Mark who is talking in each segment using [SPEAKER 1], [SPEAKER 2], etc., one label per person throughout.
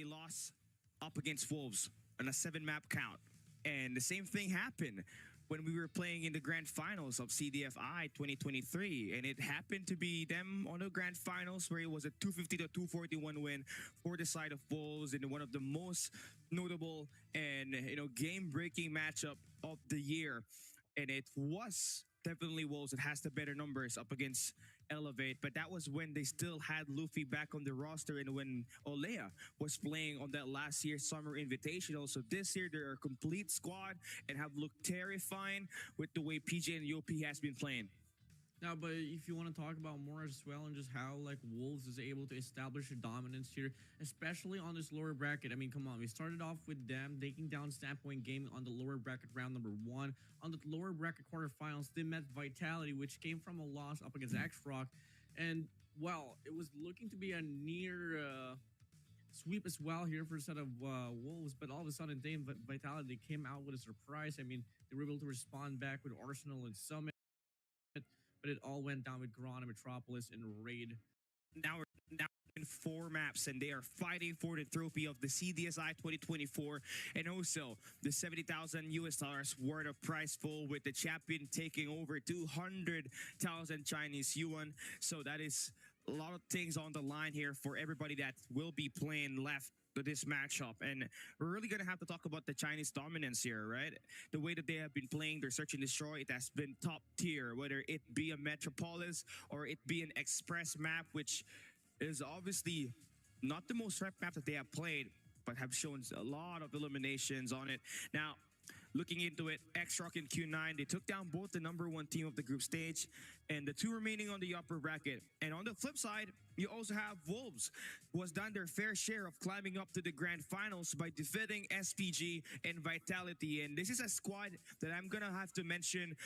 [SPEAKER 1] they lost up against Wolves on a 7-map count. And the same thing happened when we were playing in the grand finals of CDFI 2023. And it happened to be them on the grand finals where it was a 250 to 241 win for the side of Wolves in one of the most notable and game-breaking matchup of the year. And it was definitely Wolves that has the better numbers up against Elevate, but that was when they still had Luffy back on the roster and when Olea was playing on that last year's Summer Invitational. So this year they're a complete squad and have looked terrifying with the way PJ and Yopi has been playing.
[SPEAKER 2] Now, but if you want to talk about more as well and just how like Wolves is able to establish a dominance here, especially on this lower bracket. I mean, come on, we started off with them taking down Standpoint Gaming on the lower bracket round number 1. On the lower bracket quarterfinals, they met Vitality, which came from a loss up against X-Rock. And, well, it was looking to be a near sweep as well here for a set of Wolves, but all of a sudden, Vitality came out with a surprise. I mean, they were able to respond back with Arsenal and Summit. But it all went down with Grana, Metropolis, and Raid.
[SPEAKER 1] Now in 4 maps, and they are fighting for the trophy of the CDSI 2024, and also the 70,000 US dollars worth of prize pool, with the champion taking over 200,000 Chinese yuan. So that is a lot of things on the line here for everybody that will be playing left to this matchup. And we're really going to have to talk about the Chinese dominance here, right? The way that they have been playing their Search and Destroy, it has been top tier, whether it be a Metropolis or it be an Express map, which is obviously not the most rep map that they have played, but have shown a lot of eliminations on it. Now, looking into it, X-Rock and Q9, they took down both the #1 team of the group stage and the 2 remaining on the upper bracket. And on the flip side, you also have Wolves, who has done their fair share of climbing up to the grand finals by defeating SPG and Vitality. And this is a squad that I'm going to have to mention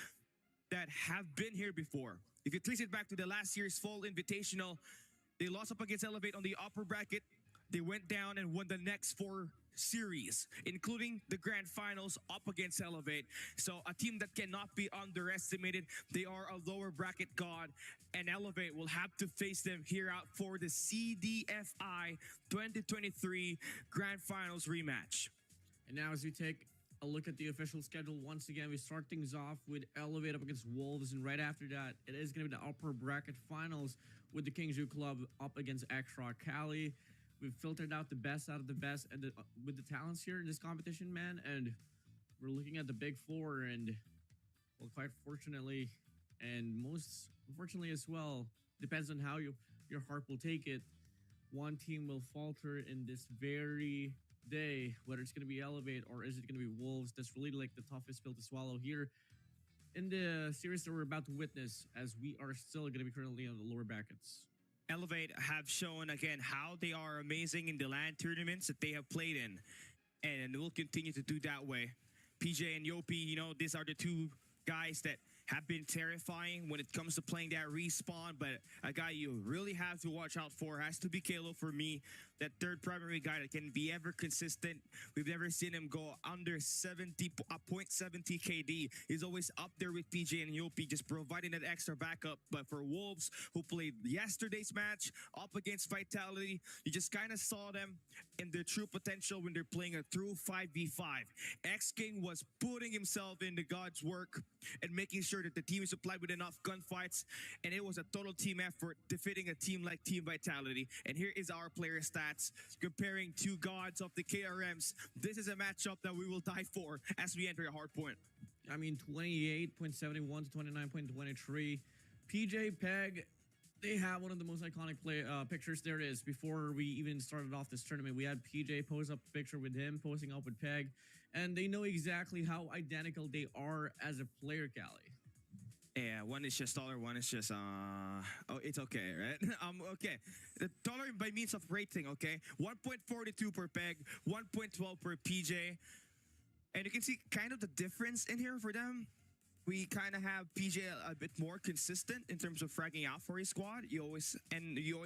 [SPEAKER 1] that have been here before. If you trace it back to the last year's Fall Invitational, they lost up against Elevate on the upper bracket. They went down and won the next 4 series, including the grand finals up against Elevate. So a team that cannot be underestimated. They are a lower bracket god, and Elevate will have to face them here out for the CDFI 2023 grand finals rematch.
[SPEAKER 2] And now as we take a look at the official schedule, once again, we start things off with Elevate up against Wolves, and right after that, it is going to be the upper bracket finals with the Kingzhou Club up against X-Rock Cali. We've filtered out the best out of the best and with the talents here in this competition, man. And we're looking at the big 4, and well, quite fortunately, and most unfortunately as well, depends on how your heart will take it. One team will falter in this very day, whether it's going to be Elevate or is it going to be Wolves. That's really like the toughest pill to swallow here in the series that we're about to witness, as we are still going to be currently on the lower brackets.
[SPEAKER 1] Elevate have shown again how they are amazing in the LAN tournaments that they have played in, and will continue to do that way. PJ and Yopi, these are the 2 guys that have been terrifying when it comes to playing that respawn, but a guy you really have to watch out for has to be Kalo for me, that 3rd primary guy that can be ever consistent. We've never seen him go under 0.70 KD. He's always up there with PJ and Yopi, just providing that extra backup. But for Wolves, who played yesterday's match up against Vitality, you just kind of saw them in their true potential when they're playing a true 5v5. X-King was putting himself into God's work and making sure that the team is supplied with enough gunfights, and it was a total team effort defeating a team like Team Vitality. And here is our player stats comparing 2 gods of the KRMs. This is a matchup that we will die for as we enter a hard point.
[SPEAKER 2] I mean, 28.71 to 29.23. PJ Peg, they have one of the most iconic pictures there is. Before we even started off this tournament, we had PJ post up a picture with him posing up with Peg, and they know exactly how identical they are as a player, Cali.
[SPEAKER 1] Yeah, one is just taller, one is just it's okay, right? Okay. The taller by means of rating, okay? 1.42 per Peg, 1.12 per PJ. And you can see kind of the difference in here for them. we kind of have PJ a bit more consistent in terms of fragging out for his squad. You always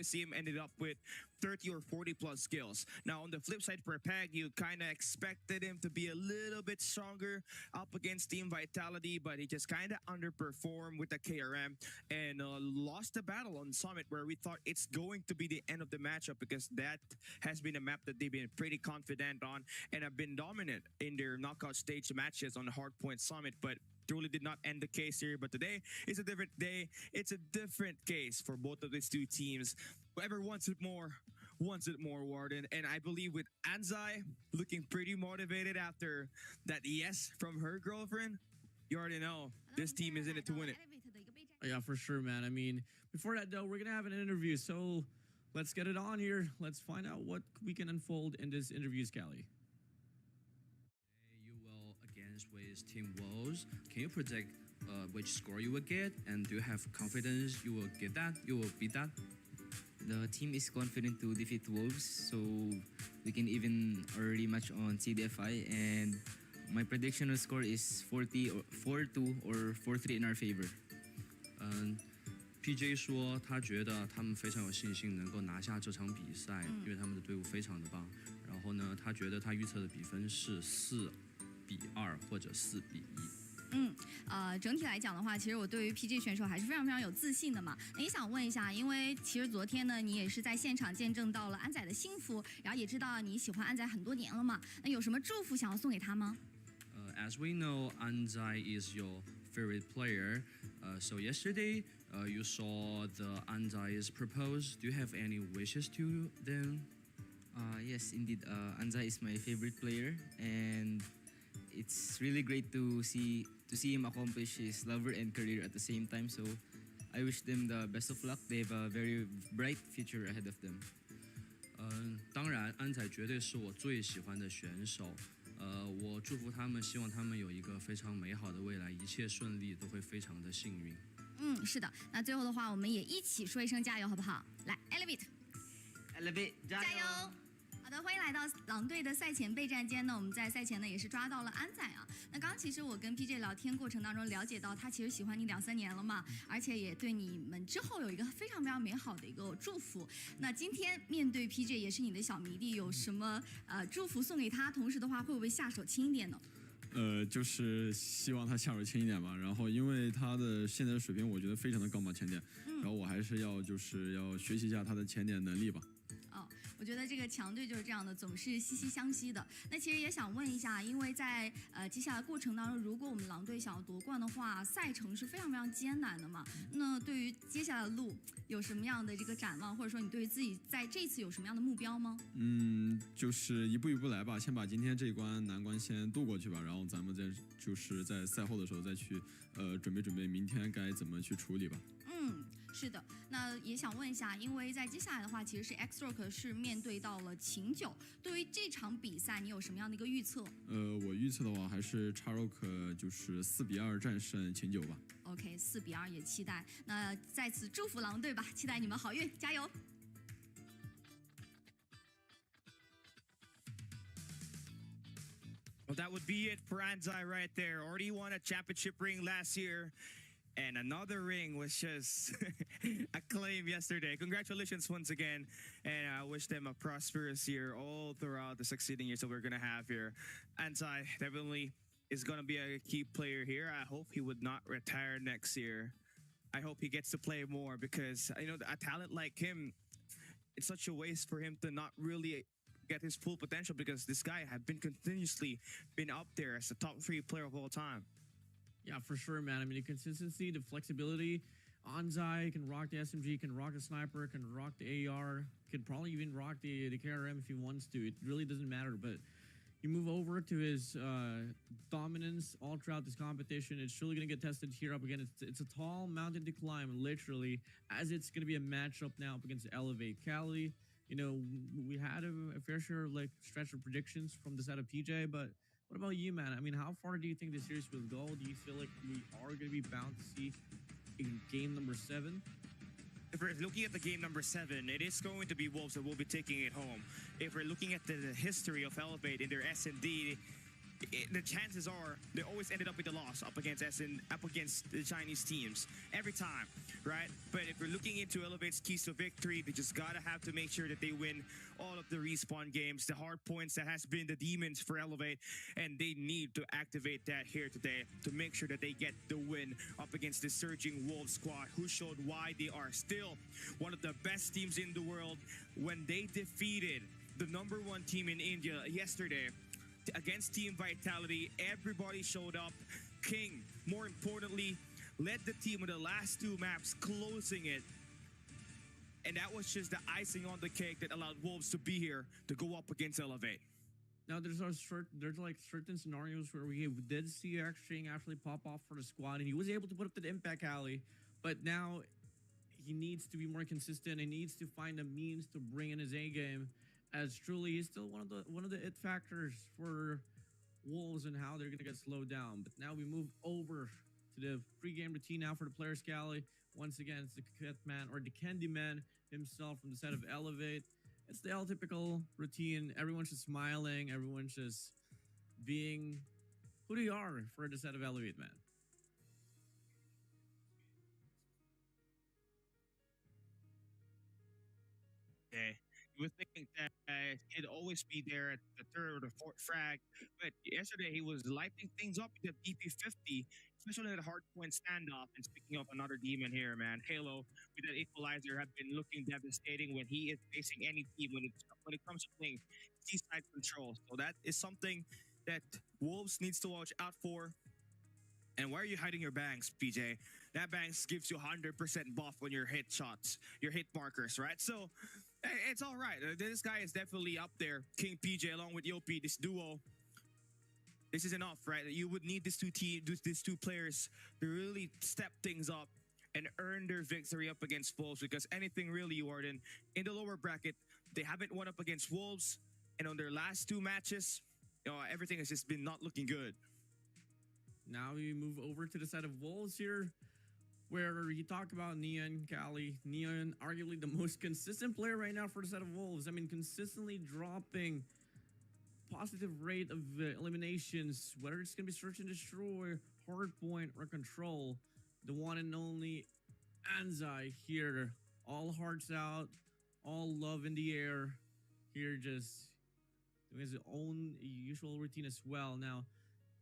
[SPEAKER 1] see him ended up with 30 or 40 plus kills. Now on the flip side for Peg, you kind of expected him to be a little bit stronger up against Team Vitality, but he just kind of underperformed with the KRM and lost the battle on Summit, where we thought it's going to be the end of the matchup because that has been a map that they've been pretty confident on and have been dominant in their knockout stage matches on the Hardpoint Summit, but truly did not end the case here. But today is a different day. It's a different case for both of these two teams. Whoever wants it more, Warden. And I believe with Anzai looking pretty motivated after that yes from her girlfriend, you already know this team is in it to win it.
[SPEAKER 2] Yeah, for sure, man. I mean, before that, though, we're going to have an interview. So let's get it on here. Let's find out what we can unfold in this interview, Scally.
[SPEAKER 3] You will against with Team Wolves. Can you predict which score you will get? And do you have confidence you will get that? You will beat that?
[SPEAKER 4] The team is confident to defeat Wolves, so we can even already match on CDFI. And my prediction score is 4-2 or 4-3 in our favor.
[SPEAKER 3] PJ 说他觉得他们非常有信心能够拿下这场比赛，因为他们的队伍非常的棒。然后呢，他觉得他预测的比分是4-2或者4-1。
[SPEAKER 5] 整体来讲的话，其实我对于 PJ 选手还是非常非常有自信的嘛。那也想问一下，因为其实昨天呢，你也是在现场见证到了安仔的幸福，然后也知道你喜欢安仔很多年了嘛。那有什么祝福想要送给他吗
[SPEAKER 3] ？As we know, Anzai is your favorite player. So yesterday, you saw the Anzai's propose. Do you have any wishes to them?
[SPEAKER 4] Yes, indeed. Anzai is my favorite player, and it's really great to see him accomplish his lover and career at the same time. So I wish them the best of luck. They have a very bright future ahead of them.
[SPEAKER 3] 当然，安仔绝对是我最喜欢的选手。我祝福他们，希望他们有一个非常美好的未来，一切顺利，都会非常的幸运。
[SPEAKER 5] 是的。那最后的话，我们也一起说一声加油，好不好？来 ，Elevate，
[SPEAKER 4] 加
[SPEAKER 5] 油！好的，欢迎来到狼队的赛前备战间呢。我们在赛前呢也是抓到了安仔啊。那刚刚其实我跟 PJ 聊天过程当中了解到，他其实喜欢你2-3年了嘛，而且也对你们之后有一个非常非常美好的一个祝福。那今天面对 PJ 也是你的小迷弟，有什么祝福送给他？同时的话，会不会下手轻一点呢？
[SPEAKER 6] 就是希望他下手轻一点吧。然后因为他的现在的水平，我觉得非常的高嘛，前点。然后我还是要学习一下他的前点能力吧。
[SPEAKER 5] 我觉得这个强队就是这样的，总是惺惺相惜的。那其实也想问一下，因为在接下来过程当中，如果我们狼队想要夺冠的话，赛程是非常非常艰难的嘛。那对于接下来的路有什么样的这个展望，或者说你对于自己在这次有什么样的目标吗？
[SPEAKER 6] 就是一步一步来吧，先把今天这一关难关先渡过去吧，然后咱们在赛后的时候再去准备明天该怎么去处理吧。
[SPEAKER 5] 是的，那也想问一下，因为在接下来的话，其实是 X-Rock 是面对到了秦9，对于这场比赛你有什么样的一个预测？
[SPEAKER 6] 我预测的话还是XRock 就是4-2战胜秦9吧。
[SPEAKER 5] OK，4-2也期待。那在此祝福狼队吧，期待你们好运，加油！
[SPEAKER 1] Well, that would be it for Anzai right there. Already won a championship ring last year. And another ring was just acclaimed yesterday. Congratulations once again. And I wish them a prosperous year all throughout the succeeding years that we're going to have here. Anzai definitely is going to be a key player here. I hope he would not retire next year. I hope he gets to play more because, a talent like him, it's such a waste for him to not really get his full potential because this guy had been continuously been up there as the top 3 player of all time.
[SPEAKER 2] Yeah, for sure, man. I mean, the consistency, the flexibility. Anzai can rock the SMG, can rock the sniper, can rock the AR, can probably even rock the KRM if he wants to. It really doesn't matter. But you move over to his dominance all throughout this competition. It's really going to get tested here up again. It's a tall mountain to climb, literally, as it's going to be a matchup now up against Elevate Cali. We had a fair share of stretch of predictions from the side of PJ, but what about you, man? I mean, how far do you think the series will go? Do you feel like we are going to be bound to see in game number 7?
[SPEAKER 1] If we're looking at the game number 7, it is going to be Wolves that will be taking it home. If we're looking at the history of Elevate in their S&D, the chances are they always ended up with a loss up against up against the Chinese teams every time, right? But if we're looking into Elevate's keys to victory, they just gotta have to make sure that they win all of the respawn games, the hard points that has been the demons for Elevate, and they need to activate that here today to make sure that they get the win up against the surging Wolves squad, who showed why they are still one of the best teams in the world when they defeated the #1 team in India yesterday against Team Vitality. Everybody showed up. King, more importantly, led the team in the last 2 maps, closing it. And that was just the icing on the cake that allowed Wolves to be here to go up against Elevate.
[SPEAKER 2] Now there's like certain scenarios where we did see Xing actually pop off for the squad, and he was able to put up the impact alley, but now he needs to be more consistent and needs to find a means to bring in his A game, as truly he's still one of the it factors for Wolves and how they're gonna get slowed down. But now we move over to the pre-game routine now for the player Scally. Once again, it's the Catman or the Candyman himself from the set of Elevate. It's the typical routine. Everyone's just smiling. Everyone's just being who they are for the set of Elevate, man.
[SPEAKER 1] Yeah. You would think that he'd always be there at the 3rd or the 4th frag, but yesterday he was lighting things up with the DP50, especially at a hardpoint standoff. And speaking of another demon here, man, Halo with that equalizer have been looking devastating when he is facing any team when it comes to playing seaside control. So that is something that Wolves needs to watch out for. And why are you hiding your bangs, PJ? That bangs gives you 100% buff on your hit shots, your hit markers, right? So it's all right. This guy is definitely up there. King PJ along with Yopi, this duo. This is enough, right? You would need these two players to really step things up and earn their victory up against Wolves, because anything really, Warden, in the lower bracket, they haven't won up against Wolves, and on their last 2 matches, everything has just been not looking good.
[SPEAKER 2] Now we move over to the side of Wolves here, where you talk about Neon, Cali. Neon, arguably the most consistent player right now for the set of Wolves. I mean, consistently dropping positive rate of eliminations, whether it's going to be Search and Destroy, Hardpoint, or Control. The one and only Anzai here. All hearts out, all love in the air. Here just doing his own usual routine as well. Now,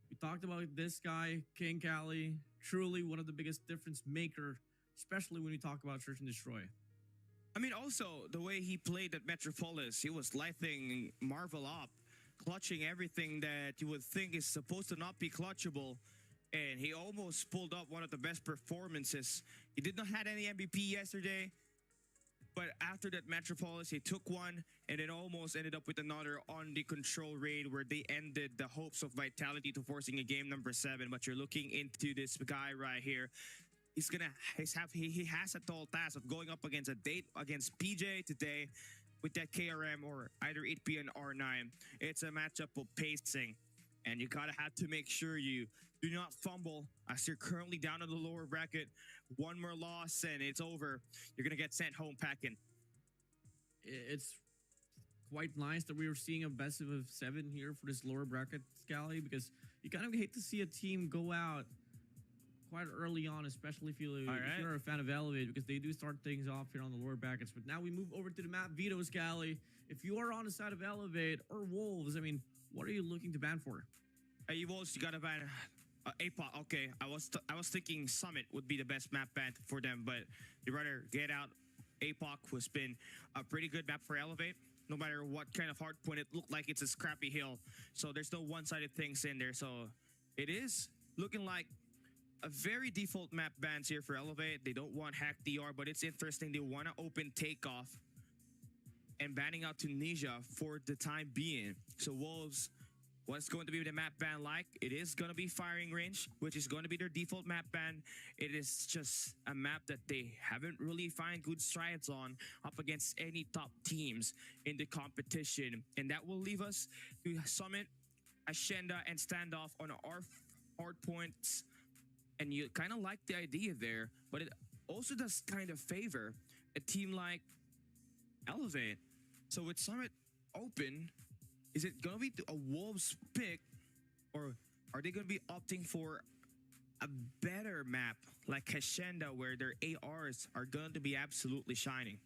[SPEAKER 2] we talked about this guy, King Cali, truly one of the biggest difference maker, especially when we talk about Search and Destroy.
[SPEAKER 1] I mean, also, the way he played at Metropolis, he was lighting Marvel up, clutching everything that you would think is supposed to not be clutchable, and he almost pulled up one of the best performances. He did not have any MVP yesterday, but after that Metropolis, he took one and then almost ended up with another on the Control raid, where they ended the hopes of Vitality to forcing a game number 7. But you're looking into this guy right here. He has a tall task of going up against against PJ today with that KRM or either 8P and R9. It's a matchup of pacing, and you gotta have to make sure you do not fumble as you're currently down in the lower bracket. One more loss and it's over. You're gonna get sent home packing.
[SPEAKER 2] It's quite nice that we were seeing a best of 7 here for this lower bracket, Scally, because you kind of hate to see a team go out quite early on, especially if you're a fan of Elevate, because they do start things off here on the lower brackets. But now we move over to the map Vito, Scally. If you are on the side of Elevate or Wolves, I mean, what are you looking to ban for?
[SPEAKER 1] Hey, Wolves, you gotta ban APOC. Okay, I was thinking Summit would be the best map ban for them, but you rather get out APOC, who's been a pretty good map for Elevate. No matter what kind of hard point, it looked like it's a scrappy hill. So there's no one-sided things in there. So it is looking like a very default map bans here for Elevate. They don't want Hack DR, but it's interesting. They want to open Takeoff and banning out Tunisia for the time being. So Wolves, what's going to be the map ban like? It is going to be Firing Range, which is going to be their default map ban. It is just a map that they haven't really found good strides on up against any top teams in the competition. And that will leave us to Summit, Ascenda, and Standoff on our hard points. And you kind of like the idea there, but it also does kind of favor a team like Elevate. So with Summit open, is it going to be a Wolves pick, Or are they going to be opting for a better map like Hacienda where their ARs are going to be absolutely shining?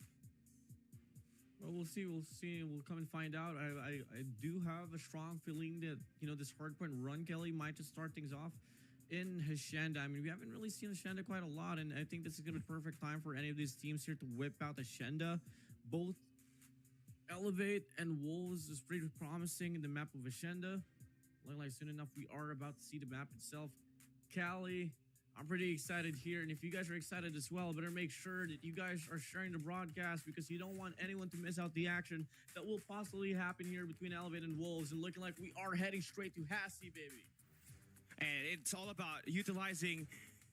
[SPEAKER 2] Well, we'll see. We'll see. We'll come and find out. I do have a strong feeling that, this hardpoint run, Kelly, might just start things off in Hacienda. I mean, we haven't really seen Hacienda quite a lot, and I think this is going to be perfect time for any of these teams here to whip out Hacienda. Both Elevate and Wolves is pretty promising in the map of Hacienda. Like soon enough, we are about to see the map itself. Cali, I'm pretty excited here, and if you guys are excited as well, better make sure that you guys are sharing the broadcast because you don't want anyone to miss out the action that will possibly happen here between Elevate and Wolves, and looking like we are heading straight to Hassie, baby.
[SPEAKER 1] And it's all about utilizing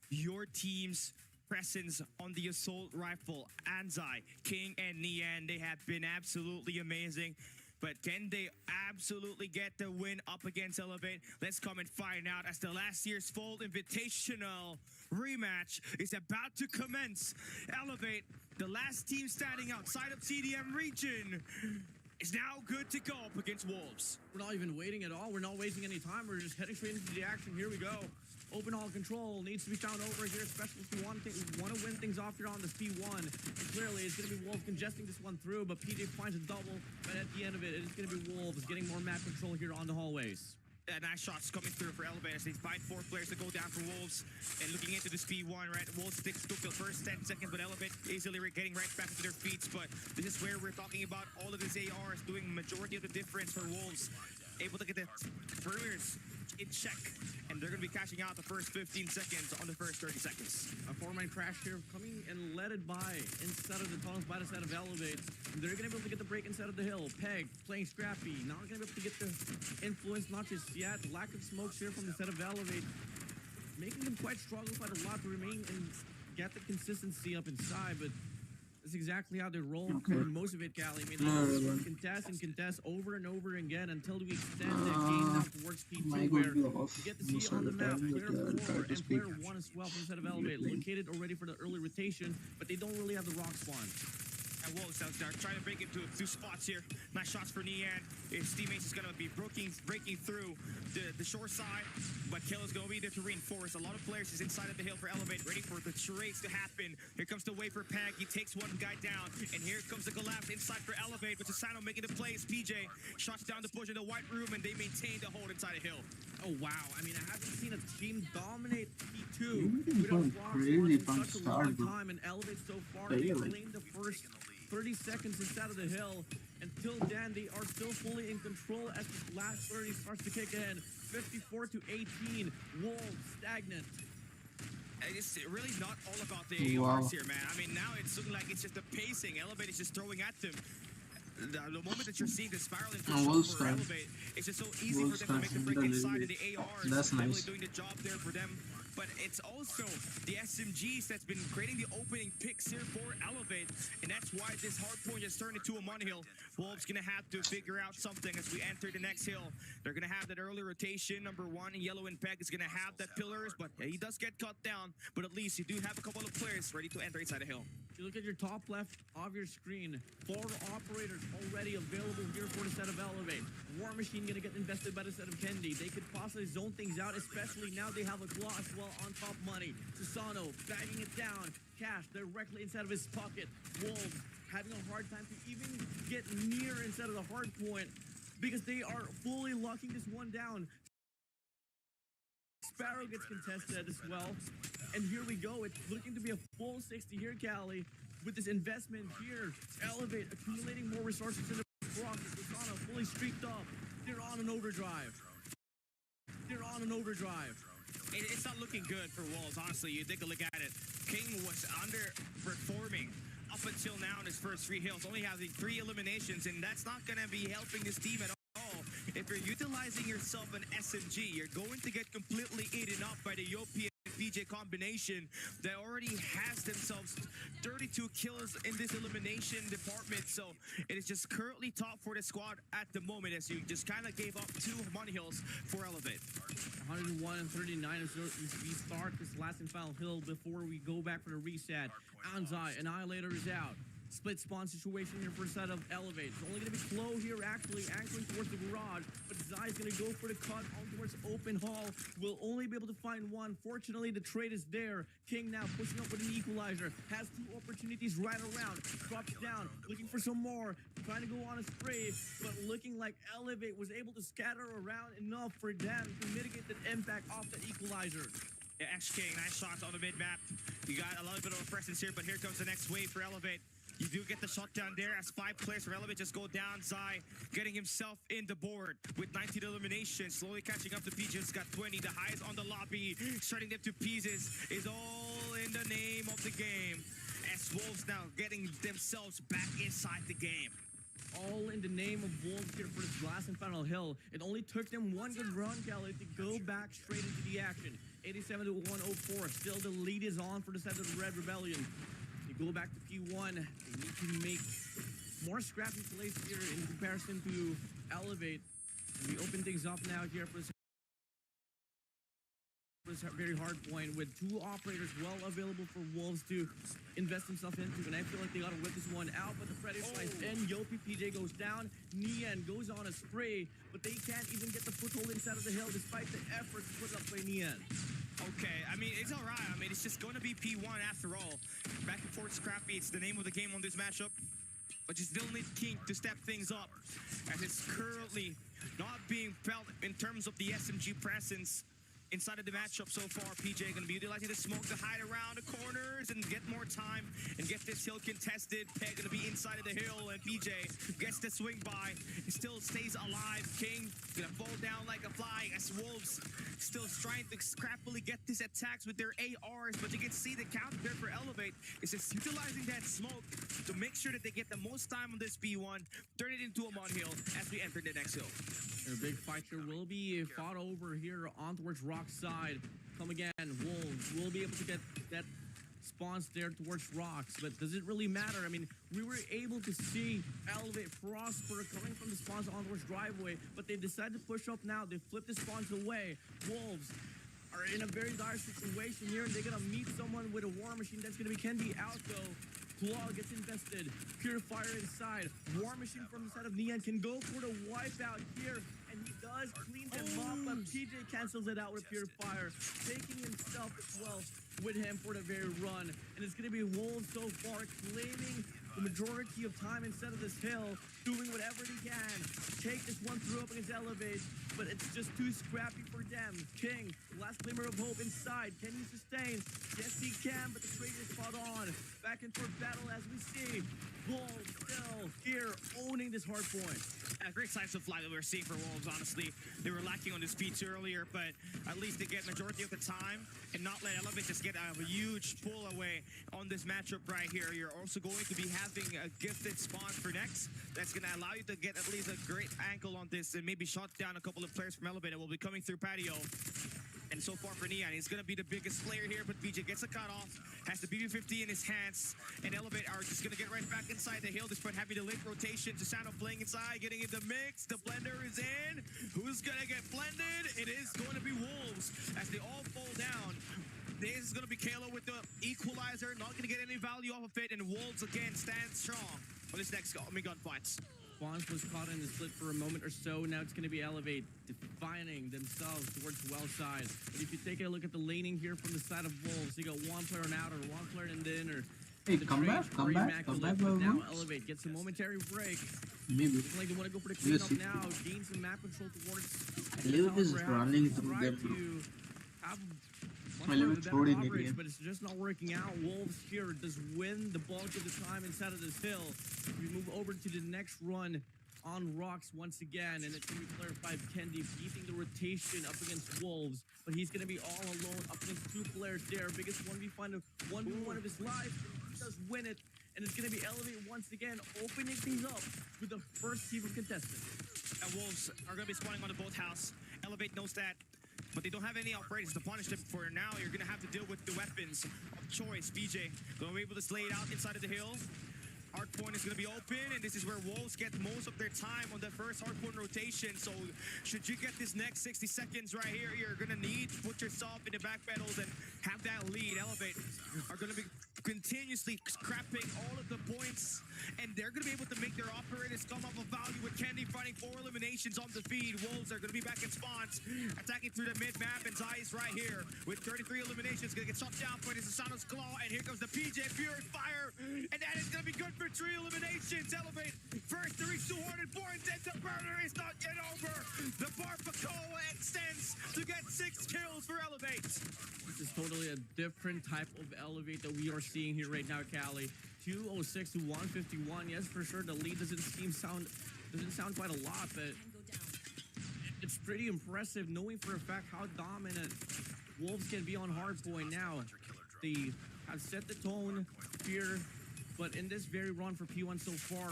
[SPEAKER 1] your team's presence on the assault rifle. Anzai, King, and Nian, they have been absolutely amazing. But can they absolutely get the win up against Elevate? Let's come and find out as the last year's Fold Invitational rematch is about to commence. Elevate, the last team standing outside of CDM region, is now good to go up against Wolves.
[SPEAKER 2] We're not even waiting at all. We're not wasting any time. We're just heading straight into the action. Here we go. Open hall control needs to be found over here, especially if you want to win things off here on this P1. And clearly, it's going to be Wolves congesting this one through, but PJ finds a double. But at the end of it, it's going to be Wolves getting more map control here on the hallways.
[SPEAKER 1] Nice shots coming through for Elevate as they find 4 players to go down for Wolves. And looking into this P1, right? Wolves took the first 10 seconds, but Elevate easily getting right back into their feet. But this is where we're talking about all of these ARs doing majority of the difference for Wolves. Able to get the perimeters in check, and they're going to be cashing out the first 15 seconds on the first 30 seconds.
[SPEAKER 2] A 4-man crash here coming and led it by inside of the tunnels by the side of Elevate. They're going to be able to get the break inside of the hill. Peg playing scrappy, not going to be able to get the influence, not just yet. Lack of smokes here from the set of Elevate, making them quite struggle quite a lot to remain and get the consistency up inside, but that's exactly how they roll for most of it, Cali. I mean, they contest over and over again until we extend the game down towards P2, where you get to see it on the map. Player 4 and player 1 as well from the set of Elevate, located already for the early rotation, but they don't really have the rock spawn.
[SPEAKER 1] And Wolves out there trying to break into 2 spots here. Nice shots for Nian. His teammates is going to be breaking through the short side, but Kill is going to be there to reinforce. A lot of players is inside of the hill for Elevate, ready for the charades to happen. Here comes the wave for Peg. He takes one guy down, and here comes the collapse inside for Elevate, but Susano making the plays. PJ shots down the push in the white room, and they maintain the hold inside the hill.
[SPEAKER 2] Oh, wow. I mean, I haven't seen a team dominate P2 without rock spawn in such a long time, and Elevate so far, they claimed the first 30 seconds inside of the hill. Until then, they are still fully in control as this last 30 starts to kick in. 54 to 18. Wolves stagnant.
[SPEAKER 1] It's really not all about the ARs here, man. I mean, now it's looking like it's just the pacing. Elevate is just throwing at them. The moment that you're seeing the spiral in control for Elevate, it's just so easy for them to make the break inside of the ARs.
[SPEAKER 7] That's nice.
[SPEAKER 1] Really doing the job there for them. But it's also the SMGs that's been creating the opening picks here for Elevate. And that's why this hard point just turned into a money hill. Wolves going to have to figure out something as we enter the next hill. They're going to have that early rotation. Number 1, Yellow and Peg is going to have that pillars, but he does get cut down. But at least you do have a couple of players ready to enter inside the hill.
[SPEAKER 2] If you look at your top left of your screen, 4 operators already available here for the set of Elevate. War Machine going to get invested by the set of Kendi. They could possibly zone things out, especially now they have a claw as well on top money. Susano bagging it down. Cash directly inside of his pocket. Wolves having a hard time to even get near inside of the hard point because they are fully locking this one down. Sparrow gets contested as well. And here we go. It's looking to be a full 60 here, Cali. With this investment here, Elevate accumulating more resources in the process. Susano fully streaked up. They're on an overdrive. They're on an overdrive.
[SPEAKER 1] It's not looking good for Wolves, honestly. You take a look at it. King was underperforming up until now in his first 3 hills, only having 3 eliminations, and that's not going to be helping this team at all. If you're utilizing yourself an SMG, you're going to get completely eaten up by the Yopi and PJ combination that already has themselves 32 kills in this elimination department. So it is just currently top for the squad at the moment as you just kind of gave up 2 money hills for Elevate.
[SPEAKER 2] 101 and 39 as we start this last and final hill before we go back for the reset. Anzai, Annihilator is out. split spawn situation here for a set of Elevate. It's only going to be Slow here, actually anchoring towards the garage, but Zai's going to go for the cut on towards open hall. Will only be able to find one. Fortunately, the trade is there. King now pushing up with an equalizer. Has two opportunities right around. Drops down, looking for some more. Trying to go on a spray, but looking like Elevate was able to scatter around enough for them to mitigate the impact off the equalizer.
[SPEAKER 1] Yeah, XK, nice shots on the mid-map. You got a little bit of a presence here, but here comes the next wave for Elevate. You do get the shutdown there as 5 players for Elevate just go down. Zai getting himself in the board with 19 eliminations, slowly catching up to PJ's got 20. The highest on the lobby, shredding them to pieces is all in the name of the game. As Wolves now getting themselves back inside the game.
[SPEAKER 2] All in the name of Wolves here for this last and final hill. It only took them one good run, Kelly, to go back straight into the action. 87 to 104. Still the lead is on for the set of the Red Rebellion. They go back to P1. They need to make more scrappy plays here in comparison to Elevate. And we open things up now here for this very hard point with 2 operators well available for Wolves to invest themselves into, and I feel like they gotta rip this one out, but the Predator slides in. Yopi PJ goes down. Nian goes on a spray, but they can't even get the foothold inside of the hill despite the efforts put up by Nian.
[SPEAKER 1] Okay, I mean, it's all right. I mean, it's just going to be P1 after all. Back and forth scrappy, it's the name of the game on this matchup. But you still need King to step things up, as it's currently not being felt in terms of the SMG presence inside of the matchup so far. PJ going to be utilizing the smoke to hide around the corners and get more time and get this hill contested. Peg going to be inside of the hill, and PJ gets the swing by. He still stays alive. King going to fall down like a fly as Wolves still trying to scrappily get these attacks with their ARs, but you can see the counter there for Elevate is just utilizing that smoke to make sure that they get the most time on this P1, turn it into a mud hill as we enter the next hill.
[SPEAKER 2] A big fight here will be fought over here on towards Rock's side. Come again, Wolves will be able to get that spawns there towards Rocks, but does it really matter? I mean, we were able to see Elevate prosper coming from the spawns on towards Driveway, but they decided to push up now. They flipped the spawns away. Wolves are in a very dire situation here, and they're gonna meet someone with a war machine. That's gonna be Kendi out though. Claw gets invested. Purifier inside. War Machine from the side of Nian can go for the wipeout here, and he does clean them up, but PJ cancels it out with Purifier, taking himself as well with him for the very run. And it's going to be Wolves so far claiming the majority of time instead of this hill, doing whatever they can. Take this one through up against Elevate, but it's just too scrappy for them. King, last glimmer of hope inside. Can he sustain? Yes, he can, but the trade is spot on. Back and forth battle as we see. Wolves still here owning this hard point.
[SPEAKER 1] Great signs of fly that we're seeing for Wolves, honestly. They were lacking on the speeds earlier, but at least they get majority of the time and not let Elevate just get a huge pull away on this matchup right here. You're also going to be having a gifted spawn for next. That's going to allow you to get at least a great ankle on this and maybe shut down a couple of players from Elevate that will be coming through patio. And so far for Nian, he's going to be the biggest player here, but PJ gets a cutoff, has the BB-50 in his hands, and Elevate are just going to get right back inside the hill despite having the late rotation. Susano playing inside, getting in the mix. The blender is in. Who's going to get blended? It is going to be Wolves as they all fall down. This is going to be Kalo with the equalizer, not going to get any value off of it, and Wolves again stand strong on this next gunfights.
[SPEAKER 2] Spawns was caught in the split for a moment or so. Now it's going to be Elevate defining themselves towards the well side. But if you take a look at the laning here from the side of Wolves, you got one player on outer, one player in the inner.
[SPEAKER 7] Hey, come back,
[SPEAKER 2] Now Elevate gets a momentary break.
[SPEAKER 7] Maybe.
[SPEAKER 2] Looks like they want to go for the cleanup now. Gain some map control towards.
[SPEAKER 7] Elevate is running through them. Elevate throwing it again.
[SPEAKER 2] But it's just not working out. Wolves here does win the bulk of the time inside of this hill. We move over to the next run on Rocks once again, and it's going to be player 5 Kendi beating the rotation up against Wolves, but he's going to be all alone up against 2 players there. Biggest 1v1 of his life. He does win it, and it's going to be Elevate once again, opening things up with the first team of contestants.
[SPEAKER 1] And Wolves are going to be spawning on the boathouse. Elevate knows that, but they don't have any operators to punish them for now. You're going to have to deal with the weapons of choice. BJ going to be able to slay it out inside of the hill. Hardpoint is going to be open, and this is where Wolves get most of their time on the first hardpoint rotation. So should you get this next 60 seconds right here, you're going to need to put yourself in the back pedals and have that lead. Elevate are going to be continuously scrapping all of the points, and they're going to be able to make their operators come up with value with Kenny finding 4 eliminations on the feed. Wolves are going to be back in spawns, attacking through the mid-map, and Zai is right here with 33 eliminations, going to get shut down by the Susano's Claw, and here comes the PJ Purifier, and that is going to be good for 3 eliminations. Elevate first to reach 200 points, and the burner is not yet over. The Barbacoa extends to get 6 kills for Elevate.
[SPEAKER 2] This is totally a different type of Elevate that we are seeing here right now, Cali. 206 to 151. Yes, for sure, the lead doesn't sound quite a lot, but it's pretty impressive knowing for a fact how dominant Wolves can be on hardpoint now. They have set the tone here, but in this very run for P1 so far,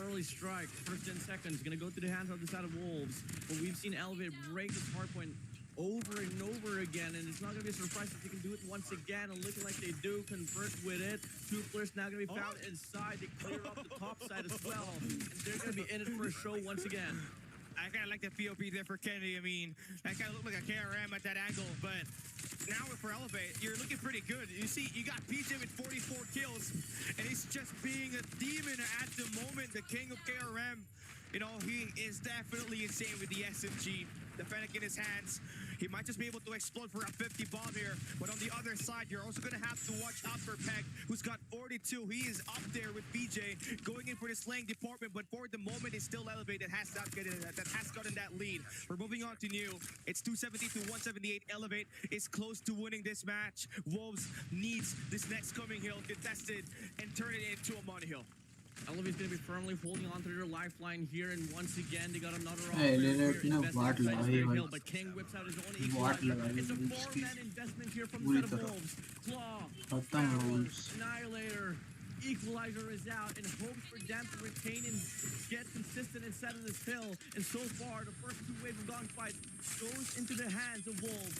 [SPEAKER 2] early strike, first 10 seconds, gonna go to the hands of the side of Wolves. But we've seen Elevate break this hardpoint over and over again, and it's not gonna be a surprise if they can do it once again, and looking like they do, convert with it. 2 players now gonna be found inside. They clear up the top side as well, and they're gonna be in it for a show once again.
[SPEAKER 1] I kind of like the POP there for Kennedy. I mean, that kind of looked like a KRM at that angle, but now for Elevate, you're looking pretty good. You see, you got PJ with 44 kills, and he's just being a demon at the moment, the king of KRM. You know, he is definitely insane with the SMG. The Fennec in his hands. He might just be able to explode for a 50 bomb here. But on the other side, you're also going to have to watch out for Peg, who's got 42. He is up there with BJ, going in for the slaying department. But for the moment, it's still Elevate that has gotten that lead. We're moving on to New. It's 270 to 178. Elevate is close to winning this match. Wolves needs this next coming hill contested and turn it into a money hill.
[SPEAKER 2] Elevate's gonna be firmly holding on to their lifeline here, and once again they got another
[SPEAKER 7] Hey,
[SPEAKER 2] offer
[SPEAKER 7] Leonard,
[SPEAKER 2] here,
[SPEAKER 7] no,
[SPEAKER 2] invested
[SPEAKER 7] what
[SPEAKER 2] inside
[SPEAKER 7] लगाई
[SPEAKER 2] Spirit
[SPEAKER 7] भाई?
[SPEAKER 2] Hill, but King whips out his own
[SPEAKER 7] What
[SPEAKER 2] equalizer.
[SPEAKER 7] लगाई
[SPEAKER 2] It's a
[SPEAKER 7] भाई?
[SPEAKER 2] 4-man investment here from
[SPEAKER 7] पूरी
[SPEAKER 2] the set of
[SPEAKER 7] तरह।
[SPEAKER 2] Wolves. Claw,
[SPEAKER 7] खत्म
[SPEAKER 2] Pharaoh,
[SPEAKER 7] Wolves।
[SPEAKER 2] Annihilator, Equalizer is out, and hopes for them to retain and get consistent inside of this hill. And so far, the first 2 waves of gunfight goes into the hands of Wolves.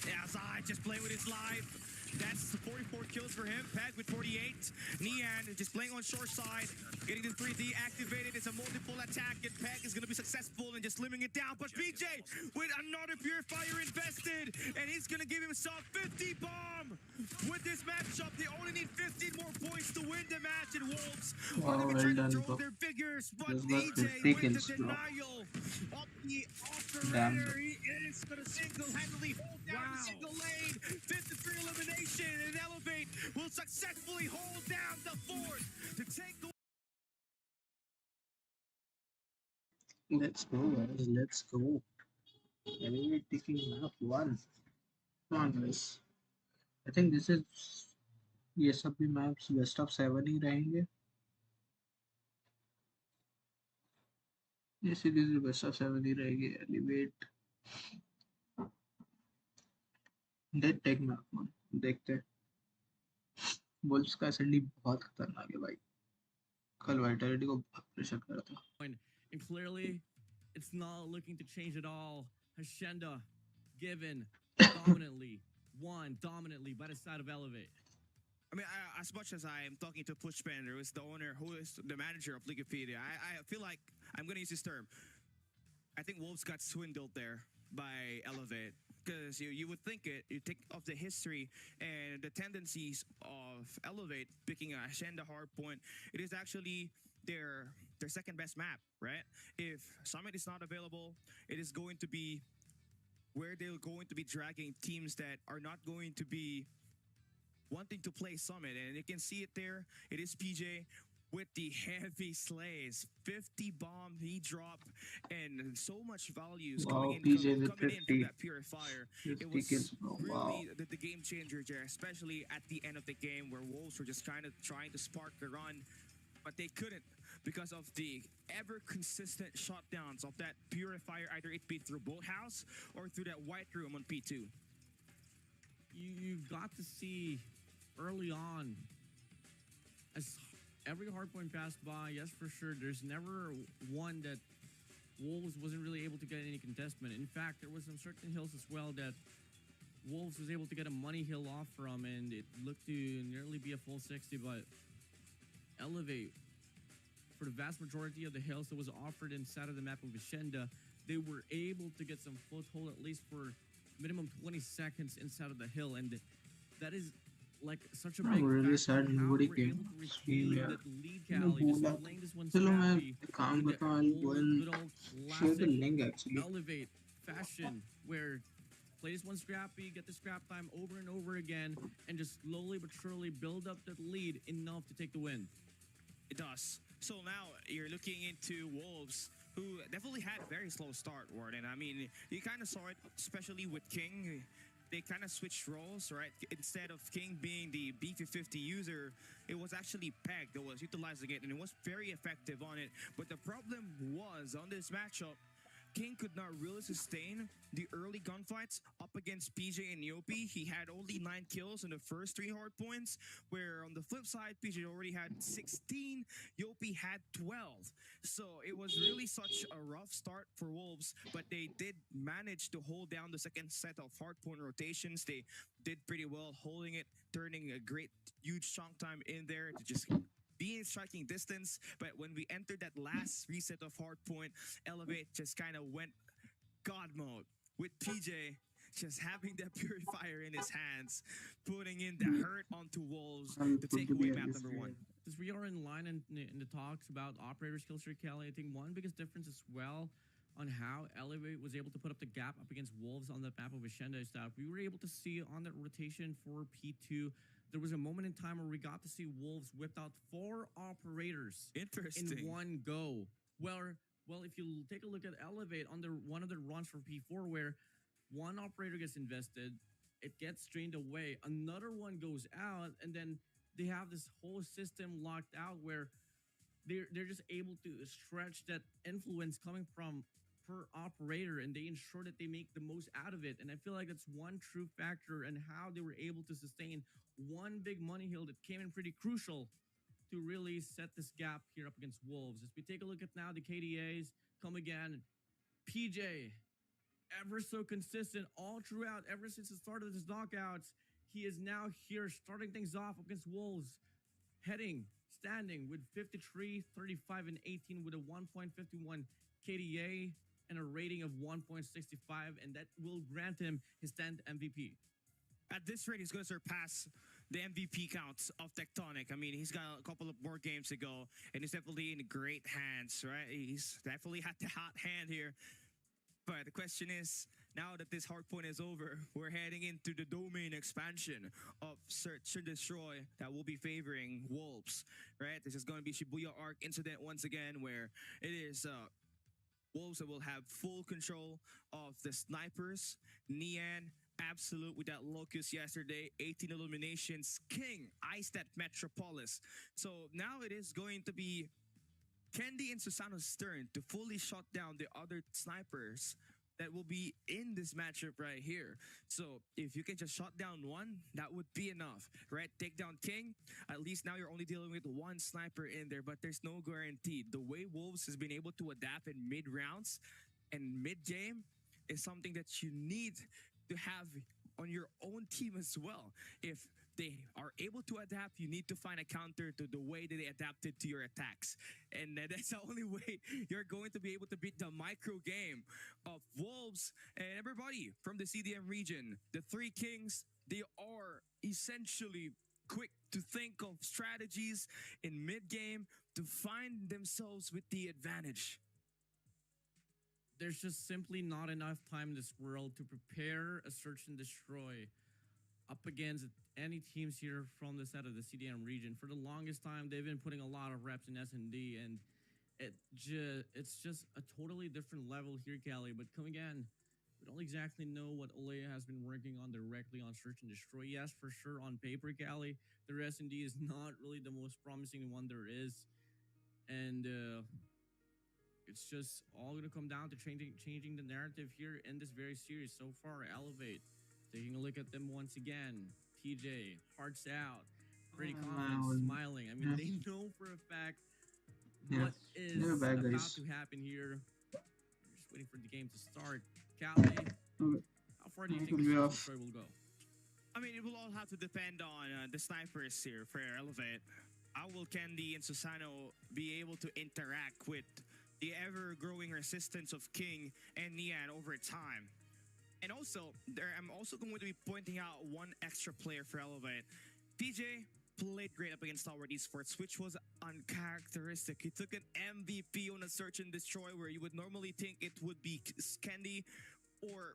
[SPEAKER 1] Yeah, Zai just playing with his life. That's 44 kills for him. Peg with 48. Nian just playing on short side. Getting the 3D activated. It's a multiple attack, and Peg is going to be successful in just slimming it down. But BJ with another Purifier invested, and he's going to give himself 50 bomb. With this matchup, they only need 15 more points to win the match, and Wolves
[SPEAKER 7] Wow,
[SPEAKER 1] are going to be
[SPEAKER 7] well
[SPEAKER 1] trying
[SPEAKER 7] done,
[SPEAKER 1] to
[SPEAKER 7] bro.
[SPEAKER 1] throw their figures. But
[SPEAKER 7] This was
[SPEAKER 1] DJ
[SPEAKER 7] 50
[SPEAKER 1] with
[SPEAKER 7] kills,
[SPEAKER 1] the
[SPEAKER 7] bro.
[SPEAKER 1] denial of the
[SPEAKER 7] Damn.
[SPEAKER 1] operator. He is going to single-handedly hold down the
[SPEAKER 2] Wow.
[SPEAKER 1] single lane. 53 elimination, and Elevate will successfully hold down the fort to take the
[SPEAKER 7] Let's go, guys. Let's go. Elevate taking map 1. Come on, guys. I think this is ये सब भी maps best of 7 ही रहेंगे. ये series best of 7 ही रहेगी. Elevate. Let's take map 1. देखते हैं. Wolves का SND बहुत खतरनाक है भाई. कल Vitality को बहुत प्रेशर कर रहा था.
[SPEAKER 2] And clearly, it's not looking to change at all. Hashenda given dominantly, won dominantly by the side of Elevate.
[SPEAKER 1] I mean, as much as I am talking to Pushpender, who is the owner, who is the manager of Wikipedia, I feel like I'm going to use this term. I think Wolves got swindled there by Elevate. Because you would think it, you think of the history and the tendencies of Elevate picking a Hacienda hardpoint. It is actually their second best map, right? If Summit is not available, it is going to be where they're going to be dragging teams that are not going to be wanting to play Summit. And you can see it there. It is PJ with the heavy slays. 50 bomb he dropped, and so much value is
[SPEAKER 7] Wow,
[SPEAKER 1] coming in,
[SPEAKER 7] PJ with
[SPEAKER 1] coming in
[SPEAKER 7] 50.
[SPEAKER 1] from that Purifier.
[SPEAKER 7] 50
[SPEAKER 1] It was
[SPEAKER 7] kills, bro. Wow.
[SPEAKER 1] really the game changer there, especially at the end of the game where Wolves were just trying to spark a run, but they couldn't because of the ever consistent shutdowns of that Purifier, either it be through Boathouse or through that White Room on P2.
[SPEAKER 2] You got to see early on, as every hardpoint passed by, yes, for sure, there's never one that Wolves wasn't really able to get any contestment. In fact, there was some certain hills as well that Wolves was able to get a money hill off from, and it looked to nearly be a full 60, but Elevate, for the vast majority of the hills that was offered inside of the map of Hacienda, they were able to get some foothold at least for minimum 20 seconds inside of the hill, and that is like such a
[SPEAKER 7] I'm
[SPEAKER 2] big
[SPEAKER 7] really
[SPEAKER 2] factor
[SPEAKER 7] sad
[SPEAKER 2] in how
[SPEAKER 7] nobody
[SPEAKER 2] we're
[SPEAKER 7] came
[SPEAKER 2] able to
[SPEAKER 7] to stream
[SPEAKER 2] retain
[SPEAKER 7] यार.
[SPEAKER 2] that lead,
[SPEAKER 7] मैंने
[SPEAKER 2] Cali. Just
[SPEAKER 7] बोला
[SPEAKER 2] playing this one
[SPEAKER 7] चलो मैं
[SPEAKER 2] scrappy
[SPEAKER 7] एक काम
[SPEAKER 2] in the
[SPEAKER 7] करता हूँ. I'll go
[SPEAKER 2] old, good
[SPEAKER 7] and
[SPEAKER 2] old
[SPEAKER 7] share the
[SPEAKER 2] classic
[SPEAKER 7] link actually.
[SPEAKER 2] Elevate fashion, where play this one scrappy, get the scrap time over and over again, and just slowly but surely build up that lead enough to take the win.
[SPEAKER 1] It does. So now you're looking into Wolves, who definitely had a very slow start, Warden. I mean, you kind of saw it, especially with King. They kind of switched roles, right? Instead of King being the B50 user, it was actually Peg that was utilizing it, and it was very effective on it. But the problem was, on this matchup, King could not really sustain the early gunfights up against PJ and Yopi. He had only 9 kills in the first 3 hard points, where on the flip side, PJ already had 16, Yopi had 12. So it was really such a rough start for Wolves, but they did manage to hold down the second set of hard point rotations. They did pretty well holding it, turning a great, huge chunk time in there to just be in striking distance. But when we entered that last reset of hardpoint, Elevate just kind of went God mode with PJ just having that purifier in his hands, putting in the hurt onto Wolves
[SPEAKER 7] I'll
[SPEAKER 1] to
[SPEAKER 7] put
[SPEAKER 1] take
[SPEAKER 7] the
[SPEAKER 1] away
[SPEAKER 7] video
[SPEAKER 1] map
[SPEAKER 7] on the
[SPEAKER 1] number
[SPEAKER 7] screen.
[SPEAKER 2] 1. Since we are in line in the talks about operator skills here, Kelly, I think one biggest difference as well on how Elevate was able to put up the gap up against Wolves on the map of Ashenda is that we were able to see on that rotation for P2, there was a moment in time where we got to see Wolves whip out 4 operators
[SPEAKER 1] Interesting.
[SPEAKER 2] in one go. Well, if you take a look at Elevate on one of the runs for P4 where one operator gets invested, it gets drained away, another one goes out, and then they have this whole system locked out where they're just able to stretch that influence coming from per operator, and they ensure that they make the most out of it. And I feel like that's one true factor in how they were able to sustain one big money hill that came in pretty crucial to really set this gap here up against Wolves. As we take a look at now the KDAs come again, PJ ever so consistent all throughout ever since the start of his knockouts. He is now here starting things off against Wolves, standing with 53, 35, and 18 with a 1.51 KDA and a rating of 1.65, and that will grant him his 10th MVP.
[SPEAKER 1] At this rate, he's going to surpass the MVP counts of Tectonic. I mean, he's got a couple of more games to go, and he's definitely in great hands, right? He's definitely had the hot hand here. But the question is, now that this hardpoint is over, we're heading into the domain expansion of Search and Destroy that will be favoring Wolves, right? This is going to be Shibuya Arc incident once again, where it is Wolves that will have full control of the snipers. Nian, absolute with that Locust yesterday, 18 eliminations. King iced at Metropolis. So now it is going to be Candy and Susano's turn to fully shut down the other snipers that will be in this matchup right here. So if you can just shut down one, that would be enough, right? Take down King, at least now you're only dealing with one sniper in there, but there's no guarantee. The way Wolves has been able to adapt in mid rounds and mid game is something that you need to have on your own team as well. If they are able to adapt, you need to find a counter to the way that they adapted to your attacks. And that's the only way you're going to be able to beat the micro game of Wolves and everybody from the CDM region. The 3 Kings, they are essentially quick to think of strategies in mid-game to find themselves with the advantage.
[SPEAKER 2] There's just simply not enough time in this world to prepare a search and destroy up against any teams here from the side of the CDM region. For the longest time, they've been putting a lot of reps in S&D, and it's just a totally different level here, Cali. But come again, we don't exactly know what Olea has been working on directly on search and destroy. Yes, for sure, on paper, Cali, their S&D is not really the most promising one there is, and it's just all going to come down to changing the narrative here in this very series so far. Elevate, taking a look at them once again. PJ, hearts out, pretty confident, smiling. I mean, they know for a fact what is about to happen here. We're just waiting for the game to start. Callie, how far do you think the story will go?
[SPEAKER 1] I mean, it will all have to depend on the snipers here for Elevate. How will Candy and Susano be able to interact with the ever-growing resistance of King and Nian over time? And also, I'm also going to be pointing out one extra player for Elevate. PJ played great up against Stalwart Esports, which was uncharacteristic. He took an MVP on a search and destroy where you would normally think it would be Candy or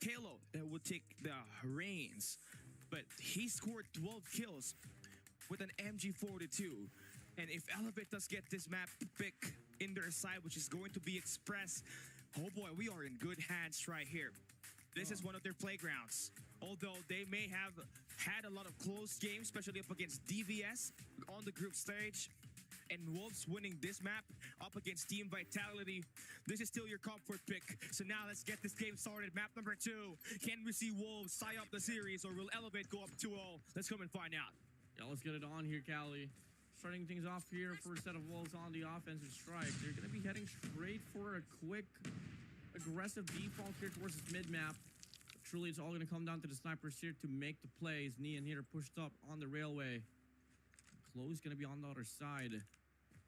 [SPEAKER 1] Kalo that would take the reins. But he scored 12 kills with an MG42. And if Elevate does get this map pick in their side, which is going to be Express, oh boy, we are in good hands right here. This is one of their playgrounds. Although they may have had a lot of close games, especially up against DVS on the group stage, and Wolves winning this map up against Team Vitality, this is still your comfort pick. So now let's get this game started. Map number 2. Can we see Wolves tie up the series, or will Elevate go up 2-0? Let's come and find out.
[SPEAKER 2] Yeah, let's get it on here, Cali. Starting things off here for a set of Wolves on the offensive strike. They're going to be heading straight for a quick, aggressive default here towards this mid-map. Truly, it's all going to come down to the snipers here to make the plays. Nian here pushed up on the railway. Chloe's going to be on the other side.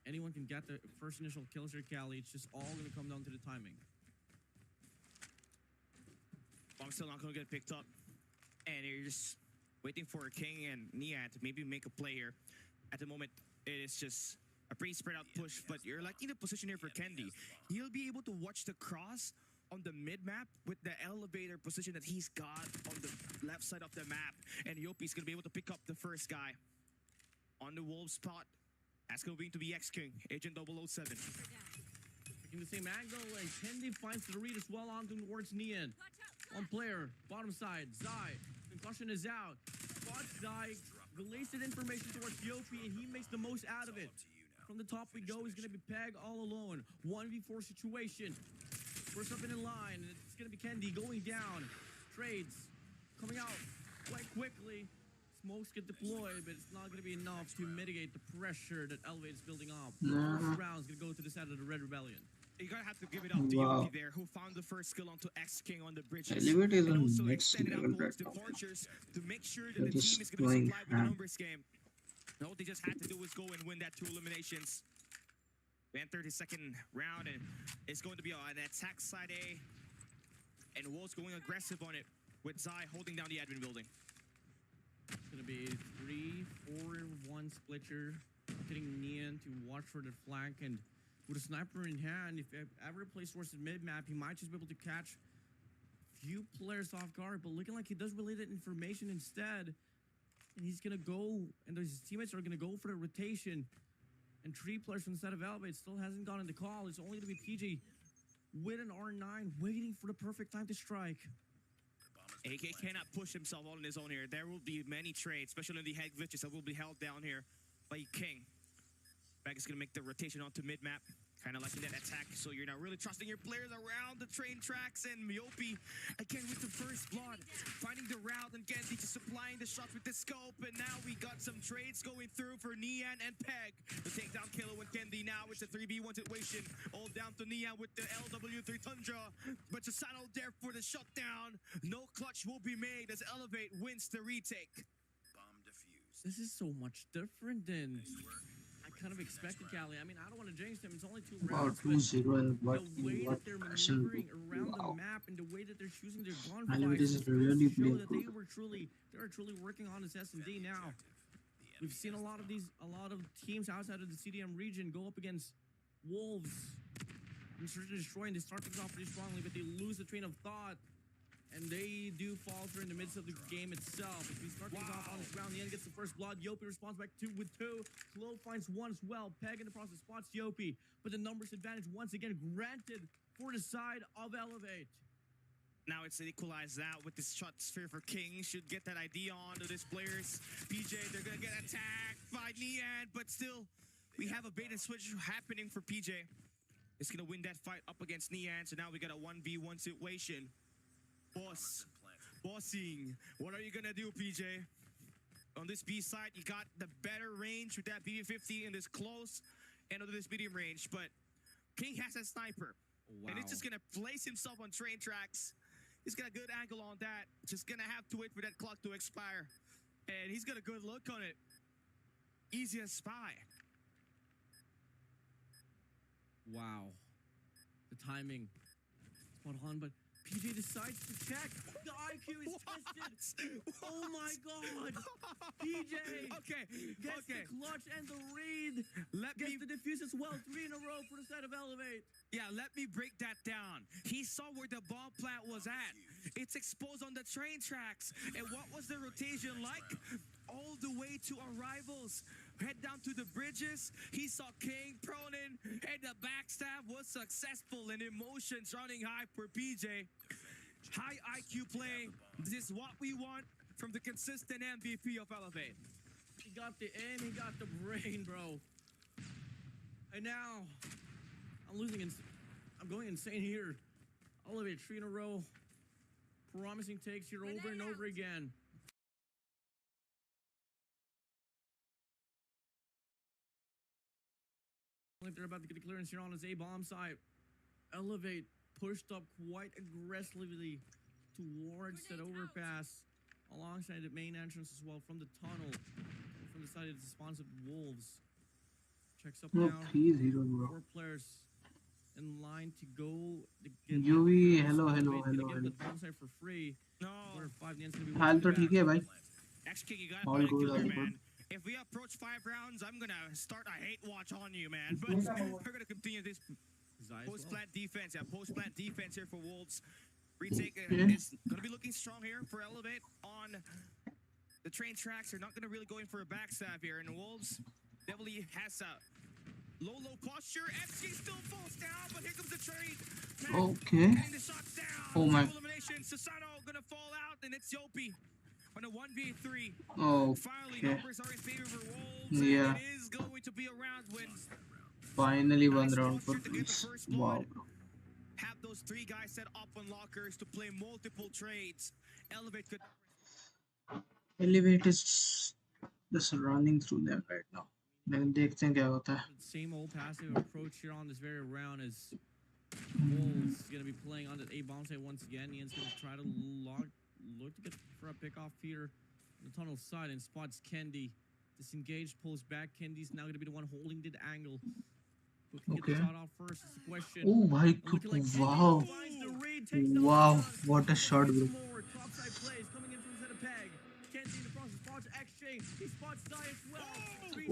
[SPEAKER 2] Anyone can get the first initial kills here, Cali. It's just all going to come down to the timing.
[SPEAKER 1] Bomb's still not going to get picked up. And you're just waiting for King and Nian to maybe make a play here. At the moment, it is just a pretty spread out push, but you're liking the position here for Kendi. He'll be able to watch the cross on the mid-map with the elevator position that he's got on the left side of the map. And Yopi's going to be able to pick up the first guy on the Wolves spot. That's going to be X-King, Agent 007.
[SPEAKER 2] Taking the same angle, and Kendi finds the read as well on towards Nian. One player, bottom side, Zai. Concussion is out. Spots Zai, relays that information towards Yopi, and he makes the most out of it. From the top we go, he's going to be Peg all alone. 1v4 situation. First up in line, and it's going to be Kendi going down. Trades coming out quite quickly. Smokes get deployed, but it's not going to be enough to mitigate the pressure that Elevate is building up. First round's going to go to the side of the Red Rebellion.
[SPEAKER 1] You're going to have to give it up to
[SPEAKER 7] Wow.
[SPEAKER 1] Yopi there, who found the first kill onto X-King on the bridges.
[SPEAKER 7] Elevate is
[SPEAKER 1] and
[SPEAKER 7] on
[SPEAKER 1] also
[SPEAKER 7] next
[SPEAKER 1] extended out
[SPEAKER 7] level
[SPEAKER 1] towards
[SPEAKER 7] right now.
[SPEAKER 1] departures to make sure that
[SPEAKER 7] They're
[SPEAKER 1] the
[SPEAKER 7] just
[SPEAKER 1] team is going to be
[SPEAKER 7] going
[SPEAKER 1] supplied with a
[SPEAKER 7] ham.
[SPEAKER 1] numbers game. And all they just had to do was go and win that 2 eliminations. We enter the second round, and it's going to be an attack side A. And Wolves going aggressive on it, with Zai holding down the admin building.
[SPEAKER 2] It's going to be 3-4-1 splitter. Getting Nian to watch for the flank, and with a sniper in hand, if ever plays towards the mid-map, he might just be able to catch a few players off guard, but looking like he does related information instead. And he's going to go, and his teammates are going to go for the rotation. And 3 players from the side of Elevate still hasn't gotten the call. It's only going to be PG with an R9 waiting for the perfect time to strike.
[SPEAKER 1] AK cannot push himself all on his own here. There will be many trades, especially in the head glitches, that will be held down here by King. Back is going to make the rotation onto mid-map. Kind of liking that attack, so you're not really trusting your players around the train tracks. And Myopi, again with the first blood, finding the route, and Kendi just supplying the shots with the scope. And now we got some trades going through for Nian and Peg to take down Kilo and Kendi. Now it's a 3v1 situation, all down to Nian with the LW3 Tundra. But just settled there for the shutdown. No clutch will be made as Elevate wins the retake.
[SPEAKER 2] This is so much different than I kind of expected, Cali. I mean, I don't want to jinx them. It's only 2
[SPEAKER 7] Wow,
[SPEAKER 2] rounds, but
[SPEAKER 7] 2-0 and what
[SPEAKER 2] the way that they're
[SPEAKER 7] fashion.
[SPEAKER 2] maneuvering around
[SPEAKER 7] Wow.
[SPEAKER 2] the map and the way that they're choosing their
[SPEAKER 7] Elevate
[SPEAKER 2] gunfights
[SPEAKER 7] is
[SPEAKER 2] goes
[SPEAKER 7] really
[SPEAKER 2] to show
[SPEAKER 7] playing
[SPEAKER 2] that
[SPEAKER 7] good.
[SPEAKER 2] they are truly working on this S&D now. We've seen a lot of teams outside of the CDM region go up against Wolves and Search and Destroy, and they start things off pretty strongly, but they lose the train of thought. And they do falter in the midst of the game itself. As we start things off on this round, the end gets the first blood. Yopi responds back with 2. Klo finds 1 as well. Peg in the process spots Yopi. But the numbers advantage once again granted for the side of Elevate.
[SPEAKER 1] Now it's an equalized out with this shot sphere for King. Should get that ID on to this players. PJ, they're going to get attacked by Nian, but still, we have a bait and switch happening for PJ. It's going to win that fight up against Nian, so now we got a 1v1 situation. Bossing. What are you going to do, PJ? On this B side, you got the better range with that BB50 in this close and under this medium range, but King has a sniper.
[SPEAKER 2] Wow.
[SPEAKER 1] And it's just going to place himself on train tracks. He's got a good angle on that. Just going to have to wait for that clock to expire. And he's got a good look on it. Easy as spy.
[SPEAKER 2] Wow. The timing. Spot on, but PJ decides to check. The IQ is tested. Oh my god. PJ
[SPEAKER 1] Okay,
[SPEAKER 2] gets
[SPEAKER 1] okay.
[SPEAKER 2] the clutch and the read.
[SPEAKER 1] Let me
[SPEAKER 2] Gets the defuse as well. 3 in a row for the side of Elevate.
[SPEAKER 1] Yeah, let me break that down. He saw where the bomb plant was at. It's exposed on the train tracks. And what was the rotation like? All the way to arrivals. Head down to the bridges. He saw King, Pronin, and the backstab was successful. And emotions running high for PJ. High IQ play. This is what we want from the consistent MVP of Elevate.
[SPEAKER 2] He got the aim, he got the brain, bro. And now, I'm going insane here. Elevate 3 in a row. Promising takes here over and over again. I think they're about to get the clearance here on his A-bomb site. Elevate pushed up quite aggressively towards that overpass alongside the main entrance as well from the tunnel. From the side of the spawns of Wolves. Checks up
[SPEAKER 7] No,
[SPEAKER 2] now.
[SPEAKER 7] 3-0, bro.
[SPEAKER 2] 4 players in line to go. To get
[SPEAKER 7] UV,
[SPEAKER 2] that
[SPEAKER 7] hello,
[SPEAKER 2] clearance.
[SPEAKER 7] hello,
[SPEAKER 2] Elevate
[SPEAKER 7] hello,
[SPEAKER 2] gonna get
[SPEAKER 7] hello.
[SPEAKER 2] the bomb site for free.
[SPEAKER 1] No.
[SPEAKER 2] Quarter 5, the end's gonna be
[SPEAKER 7] हाल तो
[SPEAKER 2] one
[SPEAKER 7] ठीक है भाई.
[SPEAKER 1] Actually, you got
[SPEAKER 7] All
[SPEAKER 1] to
[SPEAKER 7] good,
[SPEAKER 1] killer,
[SPEAKER 7] all
[SPEAKER 1] man.
[SPEAKER 7] good.
[SPEAKER 1] If we approach 5 rounds, I'm gonna start a hate watch on you, man. But we're gonna continue this
[SPEAKER 2] Zai as
[SPEAKER 1] post
[SPEAKER 2] well.
[SPEAKER 1] plant defense. Yeah, post plant defense here for Wolves. Retake
[SPEAKER 7] Okay.
[SPEAKER 1] is gonna be looking strong here for Elevate on the train tracks. They're not gonna really go in for a backstab here, and Wolves definitely has a low posture. FG still falls down, but here comes the trade.
[SPEAKER 7] Okay.
[SPEAKER 1] Getting the shots down.
[SPEAKER 7] Oh my.
[SPEAKER 1] Triple elimination. Susano gonna fall out, and it's Yopi on a 1v3.
[SPEAKER 7] Oh,
[SPEAKER 1] Finally,
[SPEAKER 7] okay.
[SPEAKER 1] numbers are in favor for Wolves.
[SPEAKER 7] Yeah.
[SPEAKER 1] And it is going to be a round when
[SPEAKER 7] Finally one
[SPEAKER 1] Nice
[SPEAKER 7] round for
[SPEAKER 1] posture to get the
[SPEAKER 7] peace.
[SPEAKER 1] first
[SPEAKER 7] Wow,
[SPEAKER 1] blood.
[SPEAKER 7] bro.
[SPEAKER 1] have those 3 guys set up on lockers to play multiple trades. Elevate could
[SPEAKER 7] Elevate is just running through them right now. लेकिन देखते हैं क्या होता है.
[SPEAKER 2] Same old passive approach here on this very round as Wolves gonna be playing on the A-bomb side once again. Ian's gonna try to look to get for a pick off here on the tunnel side and spots Kendi. Disengaged, pulls back. Kendi's now gonna be the one holding the angle. Who can get the
[SPEAKER 7] Okay.
[SPEAKER 2] shot off first is the question.
[SPEAKER 7] Oh भाई,
[SPEAKER 2] Looking like Kendi
[SPEAKER 7] wow.
[SPEAKER 2] finds the read, takes down
[SPEAKER 7] Wow,
[SPEAKER 2] the
[SPEAKER 7] what a shot, bro.
[SPEAKER 2] more topside plays coming in from the center peg. Kendi in the process spots exchange. He spots Zai as well.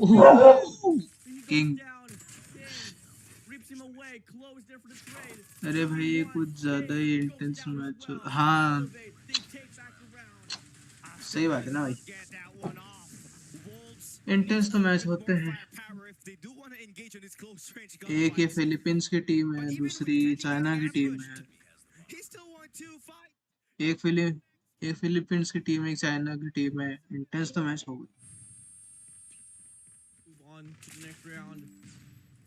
[SPEAKER 7] Oh,
[SPEAKER 2] He goes
[SPEAKER 7] King.
[SPEAKER 2] down. King rips him away. Close there for the trade.
[SPEAKER 7] अरे भाई ये कुछ ज़्यादा ही intense match हो. हाँ,
[SPEAKER 2] They take back the round.
[SPEAKER 7] सही बात है ना भाई.
[SPEAKER 1] get that one off. Wolves
[SPEAKER 7] intense तो मैच होते हैं.
[SPEAKER 1] firepower if they do want to engage on this close range
[SPEAKER 7] एक ये
[SPEAKER 1] gunfights.
[SPEAKER 7] फिलीपींस की टीम है, दूसरी चाइना की टीम है.
[SPEAKER 1] He still want to fight.
[SPEAKER 7] एक फिलीपींस की टीम, एक चाइना की टीम है. इंटेंस तो मैच हो गई.
[SPEAKER 2] Move on to the next round.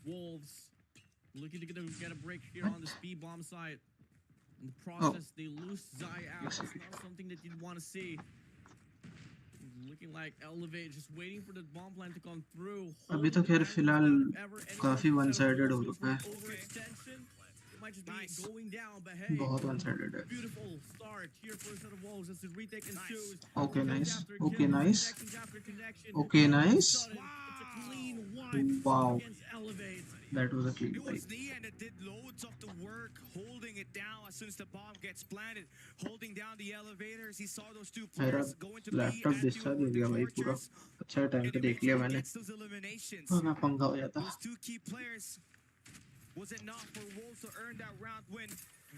[SPEAKER 2] Wolves looking to get a break here on the speed bomb side. In the process, they lose Zai out. It's not something that you'd want to see. Looking like Elevate, just waiting for the bomb plan to come through.
[SPEAKER 7] अभी तो खैर फिलहाल काफी one-sided हो रखा है.
[SPEAKER 2] Overextension. It might just be
[SPEAKER 1] Nice.
[SPEAKER 2] going down, but hey.
[SPEAKER 7] बहुत one-sided है.
[SPEAKER 2] Beautiful start here for a set of Wolves as the retake ensues.
[SPEAKER 7] Okay,
[SPEAKER 2] Kills
[SPEAKER 7] nice.
[SPEAKER 2] after
[SPEAKER 7] Okay,
[SPEAKER 2] kills,
[SPEAKER 7] nice.
[SPEAKER 2] connections after connection.
[SPEAKER 7] Okay,
[SPEAKER 2] All of a
[SPEAKER 7] nice.
[SPEAKER 2] sudden, It's a clean wipe
[SPEAKER 7] Wow.
[SPEAKER 2] against Elevate.
[SPEAKER 7] That was a clean
[SPEAKER 1] It was
[SPEAKER 7] fight.
[SPEAKER 1] Nian that did loads of the work, holding it down as soon as the bomb gets planted, holding down the elevators. He saw those 2
[SPEAKER 7] मेरा
[SPEAKER 1] players going to be
[SPEAKER 7] laptop
[SPEAKER 1] at
[SPEAKER 7] discharge हो
[SPEAKER 1] the
[SPEAKER 7] गया भाई पूरा.
[SPEAKER 1] torches.
[SPEAKER 7] अच्छा time
[SPEAKER 1] And
[SPEAKER 7] पे देख लिया मैंने.
[SPEAKER 1] gets those eliminations.
[SPEAKER 7] वरना पंगा हो जाता.
[SPEAKER 1] Those 2 key players was enough for Wolves to earn that round win,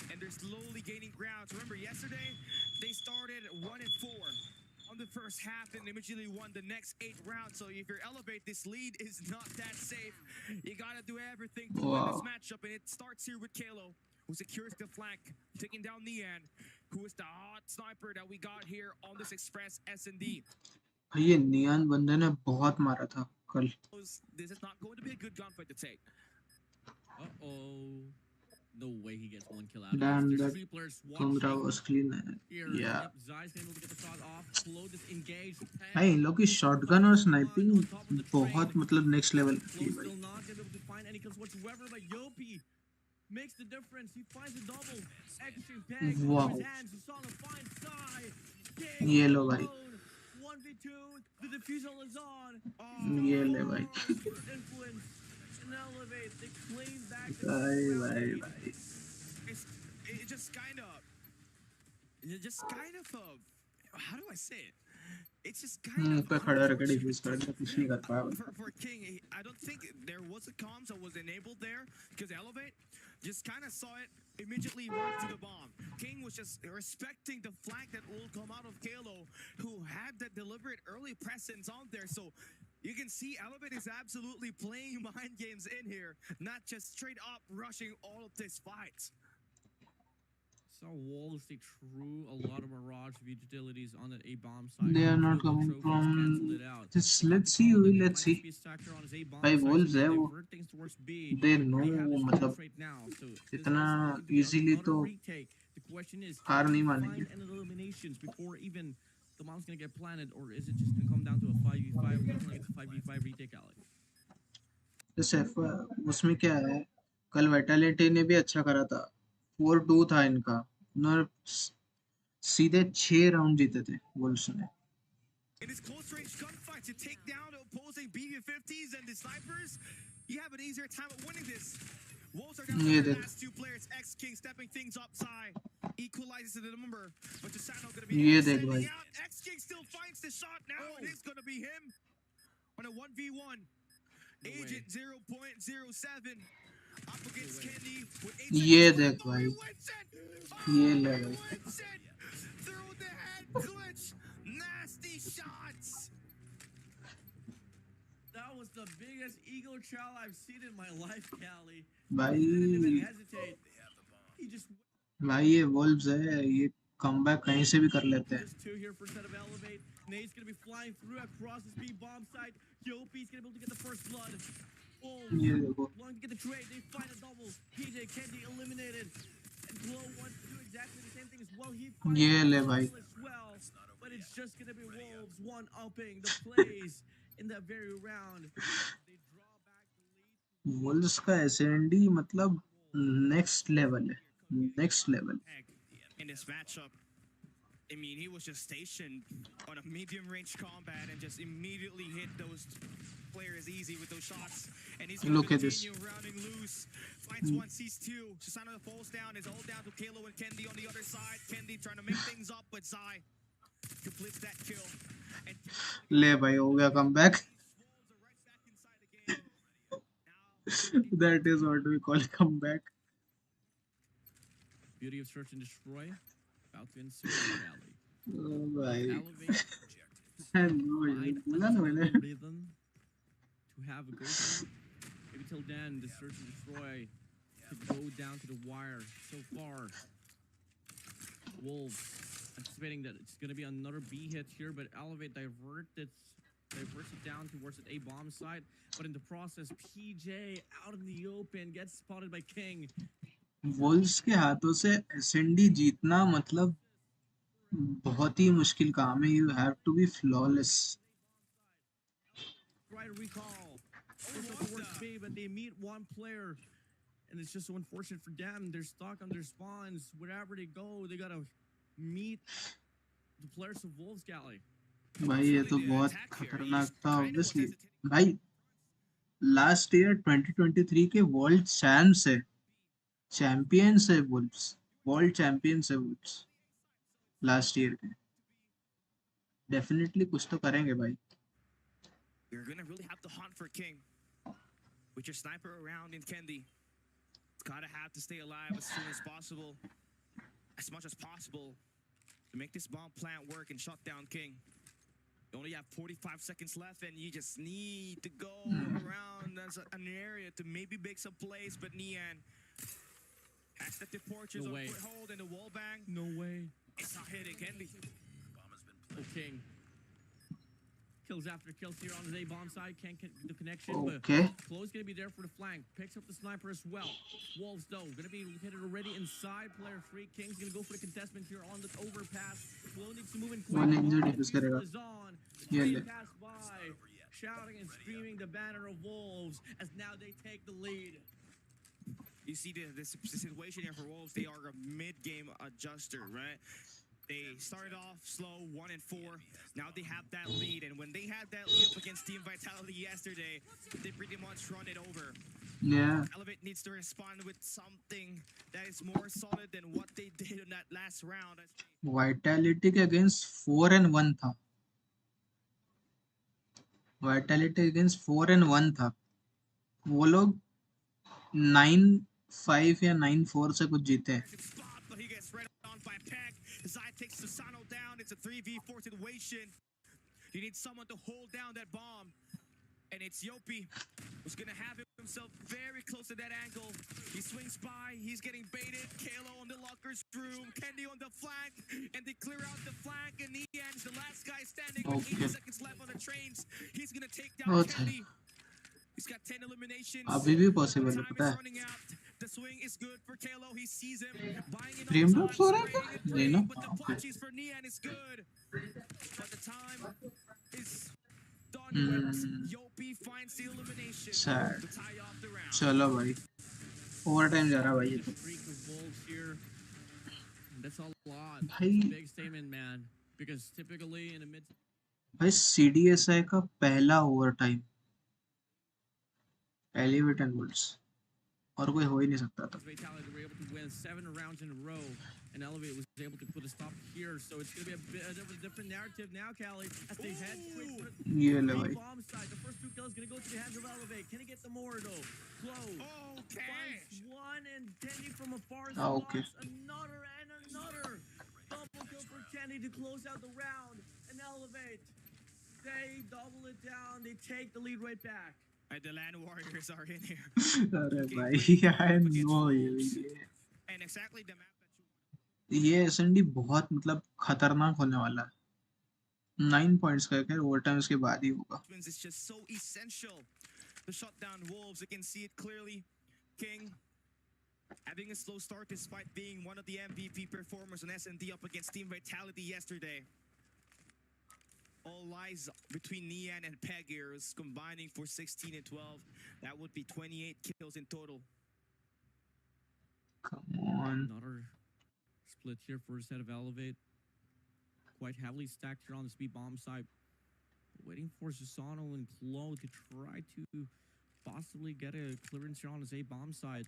[SPEAKER 1] and they're slowly gaining ground. Remember, yesterday they started 1-4 on the first half and immediately won the next 8 rounds. So if you elevate, this lead is not that safe. You gotta do everything to win this
[SPEAKER 7] Wow.
[SPEAKER 1] matchup, and it starts here with Kalo, who secures the flank, taking down Nian, who is the hot sniper that we got here on this Express S&D.
[SPEAKER 7] भाई ये नियान बंदे ने बहुत मारा था कल.
[SPEAKER 1] This is not going to be a good gunfight to take.
[SPEAKER 2] Uh-oh. No way he gets 1 kill out of
[SPEAKER 7] Damn,
[SPEAKER 2] this. There's
[SPEAKER 7] that
[SPEAKER 2] 3 players
[SPEAKER 7] Kundra
[SPEAKER 2] watching
[SPEAKER 7] was clean.
[SPEAKER 2] here.
[SPEAKER 7] Yeah.
[SPEAKER 2] Yep, Zai's able to get the shot off. Flo disengaged.
[SPEAKER 7] भाई इन लोग की shotgun और sniping बहुत मतलब next level की
[SPEAKER 2] Flo
[SPEAKER 7] है भाई.
[SPEAKER 2] still not able to find any kills whatsoever, but Yopi makes the difference. He finds a double. Extra peg
[SPEAKER 7] Wow.
[SPEAKER 2] with his hands. He saw the fine Zai.
[SPEAKER 7] ये लो भाई.
[SPEAKER 2] 1v2. The defusal is on.
[SPEAKER 7] ये ले भाई.
[SPEAKER 2] Influence and Elevate. They claim back the
[SPEAKER 7] भाई
[SPEAKER 2] round
[SPEAKER 7] भाई
[SPEAKER 2] lead.
[SPEAKER 7] भाई.
[SPEAKER 1] It just kind of just kind of how do I say it? It's just kind of
[SPEAKER 7] पे खड़ा रह के
[SPEAKER 1] unfortunate
[SPEAKER 7] डिफ्यूज कर दिया, कुछ नहीं कर पाया बंदा.
[SPEAKER 1] for King. I don't think there was a comms that was enabled there because Elevate just kind of saw it, immediately went to the bomb. King was just respecting the flank that will come out of Kalo, who had that deliberate early presence on there. So you can see Elevate is absolutely playing mind games in here, not just straight up rushing all of this fight.
[SPEAKER 2] Saw Wolves stay true a lot of Mirage utilities on that A bomb side.
[SPEAKER 7] They are not
[SPEAKER 2] Few of the
[SPEAKER 7] coming
[SPEAKER 2] trophies canceled
[SPEAKER 7] from
[SPEAKER 2] it out.
[SPEAKER 7] this.
[SPEAKER 2] Got
[SPEAKER 7] Let's
[SPEAKER 2] the
[SPEAKER 7] see,
[SPEAKER 2] call that there
[SPEAKER 7] let's
[SPEAKER 2] might
[SPEAKER 7] see.
[SPEAKER 2] be a stacker on his A bomb
[SPEAKER 7] भाई
[SPEAKER 2] side, so
[SPEAKER 7] Wolves
[SPEAKER 2] they
[SPEAKER 7] है वो,
[SPEAKER 2] divert things towards B.
[SPEAKER 7] they
[SPEAKER 2] They
[SPEAKER 7] know
[SPEAKER 2] have the
[SPEAKER 7] मतलब
[SPEAKER 2] strength right now, so this is
[SPEAKER 7] इतना
[SPEAKER 2] also going to be
[SPEAKER 7] easily
[SPEAKER 2] another
[SPEAKER 7] तो
[SPEAKER 2] retake. The question is,
[SPEAKER 7] हार
[SPEAKER 2] can
[SPEAKER 7] नहीं
[SPEAKER 2] they
[SPEAKER 7] मानेंगे.
[SPEAKER 2] find an eliminations before even the bomb's gonna get planted, or is it just gonna come down to a 5v5? Looking like it's a 5v5 retake, Alex.
[SPEAKER 7] जैसे उसमें क्या है, कल vitality ने भी अच्छा करा था. 4-2 था इनका, उन्होंने सीधे 6 राउंड जीते थे वुल्व्स ने.
[SPEAKER 1] In his close range gunfight to take down the opposing BB-50s and the snipers, you have an easier time of winning this. Wolves are down to
[SPEAKER 7] ये
[SPEAKER 1] the
[SPEAKER 7] देख,
[SPEAKER 1] last two players. X-King stepping things up, Psy equalizes the number, but Jasano gonna be
[SPEAKER 7] ये देख
[SPEAKER 1] sending
[SPEAKER 7] भाई,
[SPEAKER 1] out. X-King still finds the shot now, and it's gonna be him on a 1v1.
[SPEAKER 2] No way.
[SPEAKER 1] Agent 0.07 up against Kenny with 8
[SPEAKER 7] ये
[SPEAKER 1] seconds
[SPEAKER 7] देख
[SPEAKER 1] left. Oh,
[SPEAKER 7] भाई,
[SPEAKER 1] he wins it!
[SPEAKER 7] ये
[SPEAKER 1] Oh,
[SPEAKER 7] ले
[SPEAKER 1] he
[SPEAKER 7] भाई.
[SPEAKER 1] wins it! Through the head glitch. Nasty shots.
[SPEAKER 2] That was the biggest ego chow I've seen in my life, Callie.
[SPEAKER 7] भाई
[SPEAKER 2] He didn't even hesitate. He just
[SPEAKER 7] भाई ये Wolves है, ये comeback कहीं से भी कर लेते हैं.
[SPEAKER 2] just two here for set of Elevate. Nate's gonna be flying through across this B bomb site. Yopi's gonna be able to get the first blood. Wolves
[SPEAKER 7] ये देखो,
[SPEAKER 2] long to get the trade. They find a double. PJ Kendi eliminated. And Glow wants to do exactly the same thing as well. He finds
[SPEAKER 7] ये
[SPEAKER 2] a
[SPEAKER 7] ले
[SPEAKER 2] double
[SPEAKER 7] भाई.
[SPEAKER 2] as well. But it's just gonna be Wolves one-upping the plays in that very round. They draw back the lead.
[SPEAKER 7] Wolves का S and D मतलब next level है, next level.
[SPEAKER 1] In this matchup, I mean, he was just stationed on a medium range combat and just immediately hit those players easy with those shots. And he's going
[SPEAKER 7] Look
[SPEAKER 1] to
[SPEAKER 7] at this.
[SPEAKER 1] continue rounding loose. Finds one, sees two. Susano falls down. Is all down to Kalo and Kendi on the other side. Kendi trying to make things up, but Zai completes that kill. And
[SPEAKER 7] ले भाई, हो गया comeback.
[SPEAKER 1] Wolves are right back inside the game. Now,
[SPEAKER 7] That is what we call comeback.
[SPEAKER 2] Beauty of Search and Destroy. About to ensue in the alley.
[SPEAKER 7] भाई
[SPEAKER 2] Elevate.
[SPEAKER 7] बोला ना मैंने.
[SPEAKER 2] Rhythm to have a go through. Maybe till then, the Search and Destroy could go down to the wire. So far, Wolves anticipating that it's going to be another B hit here, but Elevate diverts it down towards the A bomb side. But in the process, PJ out in the open gets spotted by King.
[SPEAKER 7] Wolves के हाथों से S and D जीतना मतलब बहुत ही मुश्किल काम है. You have to be flawless.
[SPEAKER 2] Try to recall. Goes towards B, but they meet one player. And it's just so unfortunate for them. They're stuck on their spawns. Wherever they go, they gotta meet the players of Wolves Galley.
[SPEAKER 7] भाई ये तो बहुत खतरनाक था obviously. भाई last year 2023 के world champs है, champions है वुल्व्स, वर्ल्ड चैंपियंस है वुल्व्स लास्ट ईयर के. डेफिनेटली कुछ तो करेंगे भाई.
[SPEAKER 1] you're going to really have to hunt for King with your sniper around in Kendi. Gotta have to stay alive as soon as possible, as much as possible, to make this bomb plant work and shut down King. You only have 45 seconds left, and you just need to go around as an area to maybe make some plays. But Nian has the torches
[SPEAKER 2] No
[SPEAKER 1] on
[SPEAKER 2] way.
[SPEAKER 1] foothold and the wall bang.
[SPEAKER 2] No way.
[SPEAKER 1] It's not hitting Kendi.
[SPEAKER 2] Oh, King. Kills after kills here on his A bomb side. Can't get the connection,
[SPEAKER 7] Okay.
[SPEAKER 2] but Chloe's gonna be there for the flank. Picks up the sniper as well. Wolves though gonna be located already inside. Player 3. King's gonna go for the contestment here on the overpass. Chloe needs to move in quick.
[SPEAKER 7] One injured
[SPEAKER 2] Bomb
[SPEAKER 7] is करेगा.
[SPEAKER 2] is on.
[SPEAKER 7] Yeah,
[SPEAKER 2] They
[SPEAKER 7] yeah.
[SPEAKER 2] pass by, shouting and screaming the banner of Wolves as now they take the lead.
[SPEAKER 1] You see the situation here for Wolves, they are a mid-game adjuster, right? They started off slow, 1-4. Now they have that lead, and when they had that lead up against Team Vitality yesterday, they pretty much run it over.
[SPEAKER 7] Yeah.
[SPEAKER 1] Elevate needs to respond with something that is more solid than what they did in that last round.
[SPEAKER 7] Vitality के against 4-1 था. Vitality against 4-1 था. वो लोग 9-5 या 9-4 से कुछ जीते.
[SPEAKER 1] Spot, but he gets right on by Peck. Zai takes Susano down. It's a 3v4 situation. You need someone to hold down that bomb. And it's Yopi who's going to have himself very close to that angle. He swings by. He's getting baited. Kalo on the locker's room. Kendi on the flank. And they clear out the flank. And Nian's the last guy standing with 80 seconds left on the trains. He's going to take down Kendi. He's got 10 eliminations.
[SPEAKER 7] अभी भी possible है,
[SPEAKER 1] Time
[SPEAKER 7] पता
[SPEAKER 1] is
[SPEAKER 7] है.
[SPEAKER 1] running out. The swing is good for Kalo. He sees him buying it
[SPEAKER 7] Frame
[SPEAKER 1] on
[SPEAKER 7] drops
[SPEAKER 1] time,
[SPEAKER 7] हो रहा है
[SPEAKER 1] spraying
[SPEAKER 7] क्या?
[SPEAKER 1] it
[SPEAKER 7] नहीं
[SPEAKER 1] free,
[SPEAKER 7] ना?
[SPEAKER 1] but the
[SPEAKER 7] Okay.
[SPEAKER 1] punches for Nian is good. But the time is done with Yopi finds the elimination
[SPEAKER 7] Sad.
[SPEAKER 1] to tie off the round.
[SPEAKER 7] चलो भाई. Overtime जा रहा भाई ये तो.
[SPEAKER 2] Streak of Wolves here. That's a lot.
[SPEAKER 7] भाई.
[SPEAKER 2] That's a big statement, man. Because typically in a mid
[SPEAKER 7] भाई CDSI का पहला overtime. Elevate and Wolves. और कोई हो ही नहीं सकता था.
[SPEAKER 2] Vitality, they were able to win 7 rounds in a row, and Elevate was able to put a stop here. So it's going to be a bit of a different narrative now, Cali, as they head straight for the
[SPEAKER 7] ये ले भाई.
[SPEAKER 2] bomb side. The first 2 kills going to go to the hands of Elevate. Can he get the more though? Close.
[SPEAKER 1] Okay.
[SPEAKER 2] Finds one, and Kenny from afar
[SPEAKER 7] Ah, okay.
[SPEAKER 2] spots another and another. Double kill for Kenny to close out the round. And Elevate, they double it down. They take the lead right back.
[SPEAKER 1] And the Land Warriors are in here.
[SPEAKER 7] अरे भाई I know ये.
[SPEAKER 1] And exactly the map that you
[SPEAKER 7] ये SND बहुत मतलब खतरनाक होने वाला है. 9 points का खैर overtime उसके बाद ही होगा.
[SPEAKER 1] wins is just so essential to shut down Wolves. You can see it clearly. King having a slow start despite being one of the MVP performers on S&D up against Team Vitality yesterday. All lies between Nian and Pegirs combining for 16 and 12. That would be 28 kills in total.
[SPEAKER 7] Come on.
[SPEAKER 2] Another split here for a set of Elevate. Quite heavily stacked here on the speed bomb side. Waiting for Susano and Klo to try to possibly get a clearance here on his A bomb side.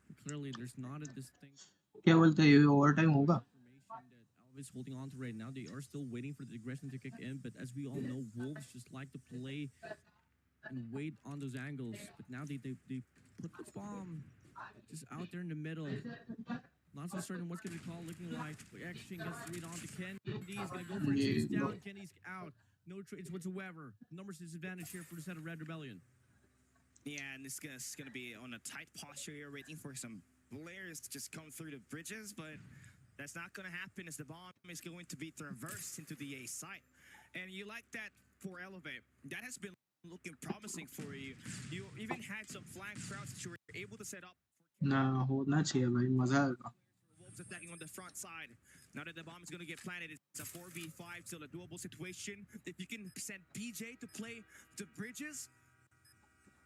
[SPEAKER 2] But clearly, there's not a distinct
[SPEAKER 7] क्या बोलते हैं ये overtime होगा?
[SPEAKER 2] information that Elvis holding on to right now. They are still waiting for the aggression to kick in, but as we all know, Wolves just like to play and wait on those angles. But now they put the bomb just out there in the middle. Not so certain what's going to be called looking like. But action gets the read on to Ken. He's going to go for a chase down. Kenny's out. No trades whatsoever. Numbers disadvantage here for the set of Red Rebellion.
[SPEAKER 1] Yeah, and this is gonna be on a tight posture here, waiting for some players to just come through the bridges, but that's not gonna happen as the bomb is going to be traversed into the A site. And you like that for Elevate. That has been looking promising for you. You even had some flank routes that you were able to set up
[SPEAKER 7] ना होना चाहिए भाई मजा आएगा.
[SPEAKER 1] Wolves attacking on the front side. Now that the bomb is going to get planted, it's a 4v5, still a doable situation. If you can send PJ to play the bridges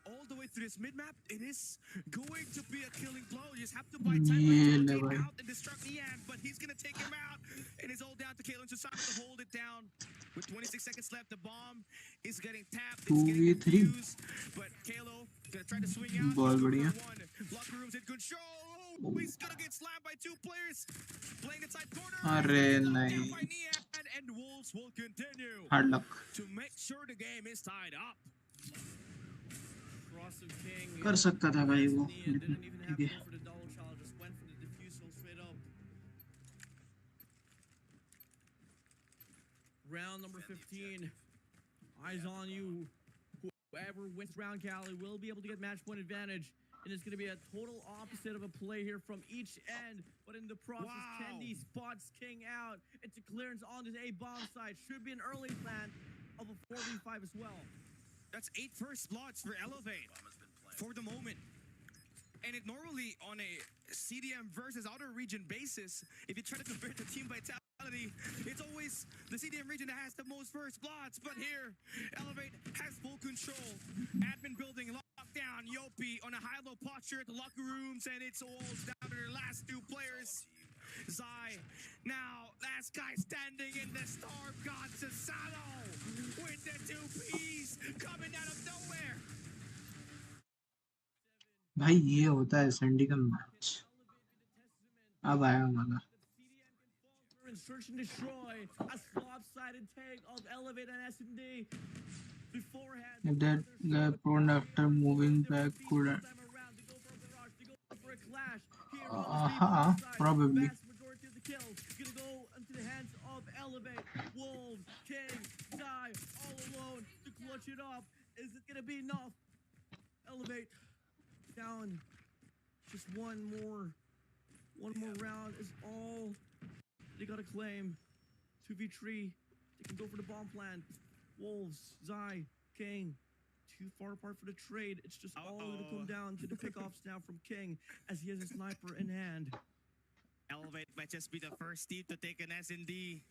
[SPEAKER 1] all the way through this mid-map, it is going to be a killing blow. You just have to buy time
[SPEAKER 7] Yeah,
[SPEAKER 1] to
[SPEAKER 7] boy.
[SPEAKER 1] out and destruct Nian, but he's going to take him out. And it's all down to Kalen Susano to hold it down. With 26 seconds left, the bomb is getting tapped. It's getting
[SPEAKER 7] 2v3.
[SPEAKER 1] confused, but Kalo gonna try to swing out.
[SPEAKER 7] बहुत
[SPEAKER 1] He's
[SPEAKER 7] बढ़िया.
[SPEAKER 1] going for one. Locker room's in control. Oh, he's gonna get slammed by 2 players. Playing the tight corner.
[SPEAKER 7] अरे
[SPEAKER 1] He's knocked
[SPEAKER 7] नहीं.
[SPEAKER 1] down by Nian, and Wolves will continue
[SPEAKER 7] Hard luck.
[SPEAKER 1] to make sure the game is tied up.
[SPEAKER 2] Cross of King.
[SPEAKER 7] कर सकता था भाई वो.
[SPEAKER 2] Nia didn't even have
[SPEAKER 7] ठीक
[SPEAKER 2] to
[SPEAKER 7] है.
[SPEAKER 2] go for the double challenge, just went for the diffusal straight up. Round number 15. Eyes on you. Whoever wins round, Cali, will be able to get match point advantage. And it's going to be a total opposite of a play here from each end. But in the process,
[SPEAKER 1] Wow.
[SPEAKER 2] Kendi spots King out. It's a clearance on his A bomb side. Should be an early plan of a 4v5 as well.
[SPEAKER 1] That's 8 first slots for Elevate for the moment. And it normally on a CDM versus outer region basis, if you try to compare to Team Vitality, it's always the CDM region that has the most first slots. But here, Elevate has full control. Admin building locked down. Yopi on a high-low posture at the locker rooms, and it's all down to their last 2 players. Zai. Now, last guy standing in the storm, got Susano with the 2Ps coming out of nowhere.
[SPEAKER 7] भाई ये होता है S and D का match. अब आया मजा।
[SPEAKER 2] Search and destroy a lopsided take of Elevate and S&D beforehand.
[SPEAKER 7] If that guy prone after moving back could probably.
[SPEAKER 2] Majority of the kills gonna go into the hands of Elevate. Wolves, King, Zai, all alone to clutch it up. Is it gonna be enough? Elevate down. Just one more round is all they gotta claim. 2v3. They can go for the bomb plant. Wolves, Zai, King. Too far apart for the trade. It's just all gonna come down to the pickoffs now from King as he has a sniper in hand.
[SPEAKER 1] Elevate might just be the first team to take an S&D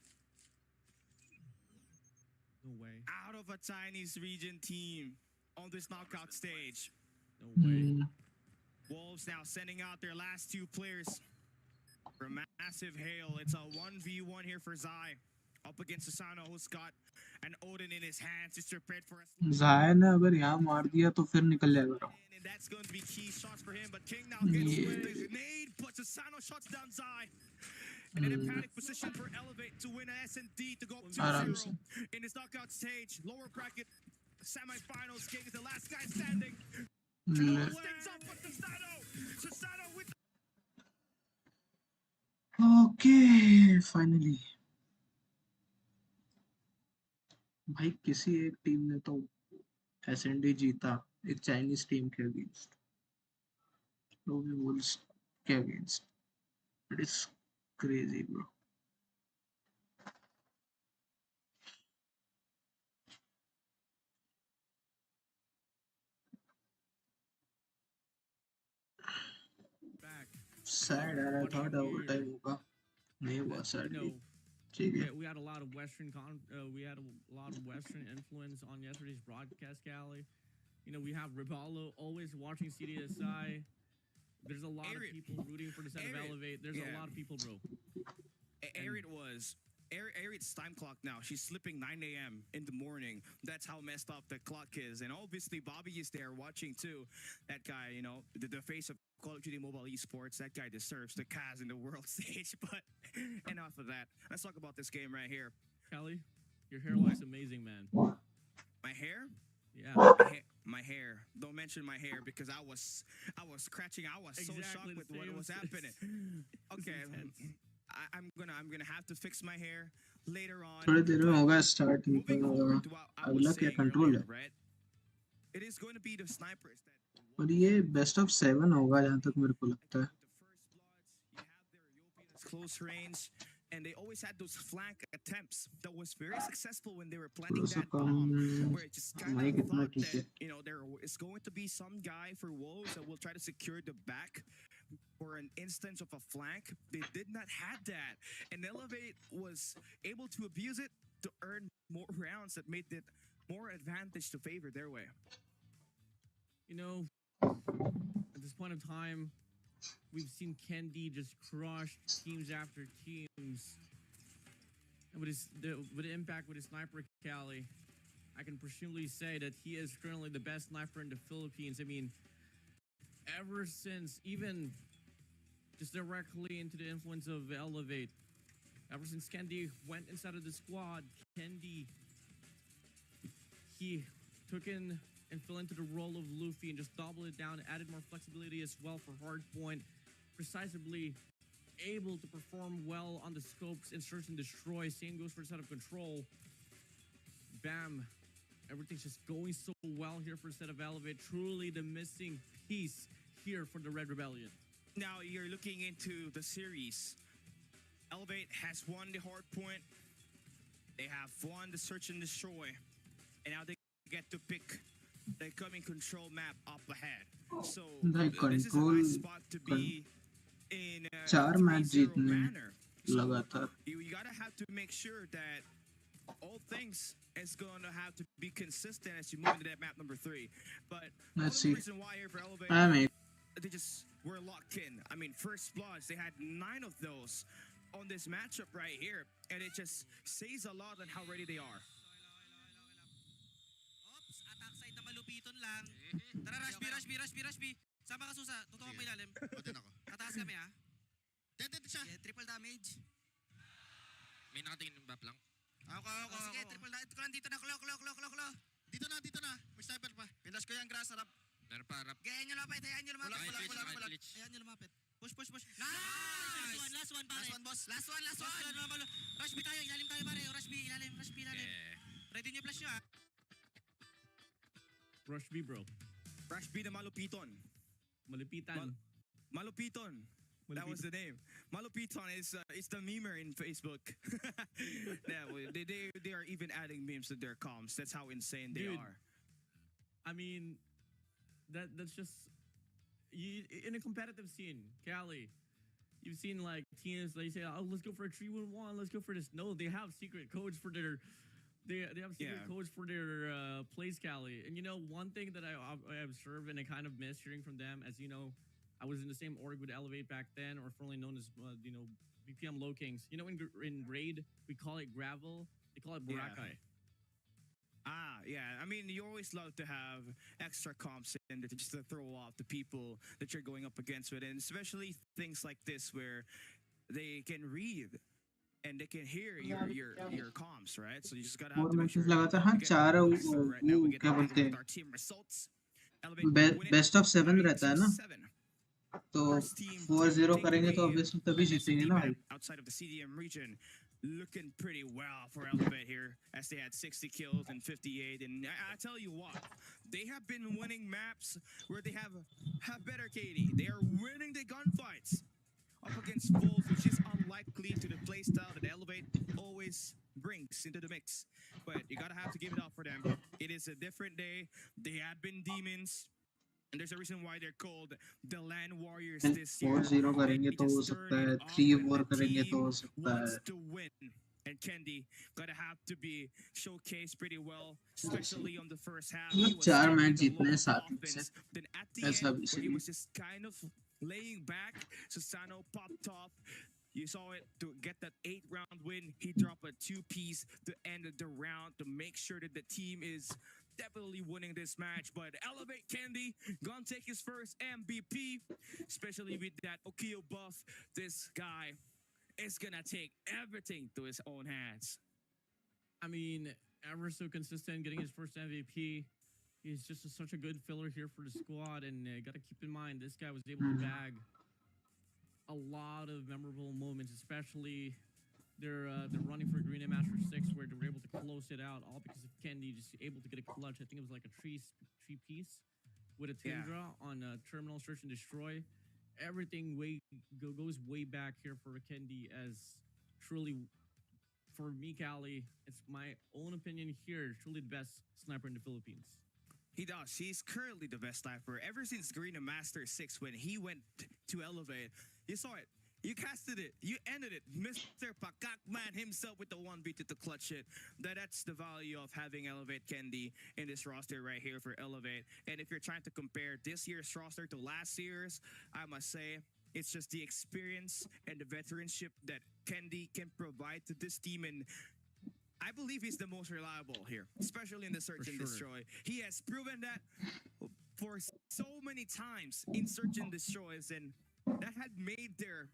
[SPEAKER 2] No way.
[SPEAKER 1] out of a Chinese region team on this knockout stage.
[SPEAKER 2] No way.
[SPEAKER 1] Wolves now sending out their last two players for a massive hail. It's a 1v1 here for Zai up against Susano, who's got an Odin in his hands, just prepared for a
[SPEAKER 7] ज़ाया ने अगर यहाँ मार दिया तो फिर निकल जाएगा।
[SPEAKER 1] and that's going to be key shots for him. But King now gets with his nade, but Susano shuts down Zai. And in a panic position for Elevate to win an S&D to go up 2-0 in this knockout stage. Lower bracket semifinals. King is the last guy standing. Things up with Susano. Susano with
[SPEAKER 7] Okay, finally. भाई किसी एक team ने तो S and D जीता एक Chinese team के against, Loewi Wolves के against. It is crazy bro. Sad है, आई थॉट ओवर टाइम होगा, नहीं हुआ sad.
[SPEAKER 2] We had a lot of Western influence on yesterday's broadcast, Callie. You know, we have Rivaldo always watching CDSI. There's a lot of people rooting for the set of Elevate. There's a lot of people, bro.
[SPEAKER 1] Arid's time clock now. She's slipping 9 a.m. in the morning. That's how messed up the clock is. And obviously, Bobby is there watching too. That guy, you know, the face of Call of Duty Mobile Esports, that guy deserves the Kaz in the world stage. But enough of that. Let's talk about this game right here.
[SPEAKER 2] Callie, your hair looks amazing, man.
[SPEAKER 1] My hair?
[SPEAKER 2] Yeah.
[SPEAKER 1] My hair. Don't mention my hair because I was scratching. I was so shocked with what was happening. Okay. I'm gonna have to fix my hair later on.
[SPEAKER 7] थोड़ी देर में होगा start.
[SPEAKER 1] Moving forward to what I was
[SPEAKER 7] अगला क्या
[SPEAKER 1] saying
[SPEAKER 7] control
[SPEAKER 1] earlier,
[SPEAKER 7] है?
[SPEAKER 1] right? It is going to be the snipers that
[SPEAKER 7] और ये best of 7 होगा जहाँ तक मेरे को लगता है।
[SPEAKER 1] the first bloods, you have their Europeans close range, and they always had those flank attempts that was very successful when they were planting
[SPEAKER 7] थोड़ा सा
[SPEAKER 1] that bomb, where it just kind
[SPEAKER 7] mic
[SPEAKER 1] of
[SPEAKER 7] इतना
[SPEAKER 1] thought
[SPEAKER 7] ठीक है।
[SPEAKER 1] that, you know, there is going to be some guy for Wolves that will try to secure the back for an instance of a flank. They did not have that, and Elevate was able to abuse it to earn more rounds that made it more advantage to favor their way.
[SPEAKER 2] You know, at this point in time, we've seen Kendi just crush teams after teams. And with the impact with his sniper, Callie, I can presumably say that he is currently the best sniper in the Philippines. I mean, ever since, even just directly into the influence of Elevate, ever since Kendi went inside of the squad, Kendi, he took in and fell into the role of Luffy and just doubled it down, added more flexibility as well for hardpoint, precisely able to perform well on the scopes and search and destroy. Same goes for set of control. Bam. Everything's just going so well here for set of Elevate. Truly the missing piece here for the Red Rebellion.
[SPEAKER 1] Now you're looking into the series. Elevate has won the hard point. They have won the search and destroy. And now they get to pick the coming control map up ahead. So this is a nice spot to be in a
[SPEAKER 7] 4 match
[SPEAKER 1] 3-0
[SPEAKER 7] जीतने
[SPEAKER 1] manner. So
[SPEAKER 7] लगातार।
[SPEAKER 1] you gotta have to make sure that all things is going to have to be consistent as you move into that map number 3. But
[SPEAKER 7] Let's
[SPEAKER 1] the
[SPEAKER 7] see.
[SPEAKER 1] reason why here for Elevate,
[SPEAKER 7] I mean,
[SPEAKER 1] they just were locked in. I mean, first bloods, they had 9 of those on this matchup right here, and it just says a lot on how ready they are.
[SPEAKER 8] Ops, attack side na malupiton lang. Tara, rush B. Sama ka, Susa. Tutukan mo ilalim.
[SPEAKER 9] Pati ako.
[SPEAKER 8] Tataas kami, ha?
[SPEAKER 9] Dead siya.
[SPEAKER 8] Yeah, triple damage.
[SPEAKER 9] May nakatingin ng bap lang.
[SPEAKER 8] Ako. Sige, triple damage. Ito dito na. Klo.
[SPEAKER 9] Dito na. May sniper pa.
[SPEAKER 8] Pinas ko yung grass, harap.
[SPEAKER 9] Meron pa harap.
[SPEAKER 8] Gayaan nyo lumapit. Hayaan nyo lumapit.
[SPEAKER 9] Glitch.
[SPEAKER 8] Hayaan nyo lumapit. Push. Nice! Last one, pare.
[SPEAKER 9] Last one, boss.
[SPEAKER 8] Last one. Rush B tayo. Ilalim tayo, pare. Rush B, ilalim. Ready nyo flash nyo, ha?
[SPEAKER 2] Rush B, bro.
[SPEAKER 1] Rush B na Malupiton.
[SPEAKER 2] Malupitan.
[SPEAKER 1] Malupiton. That was the name. Malupiton is it's the memer in Facebook. Yeah, they are even adding memes to their comms. That's how insane they
[SPEAKER 2] Dude.
[SPEAKER 1] are.
[SPEAKER 2] I mean, that's just in a competitive scene, Cali. You've seen like teams they say, "Oh, let's go for a 3-1-1. Let's go for this." No, they have secret codes for their. They have secret codes for their plays, Cali. And you know, one thing that I observed and I kind of miss hearing from them, as you know, I was in the same org with Elevate back then, or formerly known as BPM Low Kings. You know, in Raid we call it gravel. They call it Boracay.
[SPEAKER 1] Yeah. I mean, you always love to have extra comps in there just to throw off the people that you're going up against with, and especially things like this where they can read and they can hear your comms, right? So you just gotta have to make sure.
[SPEAKER 7] लगा था हाँ
[SPEAKER 1] you get
[SPEAKER 7] 4
[SPEAKER 1] the best for right now. We get
[SPEAKER 7] क्या
[SPEAKER 1] ready
[SPEAKER 7] बोलते
[SPEAKER 1] with
[SPEAKER 7] हैं
[SPEAKER 1] our team results. Elevate winning
[SPEAKER 7] best of 7 रहता है ना
[SPEAKER 1] 7.
[SPEAKER 7] तो
[SPEAKER 1] First team to
[SPEAKER 7] 4-0
[SPEAKER 1] take
[SPEAKER 7] करेंगे तो
[SPEAKER 1] the
[SPEAKER 7] ऑब्वियसली तभी जीतेंगे
[SPEAKER 1] SCD
[SPEAKER 7] ना
[SPEAKER 1] map
[SPEAKER 7] भाई
[SPEAKER 1] outside of the CDM region, looking pretty well for Elevate here, as they had 60 kills and 58. And I tell you what, they have been winning maps where they have better KD. They are winning the gunfights up against Wolves, which is unlikely to the playstyle that Elevate always brings into the mix. But you gotta have to give it up for them. It is a different day. They had been demons. And there's a reason why they're called the Land Warriors this year.
[SPEAKER 7] 4-0 करेंगे तो हो सकता है 3-4 करेंगे तो हो सकता है
[SPEAKER 1] Wants to win. And Kendi gonna have to be showcased pretty well, especially on the first half. He was
[SPEAKER 7] 4
[SPEAKER 1] starting
[SPEAKER 7] match
[SPEAKER 1] the
[SPEAKER 7] जीतने
[SPEAKER 1] low
[SPEAKER 7] साथ में
[SPEAKER 1] offense.
[SPEAKER 7] से
[SPEAKER 1] Then at the
[SPEAKER 7] ऐसा
[SPEAKER 1] end,
[SPEAKER 7] भी
[SPEAKER 1] where he
[SPEAKER 7] सही
[SPEAKER 1] was just kind of laying back, Susano popped off. You saw it to get that 8-round win. He dropped a 2-piece to end the round to make sure that the team is definitely winning this match. But Elevate Kendi gonna take his first MVP, especially with that Okio buff. This guy is gonna take everything to his own hands.
[SPEAKER 2] I mean, ever so consistent, getting his first MVP. He's just such a good filler here for the squad, and got to keep in mind this guy was able to bag a lot of memorable moments, especially they're running for Green Master 6 where they were able to close it out, all because of Kendi just able to get a clutch. I think it was like a three piece with a Tundra on Terminal Search and Destroy. Everything goes way back here for Kendi, as truly, for me, Cali, it's my own opinion here, truly the best sniper in the Philippines.
[SPEAKER 1] He does. He's currently the best sniper ever since Green Master 6 when he went to Elevate. You saw it. You casted it. You ended it. Mr. Pakakman himself with the 1v to clutch it. That's the value of having Elevate Kendi in this roster right here for Elevate. And if you're trying to compare this year's roster to last year's, I must say, it's just the experience and the veteranship that Kendi can provide to this team. And I believe he's the most reliable here, especially in the Search and Destroy. He has proven that for so many times in Search and Destroys, and that had made their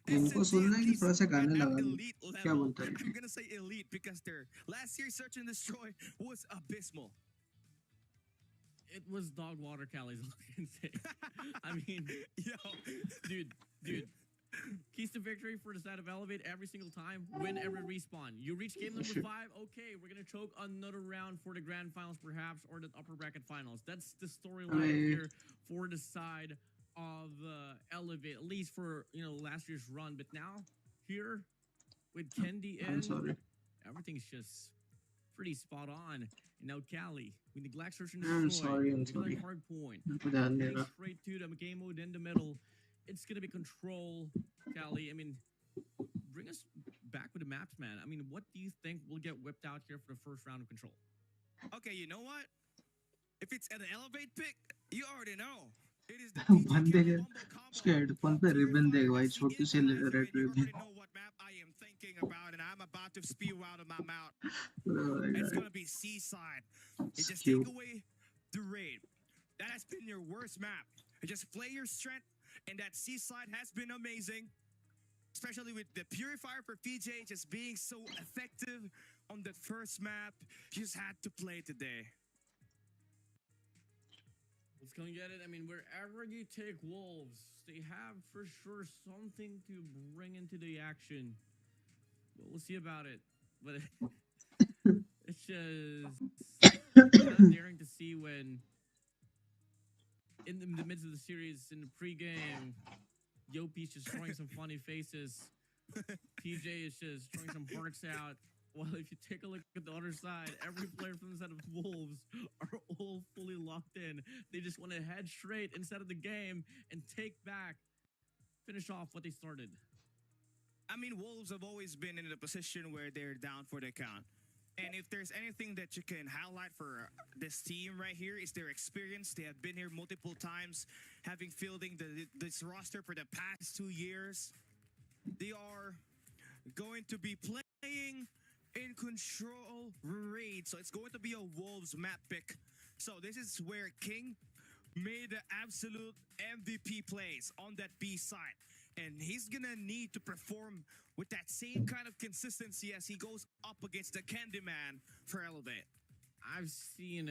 [SPEAKER 7] इनको सुनना है कि थोड़ा सा गाने लगा दो
[SPEAKER 1] elite
[SPEAKER 7] क्या
[SPEAKER 1] level.
[SPEAKER 7] बोलते हैं
[SPEAKER 1] I'm gonna say elite because their last year's Search and Destroy was abysmal.
[SPEAKER 2] It was dog water, Cali's all I can say. I mean,
[SPEAKER 1] Yo,
[SPEAKER 2] dude. Keys to victory for the side of Elevate every single time. Win every respawn. You reach game number 5. Okay, we're gonna choke another round for the grand finals, perhaps, or the upper bracket finals. That's the storyline here for the side of Elevate, at least for last year's run. But now here with Kendi in, everything's just pretty spot on. And now Cali, we neglect Search and Destroy.
[SPEAKER 7] I'm sorry.
[SPEAKER 2] Hard point.
[SPEAKER 7] ध्यान
[SPEAKER 2] Getting
[SPEAKER 7] देना
[SPEAKER 2] straight to the game mode in the middle. It's gonna be control, Cali. I mean, bring us back with the maps, man. I mean, what do you think will get whipped out here for the first round of control?
[SPEAKER 1] okay, you know what? If it's an Elevate pick, you already know. It is the PJ
[SPEAKER 7] बंदे
[SPEAKER 1] Cali
[SPEAKER 7] के
[SPEAKER 1] Wombo combo.
[SPEAKER 7] उसके headphone पे ribbon देख भाई,
[SPEAKER 1] Purifier
[SPEAKER 7] छोटी
[SPEAKER 1] FC
[SPEAKER 7] सी
[SPEAKER 1] into
[SPEAKER 7] red
[SPEAKER 1] Live, and you
[SPEAKER 7] ribbon.
[SPEAKER 1] already know what map I am thinking about, and I'm about to spew out of my mouth.
[SPEAKER 7] Oh my
[SPEAKER 1] It's
[SPEAKER 7] god,
[SPEAKER 1] gonna be Seaside. You
[SPEAKER 7] it's
[SPEAKER 1] just
[SPEAKER 7] cute.
[SPEAKER 1] take away the raid. That has been your worst map. You just play your strength, and that Seaside has been amazing. Especially with the Purifier for PJ just being so effective on the first map. You just had to play today.
[SPEAKER 2] Let's go and get it. I mean, wherever you take Wolves, they have for sure something to bring into the action. But we'll see about it. But it's just not daring to see when in the midst of the series in the pregame, Yopi's just throwing some funny faces. PJ is just throwing some hearts out. Well, if you take a look at the other side, every player from the side of Wolves are all fully locked in. They just want to head straight instead of the game and take back, finish off what they started.
[SPEAKER 1] I mean, Wolves have always been in a position where they're down for the count. And if there's anything that you can highlight for this team right here, is their experience. They have been here multiple times, having fielding this roster for the past 2 years. They are going to be playing in Control Raid, so it's going to be a Wolves map pick. So this is where King made the absolute MVP plays on that B side. And he's gonna need to perform with that same kind of consistency as he goes up against the Candyman for Elevate.
[SPEAKER 2] I've seen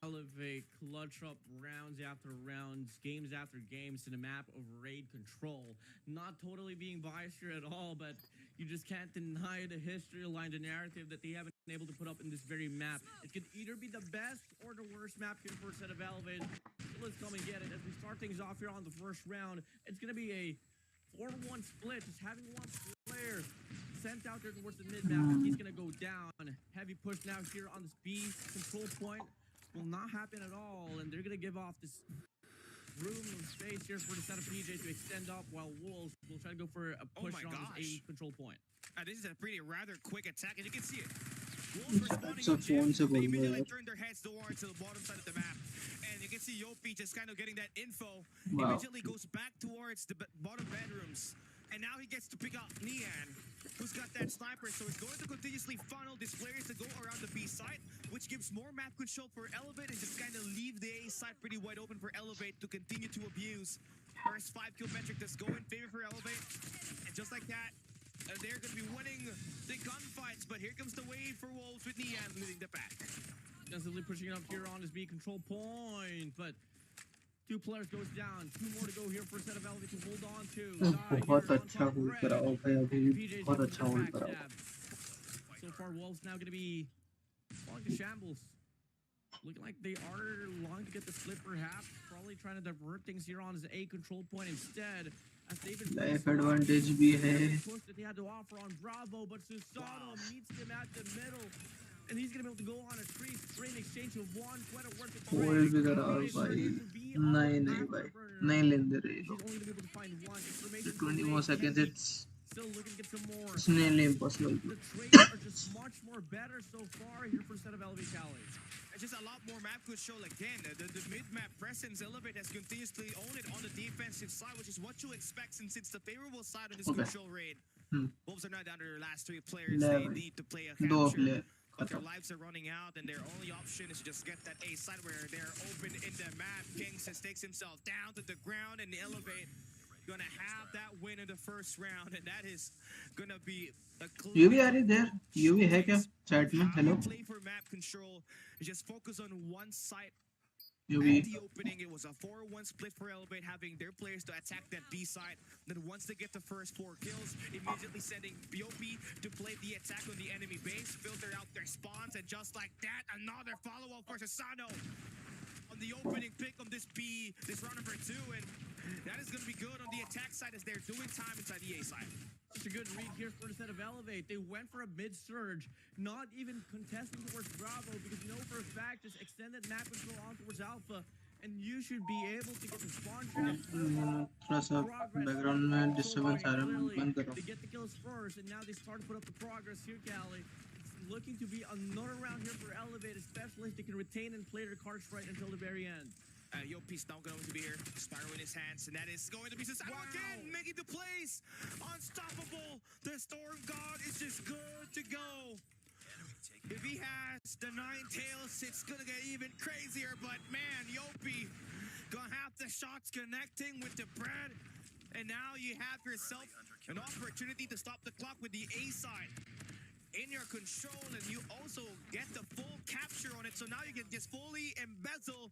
[SPEAKER 2] Elevate clutch up rounds after rounds, games after games in a map of raid control. Not totally being biased here at all, but you just can't deny the history line, the narrative that they haven't been able to put up in this very map. It could either be the best or the worst map for a set of Elevate. So let's come and get it. As we start things off here on the first round, it's going to be a 4-1 split, just having one player sent out there towards the mid-map, and he's going to go down. Heavy push now here on this B control point. Will not happen at all, and they're going to give off this room and space here for the set of PJ to extend up, while Wolves will try to go for a push
[SPEAKER 1] my
[SPEAKER 2] on this
[SPEAKER 1] gosh.
[SPEAKER 2] A control point.
[SPEAKER 1] This is a pretty rather quick attack, and you can see it. Wolves responding
[SPEAKER 7] So
[SPEAKER 1] on Jim.
[SPEAKER 7] phone se
[SPEAKER 1] They
[SPEAKER 7] bol
[SPEAKER 1] immediately
[SPEAKER 7] raha
[SPEAKER 1] turn their heads towards the bottom side of the map. And you can see Yopi just kind of getting that info.
[SPEAKER 7] Wow.
[SPEAKER 1] Immediately goes back towards the bottom bedrooms. And now he gets to pick out Nian, who's got that sniper. So he's going to continuously funnel these players to go around the B side, which gives more map control for Elevate and just kind of leave the A side pretty wide open for Elevate to continue to abuse. First 5-kill metric does go in favor for Elevate. And just like that, they're going to be winning the gunfights. But here comes the wave for Wolves with Nian leading the pack.
[SPEAKER 2] Aggressively pushing it up here on his B control point, but 2 players goes down. 2 more to go here for a set of Elevate to hold on to. Zai
[SPEAKER 7] बहुत
[SPEAKER 2] here on
[SPEAKER 7] अच्छा
[SPEAKER 2] top
[SPEAKER 7] hold
[SPEAKER 2] red.
[SPEAKER 7] करा हो भाई, अभी भी
[SPEAKER 2] PJ's
[SPEAKER 7] बहुत
[SPEAKER 2] looking
[SPEAKER 7] अच्छा
[SPEAKER 2] for the
[SPEAKER 7] hold करा हो.
[SPEAKER 2] backstab. So far, Wolves now going to be falling to shambles. Looking like they are longing to get the split perhaps. Probably trying to divert things here on his A control point instead. As David
[SPEAKER 7] life advantage भी है.
[SPEAKER 2] push that they had to offer on Bravo, but Susano meets him at the middle. And he's going to be able to go on a free sprint exchange of 1 quite a worth of
[SPEAKER 7] hold भी करा हो भाई. नहीं भाई, नहीं लेंदे रहे
[SPEAKER 2] He's
[SPEAKER 7] लोग.
[SPEAKER 2] only going to be able to find 1 information.
[SPEAKER 7] 20 more seconds, it's
[SPEAKER 2] Still looking to get some more.
[SPEAKER 7] it's nearly impossible.
[SPEAKER 2] The trades are just much more better so far here for the set of Elevate Cali.
[SPEAKER 1] It's just a lot more map control again. The mid-map presence, Elevate has continuously owned it on the defensive side, which is what you expect since it's the favorable side of this
[SPEAKER 7] Okay.
[SPEAKER 1] control raid.
[SPEAKER 7] Hmm.
[SPEAKER 1] Wolves are not down to their last 3 players.
[SPEAKER 7] No.
[SPEAKER 1] They need to play a
[SPEAKER 7] दो
[SPEAKER 1] capture.
[SPEAKER 7] Player
[SPEAKER 1] But their
[SPEAKER 7] खत्म.
[SPEAKER 1] lives are running out, and their only option is to just get that A side where they're open in the map. King says takes himself down to the ground, and Elevate gonna have that win in the first round, and that is gonna be a
[SPEAKER 7] UV are you there? UV है क्या chat में?
[SPEAKER 1] How
[SPEAKER 7] Hello.
[SPEAKER 1] you play for map control is just focus on one side.
[SPEAKER 7] UV.
[SPEAKER 1] At the opening, it was a 4-1 split for Elevate, having their players to attack that B side. Then once they get the first 4 kills, immediately sending BOP to play the attack on the enemy base, filter out their spawns, and just like that, another follow-up for Sasano on the opening pick of this B, this round number 2, and that is going to be good on the attack side as they're doing time inside the A side.
[SPEAKER 2] Such a good read here for the set of Elevate. They went for a mid-surge, not even contesting towards Bravo, because you know for a fact, just extended map control on towards Alpha, and you should be able to get the spawn trap.
[SPEAKER 7] थोड़ा सा background में disturbance आ रहा है, मैं बंद कर रहा
[SPEAKER 2] They get the kills first, and now they start to put up the progress here, Cali. It's looking to be another round here for Elevate, especially if they can retain and play their cards right until the very end.
[SPEAKER 1] Yopi's now going to be here. Sparrow in his hands, and that is going to be Susano again, making the plays. Unstoppable. The Storm God is just good to go. If he has the 9 tails, it's gonna get even crazier. But man, Yopi gonna have the shots connecting with the Brad. And now you have yourself an opportunity to stop the clock with the A side in your control, and you also get the full capture on it. So now you can just fully embezzle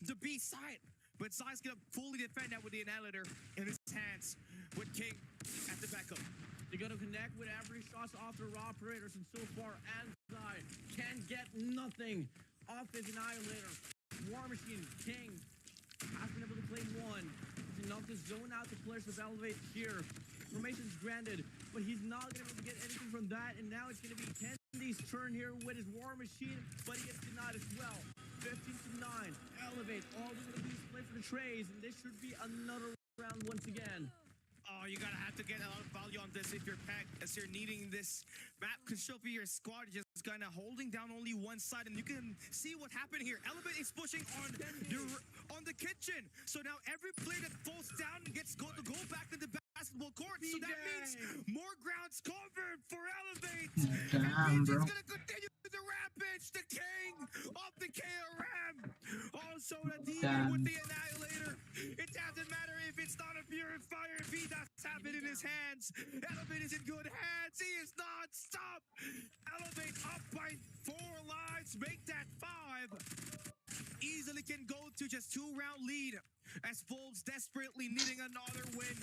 [SPEAKER 1] the B side. But Zai's gonna fully defend that with the Annihilator in his hands with King at the backup.
[SPEAKER 2] They're going to connect with every shot off their operators, and so far, Anzai can get nothing off his Annihilator. War Machine, King, has been able to play one. It's enough to zone out the players of Elevate here. Formation's granted, but he's not going to be able to get anything from that, and now it's going to be Kendi's turn here with his War Machine, but he gets denied as well. 15-9, Elevate, all they're going to do is play for the trays, and this should be another round once again.
[SPEAKER 1] Oh, you gotta have to get a lot of value on this if you're packed, as you're needing this map. Because Shofi, your squad is just kind of holding down only one side, and you can see what happened here. Elevate is pushing on the kitchen, so now every player that falls down gets to go back to the basketball court. So that means more grounds covered for Elevate.
[SPEAKER 7] Damn, bro.
[SPEAKER 1] He's gonna continue the rampage. The King of the KRM, also the Demon with the Annihilator. It doesn't matter if it's not a purifier, if he does have it in his hands. Elevate is in good hands. He is not stopped. Elevate up by 4 lives, make that 5. Easily can go to just 2-round lead, as Wolves desperately needing another win.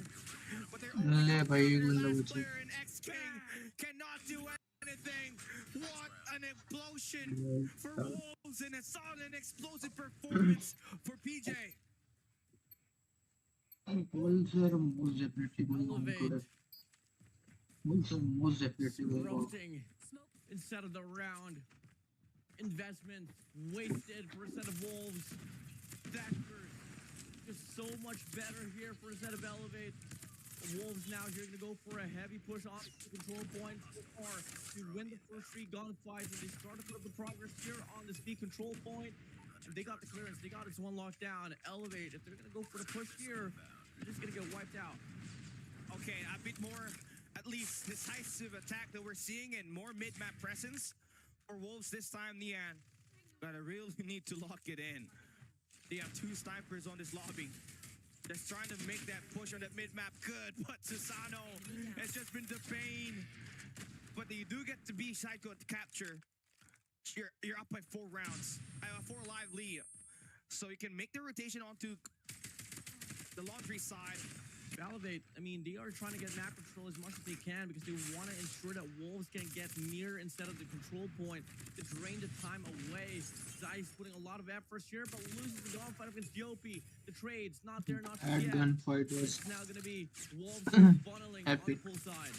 [SPEAKER 1] But they're
[SPEAKER 7] ले
[SPEAKER 1] only
[SPEAKER 7] भाई एक
[SPEAKER 1] their
[SPEAKER 7] बंदा
[SPEAKER 1] last
[SPEAKER 7] बचा
[SPEAKER 1] player, and X-King cannot do anything. What an implosion for Wolves, and a solid explosive performance for PJ.
[SPEAKER 7] Wolves are most definitely going on to
[SPEAKER 2] Elevate
[SPEAKER 7] it. Wolves are most definitely going on.
[SPEAKER 2] roasting instead of the round. Investment wasted for a set of Wolves. Vectors just so much better here for a set of Elevate. The Wolves now here going to go for a heavy push on the control point so far to win the first 3 gunfights, and they started to put up the progress here on this B control point. And they got the clearance, they got its one lockdown. Elevate, if they're going to go for the push here, they're just going to get wiped out.
[SPEAKER 1] Okay, a bit more, at least, decisive attack that we're seeing, and more mid-map presence for Wolves this time, Nian. But I really need to lock it in. They have 2 snipers on this lobby. Just trying to make that push on that mid-map good, but Susano has just been the bane. But you do get to be Psycho to capture. You're up by 4 rounds. I have a 4 live lead. So you can make the rotation onto the laundry side.
[SPEAKER 2] Elevate, I mean, they are trying to get map control as much as they can because they want to ensure that Wolves can get near instead of the control point to drain the time away. Zai's putting a lot of efforts here, but loses the gunfight against Yopi. The trade's not there, not
[SPEAKER 7] That
[SPEAKER 2] yet.
[SPEAKER 7] gunfight was
[SPEAKER 2] It's now going to be Wolves funneling on the
[SPEAKER 7] Epic.
[SPEAKER 2] full side.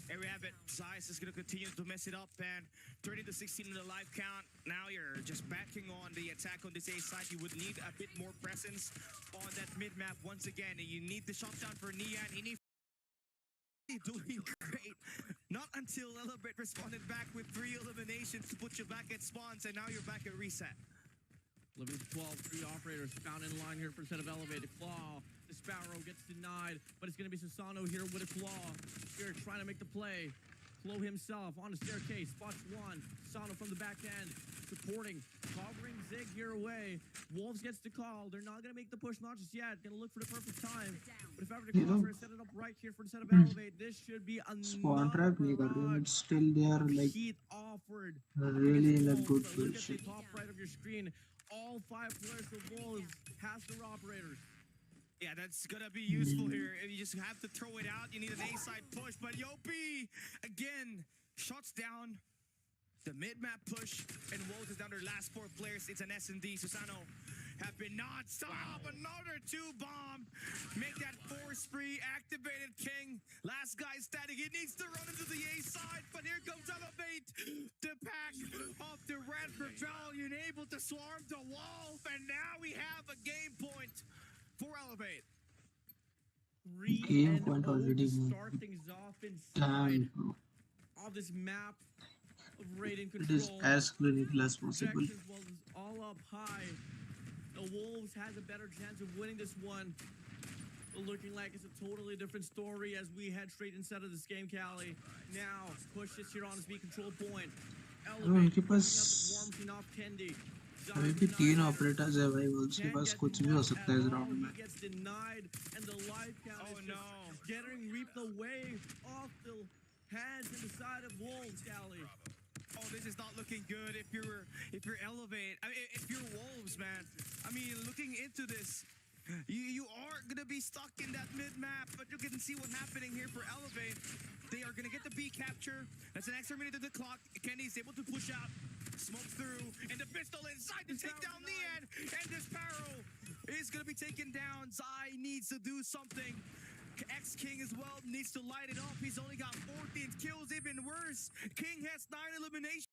[SPEAKER 1] There we have it. Zeiss is going to continue to mess it up, and 30-16 in the live count. Now you're just backing on the attack on this A side. You would need a bit more presence on that mid-map once again. And you need the shutdown for Nian. He needs doing great. Not until Elevate responded back with 3 eliminations to put you back at spawns, and now you're back at reset.
[SPEAKER 2] 11-12, 3 operators found in line here for a set of Elevated. Claw, the Sparrow gets denied, but it's going to be Susano here with a Claw. Here trying to make the play. Claw himself on the staircase, spots 1. Susano from the back end, supporting, covering Zig here away. Wolves gets the call. They're not going to make the push, not just yet. Going to look for the perfect time. But if ever the cover set it up right here for the set of Elevate, this should be
[SPEAKER 7] spawn trap नहीं कर रहे, but still they are like
[SPEAKER 2] Heat offered.
[SPEAKER 7] really in a good
[SPEAKER 2] So look at
[SPEAKER 7] position.
[SPEAKER 2] the top right of your screen. All 5 players of Wolves has their operators.
[SPEAKER 1] Yeah, that's gonna be useful here. You just have to throw it out. You need an A-side push, but Yopi, again, shuts down the mid-map push, and Wolves is down their last 4 players. It's an S&D. Susano have been non-stop. Another 2-bomb. Make that 4 spree. Activated King. Last guy standing. He needs to run into the A side, but here comes Elevate. The pack of the Red Rebellion able to swarm the Wolf, and now we have a game point for Elevate.
[SPEAKER 7] Game point already.
[SPEAKER 2] Start things off
[SPEAKER 7] Damn,
[SPEAKER 2] inside
[SPEAKER 7] bro.
[SPEAKER 2] of this map of raid and
[SPEAKER 7] It is
[SPEAKER 2] control.
[SPEAKER 7] as clinical as possible.
[SPEAKER 2] Objective was all up high. The Wolves has a better chance of winning this one. But looking like it's a totally different story as we head straight inside of this game, Cali. Now, push this here on his B control point.
[SPEAKER 7] उनके पास
[SPEAKER 2] warming off Kendi.
[SPEAKER 7] अभी भी 3 operators है भाई Wolves के पास कुछ भी हो सकता है इस राउंड में.
[SPEAKER 2] He gets denied, and the life count is just getting reaped away off the hands and the side of Wolves, Cali.
[SPEAKER 1] Oh, this is not looking good if you're Elevate. I mean, if you're Wolves, man. I mean, looking into this, you are gonna be stuck in that mid map, but you can see what's happening here for Elevate. They are gonna get the B capture. That's an extra minute of the clock. Kenny is able to push out, smoke through, and the pistol inside to take down Nian. And this Sparrow is gonna be taken down. Zai needs to do something. X-King as well needs to light it up. He's only got 14 kills, even worse. King has 9 eliminations.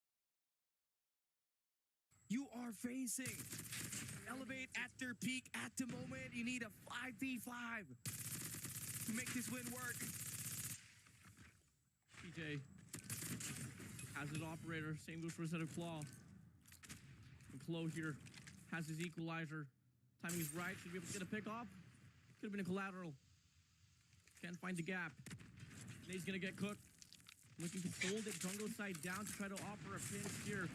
[SPEAKER 1] You are facing Elevate at their peak at the moment. You need a 5v5 to make this win work.
[SPEAKER 2] PJ has his operator. Same goes for a set of Claw. And Claw here has his equalizer. Timing is right. Should be able to get a pick off. Could have been a collateral. Can't find the gap. And he's gonna get cooked. Looking to hold it jungle side down to try to offer a pinch here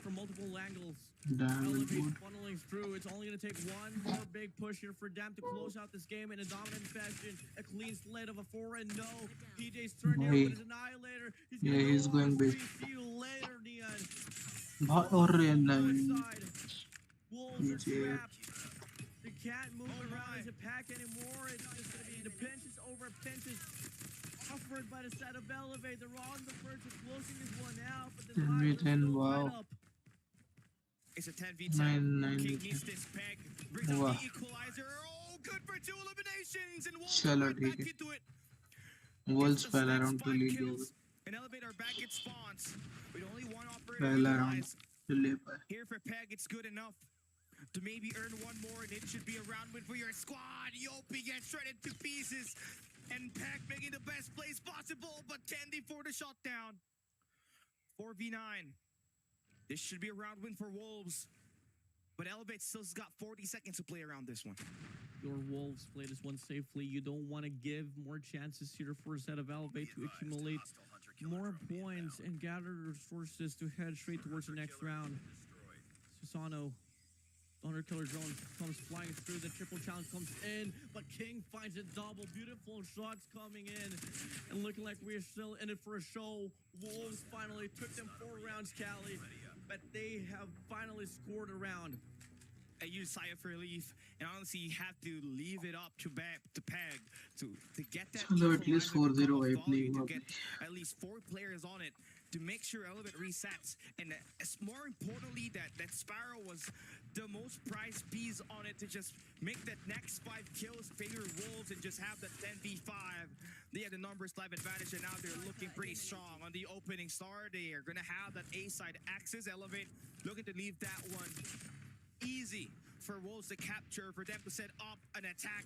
[SPEAKER 2] from multiple angles. Elevate funneling through. It's only gonna take one more big push here for Dam to close out this game in a dominant fashion. A clean slate of a 4-0. PJ's turn here with his annihilator.
[SPEAKER 7] He's going big.
[SPEAKER 2] See you later, Neon.
[SPEAKER 7] और
[SPEAKER 2] Wolves are trapped. They can't move around as a pack anymore. It's just gonna be the pinches over pinches offered by the side of Elevate. They're on the verge of closing this one out, but the line is still right up.
[SPEAKER 1] It's a 10v10.
[SPEAKER 7] 9-9.
[SPEAKER 1] King needs this peg. Brings up the equalizer. Oh, good for 2 eliminations. And Wolves
[SPEAKER 7] चलो
[SPEAKER 1] right back
[SPEAKER 7] ठीक है.
[SPEAKER 1] into it.
[SPEAKER 7] Wolves
[SPEAKER 1] It's the
[SPEAKER 7] पहला
[SPEAKER 1] next
[SPEAKER 7] round तो
[SPEAKER 1] 5
[SPEAKER 7] ले
[SPEAKER 1] kills,
[SPEAKER 7] लिया.
[SPEAKER 1] and Elevate are back at spawns. With only one operator
[SPEAKER 7] पहला round
[SPEAKER 1] equalized.
[SPEAKER 7] तो ले पाए.
[SPEAKER 1] Here for Peg, it's good enough to maybe earn one more, and it should be a round win for your squad. Yopi gets shredded to pieces, and Peg making the best plays possible, but Candy for the shutdown. 4v9. This should be a round win for Wolves, but Elevate still's got 40 seconds to play around this one.
[SPEAKER 2] Your Wolves play this one safely. You don't want to give more chances here for a set of Elevate to accumulate more points and gather resources to head straight towards the next round. Susano, the Hunter Killer drone comes flying through. The triple challenge comes in, but King finds a double. Beautiful shots coming in, and looking like we're still in it for a show. Wolves finally took them 4 rounds, Cali, but they have finally scored a round.
[SPEAKER 1] I use sigh of relief, and honestly, you have to leave it up to Peg to get that.
[SPEAKER 7] चलो at least 4-0 wipe नहीं हुआ.
[SPEAKER 1] To get at least 4 players on it to make sure Elevate resets, and more importantly, that Sparrow was the most prized piece on it to just make that next 5 kills favor Wolves and just have that 10v5. They had the numbers live advantage, and now they're looking pretty strong on the opening star. They are gonna have that A side access. Elevate looking to leave that one easy for Wolves to capture, for them to set up an attack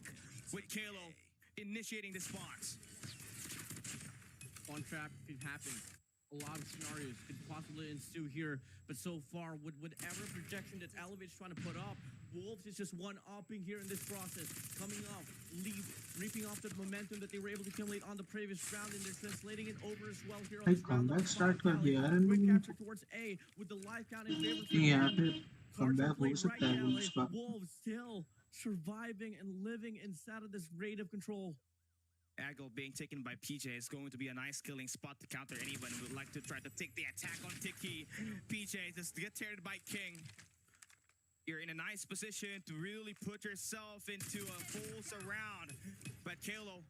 [SPEAKER 1] with Kalo initiating the spawns.
[SPEAKER 2] On trap could happen. A lot of scenarios could possibly ensue here, but so far, with whatever projection that Elevate's trying to put up, Wolves is just one-upping here in this process, coming off, reaping off the momentum that they were able to accumulate on the previous round, and they're translating it over as well here on
[SPEAKER 7] भाई
[SPEAKER 2] this round.
[SPEAKER 7] comeback start कर दिया यार
[SPEAKER 2] Quick
[SPEAKER 7] इन्होंने.
[SPEAKER 2] capture towards A with the life count in favor.
[SPEAKER 7] यहाँ पे comeback हो सकता है Wolves का.
[SPEAKER 2] Wolves still surviving and living inside of this rate of control.
[SPEAKER 1] Aggle being taken by PJ is going to be a nice killing spot to counter anyone who would like to try to take the attack on Tiki. PJ just get teared by King. You're in a nice position to really put yourself into a full surround. But Kalo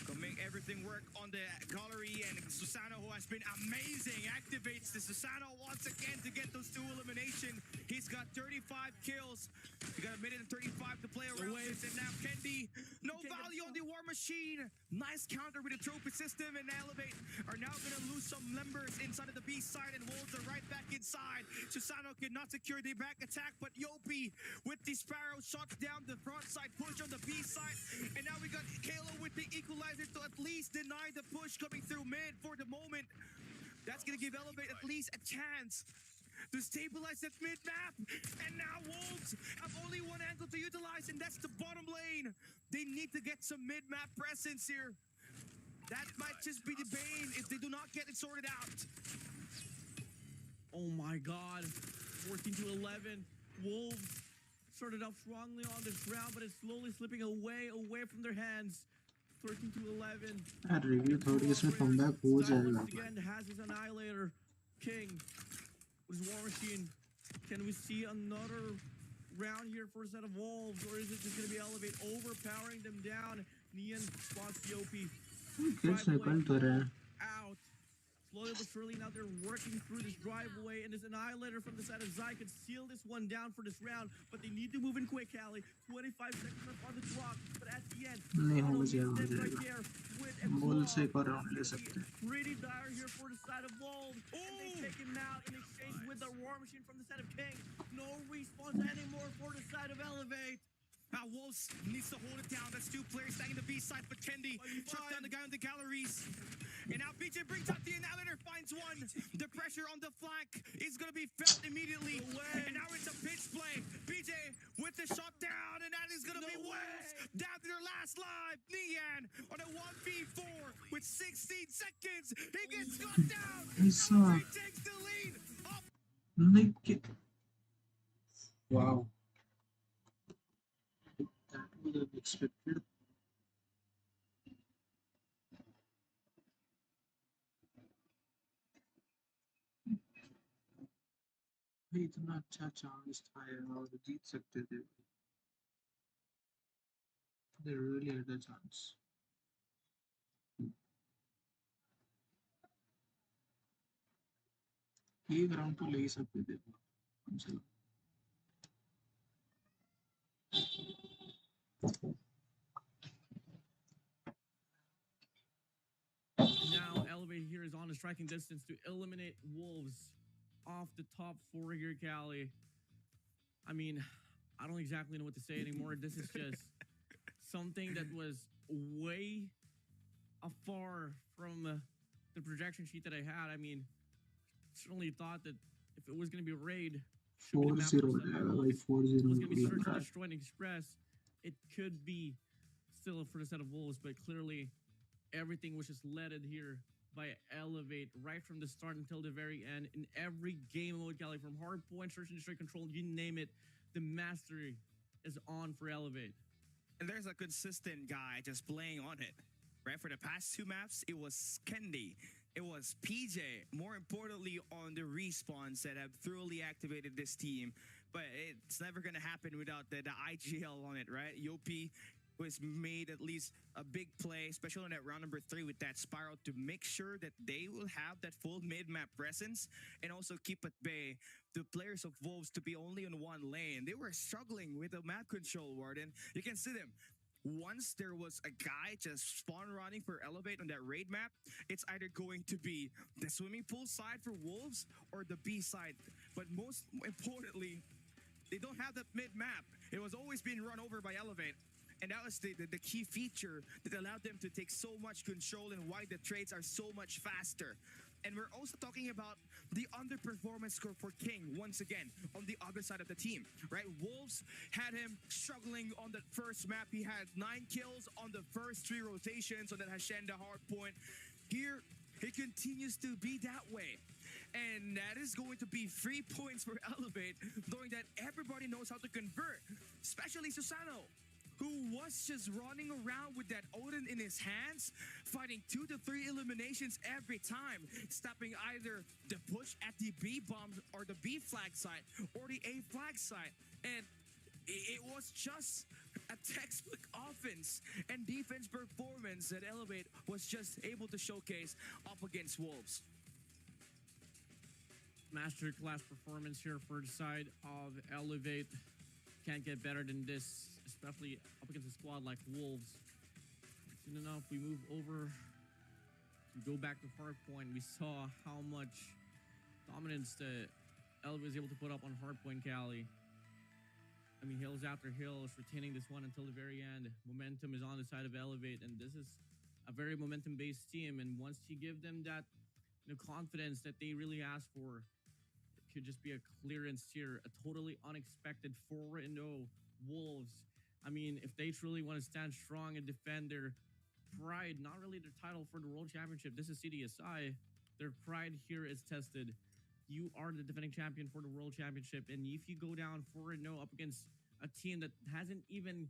[SPEAKER 1] will make everything work on the gallery, and Susano, who has been amazing, activates the Susano once again to get those 2 eliminations. He's got 35 kills. He got a minute and 35 to play around this, and now Kendi, no value on the War Machine. Nice counter with the trophy system, and Elevate are now going to lose some members inside of the B side, and Wolves are right back inside. Susano could not secure the back attack, but Yopi with the Sparrow shuts down the front side push on the B side, and now we got Kalo with the equalizer to at least deny the push coming through mid for the moment. That's going to give Elevate at least a chance to stabilize that mid map. And now Wolves have only one angle to utilize, and that's the bottom lane. They need to get some mid map presence here. That might just be the bane if they do not get it sorted out.
[SPEAKER 2] Oh my god. 14 to 11. Wolves started off strongly on this round, but it's slowly slipping away from their hands. 13 to 11.
[SPEAKER 7] यार review थोड़ी इसमें comeback हो जाएगा.
[SPEAKER 2] Once again has his Annihilator. King with his War Machine. Can we see another round here for a set of Wolves, or is it just going to be Elevate overpowering them down? Nian spots the OP.
[SPEAKER 7] Kids निकल तो रहे हैं.
[SPEAKER 2] Out. Slowly but surely now they're working through this driveway, and this Annihilator from the side of Zai could seal this one down for this round, but they need to move in quick, Callie. 25 seconds left on the clock, but at the end,
[SPEAKER 7] नहीं हो
[SPEAKER 2] Auto
[SPEAKER 7] जाएगा,
[SPEAKER 2] is
[SPEAKER 7] हो
[SPEAKER 2] right
[SPEAKER 7] जाएगा.
[SPEAKER 2] there with a
[SPEAKER 7] बोल
[SPEAKER 2] claw.
[SPEAKER 7] से एक और round ले सकते हैं.
[SPEAKER 2] Pretty dire here for the side of Wolves. And they take him out in exchange with the War Machine from the side of King. No response anymore for the side of Elevate.
[SPEAKER 1] Now Wolves needs to hold it down. That's two players stacking the B side for Kendi. Chuck down the guy on the galleries. And now BJ brings out the Annihilator, finds one. The pressure on the flank is going to be felt immediately. And now it's a pitch play. BJ with the shot down, and that is going to be Wolves down to their last life. Nian on a 1v4 with 16 seconds. He gets cut down.
[SPEAKER 7] ऐसा
[SPEAKER 1] He takes the lead.
[SPEAKER 7] नहीं कि wow. That would have expected. भाई इतना अच्छा chance था यार, और जीत सकते थे. They really had a chance. एक राउंड तो ले ही सकते थे कम से कम.
[SPEAKER 2] Now Elevate here is on a striking distance to eliminate Wolves off the top four here, Callie. I mean, I don't exactly know what to say anymore. This is just something that was way afar from the projection sheet that I had. I mean, certainly thought that if it was going to be a raid, should be the map
[SPEAKER 7] 4-0
[SPEAKER 2] for
[SPEAKER 7] हो
[SPEAKER 2] Seven
[SPEAKER 7] जाएगा
[SPEAKER 2] Wolves.
[SPEAKER 7] भाई. 4-0
[SPEAKER 2] It was going to be
[SPEAKER 7] लग
[SPEAKER 2] Search
[SPEAKER 7] रहा
[SPEAKER 2] and
[SPEAKER 7] है.
[SPEAKER 2] Destroy and Express. It could be still for the set of Wolves, but clearly everything was just leaded here by Elevate right from the start until the very end. In every game mode, Callie, from Hardpoint, Search and Destroy, Control, you name it, the mastery is on for Elevate.
[SPEAKER 1] And there's a consistent guy just playing on it. Right? For the past two maps, it was Kendi. It was PJ. More importantly, on the respawns that have thoroughly activated this team. But it's never going to happen without the IGL on it, right? Yopi was made at least a big play, especially on that round number 3 with that spiral, to make sure that they will have that full mid-map presence and also keep at bay the players of Wolves to be only on one lane. They were struggling with the map control, Warden. You can see them. Once there was a guy just spawn running for Elevate on that raid map, it's either going to be the swimming pool side for Wolves or the B side. But most importantly, they don't have that mid-map. It was always being run over by Elevate. And that was the key feature that allowed them to take so much control and why the trades are so much faster. And we're also talking about the underperformance score for King once again on the other side of the team, right? Wolves had him struggling on the first map. He had 9 kills on the first 3 rotations on that Hacienda hardpoint. Here, he continues to be that way. And that is going to be 3 points for Elevate, knowing that everybody knows how to convert, especially Susano, who was just running around with that Odin in his hands, fighting 2 to 3 eliminations every time, stopping either the push at the B bomb or the B flag side or the A flag side. And it was just a textbook offense and defense performance that Elevate was just able to showcase up against Wolves.
[SPEAKER 2] Masterclass performance here for the side of Elevate. Can't get better than this, especially up against a squad like Wolves. Soon enough, we move over to go back to Hardpoint. We saw how much dominance that Elevate was able to put up on Hardpoint, Cali. I mean, hills after hills, retaining this one until the very end. Momentum is on the side of Elevate, and this is a very momentum-based team. And once you give them that confidence that they really ask for, could just be a clearance here. A totally unexpected 4-0 Wolves. I mean, if they truly want to stand strong and defend their pride, not really their title for the World Championship, this is CDSI. Their pride here is tested. You are the defending champion for the World Championship, and if you go down 4-0 up against a team that hasn't even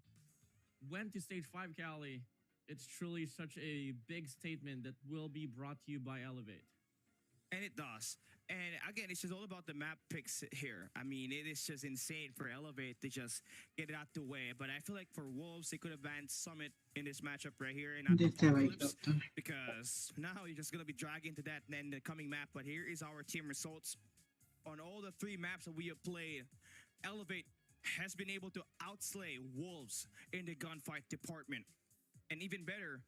[SPEAKER 2] went to stage 5, Cali, it's truly such a big statement that will be brought to you by Elevate.
[SPEAKER 1] And it does. And again, it's just all about the map picks here. I mean, it is just insane for Elevate to just get it out the way. But I feel like for Wolves, they could have banned Summit in this matchup right here and not
[SPEAKER 7] देखते हैं भाई
[SPEAKER 1] Apocalypse,
[SPEAKER 7] क्या होता है.
[SPEAKER 1] because now you're just going to be dragging to that and then the coming map. But here is our team results. On all the 3 maps that we have played, Elevate has been able to outslay Wolves in the gunfight department. And even better,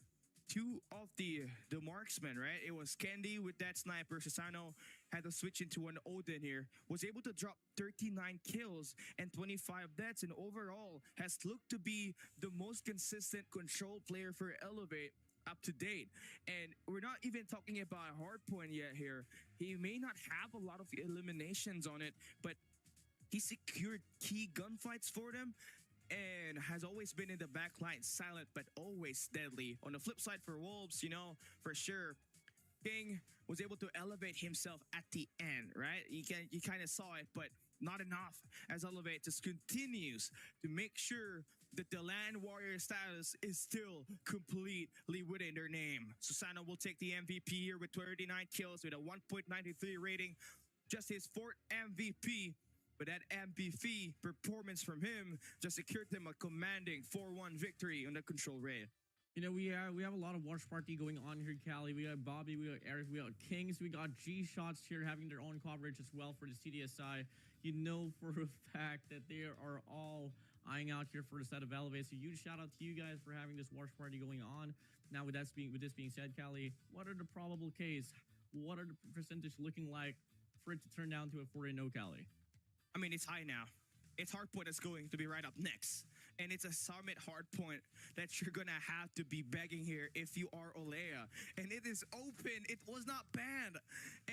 [SPEAKER 1] 2 of the marksmen, right? It was Candy with that sniper. Susano had to switch into an Odin here. Was able to drop 39 kills and 25 deaths, and overall has looked to be the most consistent control player for Elevate up to date. And we're not even talking about Hardpoint yet here. He may not have a lot of eliminations on it, but he secured key gunfights for them and has always been in the back line, silent but always deadly. On the flip side for Wolves, you know, for sure, King was able to elevate himself at the end, right? You kind of saw it, but not enough, as Elevate just continues to make sure that the Land Warrior status is still completely within their name. Susano will take the MVP here with 39 kills with a 1.93 rating, just his 4th MVP. But that MVP performance from him just secured them a commanding 4-1 victory on the control raid.
[SPEAKER 2] You know, we have a lot of watch party going on here, Cali. We got Bobby, we got Eric, we got Kings, we got G-Shots here having their own coverage as well for the CDSI. You know for a fact that they are all eyeing out here for the set of Elevate. So huge shout out to you guys for having this watch party going on. Now with this being said, Cali, what are the probable case? What are the percentage looking like for it to turn down to a 4-0 Cali?
[SPEAKER 1] I mean, it's high now. It's Hardpoint that's going to be right up next. And it's a Summit Hardpoint that you're going to have to be begging here if you are Olea. And it is open. It was not banned.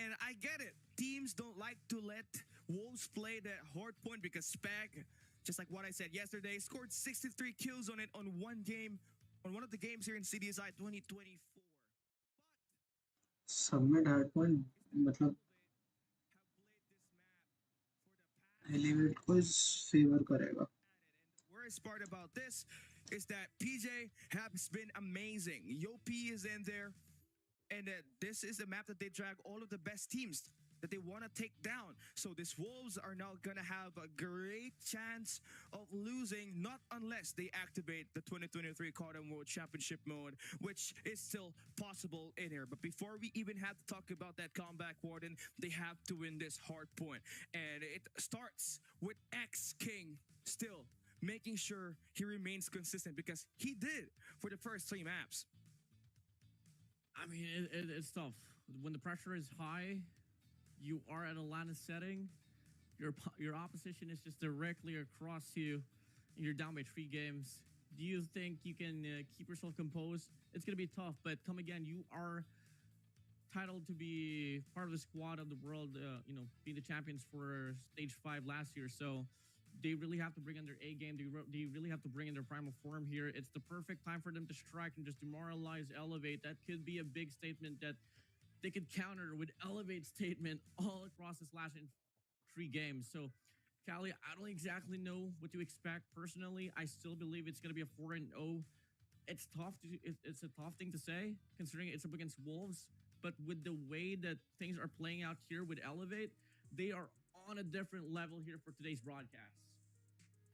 [SPEAKER 1] And I get it. Teams don't like to let Wolves play that Hardpoint because Spag, just like what I said yesterday, scored 63 kills on it on one game, on one of the games here in CDSI 2024.
[SPEAKER 7] Submit hardpoint मतलब Elevate को इस favor करेगा.
[SPEAKER 1] Worst part about this is that PJ has been amazing. Yopi is in there, and this is a map that they drag all of the best teams that they want to take down. So these Wolves are now going to have a great chance of losing, not unless they activate the 2023 Cardam World Championship mode, which is still possible in here. But before we even have to talk about that comeback, Warden, they have to win this hard point. And it starts with X-King still making sure he remains consistent, because he did for the first 3 maps.
[SPEAKER 2] I mean, it's tough. When the pressure is high, you are at a line of setting, your opposition is just directly across you, and you're down by 3 games. Do you think you can keep yourself composed? It's going to be tough, but come again, you are titled to be part of the squad of the world, being the champions for stage 5 last year. So they really have to bring in their A game. They really have to bring in their primal form here. It's the perfect time for them to strike and just demoralize Elevate. That could be a big statement that they could counter with Elevate statement all across this last 3 games. So, Cali, I don't exactly know what to expect. Personally, I still believe it's going to be a 4-0. It's tough. It's a tough thing to say, considering it's up against Wolves. But with the way that things are playing out here with Elevate, they are on a different level here for today's broadcast.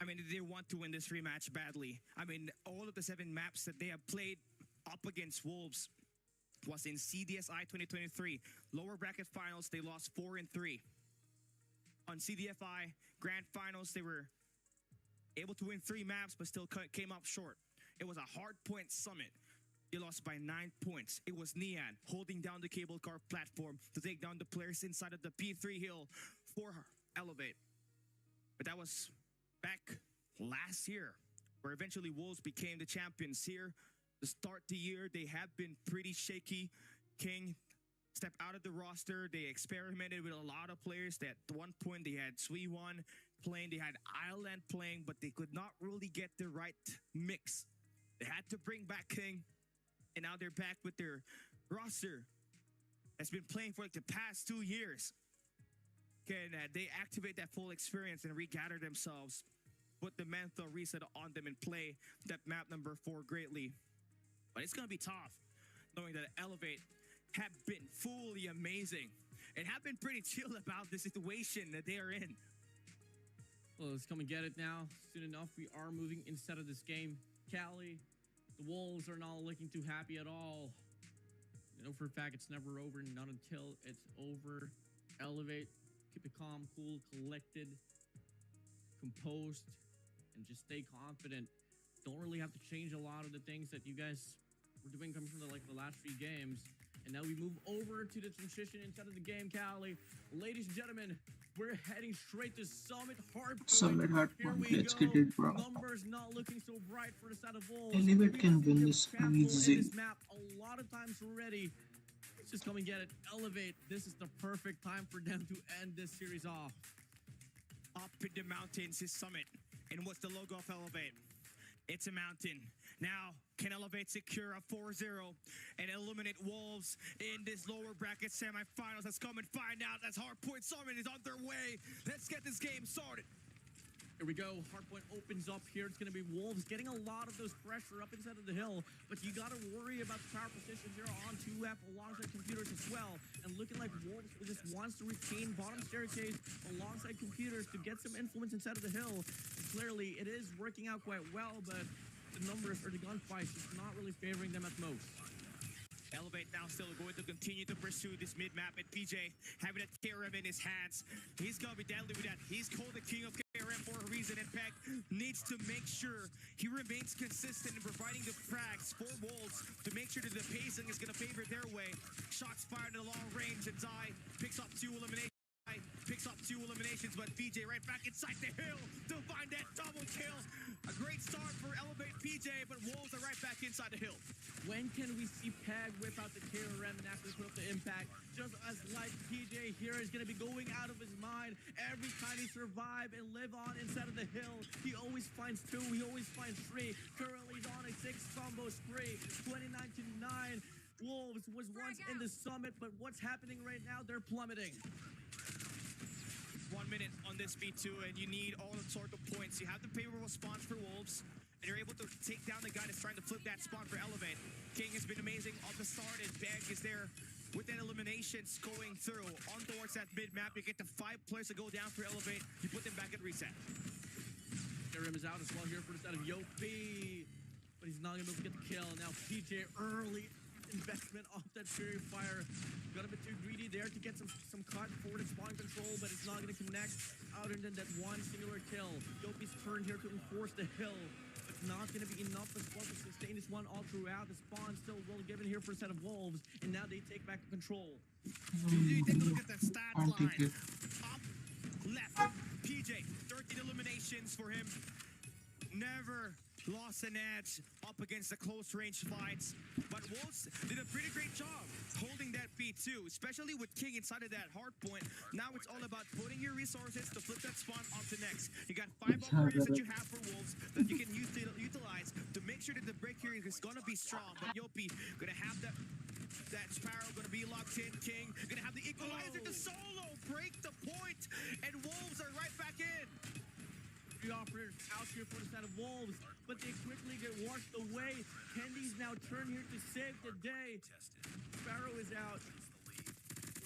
[SPEAKER 1] I mean, they want to win this rematch badly. I mean, all of the 7 maps that they have played up against Wolves was in CDSI 2023. Lower bracket finals, they lost 4-3. On CDFI grand finals, they were able to win 3 maps, but still came up short. It was a hard point Summit. They lost by 9 points. It was Nian holding down the cable car platform to take down the players inside of the P3 hill for Elevate. But that was back last year, where eventually Wolves became the champions here. To start the year, they have been pretty shaky. King step out of the roster. They experimented with a lot of players. At one point, they had Suiwon playing, they had Island playing, but they could not really get the right mix. They had to bring back King, and now they're back with their roster that's been playing for like the past 2 years. Can they activate that full experience and regather themselves, put the mental reset on them, and play that map number 4 greatly? But it's going to be tough, knowing that Elevate have been fully amazing and have been pretty chill about the situation that they are in.
[SPEAKER 2] Well, let's come and get it now. Soon enough, we are moving inside of this game. Cali, the Wolves are not looking too happy at all. You know for a fact it's never over, not until it's over. Elevate, keep it calm, cool, collected, composed, and just stay confident. Don't really have to change a lot of the things that you guys were doing coming from the last 3 games. And now we move over to the transition inside of the game, Cali. Ladies and gentlemen, we're heading straight to Summit Hardpoint.
[SPEAKER 7] Summit
[SPEAKER 2] Here
[SPEAKER 7] Hardpoint,
[SPEAKER 2] we
[SPEAKER 7] let's
[SPEAKER 2] go.
[SPEAKER 7] get it, bro.
[SPEAKER 2] Numbers not looking so bright for the side of Wolves.
[SPEAKER 7] Elevate
[SPEAKER 2] We
[SPEAKER 7] can
[SPEAKER 2] have
[SPEAKER 7] win
[SPEAKER 2] been
[SPEAKER 7] this
[SPEAKER 2] careful in
[SPEAKER 7] easy.
[SPEAKER 2] this map a lot of times already. Let's just come and get it. Elevate. This is the perfect time for them to end this series off.
[SPEAKER 1] Up in the mountains is Summit. And what's the logo of Elevate? It's a mountain. Now, can Elevate secure a 4-0 and eliminate Wolves in this lower bracket semifinals? Let's come and find out. That's Hardpoint Summit is on their way. Let's get this game started.
[SPEAKER 2] Here we go. Hardpoint opens up here. It's going to be Wolves getting a lot of those pressure up inside of the hill, but you got to worry about the power positions here on 2F alongside computers as well. And looking like Wolves just wants to retain bottom staircase alongside computers to get some influence inside of the hill. And clearly, it is working out quite well, but the numbers or the gunfights is not really favoring them at most.
[SPEAKER 1] Elevate now still going to continue to pursue this mid-map, and PJ having that KRM in his hands. He's going to be deadly with that. He's called the king of KRM for a reason, and Peck needs to make sure he remains consistent in providing the frags for Wolves to make sure that the pacing is going to favor their way. Shots fired in the long range, and Zai picks up 2 eliminations. Picks up 2 eliminations, but PJ right back inside the hill to find that double kill. A great start for Elevate PJ, but Wolves are right back inside the hill.
[SPEAKER 2] When can we see Peg whip out the KRM and actually put up the impact? Just as like PJ here is going to be going out of his mind every time he survive and live on inside of the hill. He always finds 2, he always finds 3. Currently he's on a 6 combo spree, 29-9. Wolves was once in the Summit, but what's happening right now? They're plummeting.
[SPEAKER 1] 1 minute on this V2, and you need all sorts of points. You have the favorable spawns for Wolves, and you're able to take down the guy that's trying to flip that spawn for Elevate. King has been amazing off the start, and Bang is there with that eliminations going through. On towards that mid-map, you get the 5 players to go down for Elevate. You put them back at reset.
[SPEAKER 2] KRM is out as well here for the side of Yopi, but he's not going to be able to get the kill. Now PJ early investment off that Fury Fire. Got a bit too greedy there to get some cut forward and spawn control, but it's not going to connect other than that one singular kill. Yopi's turn here to enforce the hill. It's not going to be enough as well to sustain this one all throughout. The spawn still well given here for a set of Wolves, and now they take back control.
[SPEAKER 1] You take a look at that stat line. Up, left, PJ, 13 eliminations for him. Never lost an edge up against the close range fights, but Wolves did a pretty great job holding that B2, especially with King inside of that hard point. Now it's all about putting your resources to flip that spawn onto next. You got 5 operators that you have for Wolves that you can utilize to make sure that the break here is gonna be strong, but Yopi gonna have that Sparrow gonna be locked in. King gonna have the equalizer to solo break the point, and Wolves are right back in.
[SPEAKER 2] 3 operators out here for the side of Wolves, but they quickly get washed away. Kendi's now turn here to save the day. Sparrow is out.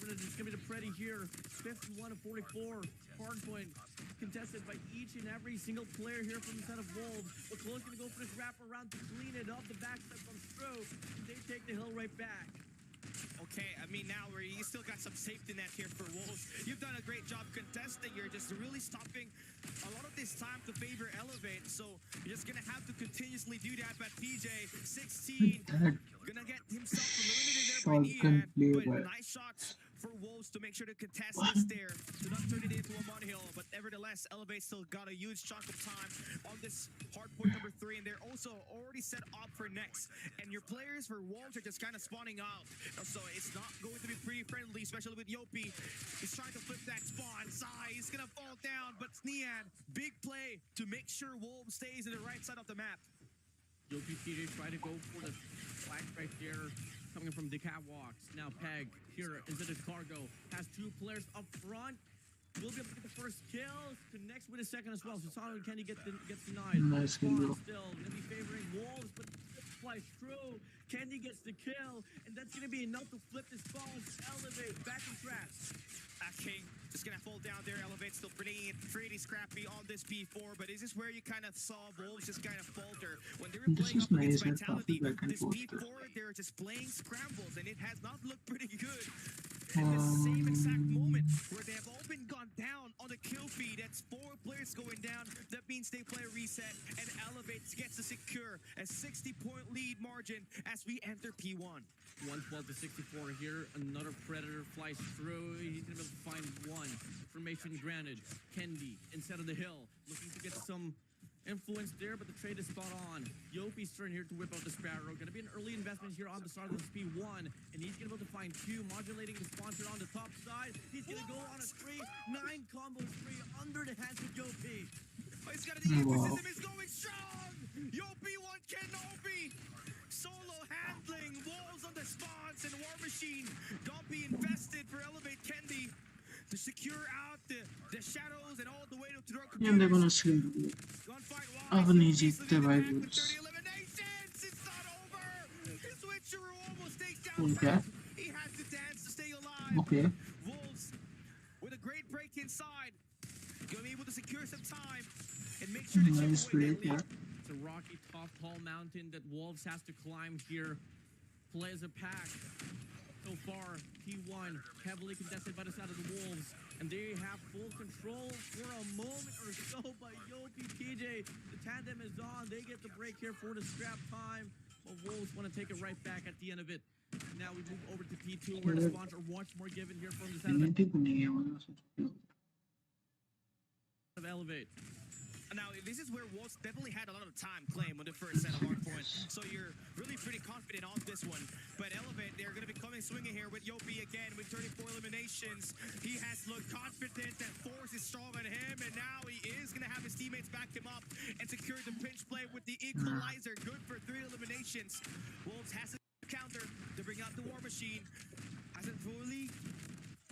[SPEAKER 2] It's going to be the Preddy here. 51-44. Hardpoint contested by each and every single player here from the side of Wolves. But Close going to go for this wrap around to clean it up. The backstep comes through, and they take the hill right back.
[SPEAKER 1] Okay, I mean, now where you still got some safety net here for Wolves. You've done a great job contesting. You're just really stopping a lot of this time to favor Elevate. So you're just going to have to continuously do that. But PJ, 16, going to get himself eliminated there by
[SPEAKER 7] Shotgun
[SPEAKER 1] Ian.
[SPEAKER 7] play
[SPEAKER 1] But
[SPEAKER 7] by
[SPEAKER 1] nice shots for Wolves to make sure to contest this there, to not turn it into a mud hill. But nevertheless, Elevate still got a huge chunk of time on this hard point number 3, and they're also already set up for next. And your players for Wolves are just kind of spawning out. So it's not going to be pretty friendly, especially with Yopi. He's trying to flip that spawn. Zai is gonna fall down, but Snean, big play to make sure Wolves stays in the right side of the map.
[SPEAKER 2] Yopi PJ try to go for the flag right there, coming from the catwalks. Now Peg here into the cargo, has 2 players up front. Will be able to get the first kill. Connects with a second as well. So Sano and Kenny gets denied.
[SPEAKER 7] Nice kill, bro.
[SPEAKER 2] Still gonna be favoring Wolves, but flies through. Kenny gets the kill, and that's gonna be enough to flip this ball. Elevate back in track.
[SPEAKER 1] King just gonna fall down there. Elevate still pretty scrappy on this P4, but is this where you kind of saw Wolves just kind of falter when they were
[SPEAKER 7] This
[SPEAKER 1] playing
[SPEAKER 7] is
[SPEAKER 1] up against
[SPEAKER 7] nice,
[SPEAKER 1] Vitality?
[SPEAKER 7] back and
[SPEAKER 1] This
[SPEAKER 7] forth.
[SPEAKER 1] P4, they're just playing scrambles, and it has not looked pretty good. In the same exact moment where they have all been gone down on the kill feed, that's 4 players going down. That means they play a reset, and Elevate gets to secure a 60-point lead margin as we enter P1.
[SPEAKER 2] 112 to 64 here. Another Predator flies through. He's gonna be able to find one. Information granted. Kendi instead of the hill, looking to get some influence there, but the trade is spot on. Yopi's turn here to whip out the Sparrow. Gonna be an early investment here on the start of this P1, and he's gonna be able to find 2, modulating the sponsor on the top side. He's gonna go on a spree, 9 combo spree under the hands of Yopi.
[SPEAKER 1] Oh, he's got the ecosystem is going strong. Yopi one Kenobi. Solo handling, walls on the spawns, and War Machine. Don't be invested for Elevate Kendi to secure out the shadows and all the way to throw
[SPEAKER 7] Yeah, they're gonna
[SPEAKER 1] computers.
[SPEAKER 7] scream.
[SPEAKER 1] Gunfight
[SPEAKER 7] Av
[SPEAKER 1] wise,
[SPEAKER 7] Niji
[SPEAKER 1] Yopi's looking back with
[SPEAKER 7] Dividers.
[SPEAKER 1] 30 eliminations. It's not over. His Switcheroo almost takes down
[SPEAKER 7] Okay.
[SPEAKER 1] Frank. He has to dance to stay alive.
[SPEAKER 7] Okay.
[SPEAKER 1] Wolves with a great break inside. Gonna be able to secure some time and make sure to chip
[SPEAKER 7] Nice
[SPEAKER 1] away that
[SPEAKER 7] break, yeah.
[SPEAKER 1] lead.
[SPEAKER 2] It's a rocky, tough, tall mountain that Wolves has to climb here. Play as a pack. So far, P1 heavily contested by the side of the Wolves, and they have full control for a moment or so by Yopi PJ. The tandem is on. They get the break here for the scrap time, but Wolves want to take it right back at the end of it. Now we move over to P2, where the spawns are once more given here from the side
[SPEAKER 7] Penalty को नहीं है वाला सोच।
[SPEAKER 2] of Elevate.
[SPEAKER 1] Now, this is where Wolves definitely had a lot of time claim on the first set of hardpoint, so you're really pretty confident on this one. But Elevate, they're going to be coming swinging here with Yopi again with 34 eliminations. He has looked confident that Force is strong on him, and now he is going to have his teammates back him up and secure the pinch play with the equalizer. Good for 3 eliminations. Wolves has to counter to bring out the War Machine. Hasn't fully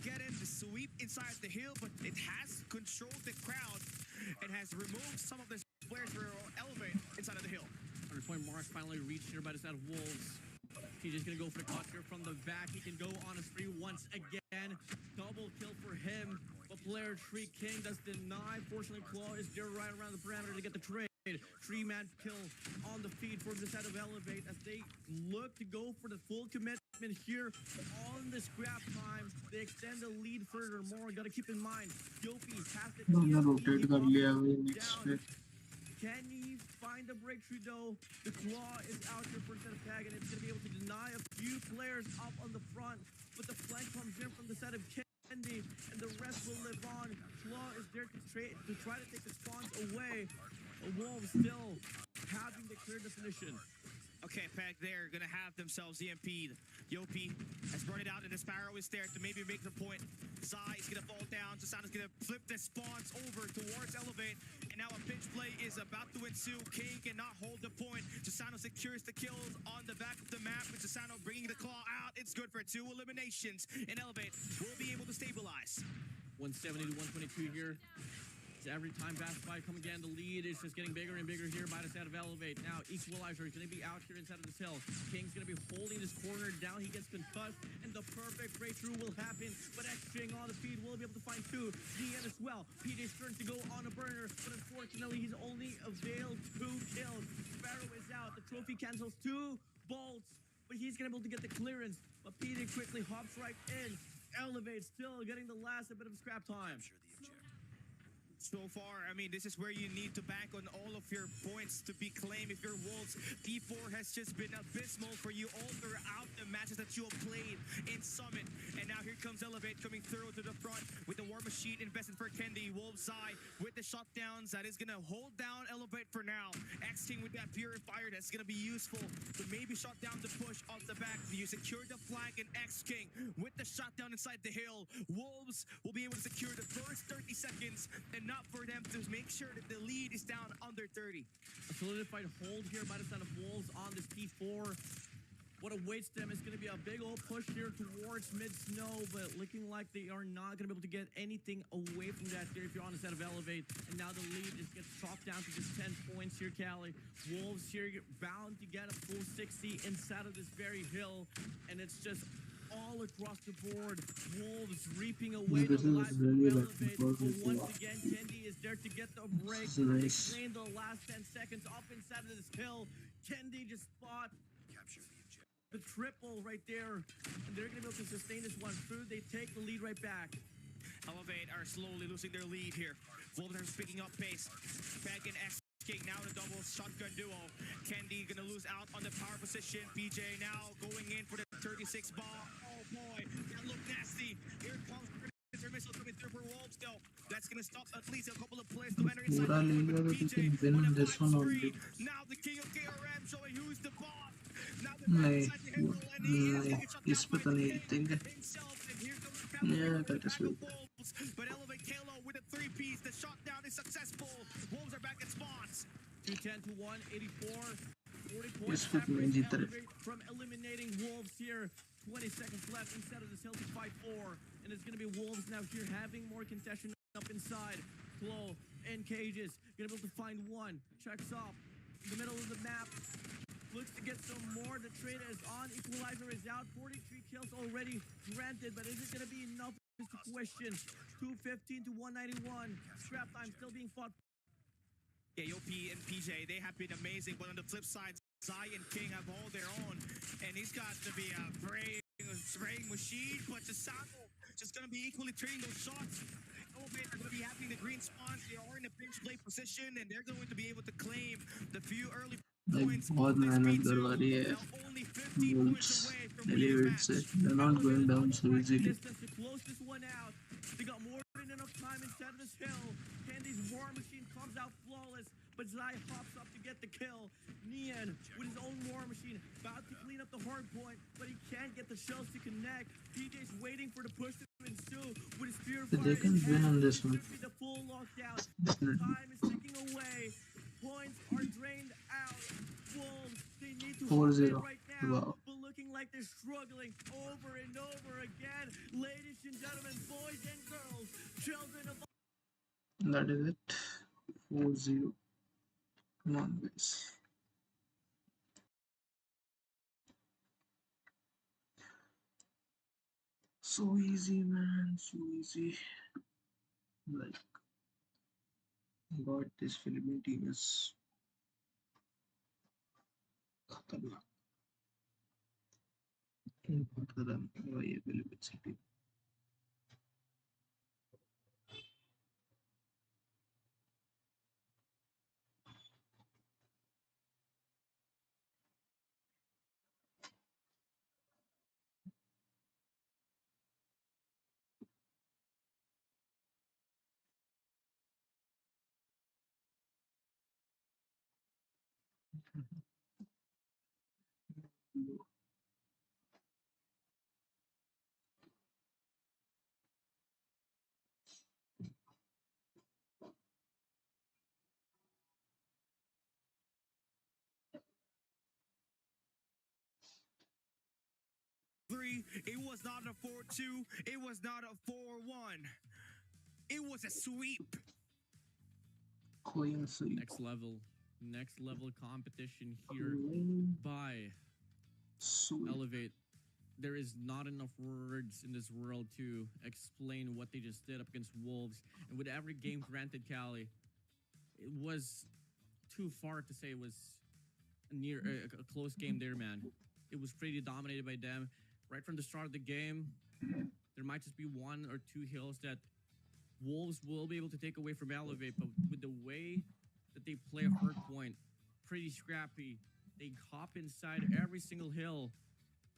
[SPEAKER 1] getting the sweep inside the hill, but it has controlled the crowd and has removed some of the players for Elevate inside of the hill.
[SPEAKER 2] 100-point mark finally reached here by the side of Wolves. TJ's gonna go for the cut here from the back. He can go on a spree once again. Double kill for him, but player Tree King does deny. Fortunately, Claw is there right around the parameter to get the trade. 3-man kill on the feed for the side of Elevate as they look to go for the full commitment here on the scrap time. They extend the lead furthermore. Gotta keep in mind, Yopi has the
[SPEAKER 7] मैंने
[SPEAKER 2] TFE
[SPEAKER 7] rotate कर लिया अभी next
[SPEAKER 2] down.
[SPEAKER 7] पे।
[SPEAKER 2] Can he find a breakthrough though? The Claw is out here for the set of tag, and it's going to be able to deny a few players up on the front. But the flank comes in from the set of Kendi, and the rest will live on. Claw is there to try to take the spawns away. The Wolves still having the clear definition.
[SPEAKER 1] Okay, Peg, they're gonna have themselves EMP'd. Yopi has brought it out, and the Sparrow is there to maybe make the point. Zai is gonna fall down. Jasana's gonna flip the spawns over towards Elevate, and now a pinch play is about to ensue. King cannot hold the point. Jasano secures the kills on the back of the map, with Jasano bringing the claw out. It's good for 2 eliminations, and Elevate will be able to stabilize.
[SPEAKER 2] 170 to 122 here. Every time Bass Fight come again, the lead is just getting bigger and bigger here by the side of Elevate. Now, Equalizer is going to be out here inside of this hill. King's going to be holding this corner down. He gets concussed, and the perfect breakthrough will happen. But X-String on the feed will be able to find 2. DN as well. PJ's turn to go on a burner, but unfortunately, he's only availed 2 kills. Sparrow is out. The trophy cancels 2 bolts, but he's going to be able to get the clearance. But PJ quickly hops right in. Elevate still getting the last bit of scrap time.
[SPEAKER 1] So far, I mean, this is where you need to bank on all of your points to be claimed if you're Wolves. P4 has just been abysmal for you all throughout the matches that you have played in Summit. And now here comes Elevate coming through to the front with the War Machine invested for Kendi. Wolves side with the shutdowns that is going to hold down Elevate for now. X-King with that Purifier that's going to be useful to maybe shut down the push off the back. You secure the flag, and X-King with the shutdown inside the hill. Wolves will be able to secure the first 30 seconds and not for them to make sure that the lead is down under 30.
[SPEAKER 2] A solidified hold here by the side of Wolves on this P4. What awaits them is going to be a big old push here towards mid-snow, but looking like they are not going to be able to get anything away from that there if you're on the side of Elevate. And now the lead just gets chopped down to just 10 points here, Cali. Wolves here bound to get a full 60 inside of this very hill, and it's just all across the board. Wolves reaping away the
[SPEAKER 7] This is
[SPEAKER 2] lives of
[SPEAKER 7] really
[SPEAKER 2] Elevate.
[SPEAKER 7] like
[SPEAKER 2] But once again, Kendi is there to get the break.
[SPEAKER 7] This is nice.
[SPEAKER 2] They claim the last 10 seconds up inside of this hill. Kendi just fought the triple right there, and they're going to be able to sustain this one through. They take the lead right back.
[SPEAKER 1] Elevate are slowly losing their lead here. Wolves are picking up pace. Back in X-King, now the double shotgun duo. Kendi gonna lose out on the power position. PJ now going in for the 36 ball. Oh boy, that looked nasty. Here comes Mr. Missile coming through for Wolves though. That's gonna stop at least a couple of players to enter inside
[SPEAKER 7] Pura
[SPEAKER 1] the
[SPEAKER 7] league
[SPEAKER 1] with
[SPEAKER 7] अगर
[SPEAKER 1] PJ
[SPEAKER 7] तुम win
[SPEAKER 1] on a
[SPEAKER 7] this
[SPEAKER 1] flat
[SPEAKER 7] one
[SPEAKER 1] screen.
[SPEAKER 7] only.
[SPEAKER 1] Now the king of KRM showing who's the boss. Now the
[SPEAKER 7] नहीं
[SPEAKER 1] inside the hill, and he is getting shut
[SPEAKER 7] इस
[SPEAKER 1] down
[SPEAKER 7] पे
[SPEAKER 1] by
[SPEAKER 7] तो
[SPEAKER 1] the
[SPEAKER 7] नहीं
[SPEAKER 1] king
[SPEAKER 7] जीतेंगे.
[SPEAKER 1] himself, and here comes the family
[SPEAKER 7] Yeah,
[SPEAKER 1] with the
[SPEAKER 7] that is
[SPEAKER 1] back of
[SPEAKER 7] weak.
[SPEAKER 1] Wolves. But Elevate Kalo with a 3-piece. The shutdown is successful. Wolves are back at spawns.
[SPEAKER 2] 210 to 184. 40
[SPEAKER 7] Yes,
[SPEAKER 2] points
[SPEAKER 7] but
[SPEAKER 2] separate
[SPEAKER 7] जीत रहे.
[SPEAKER 2] Elevate from eliminating Wolves here. 20 seconds left instead of this hill to fight for. And it's going to be Wolves now here having more contention up inside. Flo in cages. Going to be able to find one. Checks off. In the middle of the map. Looks to get some more. The trade is on. Equalizer is out. 43 kills already granted. But is it going to be enough is the question. 215 to 191. Scrap time still being fought.
[SPEAKER 1] Yeah, OP and PJ, they have been amazing. But on the flip side, Zai and King have all their own. And he's got to be a spraying machine. But Chisako just going to be equally trading those shots. Elevate are going to be having the green spawns. They are in a pinch play position. And they're going to be able to claim the few early
[SPEAKER 7] Like
[SPEAKER 1] points.
[SPEAKER 7] बहुत
[SPEAKER 1] of this
[SPEAKER 7] मेहनत
[SPEAKER 1] P2.
[SPEAKER 7] कर रही है.
[SPEAKER 1] Now only 15
[SPEAKER 7] Wolves
[SPEAKER 1] points away from winning the
[SPEAKER 7] Elevate
[SPEAKER 1] match.
[SPEAKER 7] से. They're not going down so easily.
[SPEAKER 2] Distance to close this one out. They got more than enough time inside of this hill. Candy's War Machine comes out flawless, but Zai hops up to get the kill. Nian with his own War Machine about to clean up the hard point, but he can't get the shells to connect. PJ's waiting for the push to ensue with his Purifier.
[SPEAKER 7] They can
[SPEAKER 2] in
[SPEAKER 7] win
[SPEAKER 2] hand.
[SPEAKER 7] on this one.
[SPEAKER 2] Should be the full lockdown.
[SPEAKER 7] Definitely.
[SPEAKER 2] Time is ticking away. Points are drained out. Wolves, they need to
[SPEAKER 7] 4-0.
[SPEAKER 2] hold it right now.
[SPEAKER 7] Wow.
[SPEAKER 2] But looking like they're struggling over and over again. Ladies and gentlemen, boys and girls, children of
[SPEAKER 7] That is it. 4-0. Come on, guys. So easy, man. So easy. Like, God, this Philippine team is खतरनाक. बहुत खतरनाक है भाई ये Philippine city.
[SPEAKER 1] It was not a 4-2. It was not a 4-1. It was a sweep.
[SPEAKER 7] Clean sweep.
[SPEAKER 2] Next level competition here
[SPEAKER 7] Clean
[SPEAKER 2] by
[SPEAKER 7] sweep.
[SPEAKER 2] Elevate. There is not enough words in this world to explain what they just did up against Wolves. And with every game granted Cali, it was too far to say it was a close game there, man. It was pretty dominated by them. Right from the start of the game, there might just be one or two hills that Wolves will be able to take away from Elevate, but with the way that they play Hardpoint, pretty scrappy. They hop inside every single hill,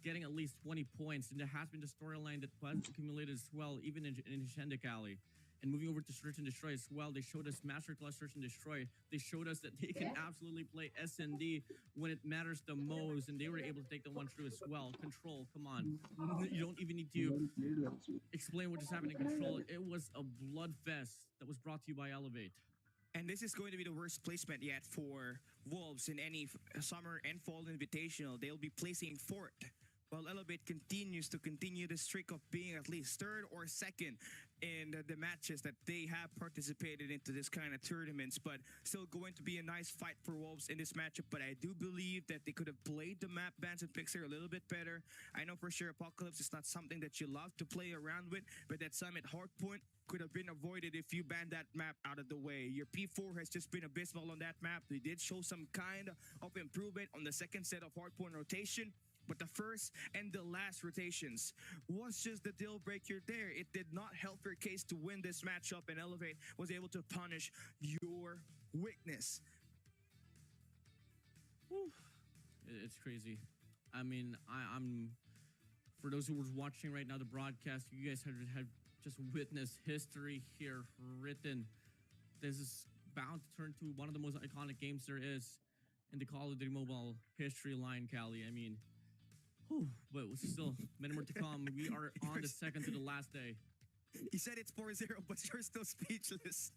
[SPEAKER 2] getting at least 20 points, and there has been the storyline that was accumulated as well, even in Hashenda Cali. And moving over to Search and Destroy as well, they showed us Masterclass Search and Destroy. They showed us that they can absolutely play SND when it matters the most, and they were able to take the one through as well. Control, come on. You don't even need to explain what just happened in Control. It was a bloodfest that was brought to you by Elevate.
[SPEAKER 1] And this is going to be the worst placement yet for Wolves in any summer and fall invitational. They'll be placing fourth, while Elevate continues to continue the streak of being at least third or second in the matches that they have participated into this kind of tournaments. But still going to be a nice fight for Wolves in this matchup. But I do believe that they could have played the map bans and Pixar a little bit better. I know for sure Apocalypse is not something that you love to play around with, but that Summit Hardpoint could have been avoided if you banned that map out of the way. Your P4 has just been abysmal on that map. They did show some kind of improvement on the second set of hardpoint rotation, but the first and the last rotations was just the deal breaker there. It did not help your case to win this matchup, and Elevate was able to punish your weakness.
[SPEAKER 2] Whew. It's crazy. I mean, I'm for those who were watching right now the broadcast, you guys have just witnessed history here written. This is bound to turn to one of the most iconic games there is in the Call of Duty Mobile history line, Cali. I mean, whew, but still, many more to come. We are on the second to the last day.
[SPEAKER 1] He said it's 4-0, but you're still speechless.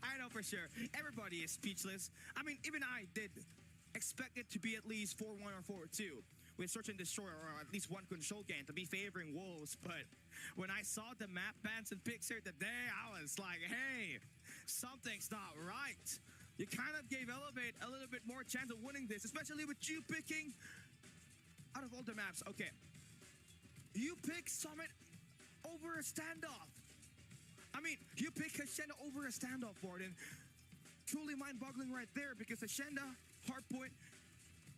[SPEAKER 1] I know for sure. Everybody is speechless. I mean, even I did expect it to be at least 4-1 or 4-2 with Search and Destroy, or at least one control game to be favoring Wolves. But when I saw the map bans and picks here today, I was like, hey, something's not right. You kind of gave Elevate a little bit more chance of winning this, especially with you picking out of all the maps. Okay, you pick Summit over a standoff. I mean, you pick Hashenda over a standoff board, and truly mind-boggling right there, because Hashenda Hardpoint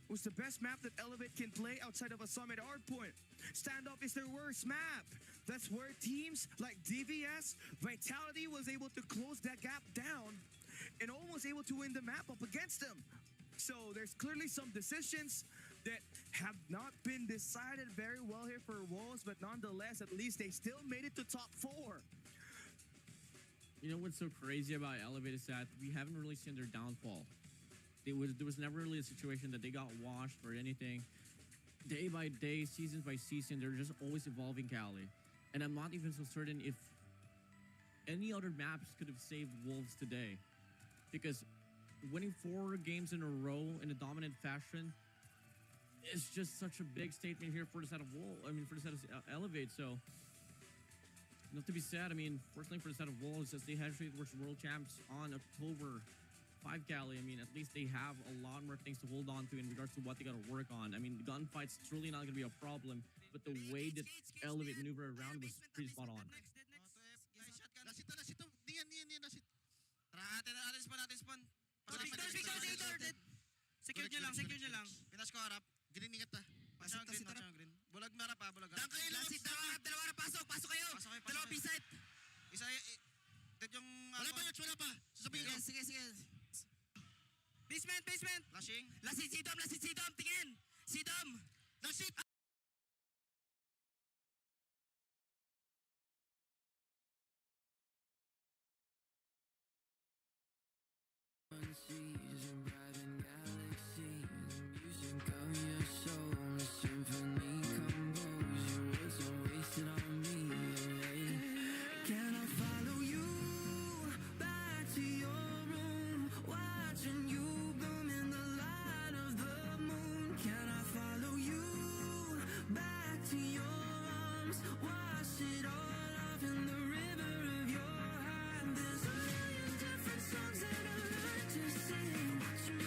[SPEAKER 1] was the best map that Elevate can play outside of a Summit Hardpoint. Standoff is their worst map. That's where teams like DVS, Vitality was able to close that gap down and almost able to win the map up against them. So there's clearly some decisions that have not been decided very well here for Wolves, but nonetheless, at least they still made it to top 4.
[SPEAKER 2] You know what's so crazy about Elevate is that we haven't really seen their downfall. There was never really a situation that they got washed or anything. Day by day, season by season, they're just always evolving, Cali. And I'm not even so certain if any other maps could have saved Wolves today. Because winning 4 games in a row in a dominant fashion is just such a big statement here for the side of for the side of Elevate. So, not to be sad. I mean, fortunately for the side of Wolves, as they head straight towards World Champs on October 5, Cali, I mean, at least they have a lot more things to hold on to in regards to what they got to work on. I mean, the gunfights, it's really not going to be a problem, but the way that Elevate maneuver around was pretty spot on.
[SPEAKER 9] Nasito. Niyan, nasit.
[SPEAKER 8] Tara, atin spawn. Victor. Secure nyo lang.
[SPEAKER 9] Pinas ko harap. Green ingat ta.
[SPEAKER 8] Pasok green.
[SPEAKER 9] Bulag marap ha, bulag harap.
[SPEAKER 8] Dang kayo lang. Dalawa na pasok kayo. Dalawa B-side.
[SPEAKER 9] Isa, ito yung... Wala pa. Sasabihin ko.
[SPEAKER 8] Sige. Basement.
[SPEAKER 9] Lashing.
[SPEAKER 8] Lasit si Dom, tingin. Si Dom.
[SPEAKER 9] Lasit!
[SPEAKER 10] Songs that I like to sing.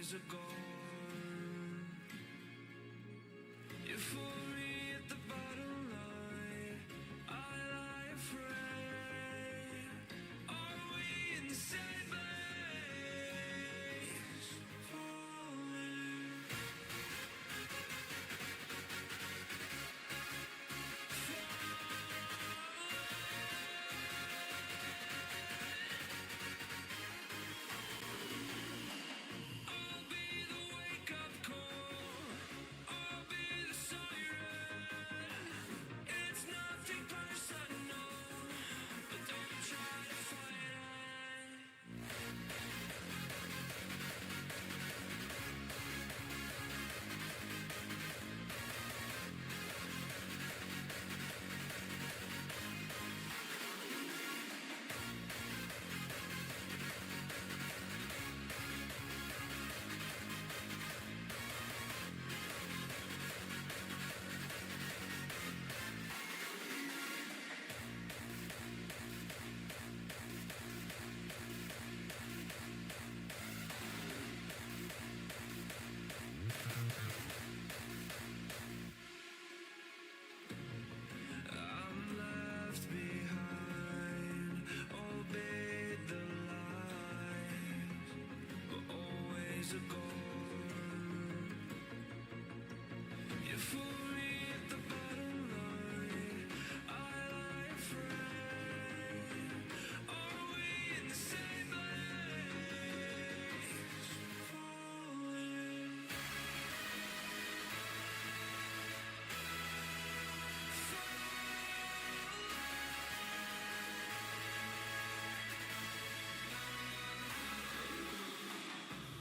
[SPEAKER 10] always are gone. You're for me at the bottom line. I lie afraid. Are we in the same place? Falling. I'll be the wake-up call. I'll be the siren. It's nothing personal, but don't try to fight it. I'm left behind, obeyed the lies, but always a gone. You're for me at the bottom line. I lie afraid. Are we in the same place? Falling.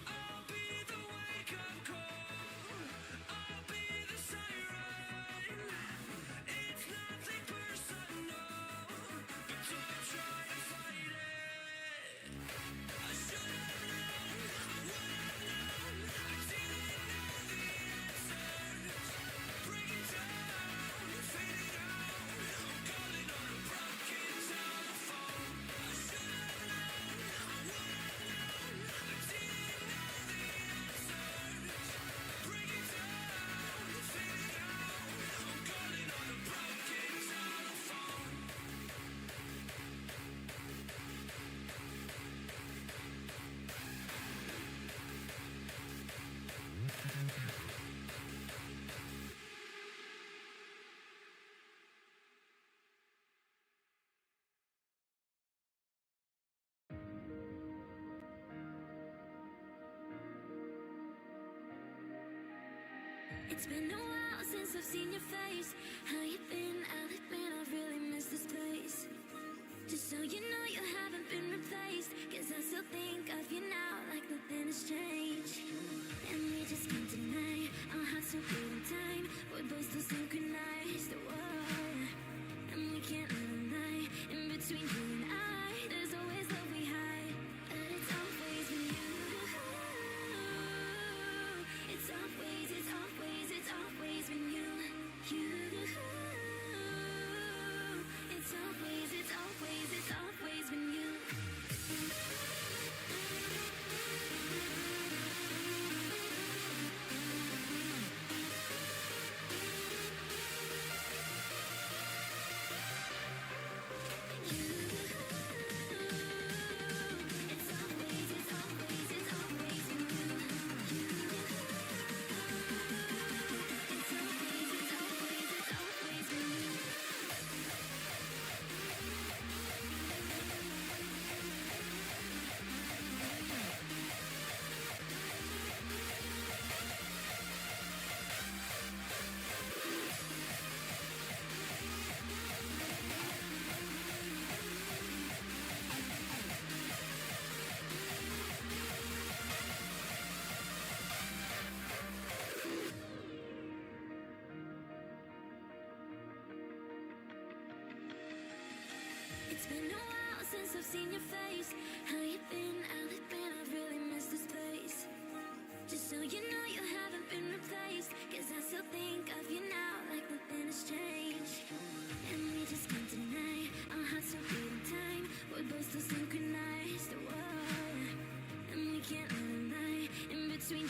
[SPEAKER 10] I'll be the wake-up call. I'll be the siren. It's nothing personal, but don't try to fight it. I should have known, I would have known. I didn't know the answers. Bring it down, fade it out. I'm calling on a broken telephone. I should have known, I would have known. I didn't know the answers. Bring it down, fade it out. I'm calling on a broken telephone.
[SPEAKER 11] It's been a while since I've seen your face. How you been? I'll admit I've really missed this place. Just so you know you haven't been replaced, 'cause I still think of you now like nothing has changed. And we just can't deny our hearts are beating time. We're both still synchronized. Whoa. And we can't let a lie in between you and I. There's always love we hide, but it's always been you. It's always been you. You. It's always been you. It's been a while since I've seen your face. How you been? I'll admit I've really missed this place. Just so you know you haven't been replaced, 'cause I still think of you now like nothing has changed. And we just can't deny our hearts are beating time. We're both still synchronized. Whoa. And we can't let a lie in between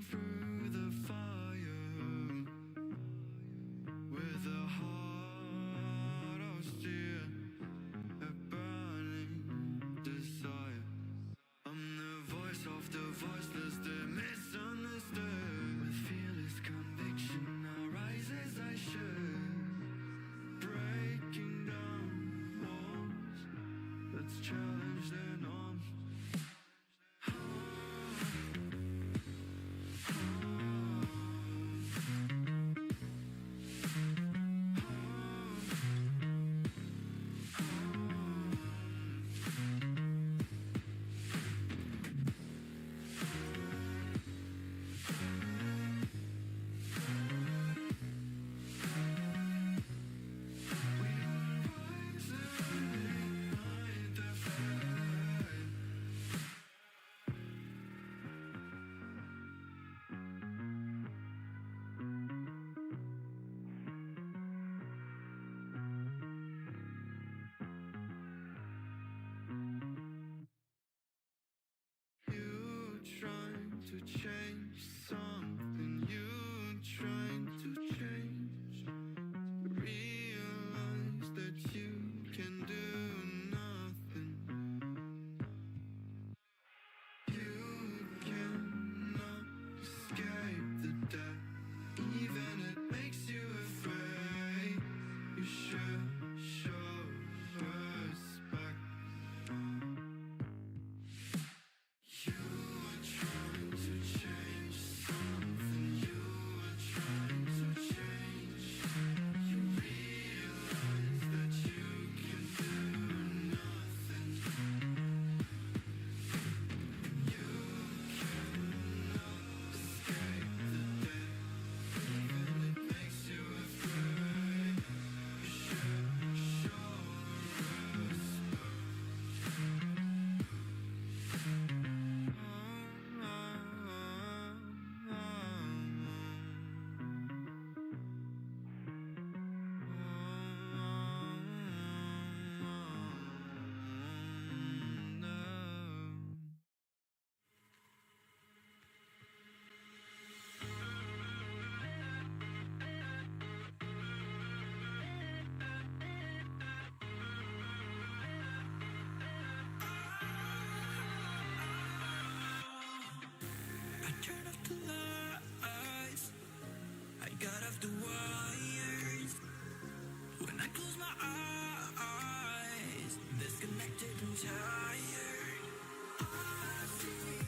[SPEAKER 10] through the fire with a heart of steel, a burning desire. I'm the voice of the voiceless, the misunderstood. With fearless conviction, I rise as I should, breaking down walls. Let's challenge the norms. You trying to change something, you trying to change. Realize that you can do nothing. You cannot escape the death, even it makes you afraid. You should show respect. You are trying to change something, you are trying to change. You realize that you can do nothing. You cannot escape the death, even it makes you afraid. You should show I turn off the lights, I got off the wires. When I close my eyes, disconnected and tired. I see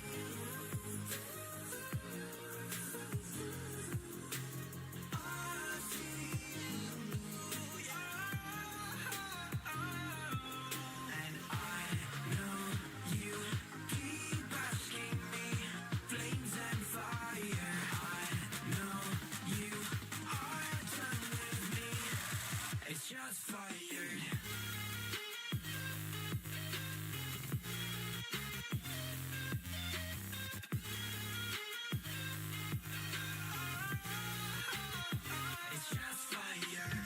[SPEAKER 10] and I know you keep asking me, flames and fire. I know you are done with me. It's just fired. It's just fired.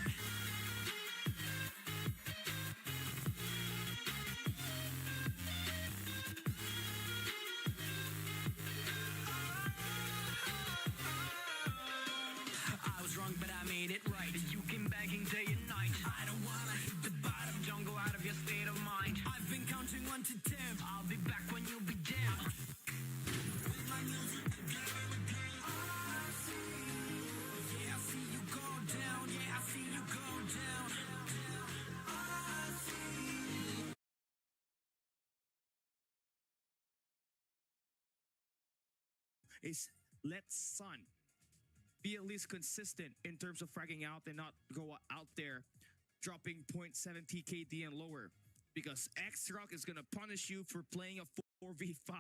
[SPEAKER 10] I was wrong, but I made it right. You came begging day and night. I don't wanna hit the bottom. Don't go out of your state of mind. I've been counting 1 to 10. I'll be back when you'll be down. With my music again and again. I see, yeah, I see you go down. Yeah, I see you go down. I see.
[SPEAKER 1] Is let Sun be at least consistent in terms of fragging out and not go out there dropping 0.70 KD and lower, because X-Rock is going to punish you for playing a 4v5.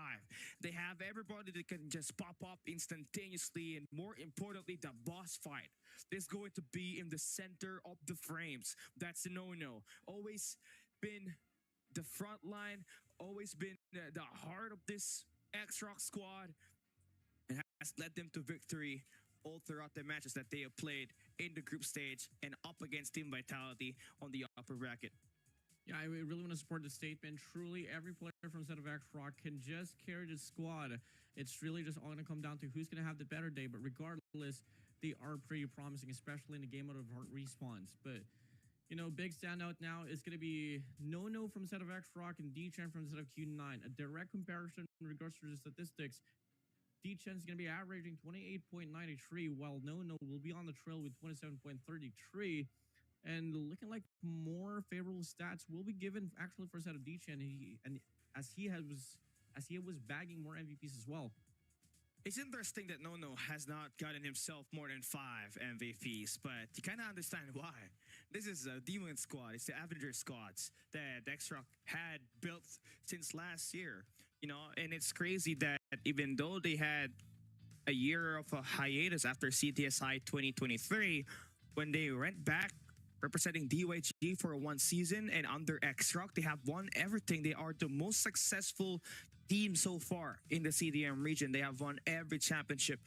[SPEAKER 1] They have everybody that can just pop up instantaneously, and more importantly, the boss fight is going to be in the center of the frames. That's a no-no. Always been the front line, always been the heart of this X-Rock squad, and has led them to victory all throughout the matches that they have played in the group stage and up against Team Vitality on the upper bracket.
[SPEAKER 2] Yeah, I really want to support the statement. Truly, every player from Set of X Rock can just carry the squad. It's really just all going to come down to who's going to have the better day. But regardless, they are pretty promising, especially in the game mode of Heart Respawns. But, you know, big standout now is going to be No from Set of X Rock and D-Chen from Set of Q9. A direct comparison in regards to the statistics. D-Chen is going to be averaging 28.93, while No will be on the trail with 27.33. And looking like more favorable stats will be given actually for a set of D-Chen. As he was bagging more MVPs as well.
[SPEAKER 1] It's interesting that Nono has not gotten himself more than 5 MVPs, but you kind of understand why. This is a Demon squad. It's the Avenger squads that X-Rock had built since last year. You know, and it's crazy that even though they had a year of a hiatus after CTSI 2023, when they went back representing DYG for one season and under X-Rock, they have won everything. They are the most successful team so far in the CDM region. They have won every championship.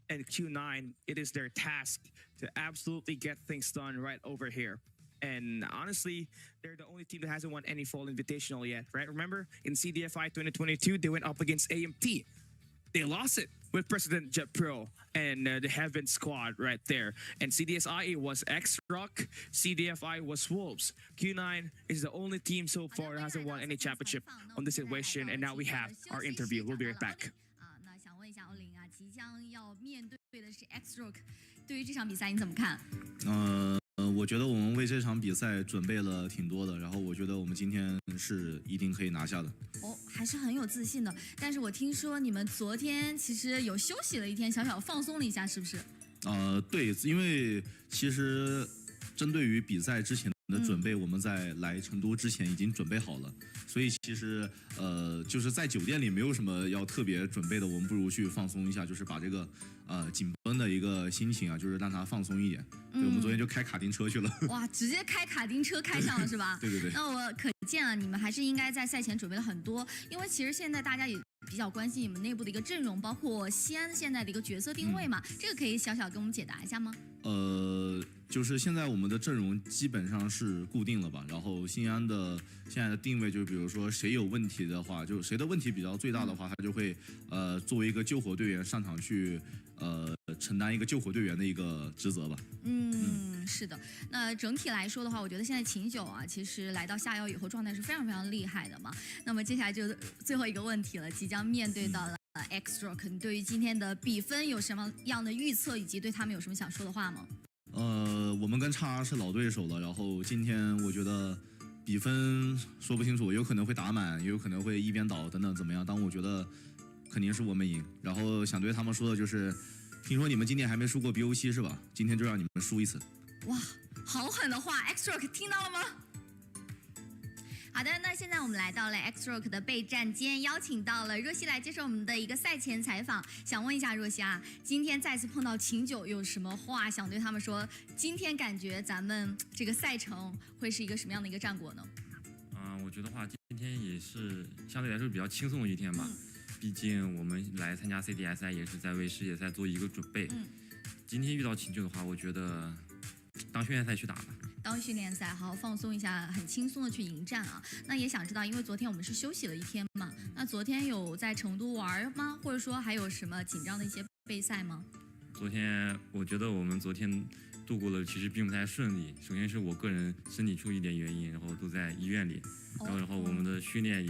[SPEAKER 1] And Q9, it is their task to absolutely get things done right over here. And honestly, they're the only team that hasn't won any fall invitational yet, right? Remember, in CDFI 2022, they went up against AMT. They lost it with President Jet Pro and the Heaven squad right there. And CDSI was X-Rock, CDFI was Wolves. Q9 is the only team so far that hasn't won any championship on this situation. And now we have our interview. We'll be right back.
[SPEAKER 5] 那想问一下欧林啊，即将要面对的是 X-Rock，对于这场比赛你怎么看？
[SPEAKER 12] 我觉得我们为这场比赛准备了挺多的，然后我觉得我们今天是一定可以拿下的。
[SPEAKER 5] 哦，还是很有自信的。但是我听说你们昨天其实有休息了一天，小小放松了一下，是不是？
[SPEAKER 12] 对，因为其实针对于比赛之前的准备，我们在来成都之前已经准备好了，所以其实就是在酒店里没有什么要特别准备的，我们不如去放松一下，就是把这个紧绷的一个心情啊，就是让它放松一点。对，我们昨天就开卡丁车去了。
[SPEAKER 5] 哇，直接开卡丁车开上了是吧？
[SPEAKER 12] 对对对。
[SPEAKER 5] 那我可见啊，你们还是应该在赛前准备了很多，因为其实现在大家也比较关心你们内部的一个阵容，包括西安现在的一个角色定位嘛，这个可以小小跟我们解答一下吗？
[SPEAKER 12] 就是现在我们的阵容基本上是固定了吧，然后新安的现在的定位就比如说谁有问题的话，就谁的问题比较最大的话，他就会作为一个救火队员上场去承担一个救火队员的一个职责吧。
[SPEAKER 5] 是的。那整体来说的话，我觉得现在秦九啊，其实来到下妖以后状态是非常非常厉害的嘛。那么接下来就最后一个问题了，即将面对到了X-Rock，你对于今天的比分有什么样的预测，以及对他们有什么想说的话吗？
[SPEAKER 12] 我们跟XR是老对手了，然后今天我觉得比分说不清楚，有可能会打满，也有可能会一边倒等等怎么样，但我觉得肯定是我们赢。然后想对他们说的就是，听说你们今年还没输过 BO7 是吧？今天就让你们输一次。
[SPEAKER 5] 哇，好狠的话 ，X-Rock 听到了吗？好的，那现在我们来到了 X-Rock 的备战间，邀请到了若曦来接受我们的一个赛前采访。想问一下若曦啊，今天再次碰到秦九，有什么话想对他们说？今天感觉咱们这个赛程会是一个什么样的一个战果呢？
[SPEAKER 13] 我觉得话今天也是相对来说比较轻松的一天吧，毕竟我们来参加 CDSI 也是在为世界赛做一个准备。今天遇到秦九的话，我觉得当训练赛去打吧。
[SPEAKER 5] 当训练赛，好好放松一下，很轻松的去迎战啊。那也想知道，因为昨天我们是休息了一天嘛，那昨天有在成都玩吗？或者说还有什么紧张的一些备赛吗？
[SPEAKER 13] 昨天我觉得我们昨天度过了其实并不太顺利。首先是我个人身体出一点原因，然后都在医院里，然后我们的训练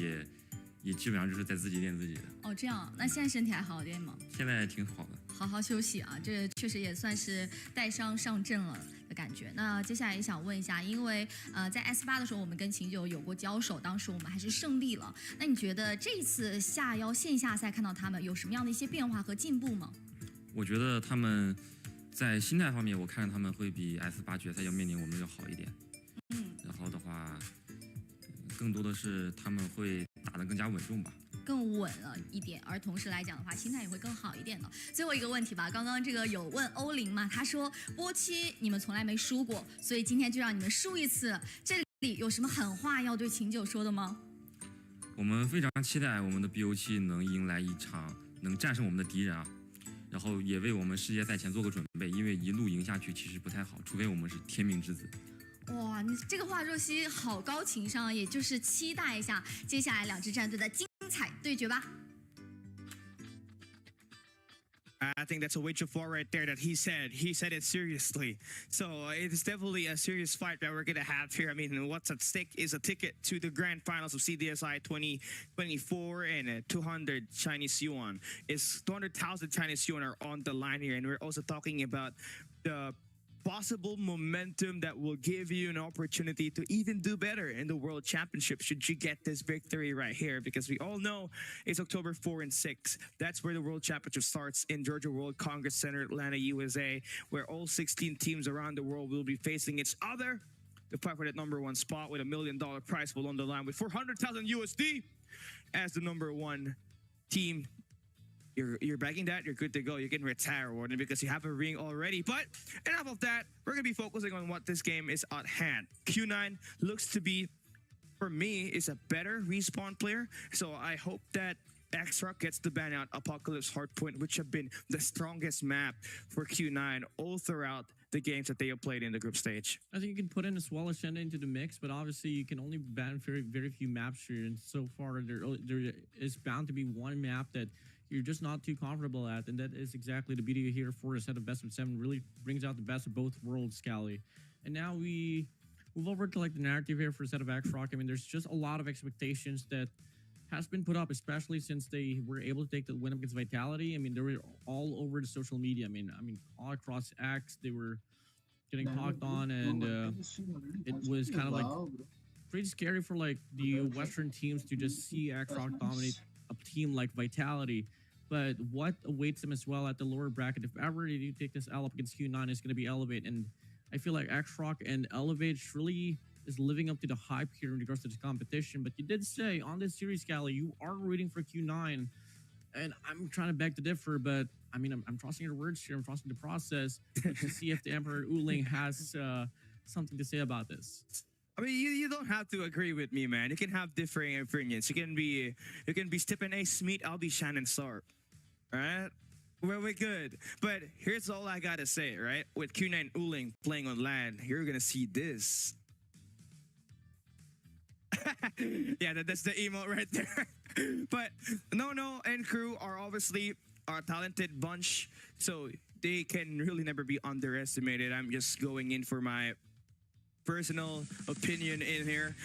[SPEAKER 13] 也基本上就是在自己练自己的。
[SPEAKER 5] 哦，这样，那现在身体还好点吗？
[SPEAKER 13] 现在挺好的。
[SPEAKER 5] 好好休息啊，这确实也算是带伤上阵了的感觉。那接下来也想问一下，因为在 S8的时候我们跟秦九有过交手，当时我们还是胜利了。那你觉得这次下妖线下赛看到他们有什么样的一些变化和进步吗？
[SPEAKER 13] 我觉得他们在心态方面，我看他们会比 S8决赛要面临我们要好一点。然后的话，更多的是他们会打得更加稳重吧。
[SPEAKER 5] 更稳了一点，而同时来讲的话，心态也会更好一点的。最后一个问题吧，刚刚这个有问欧林嘛，他说波7你们从来没输过，所以今天就让你们输一次。这里有什么狠话要对秦九说的吗？
[SPEAKER 13] 我们非常期待我们的 BO7能迎来一场能战胜我们的敌人啊，然后也为我们世界赛前做个准备，因为一路赢下去其实不太好，除非我们是天命之子。
[SPEAKER 5] 哇，你这个话若曦好高情商，也就是期待一下接下来两支战队的精彩对决吧。
[SPEAKER 1] I think that's a way too far right there that he said. He said it seriously. So it's definitely a serious fight that we're going to have here. I mean, what's at stake is a ticket to the grand finals of CDSI 2024 and 200 Chinese yuan. It's 200,000 Chinese yuan are on the line here. And we're also talking about the possible momentum that will give you an opportunity to even do better in the World Championship should you get this victory right here, because we all know it's October 4 and 6. That's where the World Championship starts in Georgia World Congress Center, Atlanta, USA, where all 16 teams around the world will be facing each other to fight for that #1 spot with $1 million prize pool on the line with 400,000 USD as the #1 team. You're bagging that, you're good to go. You can retire, Warden, because you have a ring already. But enough of that. We're going to be focusing on what this game is at hand. Q9 looks to be, for me, is a better respawn player. So I hope that X-Rock gets the ban out Apocalypse Hardpoint, which have been the strongest map for Q9 all throughout the games that they have played in the group stage.
[SPEAKER 2] I think you can put in as well Ascenda into the mix, but obviously you can only ban very few maps here. And so far, there is bound to be one map that you're just not too comfortable at, and that is exactly the beauty here for a set of best of 7. Really brings out the best of both worlds, Scally. And now we move over to like the narrative here for a set of X-Rock. I mean, there's just a lot of expectations that has been put up, especially since they were able to take the win against Vitality. I mean, they were all over the social media. I mean, all across X, they were getting talked on, and it was kind of like pretty scary for like the Western teams to just see X-Rock dominate a team like Vitality. But what awaits them as well at the lower bracket, if ever they do take this L up against Q9, is going to be Elevate. And I feel like X-Rock and Elevate really is living up to the hype here in regards to this competition. But you did say on this series, Scally, you are rooting for Q9. And I'm trying to beg to differ, but I mean, I'm trusting your words here. I'm trusting the process to see if the Emperor Uling has something to say about this.
[SPEAKER 1] I mean, you don't have to agree with me, man. You can have differing opinions. You can be Stephen A. Smith. I'll be Shannon Sharp. Right? We're good. But here's all I gotta say, right? With Q9 Uling playing on land, you're gonna see this. Yeah, that's the emote right there. But No and crew are obviously a talented bunch, so they can really never be underestimated. I'm just going in for my personal opinion in here.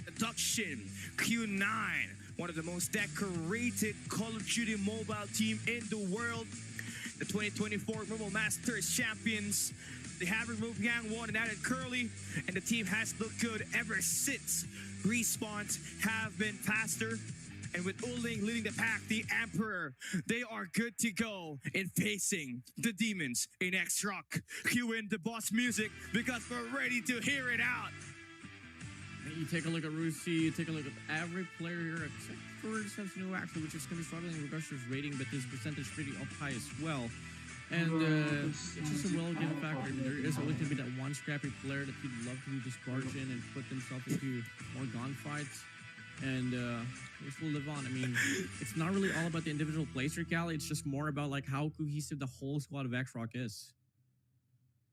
[SPEAKER 1] Production Q9, one of the most decorated Call of Duty mobile team in the world. The 2024 Mobile Masters champions. They have removed Yang Won and added Curly, and the team has looked good ever since. Respawns have been faster, and with Uling leading the pack, the Emperor, they are good to go in facing the demons in X-Rock. Cue in the boss music because we're ready to hear it out.
[SPEAKER 2] And you take a look at Rusi, you take a look at every player here except for Sentinel actually, which is going to be struggling in regards to his rating, but his percentage pretty up high as well. And it's just a well-given factor. There is always going to be that one scrappy player that he'd love to just barge in and put himself into more gunfights. And this will live on. I mean, it's not really all about the individual placer, Callie. It's just more about like how cohesive the whole squad of X-Rock is.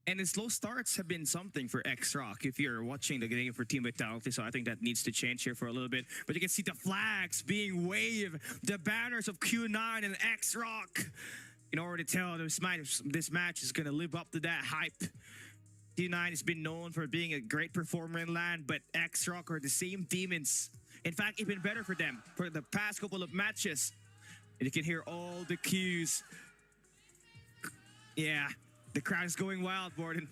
[SPEAKER 1] And its slow starts have been something for X-Rock if you're watching the game for Team Vitality, so I think that needs to change here for a little bit. But you can see the flags being waved, the banners of Q9 and X-Rock. You can already tell this match is going to live up to that hype. Q9 has been known for being a great performer in LAN, but X-Rock are the same demons. In fact, even better for them for the past couple of matches. And you can hear all the cues. Yeah, the crowd is going wild, Borden.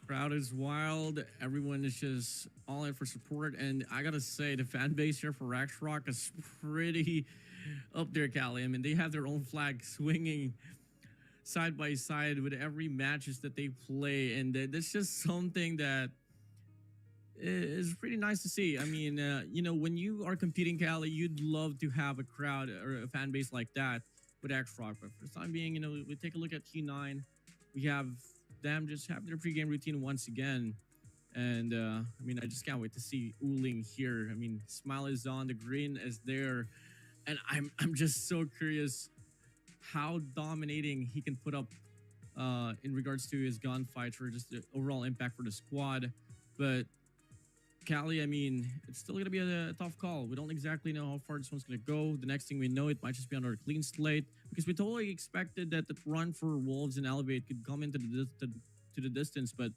[SPEAKER 2] Crowd is wild. Everyone is just all in for support. And I got to say, the fan base here for X-Rock is pretty up there, Callie. I mean, they have their own flag swinging side by side with every matches that they play. And that's just something that is pretty nice to see. I mean, you know, when you are competing, Callie, you'd love to have a crowd or a fan base like that with X-Rock. But for the time being, you know, we take a look at Q9. We have them just having their pregame routine once again. And, I mean, I just can't wait to see Uling here. I mean, smile is on, the grin is there. And I'm just so curious how dominating he can put up in regards to his gunfights or just the overall impact for the squad. But Cali, I mean, it's still going to be a tough call. We don't exactly know how far this one's going to go. The next thing we know, it might just be under a clean slate because we totally expected that the run for Wolves and Elevate could come into to the distance. But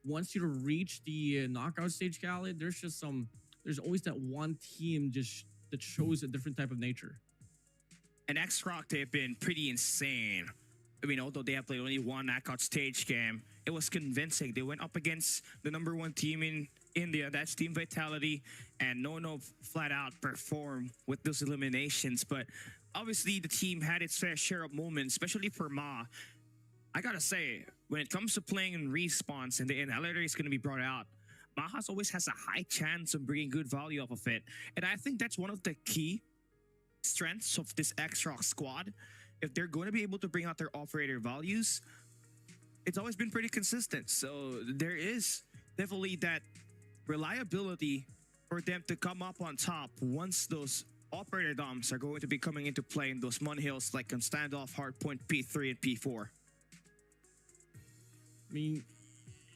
[SPEAKER 2] once you reach the knockout stage, Cali, there's always that one team that shows a different type of nature.
[SPEAKER 1] And X-Rock, they've been pretty insane. I mean, although they have played only one knockout stage game, it was convincing. They went up against the #1 team in India, that's Team Vitality, and No flat out performed with those eliminations. But obviously, the team had its fair share of moments, especially for Ma. I gotta say, when it comes to playing in respawns and the inhaler is gonna be brought out, Mahas always has a high chance of bringing good value off of it. And I think that's one of the key strengths of this X-Rock squad. If they're going to be able to bring out their operator values, it's always been pretty consistent. So there is definitely that reliability for them to come up on top once those operator DOMs are going to be coming into play in those Mon Hills like on Standoff, Hardpoint, P3, and P4.
[SPEAKER 2] I mean,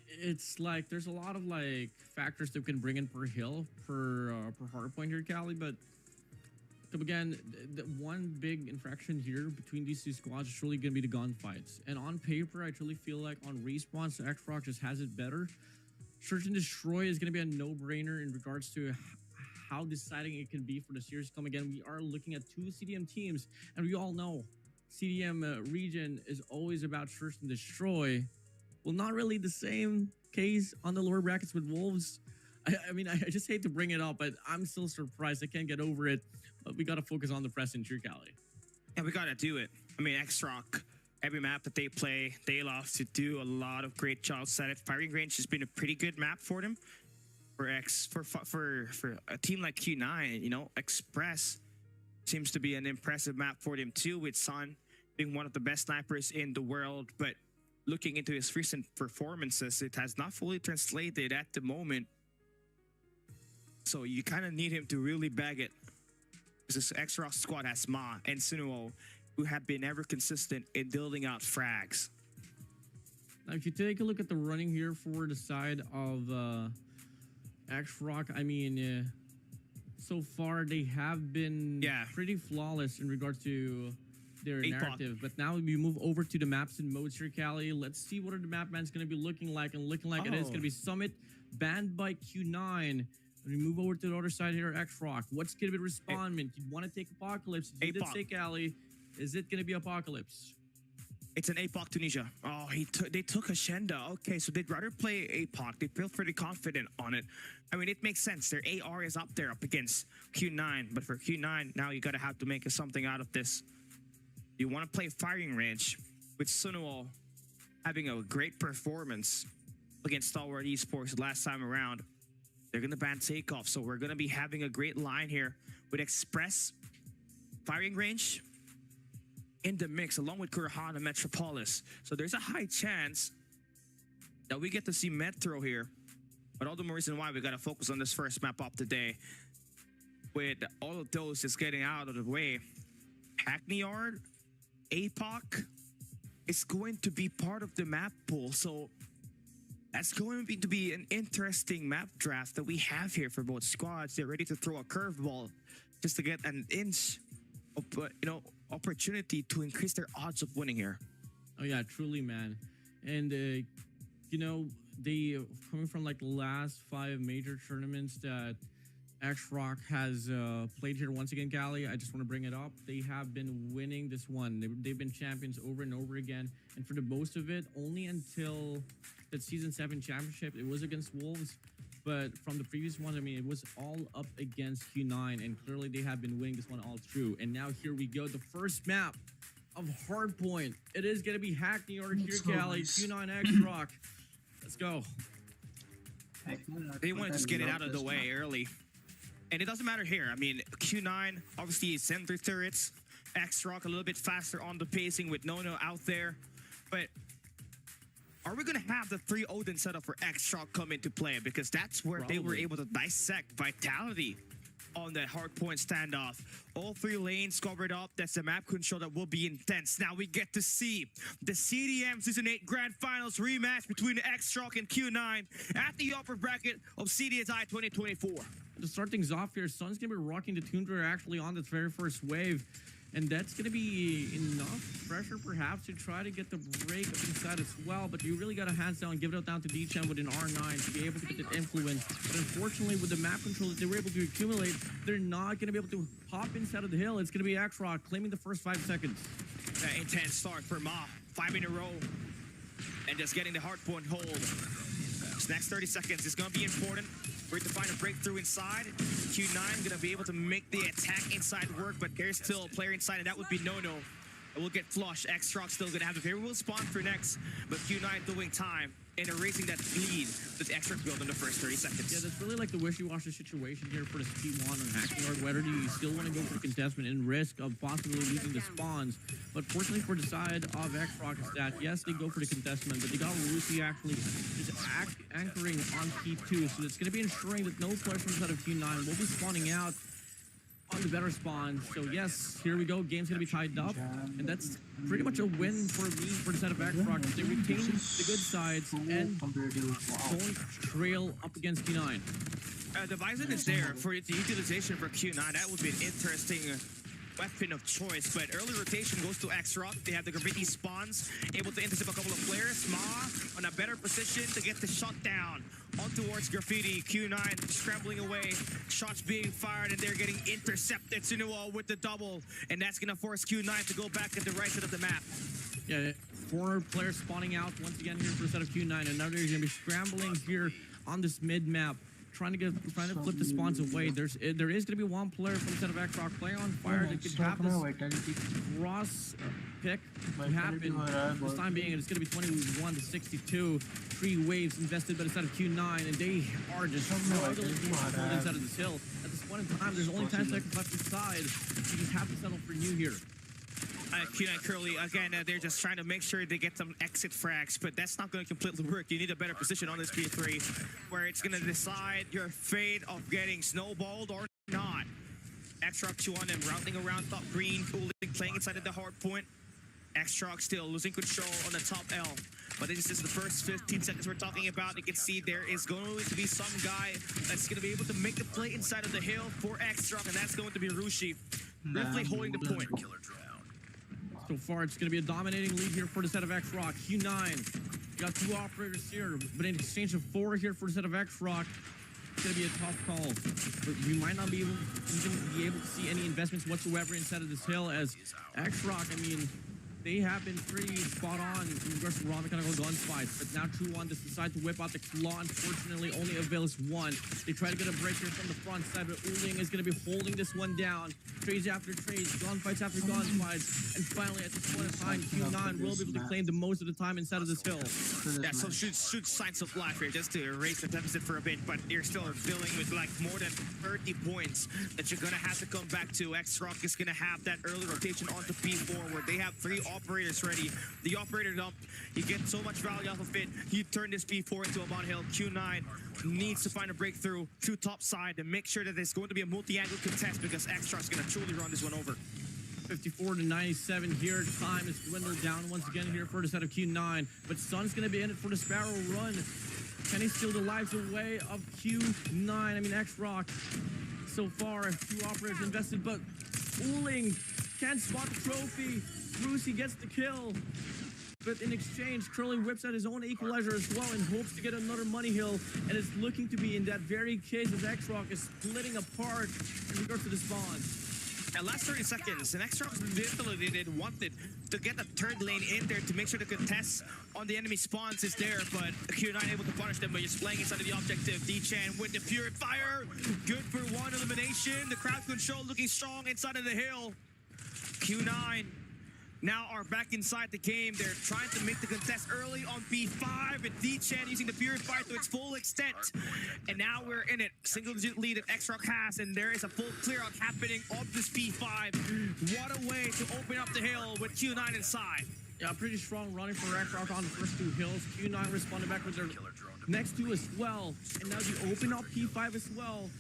[SPEAKER 2] it's like there's a lot of like factors that we can bring in per hill, per hardpoint here, Cali, but again, the one big infraction here between these two squads is really going to be the gunfights. And on paper, I truly feel like on respawns, X-Rock just has it better. Search and Destroy is going to be a no-brainer in regards to how deciding it can be for the series to come. Again, we are looking at two CDM teams, and we all know CDM region is always about Search and Destroy. Well, not really the same case on the lower brackets with Wolves. I mean, I just hate to bring it up, but I'm still surprised. I can't get over it. But we got to focus on the press in True Cali.
[SPEAKER 1] Yeah, we got to do it. I mean, X-Rock, every map that they play, they love to do a lot of great jobs at it. Firing Range has been a pretty good map for them. For a team like Q9, you know, Express seems to be an impressive map for them too, with Sun being one of the best snipers in the world. But looking into his recent performances, it has not fully translated at the moment. So you kind of need him to really bag it. This X-Rock squad has Ma and Sunuo, who have been ever consistent in building out frags.
[SPEAKER 2] Now, if you take a look at the running here for the side of X-Rock, I mean, so far they have been pretty flawless in regards to their narrative. But now we move over to the maps and modes here, Cali. Let's see what the map man's going to be looking like. And looking like it is going to be Summit, banned by Q9. We move over to the other side here, X-Rock. What's going to be respondment? You want to take Apocalypse? You did say Cali. Is it going to be Apocalypse?
[SPEAKER 1] It's an APOC Tunisia. Oh, they took Ashenda. Okay, so they'd rather play APOC. They feel pretty confident on it. I mean, it makes sense. Their AR is up there up against Q9. But for Q9, now you got to have to make something out of this. You want to play Firing Range with Sunuo having a great performance against Stalwart Esports last time around. They're going to ban Takeoff, so we're going to be having a great line here with Express, Firing Range in the mix, along with Kurhana Metropolis. So there's a high chance that we get to see Metro here. But all the more reason why we got to focus on this first map up today. With all of those just getting out of the way, Hackney Yard, APOC is going to be part of the map pool. So that's going to be an interesting map draft that we have here for both squads. They're ready to throw a curveball just to get an inch of, opportunity to increase their odds of winning here.
[SPEAKER 2] Oh yeah, truly, man. And they coming from like the last 5 major tournaments that X-Rock has played here once again, Cali. I just want to bring it up. They have been winning this one. They've been champions over and over again. And for the most of it, only until that Season 7 championship, it was against Wolves. But from the previous one, I mean, it was all up against Q9. And clearly they have been winning this one all through. And now here we go. The first map of Hardpoint. It is going to be Hackney Yard here, Cali. Q9 X-Rock. Let's go.
[SPEAKER 1] They want to just get it out of the way early. And it doesn't matter here. I mean, Q9 obviously is center turrets. X-Rock a little bit faster on the pacing with Nono out there. But are we going to have the 3 Odin setup for X-Rock come into play? Because that's where they were able to dissect Vitality on that hardpoint standoff. All 3 lanes covered up. That's the map control that will be intense. Now we get to see the CDM Season 8 Grand Finals rematch between X-Rock and Q9 at the upper bracket of CDSI 2024.
[SPEAKER 2] To start things off here, Sun's going to be rocking the Tundra actually on this very first wave. And that's going to be enough pressure, perhaps, to try to get the break up inside as well. But you really got to hands down, give it down to D-Chan with an R9 to be able to get that influence. But unfortunately, with the map control that they were able to accumulate, they're not going to be able to hop inside of the hill. It's going to be X-Rock claiming the first 5 seconds.
[SPEAKER 1] Intense start for Ma. 5 in a row. And just getting the hardpoint hold. This next 30 seconds is going to be important. For it to find a breakthrough inside. Q9 gonna be able to make the attack inside work, but there's still a player inside, and that would be No-No. It will get flushed. X-Rock still gonna have a favorable spawn for next, but Q9 doing time and erasing that lead that X-Rock built in the first 30 seconds.
[SPEAKER 2] Yeah, that's really like the wishy-washy situation here for the T1 on Hacking Yard. Whether do you still want to go for the contestment and risk of possibly losing the spawns? But fortunately for the side of X-Rock is that, yes, they go for the contestment, but they got Lucy actually just anchoring on P2, so it's going to be ensuring that no players from the side of Q9 will be spawning out on the better spawn. So yes, here we go. Game's going to be tied up, and that's pretty much a win for me for the side of X-Rock. They retain the good sides and don't trail up against Q9.
[SPEAKER 1] The Bison is there for the utilization for Q9. That would be an interesting weapon of choice, but early rotation goes to X-Rock. They have the Graffiti spawns, able to intercept a couple of players. Ma on a better position to get the shot down on towards Graffiti. Q9 scrambling away, shots being fired, and they're getting intercepted. Sunuo with the double, and that's gonna force Q9 to go back at the right side of the map.
[SPEAKER 2] Yeah, 4 players spawning out once again here for the set of Q9, and now they're gonna be scrambling here on this mid map. Trying to flip the spawns away. There is going to be 1 player from the set of X-Rock playing on fire that could have this cross pick happen. For the time being, it's going to be 21 to 62. 3 waves invested by the side of Q9, and they are just struggling to hold inside of this hill. At this point in time, there's only 10 seconds left inside. You just have to settle for new here.
[SPEAKER 1] Q9 Curly, again, they're just trying to make sure they get some exit frags, but that's not going to completely work. You need a better position on this P3, where it's going to decide your fate of getting snowballed or not. X-Rock 2 on them, routing around top green, playing inside of the hard point. X-Rock still losing control on the top L. But this is the first 15 seconds we're talking about. You can see there is going to be some guy that's going to be able to make the play inside of the hill for X-Rock, and that's going to be Rushi. Ripley holding the point.
[SPEAKER 2] So far, it's going to be a dominating lead here for the set of X-Rock. Q9 got 2 operators here, but in exchange of 4 here for the set of X-Rock, it's going to be a tough call. But we might not be able to see any investments whatsoever inside of this hill, as X-Rock, I mean, they have been pretty spot on in regards to raw mechanical gunfights, but now 2-1 just decide to whip out the claw. Unfortunately, only avails 1. They try to get a break here from the front side, but Uling is going to be holding this one down. Trades after trades, gunfights after gunfights, and finally at this point in time, Q9 will be able to claim the most of the time inside of this hill.
[SPEAKER 1] Yeah, so shoot signs of life here just to erase the deficit for a bit, but you're still dealing with like more than 30 points that you're gonna have to come back to. X-Rock is gonna have that early rotation onto P4 where they have 3 operators ready. The operator dump, you get so much value off of it. You turn this P4 into a Mount Hill. Q9 needs to find a breakthrough to top side and make sure that there's going to be a multi-angle contest, because X-Rock's gonna truly run this one over.
[SPEAKER 2] 54 to 97 here. Time is dwindled down once again here for the set of Q9. But Sun's going to be in it for the Sparrow run. Can he steal the lives away of Q9? I mean, X-Rock so far, 2 operators invested, but Uling can't spot the trophy. Brucey gets the kill. But in exchange, Curly whips out his own equalizer as well and hopes to get another money hill. And it's looking to be in that very case as X-Rock is splitting apart in regards to the spawn.
[SPEAKER 1] At last 30 seconds, and X-Rock's ability they wanted to get the 3rd lane in there to make sure the contest on the enemy spawns is there, but Q9 able to punish them by just playing inside of the objective. D-Chan with the Purifier, good for 1 elimination. The crowd control looking strong inside of the hill. Q9 now are back inside the game. They're trying to make the contest early on P5, and D-Chan using the Purifier to its full extent. And now we're in it. Single-digit lead that X-Rock has, and there is a full clear-out happening of this P5. What a way to open up the hill with Q9 inside.
[SPEAKER 2] Yeah, pretty strong running for X-Rock on the first 2 hills. Q9 responded back with their next 2 as well. And now you open up P5 as well.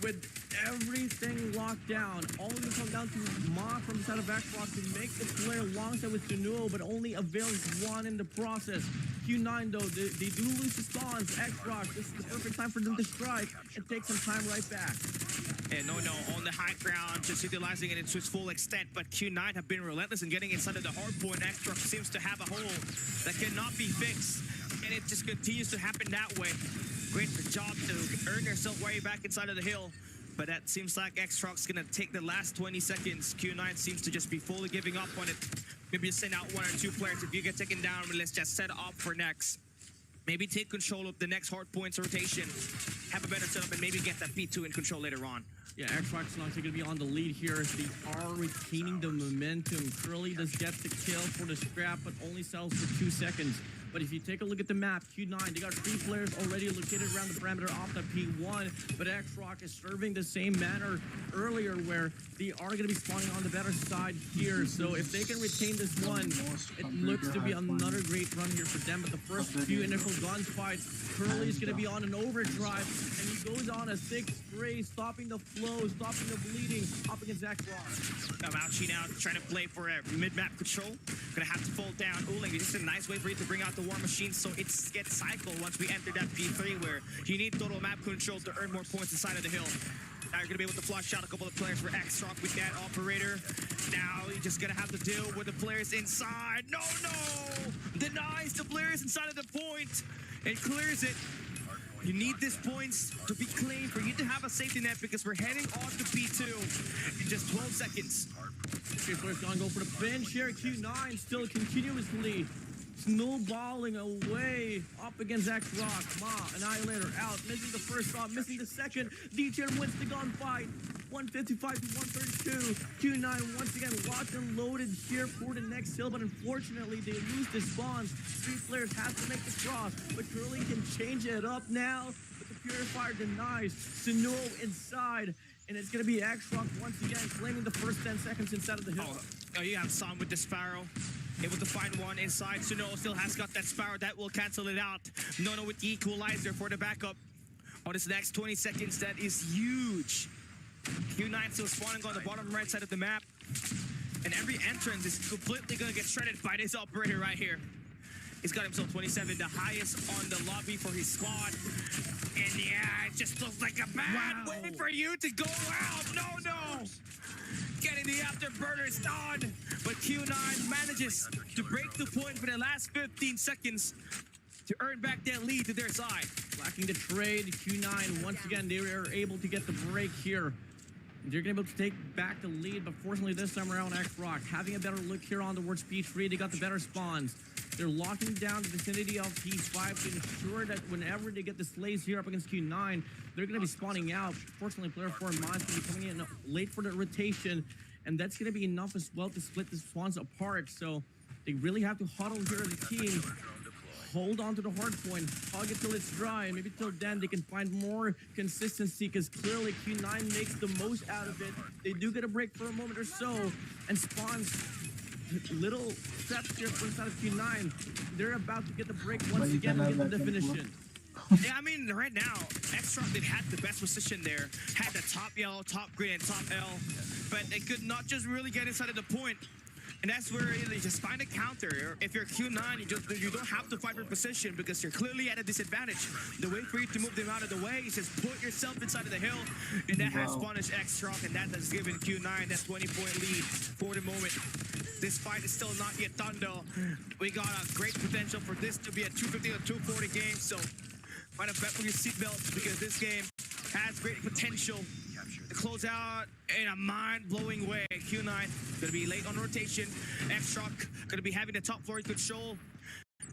[SPEAKER 2] with everything locked down. All of it come down to Ma from the side of Xrox to make the play alongside with Sunuo, but only availing one in the process. Q9 though, they do lose the spawns. Xrox, this is the perfect time for them to strike and take some time right back.
[SPEAKER 1] And no, on the high ground, just utilizing it to its full extent, but Q9 have been relentless in getting inside of the hard point. Xrox seems to have a hole that cannot be fixed, and it just continues to happen that way. Great job to earn yourself way back inside of the hill, but that seems like Xrox gonna take the last 20 seconds. Q9 seems to just be fully giving up on it. Maybe just send out one or two players. If you get taken down, let's just set up for next. Maybe take control of the next hard points rotation, have a better setup, and maybe get that P2 in control later on.
[SPEAKER 2] Yeah, Xrox is not going to be on the lead here. They are retaining the momentum. Curly does get the kill for the scrap, but only sells for 2 seconds. But if you take a look at the map, Q9, they got 3 players already located around the perimeter off the P1, but Xrox is serving the same manner earlier where they are going to be spawning on the better side here. So if they can retain this one, it looks to be another great run here for them. But the first few initial gunfights, Curly is going to be on an overdrive, and he goes on a 6 spray, stopping the flow, stopping the bleeding up against Xrox.
[SPEAKER 1] Mauchi now trying to play for a mid-map control. Gonna have to fold down Uling. It's just a nice way for you to bring out the War Machine, so it gets cycled once we enter that P3 where you need total map control to earn more points inside of the hill. Now you're gonna be able to flush out a couple of players for Xrox with that operator. Now you're just gonna have to deal with the players inside. No! Denies the players inside of the point and clears it. You need these points to be clean for you to have a safety net because we're heading on to P2 in just 12 seconds.
[SPEAKER 2] Okay, players gonna go for the bench here. Q9 still continuously snowballing away up against Xrox. Ma, Annihilator out, missing the first shot, missing the second. DJ wins the gunfight. 155 to 132. Q9 once again locked and loaded here for the next hill, but unfortunately they lose the spawns. 3 players have to make the cross, but Curly can change it up now. But the Purifier denies. Sunuo inside, and it's going to be Xrox once again claiming the first 10 seconds inside of the hill.
[SPEAKER 1] Oh, you have Sam with the Sparrow. Able to find one inside. Sunuo still has got that Sparrow. That will cancel it out. Nono with the equalizer for the backup. On this next 20 seconds, that is huge. Q9 still spawning on the bottom right side of the map. And every entrance is completely going to get shredded by this operator right here. He's got himself 27, the highest on the lobby for his squad. And yeah, it just looks like a bad way for you to go out. No! Getting the afterburners done. But Q9 manages to break the point for the last 15 seconds to earn back that lead to their side.
[SPEAKER 2] Lacking the trade, Q9 once again, they were able to get the break here. They're going to be able to take back the lead, but fortunately this time around, Xrox having a better look here on towards P3. They got the better spawns. They're locking down the vicinity of P5 to ensure that whenever they get the slaves here up against Q9, they're going to be spawning out. Fortunately, player 4 Mines going to be coming in late for the rotation, and that's going to be enough as well to split the spawns apart. So they really have to huddle here as a team. Hold on to the hard point, hug it till it's dry, and maybe till then they can find more consistency because clearly Q9 makes the most out of it. They do get a break for a moment or so, and spawns little steps here for the side of Q9. They're about to get the break once again and get the definition.
[SPEAKER 1] Yeah, I mean, right now, Xrox, they had the best position there. Had the top yellow, top green, and top L. But they could not just really get inside of the point. And that's where you just find a counter. If you're Q9, you don't have to fight for position because you're clearly at a disadvantage. The way for you to move them out of the way is just put yourself inside of the hill. And that has punished Xrox, and that has given Q9 that 20-point lead for the moment. This fight is still not yet done, though. We got a great potential for this to be a 250 or 240 game, so find a bet with your seatbelts because this game has great potential to close out in a mind-blowing way. Q9 gonna be late on rotation. Xrox gonna be having the top floor in control.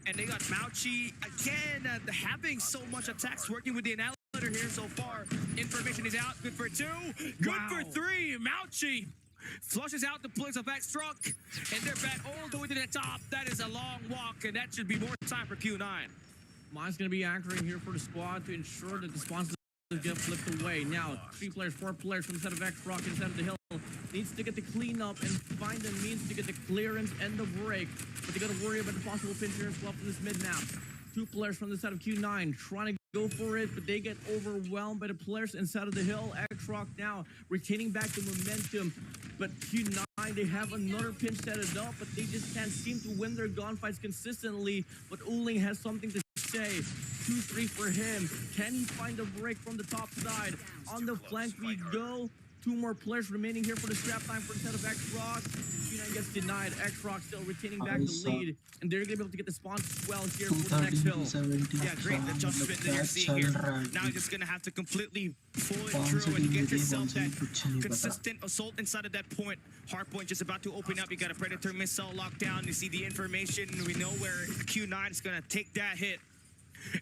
[SPEAKER 1] And they got Mauchi again, having so much attacks, working with the annihilator here so far. Information is out, good for 2, good for 3. Mauchi flushes out the plays of Xrox, and they're back all the way to the top. That is a long walk, and that should be more time for Q9.
[SPEAKER 2] Mine's gonna be anchoring here for the squad to ensure that the spawns get flipped away. Now, 3 players, 4 players from the side of Xrox inside of the hill needs to get the cleanup and find the means to get the clearance and the break. But they got to worry about the possible pinch here as well from this mid map. 2 players from the side of Q9 trying to go for it, but they get overwhelmed by the players inside of the hill. X-Rock now retaining back the momentum, but Q9, they have another pinch set it up, but they just can't seem to win their gunfights consistently. But Uling has something to say. 2-3 for him. Can he find a break from the top side? On the flank we go. 2 more players remaining here for the scrap time for instead of X-Rock. Q9 gets denied. X-Rock still retaining back the lead. And they're going to be able to get the spawn as well here for the next hill.
[SPEAKER 1] Yeah, great adjustment that you're seeing here. Now you're just going to have to completely pull it through and get yourself that consistent assault inside of that point. Hardpoint just about to open up. You got a Predator missile locked down. You see the information. We know where Q9 is going to take that hit.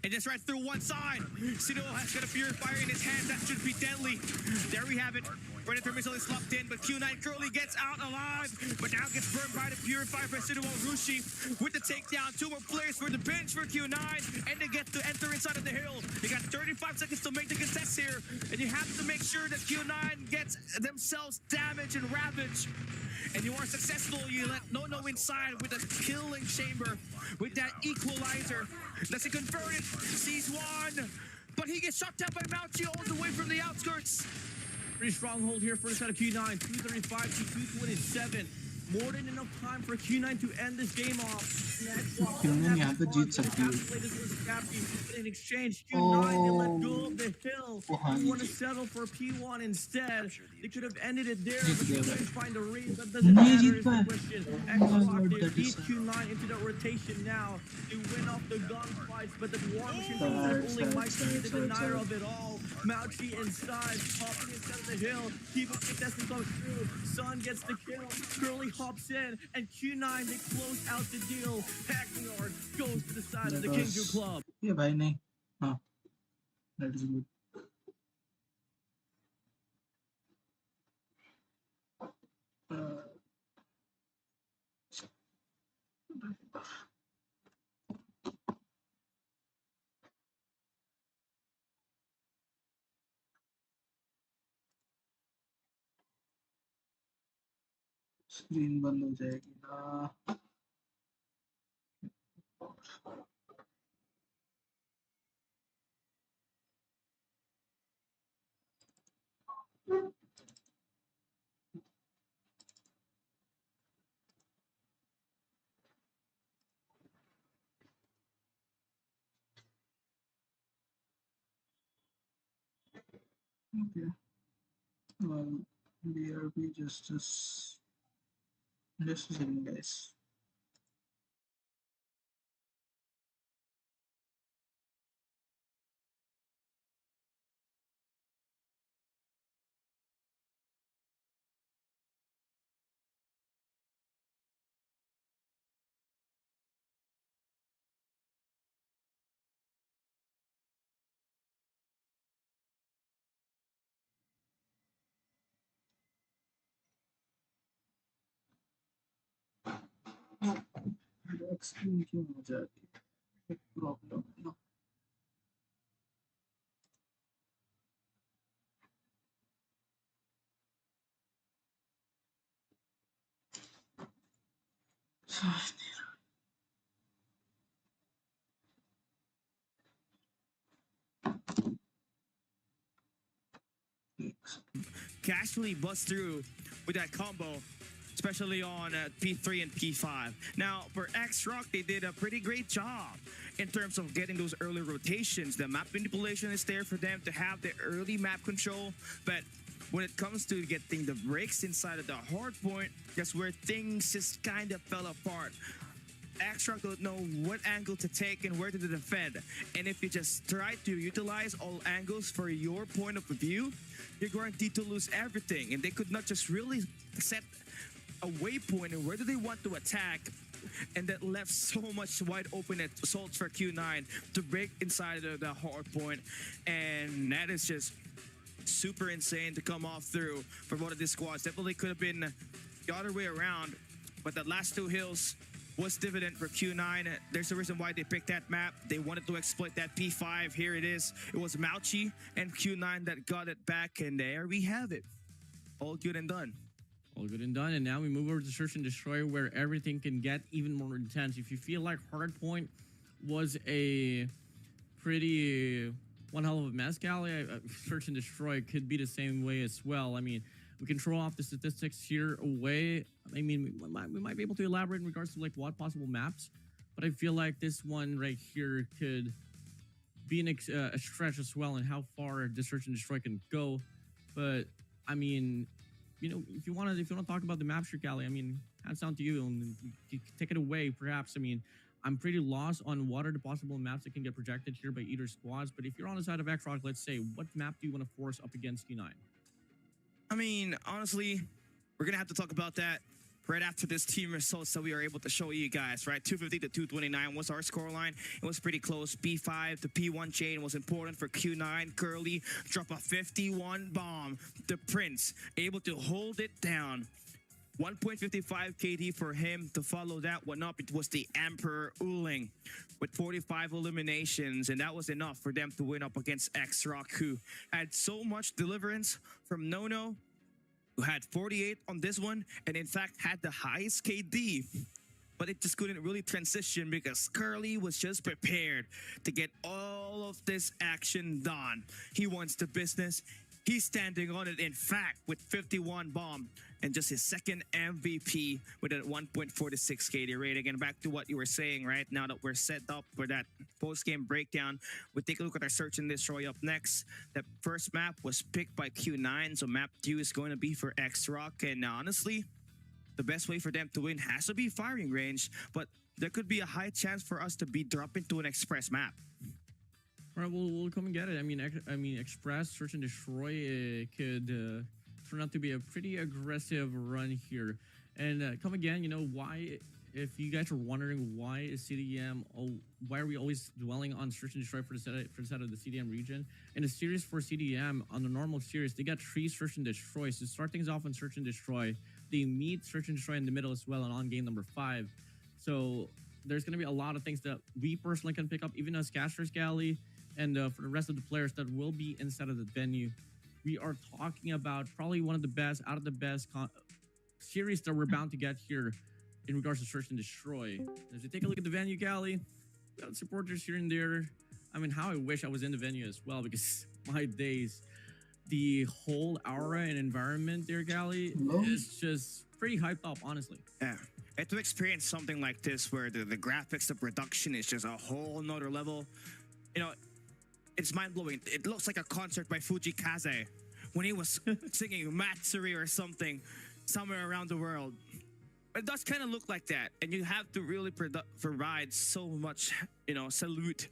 [SPEAKER 1] And just right through one side, Sido has got a Purifier in his hand. That should be deadly. There we have it. Predator missile is locked in, but Q9 Curly gets out alive, but now gets burned by the Purifier by Sido Rushi with the takedown. 2 more players for the bench for Q9, and they get to enter inside of the hill. You got 35 seconds to make the contest here, and you have to make sure that Q9 gets themselves damaged and ravaged. And you are successful. You let No inside with a killing chamber with that equalizer. Does he convert it? Sees one, but he gets shot down by Mouchy all the way from the outskirts.
[SPEAKER 2] Pretty stronghold here for the side of Q9. 235 to 227. More than enough time for Q9 to end this game off.
[SPEAKER 7] Q9 यहाँ पे जीत सकती है.
[SPEAKER 2] In exchange, Q9 they let go of the hill. They want to settle for P1 instead. They could have ended it there, but they couldn't find a reason. That doesn't matter is the question. X-Rock, they beat Q9 into the rotation now. They win off the gunfights, but the War Machine only might be the denier of it all. Mouchy inside, hopping inside of the hill, keeping contesting going through. Sun gets the kill. Curly hops in, and Q9 they close out the deal. Hacknord goes to the side of the Kingju Club.
[SPEAKER 7] ये भाई नहीं. हाँ. That is good. Screen बंद हो जाएगी ना. Okay. Well, BRB just a second, guys. Screen क्यों हो जाती है? प्रॉब्लम है ना.
[SPEAKER 1] Casually bust through with that combo, especially on P3 and P5. Now, for X-Rock, they did a pretty great job in terms of getting those early rotations. The map manipulation is there for them to have the early map control, but when it comes to getting the breaks inside of the hard point, that's where things just kind of fell apart. X-Rock don't know what angle to take and where to defend. And if you just try to utilize all angles for your point of view, you're guaranteed to lose everything. And they could not just really set a waypoint and where do they want to attack, and that left so much wide open assaults for Q9 to break inside of the hard point. And that is just super insane to come off through for one of these squads. Definitely could have been the other way around, but the last 2 hills was dividend for Q9. There's a reason why they picked that map. They wanted to exploit that P5. Here it is. It was Mouchy and Q9 that got it back, and there we have it. All good and done.
[SPEAKER 2] All good and done, and now we move over to Search and Destroy, where everything can get even more intense. If you feel like Hardpoint was a pretty one hell of a mess, Gally. Search and Destroy could be the same way as well. I mean, we can throw off the statistics here away. I mean, we might be able to elaborate in regards to like what possible maps, but I feel like this one right here could be a stretch as well in how far the Search and Destroy can go. But I mean, you know, if you want to talk about the map here, Gally, I mean, hands down to you, and you can take it away, perhaps. I mean, I'm pretty lost on what are the possible maps that can get projected here by either squads. But if you're on the side of Xrock, let's say, what map do you want to force up against Q9?
[SPEAKER 1] I mean, honestly, we're going to have to talk about that right after this team results that we are able to show you guys, right? 250 to 229 was our scoreline. It was pretty close. P5 to P1 chain was important for Q9. Curly drop a 51 bomb. The Prince able to hold it down. 1.55 KD for him. To follow that one up, it was the Emperor Uling with 45 eliminations, and that was enough for them to win up against X-Rock, who had so much deliverance from Nono, who had 48 on this one, and in fact had the highest KD. But it just couldn't really transition because Curly was just prepared to get all of this action done. He wants the business. He's standing on it, in fact, with 51 bomb and just his second MVP with a 1.46 KD rating. And back to what you were saying, right? Now that we're set up for that post-game breakdown, we take a look at our Search and Destroy up next. The first map was picked by Q9, so map 2 is going to be for X-Rock. And honestly, the best way for them to win has to be firing range, but there could be a high chance for us to be dropping to an express map.
[SPEAKER 2] All right, we'll come and get it. I mean, Express Search and Destroy could turn out to be a pretty aggressive run here. And come again, you know, why? If you guys are wondering why is CDM, why are we always dwelling on Search and Destroy for the side of the CDM region? In a series for CDM, on the normal series, they got 3 Search and Destroys. To start things off on Search and Destroy, they meet Search and Destroy in the middle as well, and on game number 5. So there's going to be a lot of things that we personally can pick up, even as casters, Gally, and for the rest of the players that will be inside of the venue. We are talking about probably one of the best, out of the best series that we're bound to get here in regards to Search and Destroy. As you take a look at the venue, Gally, we got supporters here and there. I mean, how I wish I was in the venue as well, because my days, the whole aura and environment there, Gally, is just pretty hyped up, honestly.
[SPEAKER 1] Yeah. And to experience something like this where the graphics, the production is just a whole nother level, you know, it's mind-blowing. It looks like a concert by Fujikaze when he was singing Matsuri or something somewhere around the world. It does kind of look like that, and you have to really provide so much, you know, salute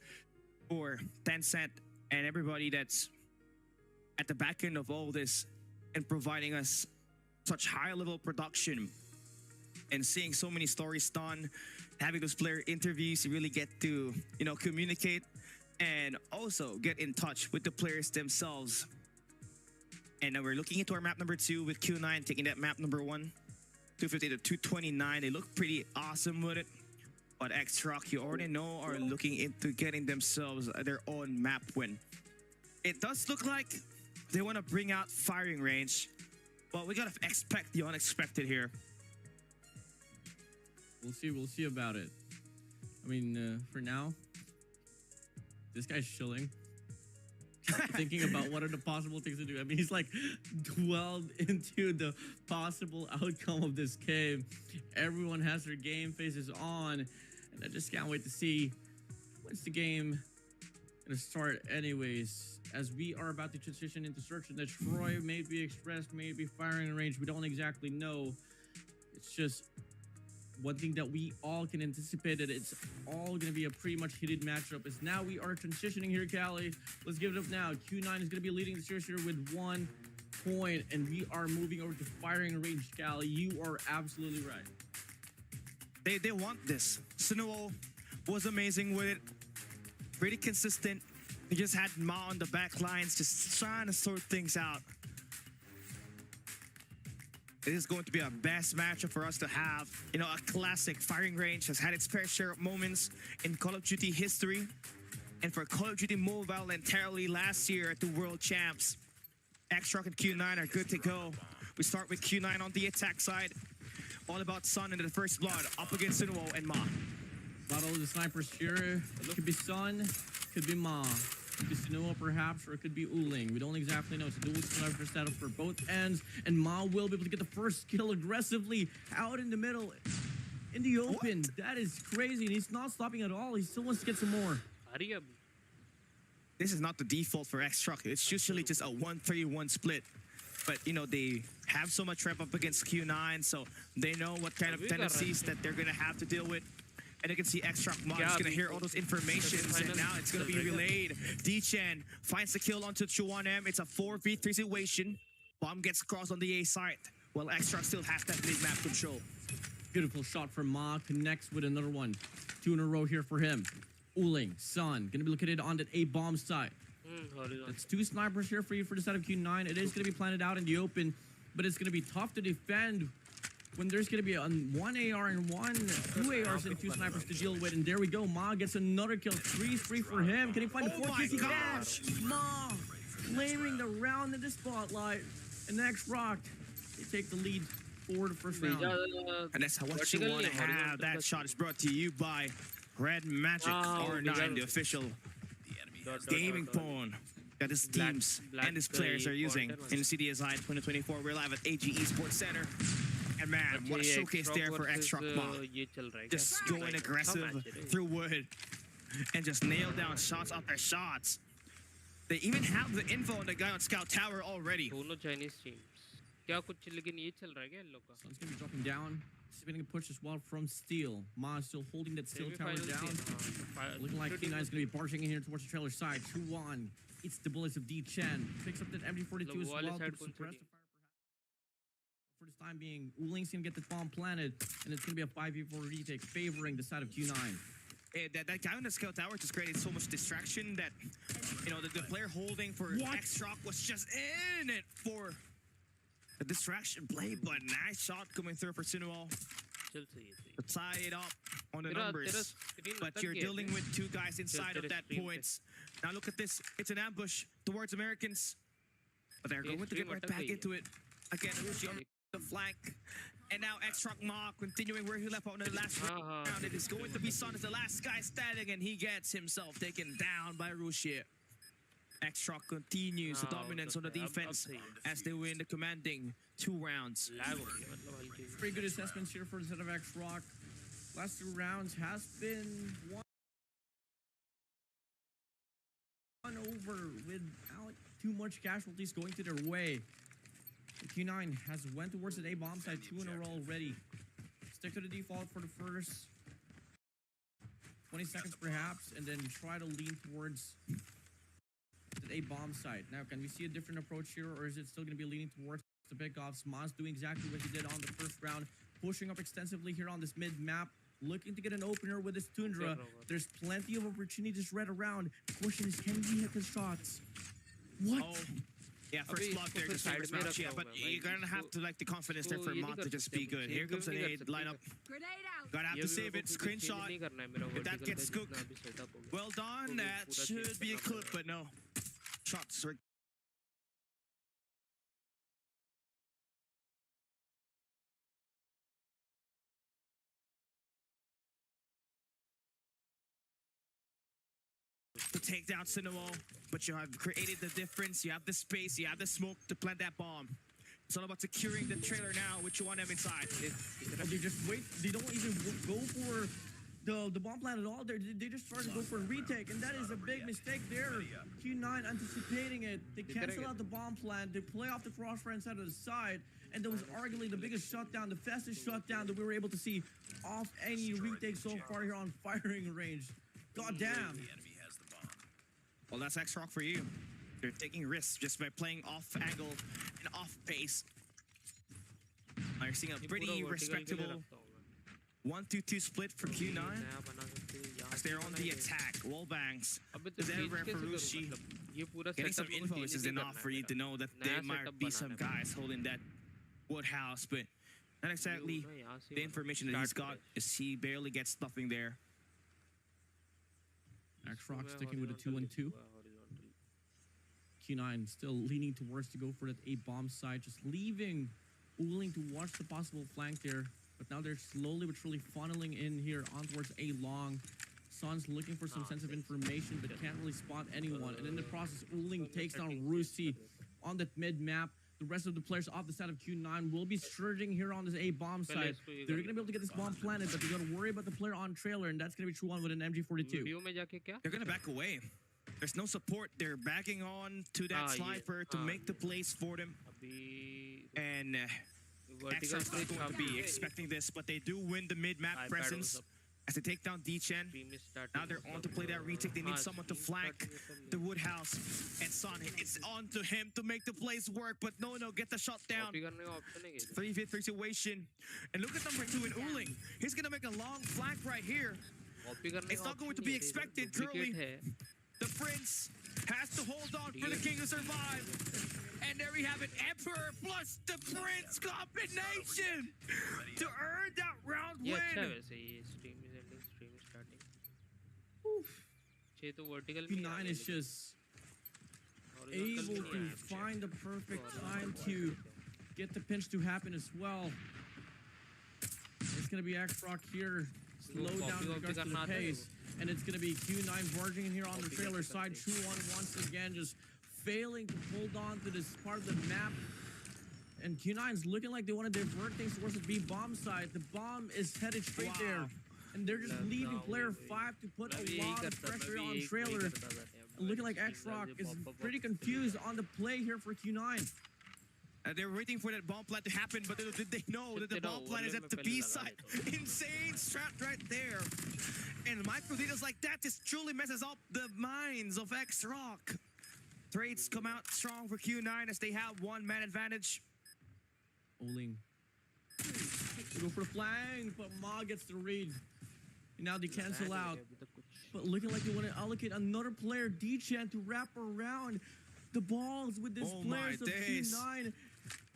[SPEAKER 1] for Tencent and everybody that's at the back end of all this and providing us such high-level production and seeing so many stories done, having those player interviews, you really get to, you know, communicate and also get in touch with the players themselves. And now we're looking into our map number 2 with Q9 taking that map number 1, 250 to 229. They look pretty awesome with it. But X-Rock, you already know, are looking into getting themselves their own map win. It does look like they want to bring out firing range, but we gotta expect the unexpected here.
[SPEAKER 2] We'll see about it. I mean, for now, this guy's chilling. Thinking about what are the possible things to do. I mean, he's like dwelled into the possible outcome of this game. Everyone has their game faces on, and I just can't wait to see when's the game gonna start anyways. As we are about to transition into Search and Destroy, maybe Express, maybe firing range, we don't exactly know. It's just one thing that we all can anticipate that it's all going to be a pretty much heated matchup is now we are transitioning here, Cali. Let's give it up now. Q9 is going to be leading the series here with 1 point, and we are moving over to firing range, Cali. You are absolutely right.
[SPEAKER 1] They want this. Sunuo was amazing with it. Pretty consistent. He just had Ma on the back lines, just trying to sort things out. It is going to be a best matchup for us to have. You know, a classic. Firing range has had its fair share of moments in Call of Duty history. And for Call of Duty Mobile entirely last year at the World Champs, X-Rock and Q9 are good to go. We start with Q9 on the attack side. All about Sun into the first blood, up against Sunuo and Ma.
[SPEAKER 2] Battle of the snipers here. It could be Sun Could be Ma. Could be Sinua perhaps, or it could be Uling. We don't exactly know. It's a dual sniper setup for both ends, and Ma will be able to get the first kill aggressively out in the middle, in the open. That is crazy, and he's not stopping at all. He still wants to get some more.
[SPEAKER 1] This is not the default for X-Truck. It's usually just a 1-3-1 split. But, you know, they have so much rep up against Q9, so they know what kind of tendencies that they're going to have to deal with. And you can see X-Truck Mod is going to hear all those informations, and now it's going to be relayed. D-Chen finds the kill onto Chuan-M. It's a 4v3 situation. Bomb gets across on the A side. Well, X-Truck still has that mid-map control.
[SPEAKER 2] Beautiful shot from Ma. Connects with another one. 2 in a row here for him. Uling, Sun, going to be located on that A bomb side. That's 2 snipers here for you for the side of Q9. It is going to be planted out in the open, but it's going to be tough to defend when there's going to be 1 AR and 2 ARs and 2 snipers to deal with. And there we go. Ma gets another kill. 3-3 for him. Can he find the 4 kills? He can. Ma claiming the round in the spotlight. And X-Rock, they take the lead for the first round.
[SPEAKER 1] And that's what you want to have. That shot is brought to you by Red Magic R9, the official gaming phone that his teams and his players are using in CDSI 2024. We're live at AG Esports Center. And man, what a showcase there for X-Truck Mod. Just going aggressive through wood and just nail down shots after shots. They even have the info on the guy on Scout Tower already.
[SPEAKER 2] Sun's going to be dropping down. Spinning a push as well from Steel. Ma still holding that Steel tower down. Looking like Q9 is going to be barging in here towards the trailer side. 2-1. It's the bullets of D-Chen. Picks up that MG42 as well to suppress the fire. For this time being, Uling's going to get the bomb planted, and it's going to be a 5v4 retake favoring the side of Q9.
[SPEAKER 1] That guy on the Scout Tower just created so much distraction that, you know, the player holding for X-Truck was just in it for a distraction play, but nice shot coming through for Sinual to tie it up on the numbers. But you're dealing with 2 guys inside of that points. Now look at this. It's an ambush towards Americans. But they're going to get right back into it. Again, Rushi on the flank. And now X-Truck Ma continuing where he left on the last round. It is going to be Sun as the last guy standing, and he gets himself taken down by Rushi. X-Truck continues the dominance on the defense as they win the commanding 2 rounds.
[SPEAKER 2] Pretty good assessments here for the set of X-Rock. Last 2 rounds has been won over without too much casualties going to their way. The Q9 has went towards the A bomb side 2 in a row already. Stick to the default for the first 20 seconds perhaps, and then try to lean towards a bomb site. Now, can we see a different approach here, or is it still going to be leaning towards the pickoffs? Ma's doing exactly what he did on the first round, pushing up extensively here on this mid-map, looking to get an opener with this Tundra. There's plenty of opportunities right around. The question is, can he hit the shots? What?
[SPEAKER 1] Oh, yeah, first block there just favors Mount Chia, but you're going to have to like the confidence there for Mont to just be good. Here comes an aid lineup. Gotta have to save it. Screenshot. If that gets cooked, well done. That should be a clip, but no. Shots are to take down Cinnamon, but you have created the difference. You have the space, you have the smoke to plant that bomb. It's all about securing the trailer now, which you want them inside.
[SPEAKER 2] They just wait. They don't even go for the bomb plant at all. They just try to go for a retake, and that is a big mistake there. Q9 anticipating it. They cancel out the bomb plant. They play off the crossfire inside of the side, and that was arguably the biggest shutdown, the fastest shutdown that we were able to see off any retake so far here on firing range. God damn.
[SPEAKER 1] Well, that's X-Rock for you. They're taking risks just by playing off angle and off pace. Now you're seeing a pretty respectable 1-2-2 split for Q9 as they're on the attack. Wallbangs. Denver for Rushi. Getting some info is enough for you to know that there might be some guys holding that woodhouse, but not exactly the information that he's got is he barely gets stuffing there.
[SPEAKER 2] X-Rock sticking with a 2-1-2. Q9 still leaning towards to go for that A bomb side, just leaving Uling to watch the possible flank there. But now they're slowly but surely funneling in here on towards A long. Suns looking for some sense of information, but can't really spot anyone. And in the process, Uling takes down Rusi on that mid map. The rest of the players off the side of Q9 will be surging here on this A bomb side. They're going to be able to get this bomb planted, but they got to worry about the player on trailer, and that's going to be true on with an MG42.
[SPEAKER 1] They're going to back away. There's no support. They're backing on to that sniper to make the plays for them. And Extra's not going to be expecting this, but they do win the mid-map presence as they take down D-Chen. Now they're on to play that retake. They need someone to flank the Woodhouse. And Son, it's on to him to make the plays work, but no, get the shot down. 3v3 situation. And look at number 2 in Uling. He's going to make a long flank right here. It's not going to be expected. Curly, the Prince, has to hold on for the King to survive. And there we have it, Emperor plus the Prince combination to earn that round win.
[SPEAKER 2] P9 is just able to find the perfect time to get the pinch to happen as well. It's going to be X-Rock here, slow down in regards to the pace. And it's going to be Q9 barging in here on the trailer side. 2-1 once again, just failing to hold on to this part of the map. And Q9's looking like they want to divert things towards the B bomb side. The bomb is headed straight there. And they're just leaving player 5 to put a lot of pressure on trailer. Looking like X-Rock is pretty confused on the play here for Q9.
[SPEAKER 1] They're waiting for that bomb plant to happen, but little did they know that the bomb plant is at the B side. Insane strat right there. And micro details like that just truly messes up the minds of X-Rock. Trades come out strong for Q9 as they have one man advantage.
[SPEAKER 2] Uling. They go for the flank, but Ma gets the read. And now they cancel out. But looking like they want to allocate another player, D-Chen, to wrap around the balls with this players of Q9.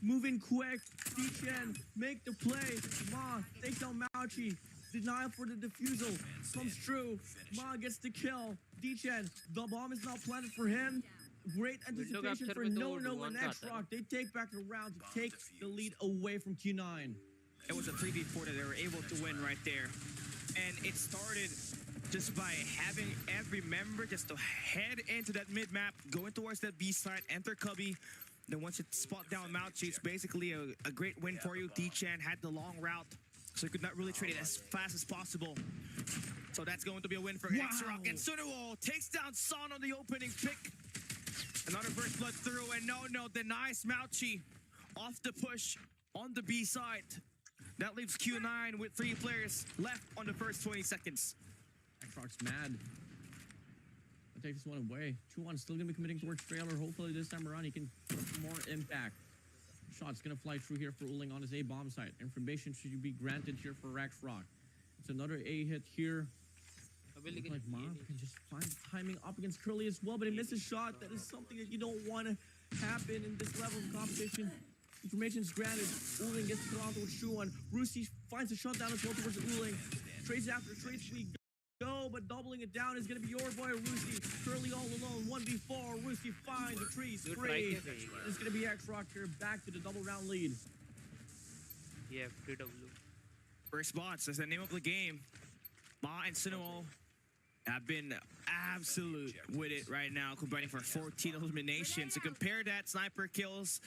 [SPEAKER 2] Moving quick. D-Chen, make the play. Ma takes down Mauchi. Denial for the defusal comes true. Ma gets the kill. D-Chen, the bomb is now planted for him. Great anticipation for No and X-Rock. They take back the round to take the lead away from Q9.
[SPEAKER 1] It was a 3v4 that they were able to win right there. And it started just by having every member just to head into that mid-map, going towards that B side, enter Cubby. Then once you spot down Mauchi, it's basically a great win for you. D-Chen had the long route, so he could not really trade it as fast as possible. So that's going to be a win for X-Rock. And Sunuo takes down Son on the opening pick. Another first blood through, and No denies Mauchi off the push on the B side. That leaves Q9 with 3 players left on the first 20 seconds.
[SPEAKER 2] X-Rock's mad. I'll take this one away. 2-1 still going to be committing towards trailer. Hopefully this time around he can put more impact. Shot's going to fly through here for Uling on his A bomb site. Information should be granted here for X-Rock. It's another A hit here. Looks like Ma can just find timing up against Curly as well, but he misses shot. That is something that you don't want to happen in this level of competition. Information is granted. Uling gets to go out towards Shuan. Rusi finds a shot down as well towards Uling. Trades after trades we go, but doubling it down is going to be your boy Rusi. Curly all alone, 1v4. Rusi finds the trees free. It's going to be X-Rock here back to the double round lead.
[SPEAKER 14] Yeah, FTW.
[SPEAKER 1] First spots, that's the name of the game. Ma and Sunuo have been absolute with it right now, combining for 14 eliminations. To compare that sniper kills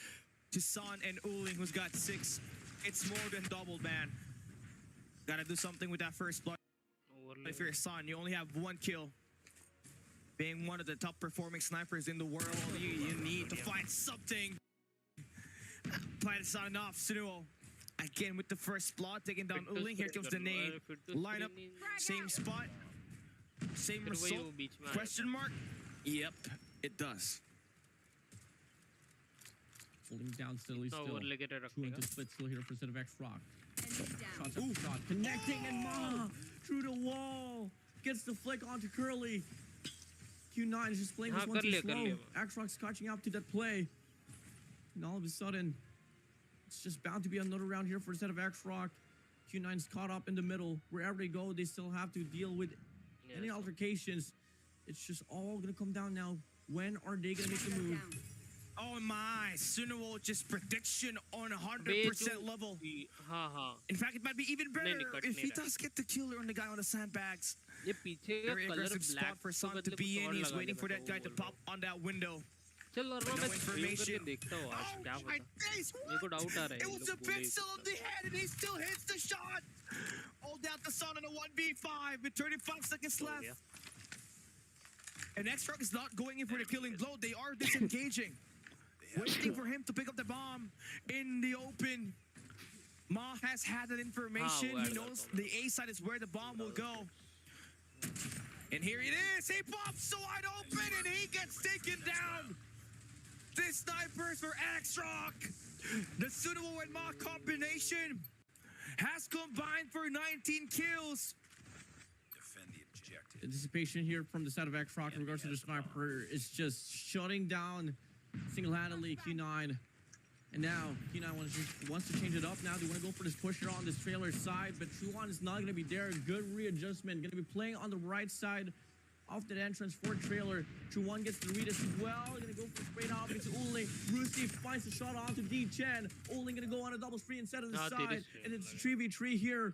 [SPEAKER 1] to Son and Uling, who's got 6, it's more than doubled, man. Gotta do something with that first blood. If you're Son, you only have 1 kill. Being one of the top performing snipers in the world, you need to find something. But it's not enough. Sunuo again with the first blood, taking down Uling. Here comes the nade. Lineup, same spot. Same result? Question mark? Yep, it does.
[SPEAKER 2] Holding down steadily still. 2 into split still here for set of X-Rock. Shots after shot. Connecting and Ma through the wall. Gets the flick onto Curly. Q9 is just playing this one too slow. X-Rock's catching up to that play. And all of a sudden, it's just bound to be another round here for a set of X-Rock. Q9's caught up in the middle. Wherever they go, they still have to deal with any altercations. It's just all gonna come down now. When are they gonna make the move?
[SPEAKER 1] Oh my, Sunuo just prediction on
[SPEAKER 14] Way
[SPEAKER 1] 100%
[SPEAKER 14] too-
[SPEAKER 1] level.
[SPEAKER 14] हाँ हाँ
[SPEAKER 1] In fact, it might be even
[SPEAKER 14] नहीं,
[SPEAKER 1] better
[SPEAKER 14] cut
[SPEAKER 1] if
[SPEAKER 14] नहीं
[SPEAKER 1] he
[SPEAKER 14] रहा।
[SPEAKER 1] does get the killer on the guy on the sandbags.
[SPEAKER 14] ये पीछे का
[SPEAKER 1] Very
[SPEAKER 14] colour
[SPEAKER 1] aggressive
[SPEAKER 14] black
[SPEAKER 1] spot for Son to be in. He's waiting for that guy to pop on that window.
[SPEAKER 14] चल और
[SPEAKER 1] But no
[SPEAKER 14] मैं stream करके
[SPEAKER 1] information.
[SPEAKER 14] देखता हूँ आज
[SPEAKER 1] Oh
[SPEAKER 14] क्या
[SPEAKER 1] my
[SPEAKER 14] पता
[SPEAKER 1] days,
[SPEAKER 14] मेरे को डाउट आ रहा है
[SPEAKER 1] It
[SPEAKER 14] ये
[SPEAKER 1] was a
[SPEAKER 14] लोग बोले
[SPEAKER 1] pixel of the head, and he still hits the shot. Hold down the Sun on a 1v5 with 35 seconds
[SPEAKER 14] हो
[SPEAKER 1] left.
[SPEAKER 14] गया।
[SPEAKER 1] And X-Rock is not going in for the killing blow. They are disengaging. Waiting for him to pick up the bomb in the open. Ma has had that information.
[SPEAKER 14] where
[SPEAKER 1] He
[SPEAKER 14] the
[SPEAKER 1] knows the A side is where the bomb will go. And here it is. He pops so wide open and he gets taken down. This snipers for X-Rock. The Sunuo and Ma combination has combined for 19 kills.
[SPEAKER 2] Anticipation here from the side of X-Rock in regards to the sniper is just shutting down single-handedly Q9. And now Q9 wants to change it up now. They want to go for this pusher on this trailer side, but Chuan is not going to be there. Good readjustment. Going to be playing on the right side of that entrance for trailer. Chuan gets the read as well. Going to go for straight off into Uling. Rusi finds the shot onto D-Chen. Uling going to go on a double screen instead of the side. And it's 3v3 here.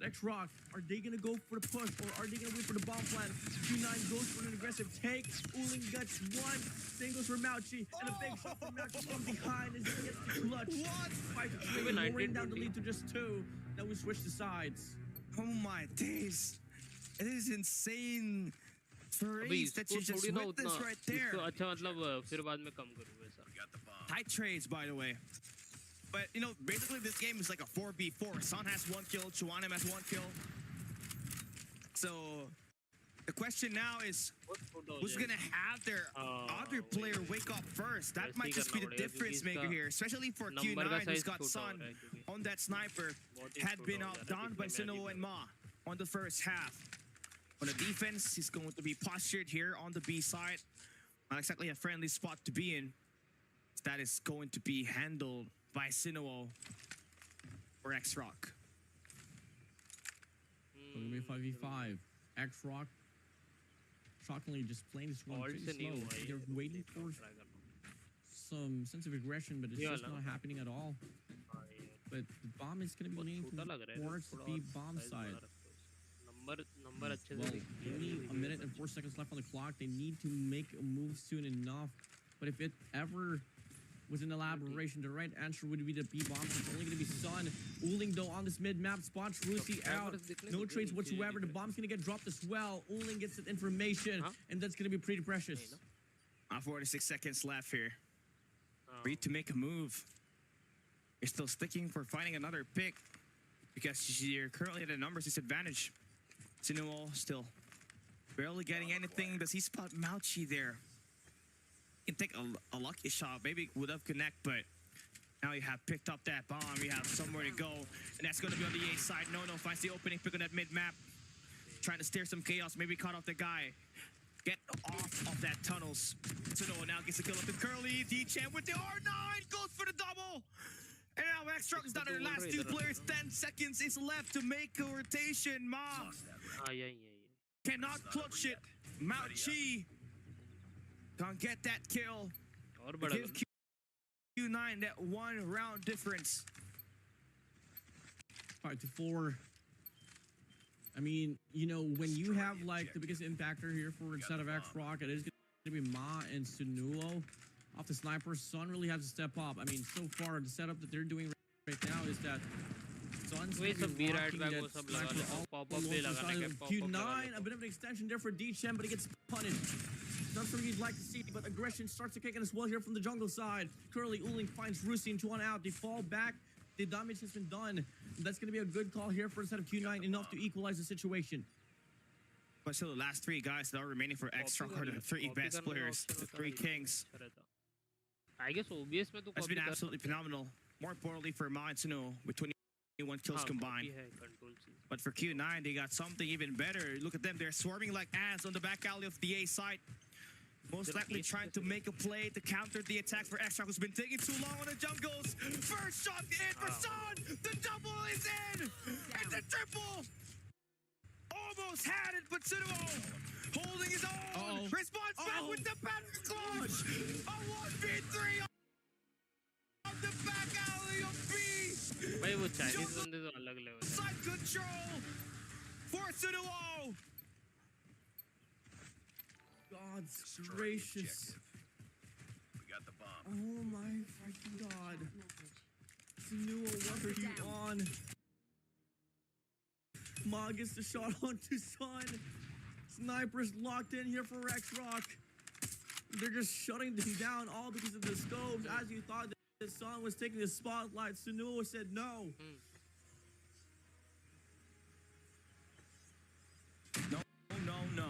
[SPEAKER 2] X-Rock, are they going to go for the push or are they going to wait for the bomb plan? Q9 goes for an aggressive take. Uling gets one. Same goes for Mauchi. And a big shot from Mauchi from behind as he gets the clutch. 5-3, lowering down the lead to just 2. Now we switch the sides.
[SPEAKER 1] Oh my days. It is insane.
[SPEAKER 14] अभी
[SPEAKER 1] Freeze that you
[SPEAKER 14] इसको
[SPEAKER 1] just
[SPEAKER 14] थोड़ी ना
[SPEAKER 1] witnessed
[SPEAKER 14] उतना
[SPEAKER 1] right there.
[SPEAKER 14] इसको अच्छा मतलब फिर बाद में कम करूँ वैसा
[SPEAKER 1] High trades, by the way. But, you know, basically this game is like a 4v4. Son has 1 kill, Chuanem has 1 kill. So, the question now is, who's going to have their other player wake up first? That might just be the difference maker here, especially for Q9, who's got Son on that sniper, had been outdone by Sunuo and Ma on the first half. On the defense, he's going to be postured here on the B side. Not exactly a friendly spot to be in. That is going to be handled by Sunuo or X-Rock.
[SPEAKER 2] So we 5v5. X-Rock shockingly just playing this one pretty slow. They're waiting for some sense of aggression, but it's just not happening at all. But the bomb is going to be leaning towards the B bomb side.
[SPEAKER 14] Number अच्छे से
[SPEAKER 2] Well,
[SPEAKER 14] दिख
[SPEAKER 2] only a minute and 4 seconds left on the clock. They need to make a move soon enough. But if it ever was an elaboration, the right answer would be the B bomb. It's only going to be Sun. Uling though on this mid-map spots Rusi out. No trades whatsoever. The bomb's going to get dropped as well. Uling gets that information, and that's going to be pretty precious.
[SPEAKER 1] 46 seconds left here. For you to make a move. You're still sticking for finding another pick because you're currently at a numbers disadvantage. Sunuo still barely getting anything. Does he spot Mauchi there? He can take a lucky shot. Maybe would have connect, but now you have picked up that bomb. You have somewhere to go, and that's going to be on the A side. No finds the opening, pick on that mid-map. Trying to steer some chaos, maybe caught off the guy. Get off of that tunnels. Sunuo now gets a kill up the Curly. D-Champ with the R9 goes for the double. And now X-Rock is down to the last 2 players. 10 seconds is left to make a rotation. Ma cannot clutch it. Mauchi can't get that kill. Give Q9 that 1 round difference.
[SPEAKER 2] 5-4. I mean, you know, when you have like the biggest impactor here for instead of X-Rock, it is going to be Ma and Sunuo. Off the sniper, Sun really has to step up. I mean, so far the setup that they're doing right now is that Sun's going to be rocking that sniper all over the side of Q9. A bit of an extension there for D-Chen, but he gets punished. Not something you'd like to see, but aggression starts to kick in as well here from the jungle side. Curly Uling finds Rusi and Chuan out. They fall back. The damage has been done. That's going to be a good call here for the set of Q9, enough to equalize the situation.
[SPEAKER 1] But still, the last 3 guys that are remaining for X-Rock are the 3 best players, the 3 kings.
[SPEAKER 14] I guess OBS में तो
[SPEAKER 1] That's been absolutely phenomenal. More importantly for Ma and Sunuo with 21 kills combined. But for Q9, they got something even better. Look at them, they're swarming like ants on the back alley of the A side. Most likely trying to make a play to counter the attack for X-Rock, who's been taking too long on the jungles. First shot in for Sun! The double is in! And the triple! Almost had it, but Sunuo holding his own! Response back with the battery clutch! A 1v3
[SPEAKER 14] Chinese बंदे तो अलग level है
[SPEAKER 1] Side control for Sunuo.
[SPEAKER 2] God's gracious. Oh my freaking god. Sunuo, what are you on? Ma gets the shot onto Sun. Snipers locked in here for X-Rock. They're just shutting them down all because of the scopes. As you thought that Sun was taking the spotlight, Sunuo said no.
[SPEAKER 1] No, no, no.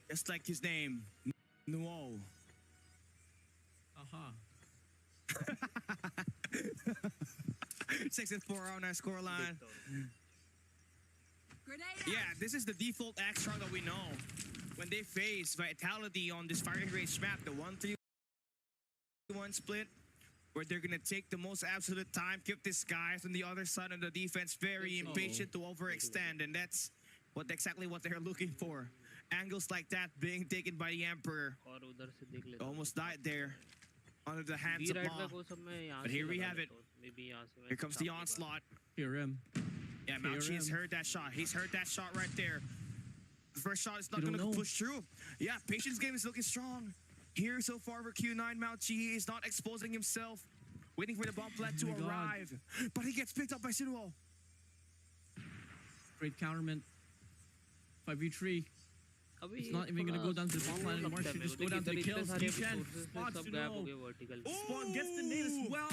[SPEAKER 1] Just like his name, Nuo.
[SPEAKER 2] Uh-huh.
[SPEAKER 1] 6-4 on our scoreline. Yeah, this is the default X-Rock that we know. When they face Vitality on this firing range map, the 1-3-1 split, where they're gonna take the most absolute time, keep these guys on the other side of the defense very impatient to overextend, and that's exactly what they're looking for. Angles like that being taken by the Emperor.
[SPEAKER 14] और उधर से देख लेता
[SPEAKER 1] Almost died there under the hands of
[SPEAKER 14] B-right
[SPEAKER 1] Ma.
[SPEAKER 14] में को सब मैं यहाँ
[SPEAKER 1] But
[SPEAKER 14] से
[SPEAKER 1] here we
[SPEAKER 14] लगा
[SPEAKER 1] have it.
[SPEAKER 14] लेता हूँ। Maybe यहाँ से मैं
[SPEAKER 1] Here comes the
[SPEAKER 14] सामने
[SPEAKER 1] onslaught.
[SPEAKER 2] Hear him.
[SPEAKER 1] Yeah, Malchi has heard that shot. He's heard that shot right there. The first shot is not
[SPEAKER 2] You
[SPEAKER 1] going
[SPEAKER 2] don't
[SPEAKER 1] to
[SPEAKER 2] know.
[SPEAKER 1] push through. Yeah, Patience game is looking strong. Here so far for Q9, Malchi is not exposing himself. Waiting for the bomb plant to
[SPEAKER 2] Oh my God.
[SPEAKER 1] arrive. But he gets picked up by Sunuo.
[SPEAKER 2] Great counterment. 5v3.
[SPEAKER 14] अभी
[SPEAKER 2] It's not even going to go down to the bomb line anymore. It should just go down to the kills. D10 spots
[SPEAKER 14] सब गायब हो
[SPEAKER 2] Sunuo.
[SPEAKER 14] गए vertical
[SPEAKER 2] Spawn gets the nade as well.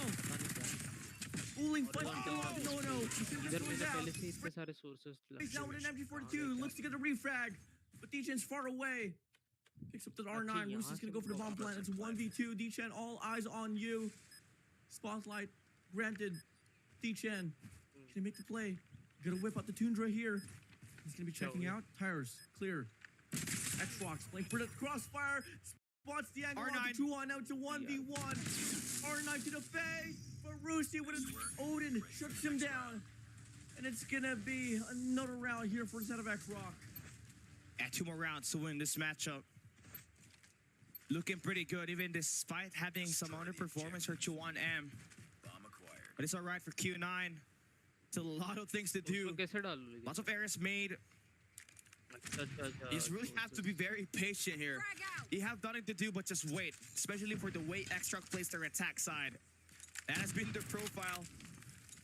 [SPEAKER 2] Uling fights the kill off. No. He should
[SPEAKER 14] इधर
[SPEAKER 2] just
[SPEAKER 14] में
[SPEAKER 2] goes out.
[SPEAKER 14] पहले से इतने सारे sources
[SPEAKER 2] He's out with an MG42. Looks to get a refrag. But D-Chen's far away. Picks up the R9. Roos's going to go for the bomb plant. It's 1v2. D-Chen, all eyes on you. Spotlight granted. D-Chen. Can he make the play? Gonna whip out the Tundra here. He's gonna be checking out. Tires clear. X-Rocks playing for the crossfire. Spots the angle on
[SPEAKER 1] R9.
[SPEAKER 2] the 2-on now to 1v1. R9 to the face. But Roosy with an Odin shuts him down. And it's gonna be another round here for the set of X-Rock.
[SPEAKER 1] Yeah, 2 more rounds to win this matchup. Looking pretty good, even despite having some underperformance for Chuan-M. But it's all right for Q9. It's a lot of things to do.
[SPEAKER 14] उसको कैसे डालूं लेकिन
[SPEAKER 1] Lots of errors made. You just really have to be very patient here. You have nothing to do but just wait, especially for the way X-Rock plays their attack side. That has been their profile.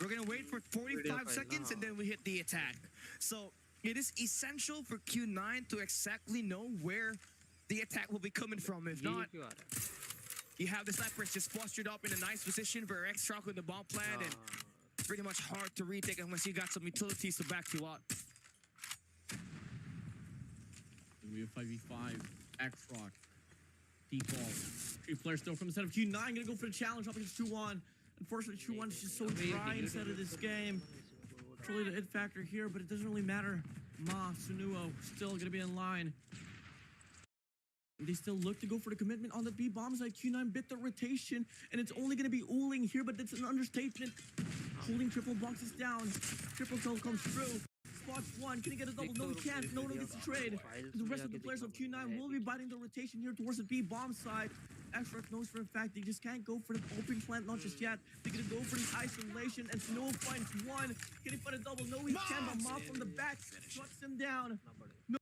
[SPEAKER 1] We're gonna wait for 45 seconds and then we hit the attack. So it is essential for Q9 to exactly know where the attack will be coming from. If
[SPEAKER 14] ये
[SPEAKER 1] not,
[SPEAKER 14] क्यों आ रहा है
[SPEAKER 1] you have the snipers just postured up in a nice position for X-Rock with the bomb plant, and it's pretty much hard to retake unless you got some utilities to back you up.
[SPEAKER 2] We have 5v5. X-Rock. Default. 3 players still from the set of Q9. Gonna go for the challenge up against Chuan. Unfortunately, Chuan is just so dry inside of this game. It's really the hit factor here, but it doesn't really matter. Ma, Sunuo, still gonna be in line. They still look to go for the commitment on the B bomb side. Q9 bit the rotation, and it's only gonna be Uling here, but it's an understatement. Holding triple boxes down. Triple kill comes through. Spots one. Can he get a double? No, he can't. No gets the trade. The rest of the players of Q9 will be biting the rotation here towards the B bomb side. X-Rock knows for a fact they just can't go for the open plant, not just yet. They're gonna go for the isolation, and Snow finds one. Can he find a double? No, he can, but Ma from the back shuts him down. No.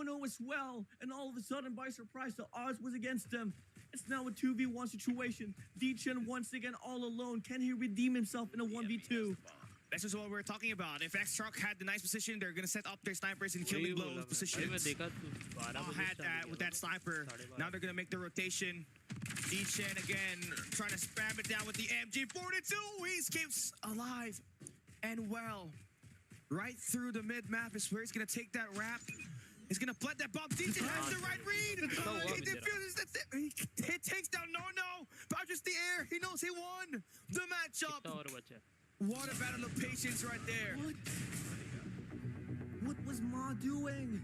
[SPEAKER 2] No as well, and all of a sudden, by surprise, the odds was against him. It's now a 2v1 situation. D-Chen once again all alone. Can he redeem himself in a 1v2?
[SPEAKER 1] This is what we're talking about. If X-Rock had the nice position, they're gonna set up their snipers in killing blows positions. Had that with that sniper. Now they're gonna make the rotation. D-Chen again trying to spam it down with the MG42. He escapes alive and well. Right through the mid-map is where he's gonna take that wrap. He's gonna plant that bomb. D-Chen has the right read. He defuses. That's it. He takes down No. Vouchers the air. He knows he won the matchup. What a battle of patience right there.
[SPEAKER 2] What was Ma doing?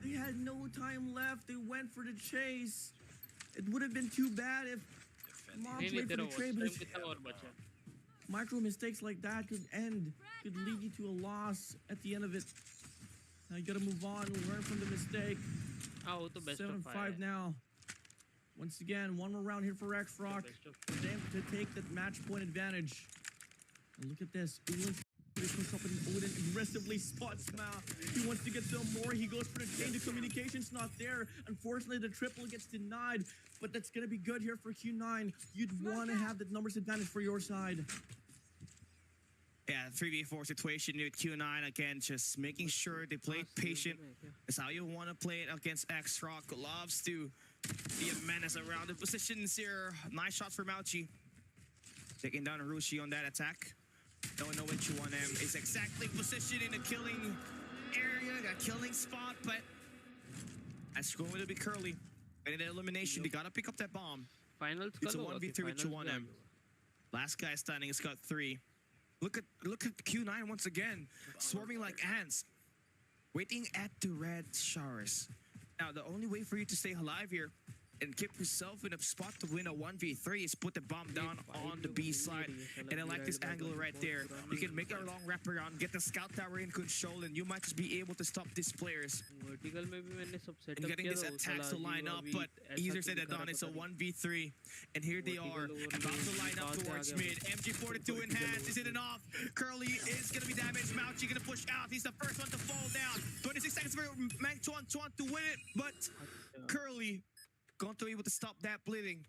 [SPEAKER 2] They had no time left. They went for the chase. It would have been too bad if Ma played for the trade, but micro mistakes like that could lead you to a loss at the end of it. Now you gotta move on, learn from the mistake. 7-5 now. Once again, one more round here for X-Rock. Them to take that match point advantage. And look at this. Ulan push up and Odin aggressively spots Mao. He wants to get some more. He goes for the chain. The communication's not there. Unfortunately, the triple gets denied. But that's going to be good here for Q9. You'd want to have that numbers advantage for your side.
[SPEAKER 1] Yeah, 3v4 situation with Q9 again, just making sure they play patient. That's how you want to play it against X-Rock. Loves to be a menace around the positions here. Nice shots for Mauchi. Taking down Rushi on that attack. Don't know which one is exactly positioned in the killing area, got killing spot, but that's going to be Curly. And in the elimination, they gotta pick up that bomb.
[SPEAKER 14] Finals
[SPEAKER 1] It's a
[SPEAKER 14] ka lo,
[SPEAKER 1] 1v3 with
[SPEAKER 14] finals
[SPEAKER 1] Chuanem. Last guy standing has got 3. Look at Q9 once again, swarming like ants, waiting at the red showers. Now, the only way for you to stay alive here and keep yourself in a spot to win a 1v3 is put the bomb down on the B side. And I like this angle right there. You can make a long wraparound, get the scout tower in control, and you might just be able to stop these players.
[SPEAKER 14] Vertical में भी मैंने सब setup
[SPEAKER 1] And getting
[SPEAKER 14] किया
[SPEAKER 1] this
[SPEAKER 14] था,
[SPEAKER 1] attack
[SPEAKER 14] साला
[SPEAKER 1] to line
[SPEAKER 14] अजीब
[SPEAKER 1] up,
[SPEAKER 14] अभी
[SPEAKER 1] but
[SPEAKER 14] ऐसा
[SPEAKER 1] easier
[SPEAKER 14] क्यों
[SPEAKER 1] said than
[SPEAKER 14] करा
[SPEAKER 1] done. It's a
[SPEAKER 14] पता नहीं।
[SPEAKER 1] 1v3, and here they are, about to line up towards mid. MG42 in hands, is it enough? Curly is gonna be damaged. Mauchi gonna push out. He's the first one to fall down. 26 seconds for Chuan to win it, but Curly going to be able to stop that bleeding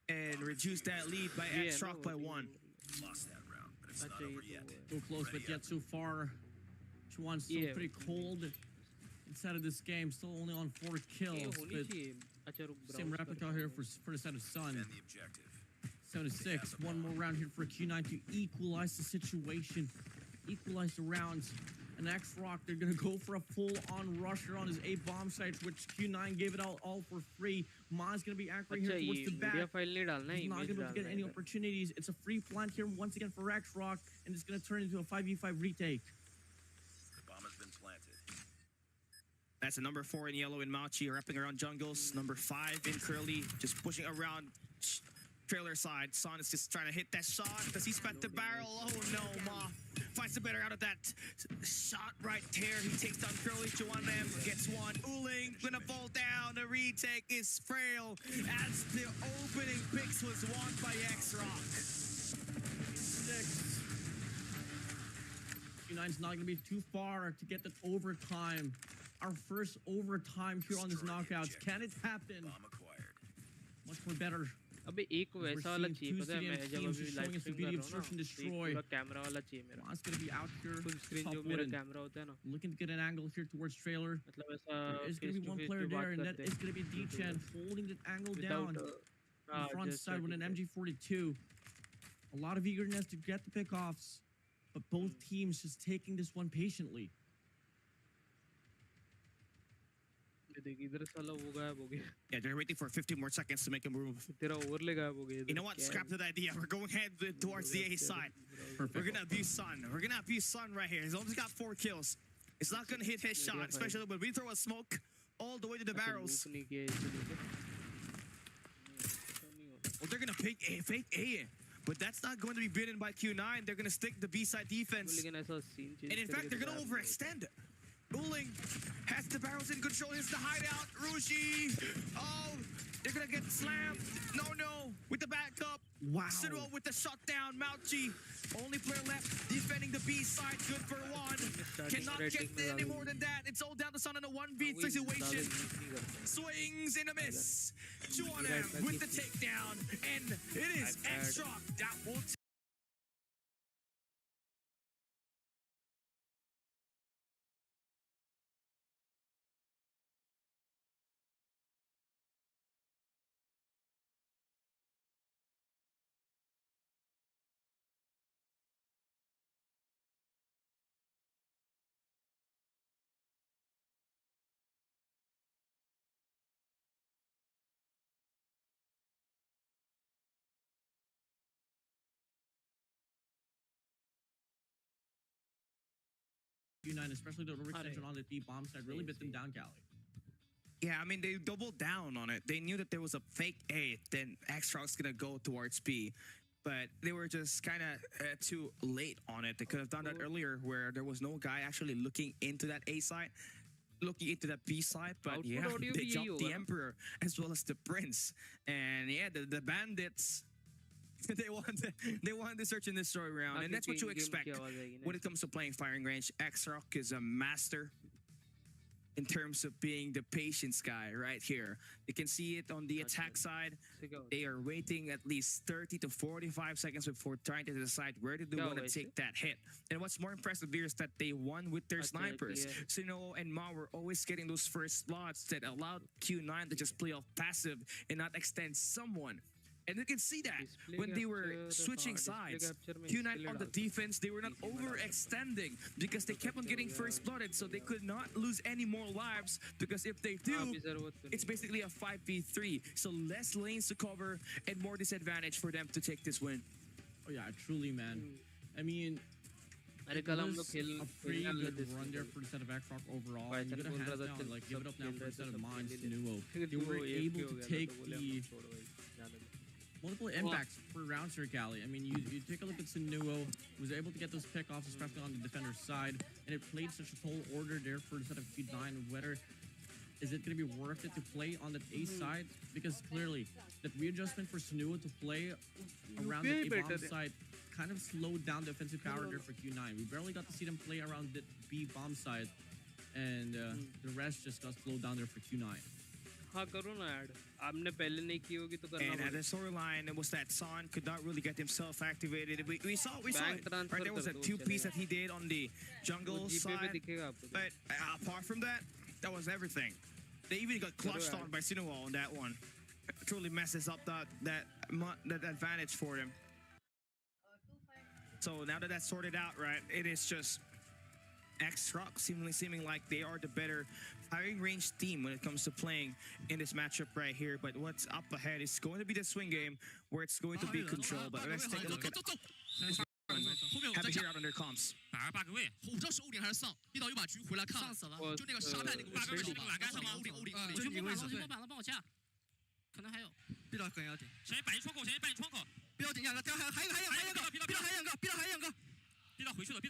[SPEAKER 1] and reduce that lead by X-Rock by 1.
[SPEAKER 9] Lost that round, but it's not over yet.
[SPEAKER 2] So close, but yet so far. Chuan's still
[SPEAKER 14] Yeah.
[SPEAKER 2] pretty cold inside of this game. Still only on 4 kills.
[SPEAKER 14] होनी
[SPEAKER 2] But
[SPEAKER 14] चाहिए। अच्छा, रुक,
[SPEAKER 2] same
[SPEAKER 14] browse
[SPEAKER 2] replica
[SPEAKER 14] करता
[SPEAKER 2] here
[SPEAKER 14] हूँ।
[SPEAKER 2] for the side of Sun.
[SPEAKER 9] And the objective.
[SPEAKER 2] 76. One more round here for Q9 to equalize the situation, equalize the rounds. And X-Rock, they're going to go for a full-on rusher on his A-bomb site, which Q9 gave it all for free. Ma's going to be anchoring
[SPEAKER 14] अच्छा,
[SPEAKER 2] here towards
[SPEAKER 14] ये
[SPEAKER 2] the
[SPEAKER 14] media
[SPEAKER 2] back.
[SPEAKER 14] file नहीं डालना है,
[SPEAKER 2] He's not
[SPEAKER 14] image
[SPEAKER 2] going to be able to get
[SPEAKER 14] डालना
[SPEAKER 2] any
[SPEAKER 14] है।
[SPEAKER 2] opportunities. It's a free plant here once again for X-Rock, and it's going to turn into a 5v5 retake.
[SPEAKER 9] The bomb has been planted.
[SPEAKER 1] That's a number 4 in yellow in Mauchi, wrapping around jungles. Number 5 in Curly, just pushing around trailer side. Son is just trying to hit that shot. Does he spent the barrel? Oh no, Ma finds the better out of that shot right there. He takes down Curly. Chuanem gets one. Uling gonna fall down. The retake is frail as the opening picks was won by X-Rock.
[SPEAKER 2] 6. Q9's not going to be too far to get that overtime. Our first overtime here on this knockouts. Can it happen?
[SPEAKER 9] Bomb acquired.
[SPEAKER 2] Much more better.
[SPEAKER 14] अबे एक
[SPEAKER 2] We're
[SPEAKER 14] वैसा वाला
[SPEAKER 2] seeing
[SPEAKER 14] चाहिए
[SPEAKER 2] two
[SPEAKER 14] पता है
[SPEAKER 2] CDM
[SPEAKER 14] मैं जब
[SPEAKER 2] teams
[SPEAKER 14] अभी
[SPEAKER 2] just
[SPEAKER 14] live
[SPEAKER 2] showing us the
[SPEAKER 14] stream कर
[SPEAKER 2] beauty
[SPEAKER 14] रहा
[SPEAKER 2] of
[SPEAKER 14] हूँ
[SPEAKER 2] search and
[SPEAKER 14] ना,
[SPEAKER 2] destroy.
[SPEAKER 14] एक पूरा कैमरा वाला चाहिए मेरा।
[SPEAKER 2] Juan's going to be out here.
[SPEAKER 14] Full screen
[SPEAKER 2] top
[SPEAKER 14] जो मेरा
[SPEAKER 2] wooden,
[SPEAKER 14] कैमरा होता है ना,
[SPEAKER 2] looking to get an angle here towards trailer.
[SPEAKER 14] मतलब ऐसा
[SPEAKER 2] There is going to
[SPEAKER 14] face
[SPEAKER 2] be
[SPEAKER 14] to
[SPEAKER 2] one
[SPEAKER 14] face
[SPEAKER 2] player
[SPEAKER 14] जो बात
[SPEAKER 2] there, and that
[SPEAKER 14] करते
[SPEAKER 2] is
[SPEAKER 14] हैं।
[SPEAKER 2] going to be D-Chan holding that angle
[SPEAKER 14] Without,
[SPEAKER 2] down on the front
[SPEAKER 14] just
[SPEAKER 2] side with an
[SPEAKER 14] checking it.
[SPEAKER 2] MG42. A lot of eagerness to get the pickoffs, but both teams just taking this one patiently.
[SPEAKER 14] ये देख इधर साला वो गायब हो गया।
[SPEAKER 1] Yeah, they're waiting for 50 more seconds to make a move.
[SPEAKER 14] तेरा overlay गायब हो गया
[SPEAKER 1] You
[SPEAKER 14] इधर।
[SPEAKER 1] know what?
[SPEAKER 14] क्या
[SPEAKER 1] Scrap
[SPEAKER 14] है?
[SPEAKER 1] that idea. We're going ahead towards the A side. We're gonna abuse Sun. We're gonna abuse Sun right here. He's only got 4 kills. It's not gonna hit his shot, especially when we throw a smoke all the way to the
[SPEAKER 14] अच्छा,
[SPEAKER 1] barrels.
[SPEAKER 14] loop नहीं किया इसलिए तो।
[SPEAKER 1] Well, they're gonna fake A, but that's not going to be beaten by Q9. They're gonna stick the B side defense.
[SPEAKER 14] लेकिन ऐसा scene change
[SPEAKER 1] And in fact,
[SPEAKER 14] करके
[SPEAKER 1] they're gonna
[SPEAKER 14] तो
[SPEAKER 1] overextend. Uling has the barrels in control. Here's the hideout. Rushi. Oh, they're gonna get slammed. No, with the backup.
[SPEAKER 2] Wow.
[SPEAKER 1] Sidwell with the shutdown. Mauchi, only player left defending the B side. Good for 1. Cannot get any more than that. It's all down to Sun in a 1v3 situation. Swings in a miss. Chuanem with the takedown. And it is X-Rock that will
[SPEAKER 2] Q9, especially the overextension on the D bomb side, really bit them down, Cali.
[SPEAKER 1] Yeah, I mean, they doubled down on it. They knew that there was a fake A, then X-Rock's gonna go towards B. But they were just kind of too late on it. They could have done that earlier where there was no guy actually looking into that A side. looking into the B side, but
[SPEAKER 14] Output
[SPEAKER 1] yeah,
[SPEAKER 14] audio
[SPEAKER 1] they
[SPEAKER 14] भी
[SPEAKER 1] jumped
[SPEAKER 14] यही
[SPEAKER 1] the
[SPEAKER 14] होगा ना?
[SPEAKER 1] Emperor as well as the Prince, and yeah, the bandits. They won the search and destroy round, and that's what you expect when it comes to playing firing range. X-Rock is a master in terms of being the patience guy right here. You can see it on the attack side. They are waiting at least 30 to 45 seconds before trying to decide where do they
[SPEAKER 14] क्या
[SPEAKER 1] want to
[SPEAKER 14] हुआ
[SPEAKER 1] take that hit. And what's more impressive here is that they won with their snipers. Sino and Ma were always getting those first slots that allowed Q9 to just play off passive and not extend someone. And you can see that when they were switching sides. Q9 on the defense, they were not overextending because they kept on getting first blooded, so they could not lose any more lives, because if they do, it's basically a 5v3. So less lanes to cover and more disadvantage for them to take this win.
[SPEAKER 2] Oh yeah, truly, man. I mean, it was a pretty good run there for the set of X-Rock overall. And you gotta hands down, like, give it up now for the set of Mines to Nuo. They were able to take the multiple impacts per round, Sir Cali. I mean, you take a look at Sinuo, was able to get those pickoffs, especially on the defender's side, and it played such a tall order there for the set of Q9. Whether is it going to be worth it to play on the A side? Because clearly, that readjustment for Sinuo to play around the A bomb side kind of slowed down the offensive power there for Q9. We barely got to see them play around the B bomb side, and the rest just got slowed down there for Q9.
[SPEAKER 14] हाँ करो ना add आपने पहले नहीं की होगी तो करना
[SPEAKER 1] And at the storyline, it was that Son could not really get himself activated. We saw it. Right, there was a 2-piece that he did on the jungle side. But apart from that, that was everything. They even got clutched on by Sinuo on that one. It truly messes up that advantage for him. So now that that's sorted out, right, it is just X-Rock seeming like they are the better firing range team when it comes to playing in this matchup right here. But what's up ahead is going to be the swing game where it's going to be controlled. But let's take a look at have it here out on their comms.
[SPEAKER 15] 反而8个位，我不知道是欧顶还是丧，一刀又把局回来看了，就那个沙袋那个8个位是那个栏杆上吗？欧顶，
[SPEAKER 16] 全部板了，全部板了，帮我掐，可能还有。
[SPEAKER 15] 必到很要紧，谁摆一窗口，谁摆一窗口，
[SPEAKER 16] 必到顶两个，还有一个，必到还有一个。
[SPEAKER 15] 逼到回去了，快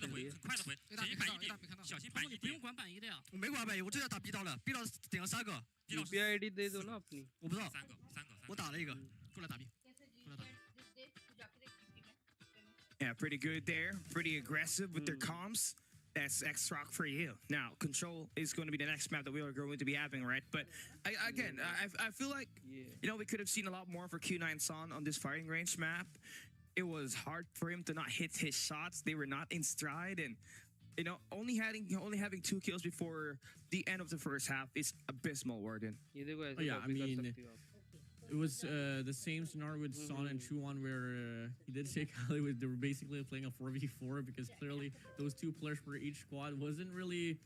[SPEAKER 15] 的回，很快的回，小心板一点，小心板一点。
[SPEAKER 16] 不用管板一的呀，我没管板一，我就要打逼刀了，逼刀顶了3个。
[SPEAKER 14] UPI ID दे दो ना अपनी।
[SPEAKER 16] 我不知道
[SPEAKER 15] ，3个，
[SPEAKER 16] 我打了一个，过来打逼，Yeah,
[SPEAKER 1] pretty good there. Pretty aggressive with their comms. That's X-Rock for you. Now, Control is going to be the next map that we are going to be having, right? But I feel like, we could have seen a lot more for Q9 Son on this firing range map. It was hard for him to not hit his shots. They were not in stride, and only having 2 kills before the end of the first half is abysmal, Warden.
[SPEAKER 2] Oh, yeah, I mean, it was the same scenario with Son and Chuan, where he did take Hollywood. They were basically playing a 4v4 because clearly those 2 players for each squad wasn't really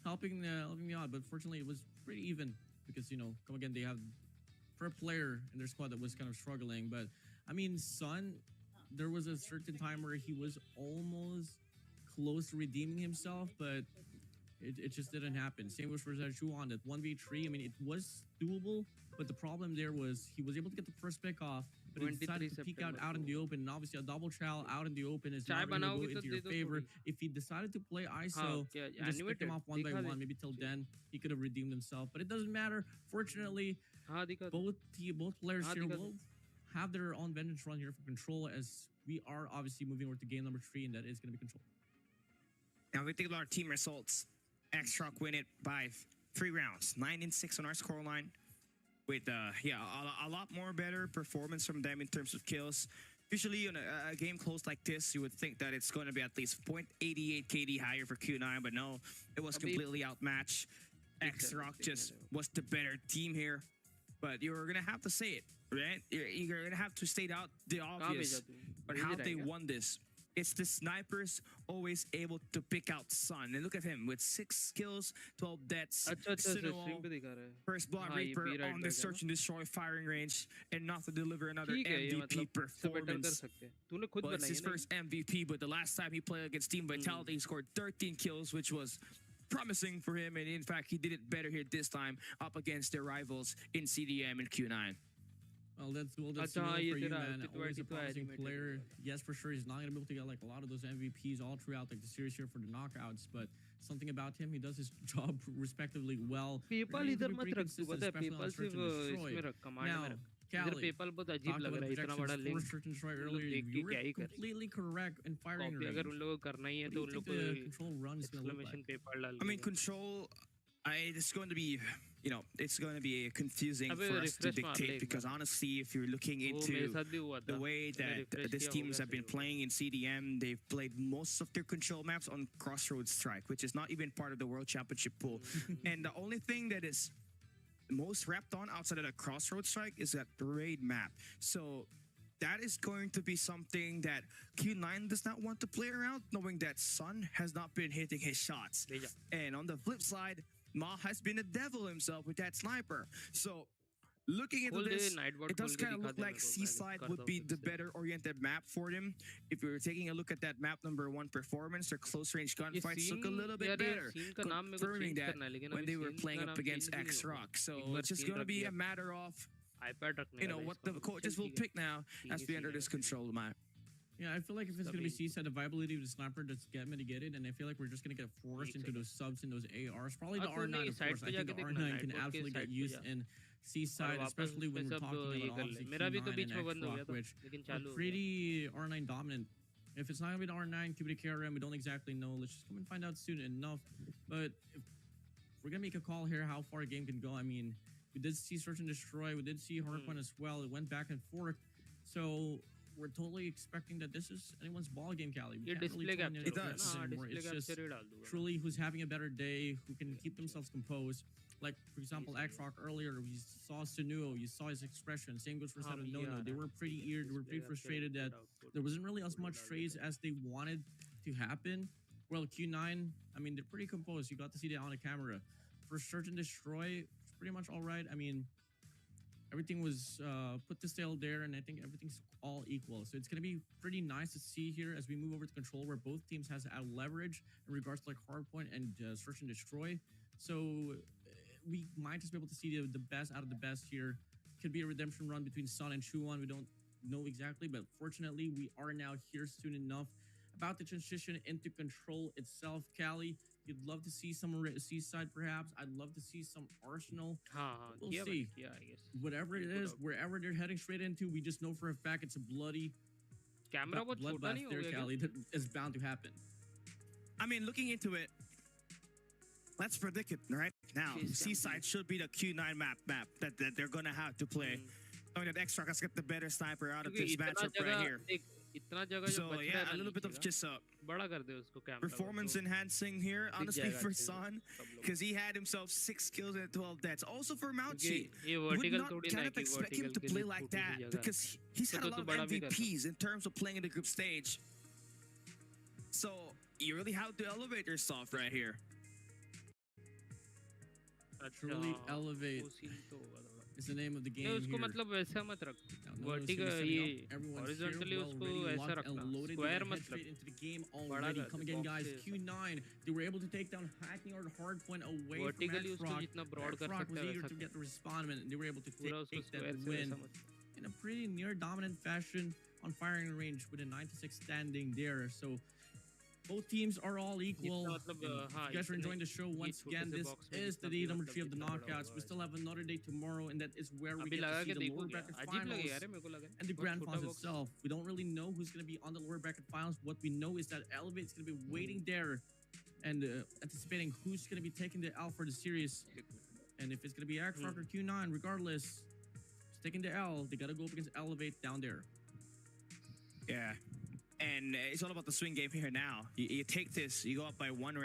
[SPEAKER 2] helping the odd. But fortunately, it was pretty even because come again, they have for a player in their squad that was kind of struggling. But I mean, Son, there was a certain time where he was almost close to redeeming himself, but it just didn't happen. Same with Chuan at 1v3. I mean, it was doable, but the problem there was he was able to get the first pick off, but he decided to peek out in the open. And obviously, a double trowel out in the open is not going to go into your favor. If he decided to play ISO, just pick them off one by one, maybe till then he could have redeemed himself. But it doesn't matter. Fortunately, both players here will have their own vengeance run here for Control, as we are obviously moving over to game number 3, and that is going to be Control.
[SPEAKER 1] Now we think about our team results. X-Rock win it by 3 rounds, 9-6 on our scoreline, with a lot more better performance from them in terms of kills. Usually in a game close like this, you would think that it's going to be at least 0.88 KD higher for Q9, but no, it was completely outmatched. X-Rock just was the better team here, but you're going to have to say it, right? You're going to have to state out the obvious, but how they won this. It's the snipers always able to pick out Son. And look at him with 6 kills, 12 deaths. First blood Reaper on the search and destroy firing range, and not to deliver another MVP performance. Well, it's his first MVP, but the last time he played against Team Vitality, he scored 13 kills, which was promising for him. And in fact, he did it better here this time up against their rivals in CDM and Q9.
[SPEAKER 2] Well, that's
[SPEAKER 14] अच्छा,
[SPEAKER 2] Will
[SPEAKER 14] हाँ,
[SPEAKER 2] for
[SPEAKER 14] ये
[SPEAKER 2] you,
[SPEAKER 14] तेरा
[SPEAKER 2] man.
[SPEAKER 14] T20
[SPEAKER 2] Always a
[SPEAKER 14] तो
[SPEAKER 2] promising
[SPEAKER 14] animated
[SPEAKER 2] player. Yes, for sure, he's not gonna be able to get like a lot of those MVPs all throughout like the series here for the knockouts, but something about him, he does his job respectively well.
[SPEAKER 14] PayPal
[SPEAKER 2] Really
[SPEAKER 14] इधर
[SPEAKER 2] be
[SPEAKER 14] मत
[SPEAKER 2] pretty
[SPEAKER 14] रख तू
[SPEAKER 2] consistent,
[SPEAKER 14] पता है
[SPEAKER 2] especially on
[SPEAKER 14] PayPal
[SPEAKER 2] Search
[SPEAKER 14] सिर्फ
[SPEAKER 2] and Destroy.
[SPEAKER 14] इसमें रख command में
[SPEAKER 2] Now,
[SPEAKER 14] रख इधर
[SPEAKER 2] Cali,
[SPEAKER 14] पेपल बहुत अजीब
[SPEAKER 2] talked
[SPEAKER 14] लग
[SPEAKER 2] about
[SPEAKER 14] रहा
[SPEAKER 2] the
[SPEAKER 14] है इतना
[SPEAKER 2] projections
[SPEAKER 14] बड़ा
[SPEAKER 2] for
[SPEAKER 14] link
[SPEAKER 2] Search and Destroy
[SPEAKER 14] लोग
[SPEAKER 2] earlier.
[SPEAKER 14] देख के
[SPEAKER 2] You were
[SPEAKER 14] क्या ही करें
[SPEAKER 2] completely correct in firing
[SPEAKER 14] copy अगर
[SPEAKER 2] range.
[SPEAKER 14] उन लोगों को करना ही है
[SPEAKER 2] What
[SPEAKER 14] तो
[SPEAKER 2] do
[SPEAKER 14] उन
[SPEAKER 2] you
[SPEAKER 14] लोग
[SPEAKER 2] think
[SPEAKER 14] को
[SPEAKER 2] the control run is gonna look
[SPEAKER 14] exclamation
[SPEAKER 2] like?
[SPEAKER 14] Paper डाल
[SPEAKER 1] I mean, control. It's going to be, it's going to be confusing
[SPEAKER 14] अबे
[SPEAKER 1] for us to
[SPEAKER 14] refresh मार ले
[SPEAKER 1] dictate
[SPEAKER 14] एक
[SPEAKER 1] because
[SPEAKER 14] bar
[SPEAKER 1] honestly, if you're looking
[SPEAKER 14] वो मेरे
[SPEAKER 1] into
[SPEAKER 14] साथ भी हुआ
[SPEAKER 1] the
[SPEAKER 14] था
[SPEAKER 1] way
[SPEAKER 14] मैंने
[SPEAKER 1] that
[SPEAKER 14] refresh
[SPEAKER 1] these
[SPEAKER 14] किया हो
[SPEAKER 1] teams
[SPEAKER 14] गया
[SPEAKER 1] have been
[SPEAKER 14] सही हो
[SPEAKER 1] playing in CDM, they've played most of their control maps on Crossroads Strike, which is not even part of the World Championship pool. And the only thing that is most wrapped on outside of the Crossroads Strike is that raid map. So that is going to be something that Q9 does not want to play around, knowing that Sun has not been hitting his shots. And on the flip side, Ma has been a devil himself with that sniper. So looking into
[SPEAKER 14] खोल दे
[SPEAKER 1] this,
[SPEAKER 14] night
[SPEAKER 1] it does
[SPEAKER 14] खोल के
[SPEAKER 1] kind of
[SPEAKER 14] दिखा
[SPEAKER 1] look
[SPEAKER 14] दे
[SPEAKER 1] like
[SPEAKER 14] मेरे को मैं
[SPEAKER 1] Seaside
[SPEAKER 14] करता
[SPEAKER 1] would
[SPEAKER 14] हूँ
[SPEAKER 1] be
[SPEAKER 14] फिर
[SPEAKER 1] the
[SPEAKER 14] से
[SPEAKER 1] better oriented map for them. If we were taking a look at that map number 1 performance, their close range
[SPEAKER 14] ये
[SPEAKER 1] gunfights look a
[SPEAKER 14] scene
[SPEAKER 1] little bit
[SPEAKER 14] यार ये
[SPEAKER 1] better,
[SPEAKER 14] सीन का नाम मेरे को
[SPEAKER 1] confirming
[SPEAKER 14] चेंज
[SPEAKER 1] that
[SPEAKER 14] करना है लेकिन
[SPEAKER 1] when
[SPEAKER 14] अभी
[SPEAKER 1] they were
[SPEAKER 14] सीन
[SPEAKER 1] playing
[SPEAKER 14] का
[SPEAKER 1] up
[SPEAKER 14] नाम
[SPEAKER 1] against
[SPEAKER 14] चेंज नहीं
[SPEAKER 1] X
[SPEAKER 14] होगा
[SPEAKER 1] Rock. So
[SPEAKER 14] एक बार
[SPEAKER 1] it's just
[SPEAKER 14] scene
[SPEAKER 1] going to
[SPEAKER 14] रख
[SPEAKER 1] be
[SPEAKER 14] दिया
[SPEAKER 1] a matter of
[SPEAKER 14] आईपैड रखने का
[SPEAKER 1] what
[SPEAKER 14] इसका
[SPEAKER 1] the
[SPEAKER 14] चल
[SPEAKER 1] coaches will
[SPEAKER 14] ठीक है
[SPEAKER 1] pick now
[SPEAKER 14] ठीक
[SPEAKER 1] as
[SPEAKER 14] है
[SPEAKER 1] we
[SPEAKER 14] सीन
[SPEAKER 1] enter
[SPEAKER 14] है
[SPEAKER 1] this control map.
[SPEAKER 2] Yeah, I feel like if it's going to be Seaside, the viability of the sniper does get mitigated, and I feel like we're just going to get forced into those subs and those ARs. Probably the
[SPEAKER 14] हाँ, तो
[SPEAKER 2] R9,
[SPEAKER 14] नहीं
[SPEAKER 2] of
[SPEAKER 14] side
[SPEAKER 2] course.
[SPEAKER 14] पे
[SPEAKER 2] I think
[SPEAKER 14] जाके
[SPEAKER 2] the
[SPEAKER 14] देखना
[SPEAKER 2] R9
[SPEAKER 14] night
[SPEAKER 2] can
[SPEAKER 14] board के
[SPEAKER 2] absolutely
[SPEAKER 14] side
[SPEAKER 2] get
[SPEAKER 14] पे
[SPEAKER 2] used
[SPEAKER 14] जा
[SPEAKER 2] in
[SPEAKER 14] और
[SPEAKER 2] Seaside,
[SPEAKER 14] वापस
[SPEAKER 2] especially
[SPEAKER 14] उसमें
[SPEAKER 2] when we're
[SPEAKER 14] सब
[SPEAKER 2] talking
[SPEAKER 14] ये
[SPEAKER 2] about
[SPEAKER 14] कर
[SPEAKER 2] obviously
[SPEAKER 14] ले मेरा भी तो
[SPEAKER 2] Q9
[SPEAKER 14] बीच
[SPEAKER 2] and
[SPEAKER 14] में बंद हो
[SPEAKER 2] X-Rock,
[SPEAKER 14] गया था
[SPEAKER 2] which
[SPEAKER 14] लेकिन
[SPEAKER 2] are
[SPEAKER 14] चालू हो गया
[SPEAKER 2] pretty R9 dominant. If it's not going to be the R9, could be the KRM, we don't exactly know. Let's just come and find out soon enough. But if we're going to make a call here how far a game can go, I mean, we did see Search and Destroy, we did see Hardpoint as well. It went back and forth. So we're totally expecting that this is anyone's ball game, Cali. We
[SPEAKER 14] ये
[SPEAKER 2] can't
[SPEAKER 14] display
[SPEAKER 2] really tell
[SPEAKER 14] capture
[SPEAKER 2] any
[SPEAKER 14] हो गया ना
[SPEAKER 2] anymore.
[SPEAKER 14] Display
[SPEAKER 2] It's just
[SPEAKER 14] capture ही डाल दूंगा
[SPEAKER 2] truly who's having a better day, who can keep themselves composed. Like, for example, X-Rock earlier, we saw Sunuo, you saw his expression. Same goes for
[SPEAKER 14] हाँ
[SPEAKER 2] Seven
[SPEAKER 14] भी
[SPEAKER 2] No No.
[SPEAKER 14] Uh
[SPEAKER 2] They
[SPEAKER 14] रहा
[SPEAKER 2] were
[SPEAKER 14] है
[SPEAKER 2] pretty eager, they were
[SPEAKER 14] display
[SPEAKER 2] pretty
[SPEAKER 14] capture
[SPEAKER 2] frustrated that
[SPEAKER 14] output
[SPEAKER 2] there wasn't really as much trades as they wanted to happen. Well, Q9, I mean, they're pretty composed. You got to see that on the camera. For Search and Destroy, it's pretty much all right. I mean, everything was put to sale there, and I think everything's all equal. So it's going to be pretty nice to see here as we move over to control, where both teams has out leverage in regards to like Hardpoint and Search and Destroy. So we might just be able to see the best out of the best here. Could be a redemption run between Sun and Chuan. We don't know exactly, but fortunately, we are now here soon enough. About the transition into control itself, Cali. You'd love to see some Seaside, perhaps. I'd love to see some Arsenal.
[SPEAKER 14] हाँ हाँ
[SPEAKER 2] We'll
[SPEAKER 14] किया
[SPEAKER 2] see.
[SPEAKER 14] मैंने किया I guess
[SPEAKER 2] Whatever it is, wherever they're heading straight into, we just know for a fact it's a bloody
[SPEAKER 14] camera बहुत छोटा
[SPEAKER 2] bloodbath
[SPEAKER 14] नहीं हो
[SPEAKER 2] there,
[SPEAKER 14] गया क्या
[SPEAKER 2] Cali. That is bound to happen.
[SPEAKER 1] I mean, looking into it, let's predict it right now. Seaside should be the Q9 map that they're gonna have to play. I mean, that X-Rock has got the better sniper out of
[SPEAKER 14] क्योंकि
[SPEAKER 1] this
[SPEAKER 14] इतना
[SPEAKER 1] matchup right
[SPEAKER 14] जगह
[SPEAKER 1] here.
[SPEAKER 14] देख इतना जगह जो
[SPEAKER 1] So
[SPEAKER 14] बच रहा
[SPEAKER 1] yeah,
[SPEAKER 14] है
[SPEAKER 1] a
[SPEAKER 14] ना
[SPEAKER 1] little bit of
[SPEAKER 14] नीचे
[SPEAKER 1] just
[SPEAKER 14] का बड़ा कर दे उसको camera
[SPEAKER 1] performance enhancing here, honestly,
[SPEAKER 14] जाएगा
[SPEAKER 1] for
[SPEAKER 14] अच्छे से
[SPEAKER 1] Sun,
[SPEAKER 14] सब लोग
[SPEAKER 1] because he had himself 6 kills and 12 deaths. Also for
[SPEAKER 14] क्योंकि
[SPEAKER 1] Mouchy,
[SPEAKER 14] ये
[SPEAKER 1] would
[SPEAKER 14] वर्टिकल
[SPEAKER 1] not
[SPEAKER 14] थोड़ी ना
[SPEAKER 1] kind
[SPEAKER 14] है
[SPEAKER 1] of
[SPEAKER 14] कि
[SPEAKER 1] expect him
[SPEAKER 14] वर्टिकल
[SPEAKER 1] to
[SPEAKER 14] के
[SPEAKER 1] play
[SPEAKER 14] लिए
[SPEAKER 1] like
[SPEAKER 14] छोटी सी
[SPEAKER 1] that
[SPEAKER 14] जगह है
[SPEAKER 1] because he's had a
[SPEAKER 14] तो
[SPEAKER 1] lot of
[SPEAKER 14] बड़ा भी कर सकता
[SPEAKER 1] MVPs in terms of playing in the group stage. So you really have to elevate yourself right here.
[SPEAKER 2] Truly
[SPEAKER 14] अच्छा
[SPEAKER 2] elevate
[SPEAKER 14] वो सीन तो होगा थोड़ा
[SPEAKER 2] is the name of the
[SPEAKER 14] नहीं
[SPEAKER 2] game
[SPEAKER 14] उसको
[SPEAKER 2] here.
[SPEAKER 14] मतलब वैसा मत रख
[SPEAKER 2] Now, notice
[SPEAKER 14] vertical
[SPEAKER 2] he's setting
[SPEAKER 14] ये
[SPEAKER 2] up. Everyone's here,
[SPEAKER 14] horizontally
[SPEAKER 2] well
[SPEAKER 14] उसको
[SPEAKER 2] ready,
[SPEAKER 14] ऐसा
[SPEAKER 2] locked
[SPEAKER 14] रखना
[SPEAKER 2] and loaded. They're
[SPEAKER 14] square
[SPEAKER 2] gonna head
[SPEAKER 14] मत
[SPEAKER 2] straight
[SPEAKER 14] रख
[SPEAKER 2] into the game
[SPEAKER 14] बड़ा
[SPEAKER 2] already.
[SPEAKER 14] कर
[SPEAKER 2] Come
[SPEAKER 14] दे
[SPEAKER 2] again,
[SPEAKER 14] बॉक्स
[SPEAKER 2] guys.
[SPEAKER 14] से
[SPEAKER 2] Q9, they were able to take down Hacking or Hardpoint away from
[SPEAKER 14] vertically उसको
[SPEAKER 2] X-Rock.
[SPEAKER 14] जितना broad कर
[SPEAKER 2] X-Rock
[SPEAKER 14] सकता
[SPEAKER 2] was
[SPEAKER 14] है
[SPEAKER 2] eager
[SPEAKER 14] वैसा
[SPEAKER 2] to
[SPEAKER 14] कर
[SPEAKER 2] get the respondent, and they were able to
[SPEAKER 14] पूरा उसको
[SPEAKER 2] take that
[SPEAKER 14] स्क्वायर से
[SPEAKER 2] win
[SPEAKER 14] वैसा मत
[SPEAKER 2] in a pretty near dominant fashion on firing range with a 9-6 standing there. So both teams are all equal.
[SPEAKER 14] जितना मतलब
[SPEAKER 2] And
[SPEAKER 14] हाँ
[SPEAKER 2] if you guys are
[SPEAKER 14] इतने
[SPEAKER 2] enjoying the show
[SPEAKER 14] ये
[SPEAKER 2] once
[SPEAKER 14] छोटे
[SPEAKER 2] again.
[SPEAKER 14] से
[SPEAKER 2] This
[SPEAKER 14] बॉक्स में
[SPEAKER 2] is
[SPEAKER 14] जितना
[SPEAKER 2] the
[SPEAKER 14] भी
[SPEAKER 2] day number
[SPEAKER 14] मतलब
[SPEAKER 2] 3 of the
[SPEAKER 14] जितना बड़ा
[SPEAKER 2] knockouts.
[SPEAKER 14] होगा
[SPEAKER 2] We still have another day tomorrow, and that is where we
[SPEAKER 14] अभी
[SPEAKER 2] get to
[SPEAKER 14] लगा
[SPEAKER 2] see
[SPEAKER 14] के
[SPEAKER 2] the
[SPEAKER 14] देखो
[SPEAKER 2] lower
[SPEAKER 14] क्या
[SPEAKER 2] bracket
[SPEAKER 14] अजीब लगे
[SPEAKER 2] finals
[SPEAKER 14] यार मेरे को लगा
[SPEAKER 2] and the
[SPEAKER 14] बहुत
[SPEAKER 2] grand
[SPEAKER 14] छोटा
[SPEAKER 2] finals
[SPEAKER 14] box
[SPEAKER 2] itself. We don't really know who's going to be on the lower bracket finals. What we know is that Elevate is going to be waiting there and anticipating who's going to be taking the L for the series. And if it's going to be X-Rock or Q9, regardless, who's taking the L, they got to go up against Elevate down there.
[SPEAKER 1] Yeah. And it's all about the swing game here now. You take this, you go up by one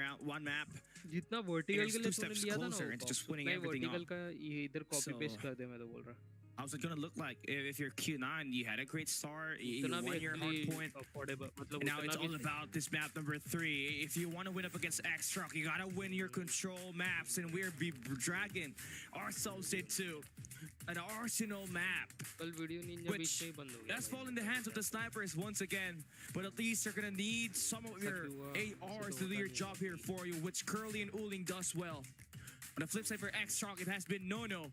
[SPEAKER 1] map.
[SPEAKER 14] जितना vertical के लिए
[SPEAKER 1] two
[SPEAKER 14] तूने
[SPEAKER 1] steps
[SPEAKER 14] लिया था ना
[SPEAKER 1] closer
[SPEAKER 14] वो
[SPEAKER 1] into
[SPEAKER 14] box
[SPEAKER 1] just winning
[SPEAKER 14] उतना ही
[SPEAKER 1] everything
[SPEAKER 14] vertical
[SPEAKER 1] up.
[SPEAKER 14] का ये इधर कॉपी
[SPEAKER 1] So-
[SPEAKER 14] पेस्ट कर दे मैं तो बोल रहा
[SPEAKER 1] How's it gonna look like if you're Q9? You had a great start, you
[SPEAKER 14] उतना भी
[SPEAKER 1] won your hard
[SPEAKER 14] actually
[SPEAKER 1] point,
[SPEAKER 14] affordable मतलब
[SPEAKER 1] and now it's
[SPEAKER 14] उतना
[SPEAKER 1] all
[SPEAKER 14] भी
[SPEAKER 1] about this map number 3. If you want to win up against X-Rock, you gotta win your control maps, and we're be dragging ourselves into an Arsenal map.
[SPEAKER 14] कल video Ninja beach
[SPEAKER 1] Which
[SPEAKER 14] में ही बंद हो गया
[SPEAKER 1] that's falling in the hands of the snipers once again. But at least they're gonna need some of your ARs to do your job here for you, which Curly and Uling does well. On the flip side for X-Rock, it has been No-No.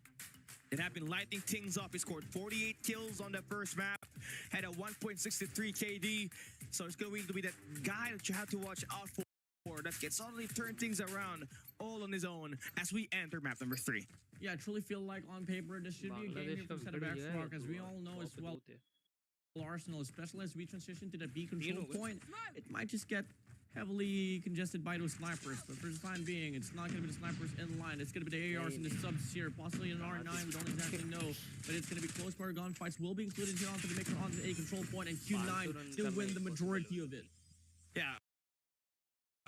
[SPEAKER 1] It have been lighting things up. He scored 48 kills on the first map, had a 1.63 KD. So it's going to be that guy that you have to watch out for that can suddenly turn things around all on his own as we enter map number 3.
[SPEAKER 2] Yeah, I truly feel like on paper this should be a game here for Set of Xrock, as we all know as well. Arsenal, especially as we transition to the B control point, it might just get heavily congested by those snipers, but for the time being, it's not going to be the snipers in line. It's going to be the ARs and the subs here, possibly an R9, we don't exactly know, but it's going to be close quarter gunfights, will be included here onto the maker onto the A control point, and Q9 still win the majority of it.
[SPEAKER 1] Yeah.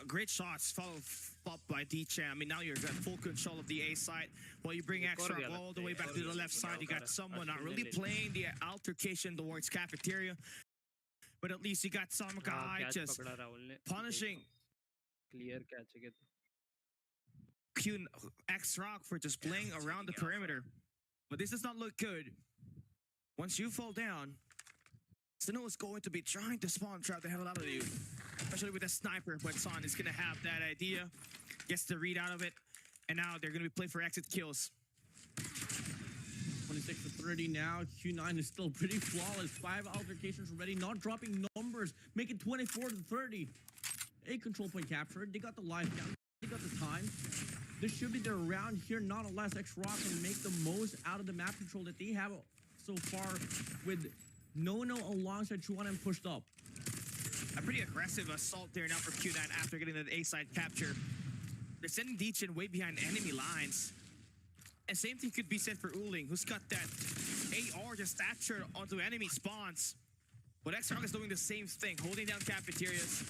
[SPEAKER 1] Great shots followed up by D-Chan. I mean, now you've got full control of the A side. While you bring Xrock all the way back to the left side, you got someone not really playing the altercation towards cafeteria. But at least you got some guy just punishing Xrock for just playing around the perimeter. But this does not look good. Once you fall down, Sinnoh is going to be trying to spawn trap the hell out of you. Especially with a sniper, but Son is going to have that idea. Gets the read out of it. And now they're going to be playing for exit kills.
[SPEAKER 2] 26 to 30 now. Q9 is still pretty flawless. 5 altercations already, not dropping numbers. Make it 24 to 30. A control point captured. They got the life count. They got the time. This should be their round here. Not unless Xrock can make the most out of the map control that they have so far with Nono alongside Chuanem pushed up.
[SPEAKER 1] A pretty aggressive assault there now for Q9 after getting that A-side capture. They're sending Deechin way behind enemy lines. And same thing could be said for Uling, who's got that AR just captured onto enemy spawns. But Xrock is doing the same thing, holding down cafeterias.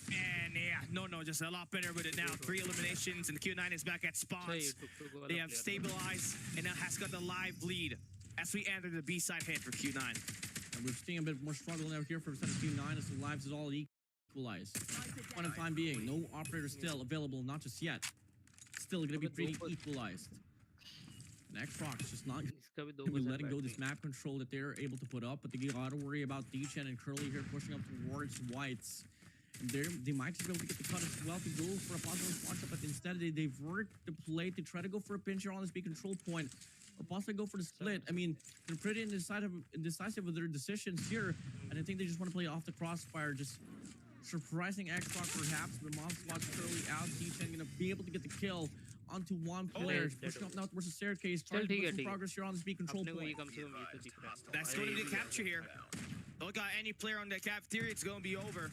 [SPEAKER 1] And yeah, no, just a lot better with it now. 3 eliminations, and Q9 is back at spawns. They have stabilized, and now has got the live lead as we enter the B-side hit for Q9.
[SPEAKER 2] And we're seeing a bit more struggle now here for Q9 as the lives is all equalized. One of time being, no operator still available, not just yet. Still gonna be pretty equalized. And Xrock is just not gonna be letting go this map control that they're able to put up, but they gotta worry about D-Chen and Curly here pushing up towards Whites. And they might just be able to get the cut as well to go for a possible spawn shot, but instead they divert the play to try to go for a pinch here on this B control point. Or possibly go for the split. I mean, they're pretty indecisive with their decisions here, and I think they just want to play off the crossfire, just surprising Xrock perhaps. The Mom Squad's Curly out, D-Chen gonna be able to get the kill onto one player, pushing up now towards the staircase, trying to put some progress here on this B control point.
[SPEAKER 1] That's going to be the capture here. Don't got any player on the cafeteria, it's going to be over.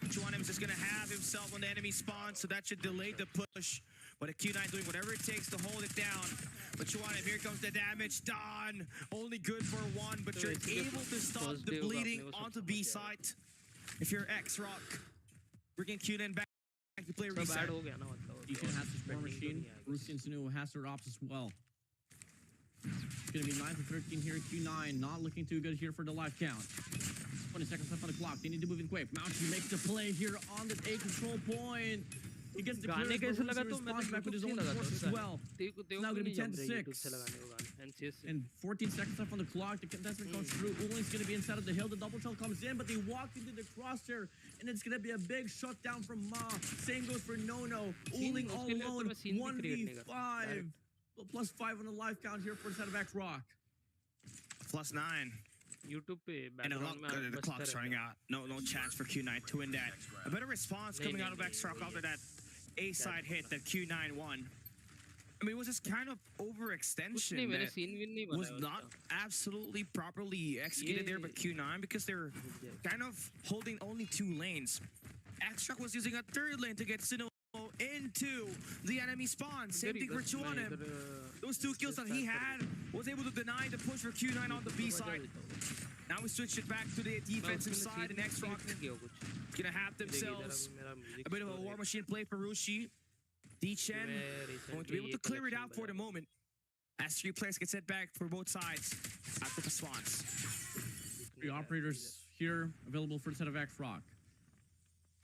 [SPEAKER 1] Chuanem is just going to have himself on the enemy spawn, so that should delay the push. But a Q9 doing whatever it takes to hold it down. But Chuanem, here comes the damage done. Only good for 1, but you're able to stop the bleeding onto B site. If you're Xrock, bringing Q9 back to play reset.
[SPEAKER 2] D-Chen has his war machine. Bruce and Sinnoh has their ops as well. It's going to be 9 to 13 here. Q9 not looking too good here for the life count. 20 seconds left on the clock. They need to move in quick. Mounty makes the play here on the A control point. He gets the clearance, but Bruce responds back with his own force as well. It's now going to be 10 to 6. And 14 seconds left on the clock. The contestant goes through. Uling's going to be inside of the hill. The double shell comes in, but they walk into the crosshair, and it's going to be a big shutdown from Ma. Same goes for Nono. Uling all alone. 1v5. Plus 5 on the life count here for the set of Xrock.
[SPEAKER 1] +9.
[SPEAKER 14] YouTube
[SPEAKER 1] and the clock's running out. No chance for Q9 to win that. A better response coming out of Xrock after that A-side hit that Q9 won. I mean, it was just kind of overextension that was not absolutely properly executed there by Q9 because they're kind of holding only 2 lanes. Xrock was using a 3rd lane to get Sinnoh into the enemy spawn. Same thing for Chuanem. Those 2 kills that he had was able to deny the push for Q9 on the B side. Now we switch it back to the defensive side, and Xrock gonna have themselves a bit of a war machine play for Rushi. D-Chen going to be able to clear it out for the moment as 3 players get set back for both sides after the spawns.
[SPEAKER 2] 3 operators here available for the set of Xrock.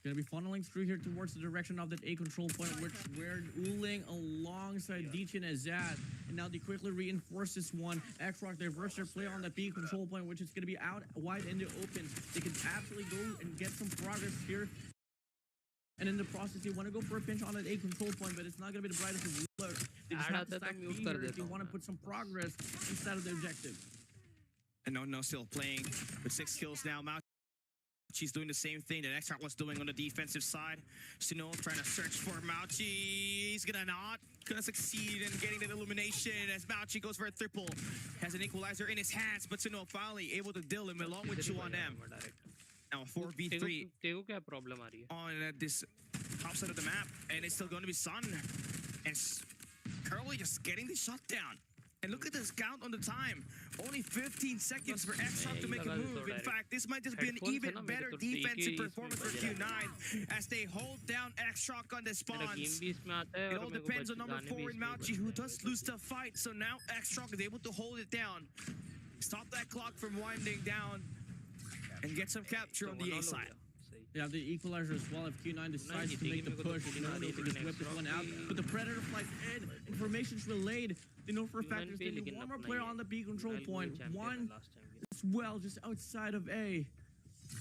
[SPEAKER 2] Gonna be funneling through here towards the direction of that A control point, which where Uling alongside D-Chen is at. And now they quickly reinforce this one. Xrock diverts their play on the B control point, which is gonna be out wide in the open. They can absolutely go and get some progress here. And in the process, they want to go for a pinch on an A control point, but it's not going to be the brightest of looks. They just have to stack B here if they want to put some progress instead of the objective.
[SPEAKER 1] And No still playing with 6 kills now. Mauchi's doing the same thing that Xrock was doing on the defensive side. Suno trying to search for Mauchi. He's gonna succeed in getting that elimination as Mauchi goes for a triple. Has an equalizer in his hands, but Suno finally able to deal him along with Chuan-M. Now 4v3 on this top side of the map, and it's still going to be Sun. And Curly just getting the shot down. And look at this count on the time. Only 15 seconds for Xrock to make a move. In fact, this might just be an even better defensive performance for Q9 as they hold down Xrock on the spawns. It all depends on number 4 in Mauchi, who does lose the fight. So now Xrock is able to hold it down. Stop that clock from winding down and get some capture on the A side.
[SPEAKER 2] They have the equalizer as well if Q9 decides to make the push. No, they can just whip this one out. But the Predator flies in. Information's relayed. They know for a fact there's going to be one more player on the B control point. One as well, just outside of A.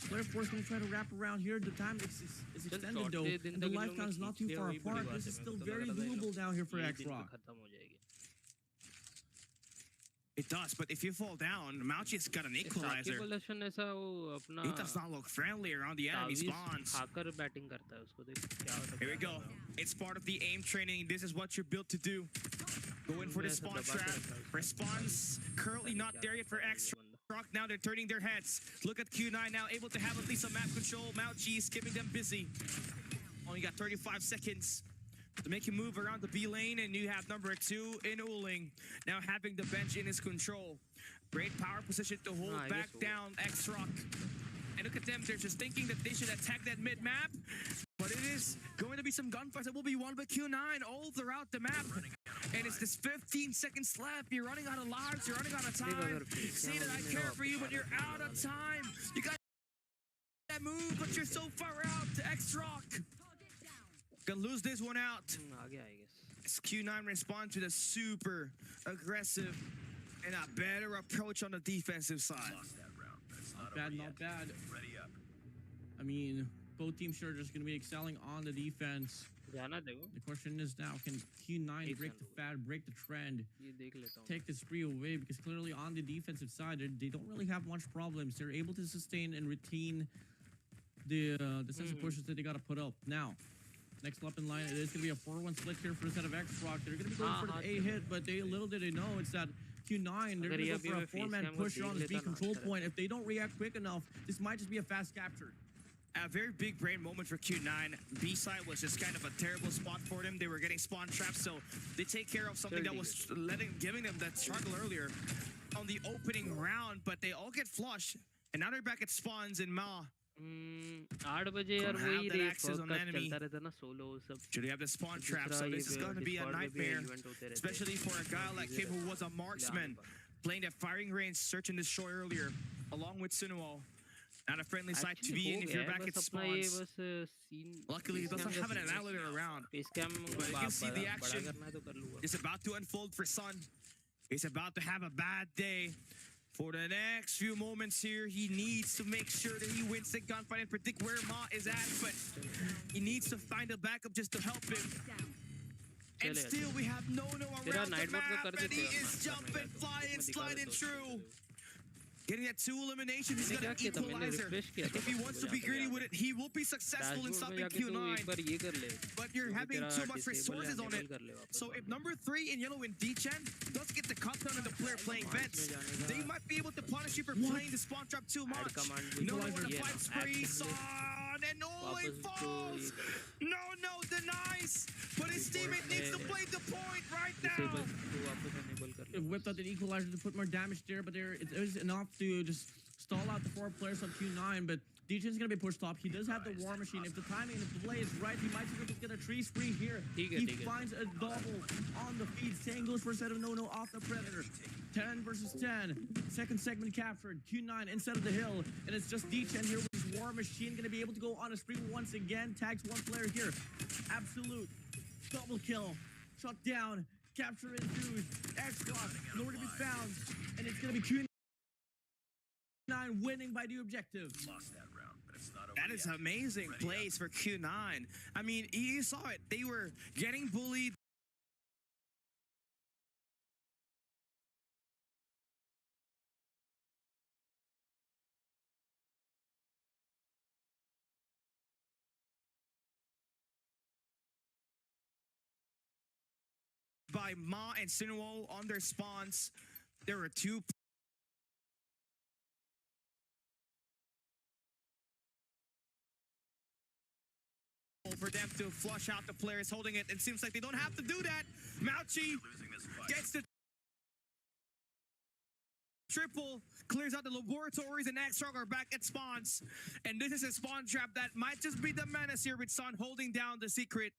[SPEAKER 2] Player 4 is going to try to wrap around here. The time is extended though. And the life count is not too far apart. This is still very doable down here for Xrock.
[SPEAKER 1] It does, but if you fall down, Mauchi's got an equalizer. He does not look friendly around the enemy spawns. Here we go. It's part of the aim training. This is what you're built to do. Go in for the spawn trap. Response currently not there yet for Xrock. Now they're turning their heads. Look at Q9 now able to have at least some map control. Mauchi is keeping them busy. Only got 35 seconds to make him move around the B lane, and you have number 2 in Uling now having the bench in his control. Great power position to hold back down Xrock. And look at them, they're just thinking that they should attack that mid-map, but it is going to be some gunfights that will be won by Q9 all throughout the map. And it's this 15 seconds left. You're running out of lives, you're running out of time. Say that I care for you, but you're out of time. You got that move, but you're so far out to Xrock. Gonna lose this one out. As Q9 responds to the super aggressive and a better approach on the defensive side.
[SPEAKER 2] Not bad, not bad. I mean, both teams are just going to be excelling on the defense. The question is now, can Q9 break the fad, break the trend, take the spree away? Because clearly on the defensive side, they don't really have much problems. They're able to sustain and retain the sense of pushes that they got to put up. Now, next up in line, it is going to be a 4-1 split here for the set of Xrock. They're going to be going for the A hit, but little did they know it's that Q9, they're going to go for a 4-man push on this B control point. If they don't react quick enough, this might just be a fast capture.
[SPEAKER 1] A very big brain moment for Q9. B side was just kind of a terrible spot for them. They were getting spawn traps, so they take care of something that was giving them that struggle earlier on the opening round, but they all get flushed, and now they're back at spawns in Ma.
[SPEAKER 14] 8 बजे यार वही race
[SPEAKER 1] access on enemy.
[SPEAKER 14] चलता रहता ना solo सब
[SPEAKER 1] Should they have the spawn trap? So this is going to be a nightmare, especially for a guy like him who was a marksman, playing that firing range, searching the shore earlier, along with Sunuo. Not a friendly sight to be in if you're back at spawns. Luckily, he doesn't have an annihilator around, but you can see the action is about to unfold for Sun. He's about to have a bad day. For the next few moments here, he needs to make sure that he wins the gunfight and predict where Ma is at, but he needs to find a backup just to help him. And still, we have no around the map, and he is jumping, flying, sliding through. Getting that 2 eliminations, he's got an equalizer. If he wants to be greedy with it, he will be successful in stopping Q9. But you're having too much resources on it. So if number 3 in yellow in D-Chen does get the cut down on the player playing vents, they might be able to punish you for playing the spawn trap too much. No one to fight spree, Son, and Uling falls! No, denies! But his teammate needs to play the point right now!
[SPEAKER 2] They've whipped out the equalizer to put more damage there, but it was enough to just stall out the 4 players on Q9, but D-Chen's gonna be pushed off. He does have the War Machine. If the timing and the play is right, he might be able to get a tree spree here. He finds a double on the feed. Stain goes for a set of no off the Predator. 10 versus 10. Second segment captured. Q9 instead of the hill, and it's just D-Chen here with his War Machine, gonna be able to go on a spree once again. Tags 1 player here. Absolute double kill. Shut down. Capture ensues. Xrock nowhere to be found, and it's gonna be Q9 winning by the objective.
[SPEAKER 1] That is amazing plays for Q9. I mean, you saw it. They were getting bullied. By Ma and Sinuo on their spawns. There were two for them to flush out the players holding it. It seems like they don't have to do that. Mauchi gets the triple, clears out the laboratories, and X-Rock are back at spawns. And this is a spawn trap that might just be the menace here with Sun holding down the secret.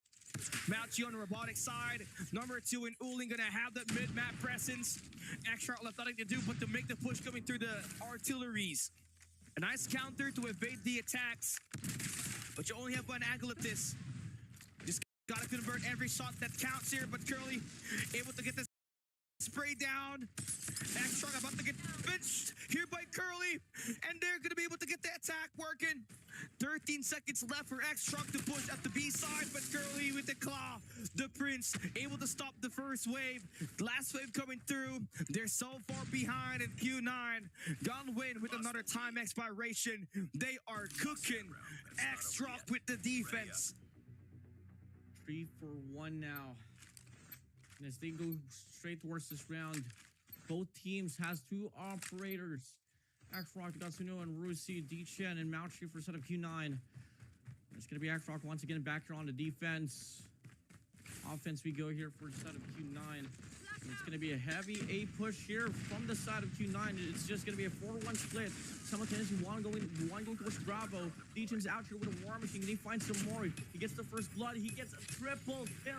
[SPEAKER 1] Mauchi on the robotic side. Number 2 and Uling gonna have that mid-map presence. X-Rock left nothing to do but to make the push coming through the artilleries. A nice counter to evade the attacks. But you only have one angle at this. Just gotta convert every shot that counts here. But Curly able to get the spray down. X-Rock about to get benched here by Curly. And they're gonna be able to get the attack working. 13 seconds left for X-Rock to push at the B side. But Curly with the claw. The Prince able to stop the first wave. Last wave coming through. They're so far behind. And Q9 gonna win with another time expiration. They are cooking. X-Rock with the defense.
[SPEAKER 2] 3 for 1 now. And as they go straight towards this round, both teams has 2 operators. X-Rock, Gatsuno, and Rusi, D-Chen, and Mauchi for set of Q9. It's going to be X-Rock once again back here on the defense. Offense we go here for set of Q9. And it's going to be a heavy A push here from the side of Q9. It's just going to be a 4-1 split. Simultaneously, one going towards Bravo. D-Chen's out here with a War Machine. He finds some more. He gets the first blood. He gets a triple kill.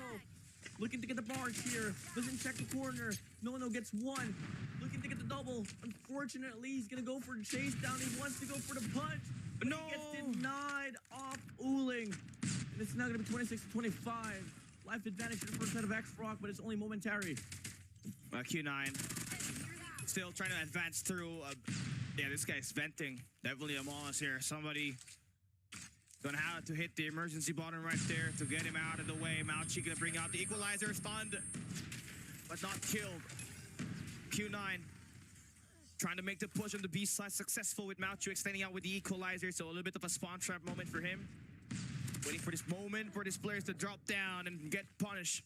[SPEAKER 2] Looking to get the bars here. Doesn't check the corner. No gets 1. Looking to get the double. Unfortunately, he's going to go for the chase down. He wants to go for the punch. But
[SPEAKER 1] no!
[SPEAKER 2] He gets denied off Uling. And it's now going to be 26-25. Life advantage for the first set of X-Rock, but it's only momentary.
[SPEAKER 1] Q9 still trying to advance through. Yeah, this guy's venting. Definitely a Moss here. Somebody gonna have to hit the emergency button right there to get him out of the way. Mauchi gonna bring out the equalizer, stunned, but not killed. Q9 trying to make the push on the B side, successful with Mauchi extending out with the equalizer, so a little bit of a spawn trap moment for him. Waiting for this moment for these players to drop down and get punished.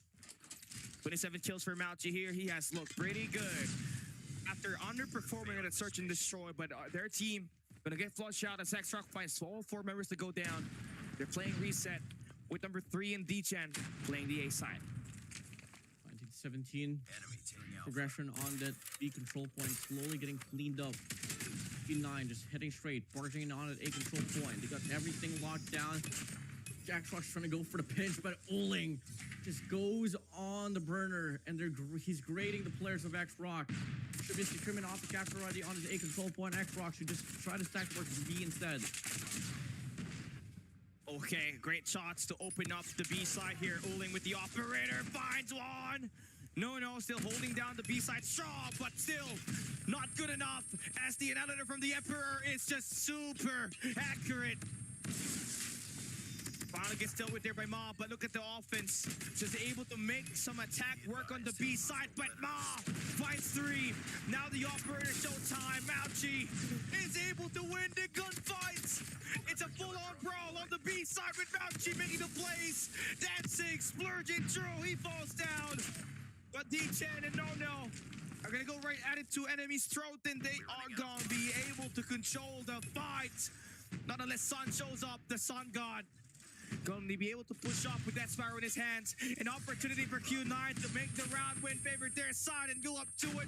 [SPEAKER 1] 27 kills for Mauchi here. He has looked pretty good after underperforming at a search and destroy, but their team gonna get flushed out as X-Rock finds all 4 members to go down. They're playing reset with number 3 and D-Chen playing the A side.
[SPEAKER 2] 19-17. Progression on that B control point, slowly getting cleaned up. Q9 just heading straight, barging on at A control point. They got everything locked down. X-Rock's trying to go for the pinch, but Uling just goes on the burner, and he's grading the players of X-Rock. Should be securing off the capture already on his A control point. X-Rock should just try to stack towards B instead.
[SPEAKER 1] Okay, great shots to open up the B side here. Uling with the operator finds one. No, still holding down the B side strong, but still not good enough as the annihilator from the Emperor is just super accurate. Finally gets dealt with there by Ma, but look at the offense. Just able to make some attack work on the B side, but Ma finds 3. Now the operator showtime. Mauchi is able to win the gunfights. It's a full-on brawl on the B side with Mauchi making the plays. Dancing, splurging through. He falls down. But D-Chen and No are gonna go right at it to enemy's throat, and they are gonna be able to control the fight. Not unless Sun shows up, the Sun God. Going to be able to push off with that Spyro in his hands. An opportunity for Q9 to make the round win favor their side and go up 2-1.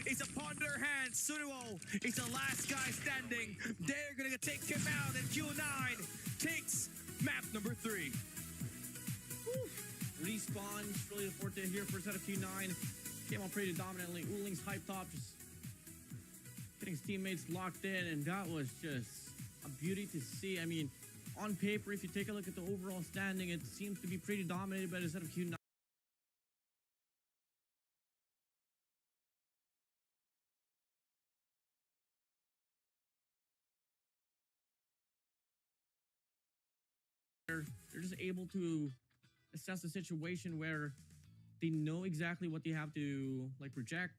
[SPEAKER 1] It's upon their hands. Sunuo is the last guy standing. They're going to take him out, and Q9 takes map number 3.
[SPEAKER 2] Respawn, really forte here for set of Q9. Came on pretty dominantly. Uling's hyped up, just getting his teammates locked in, and that was just a beauty to see. I mean, on paper, if you take a look at the overall standing, it seems to be pretty dominated by the set of Q9. just able to assess the situation where they know exactly what they have to like project,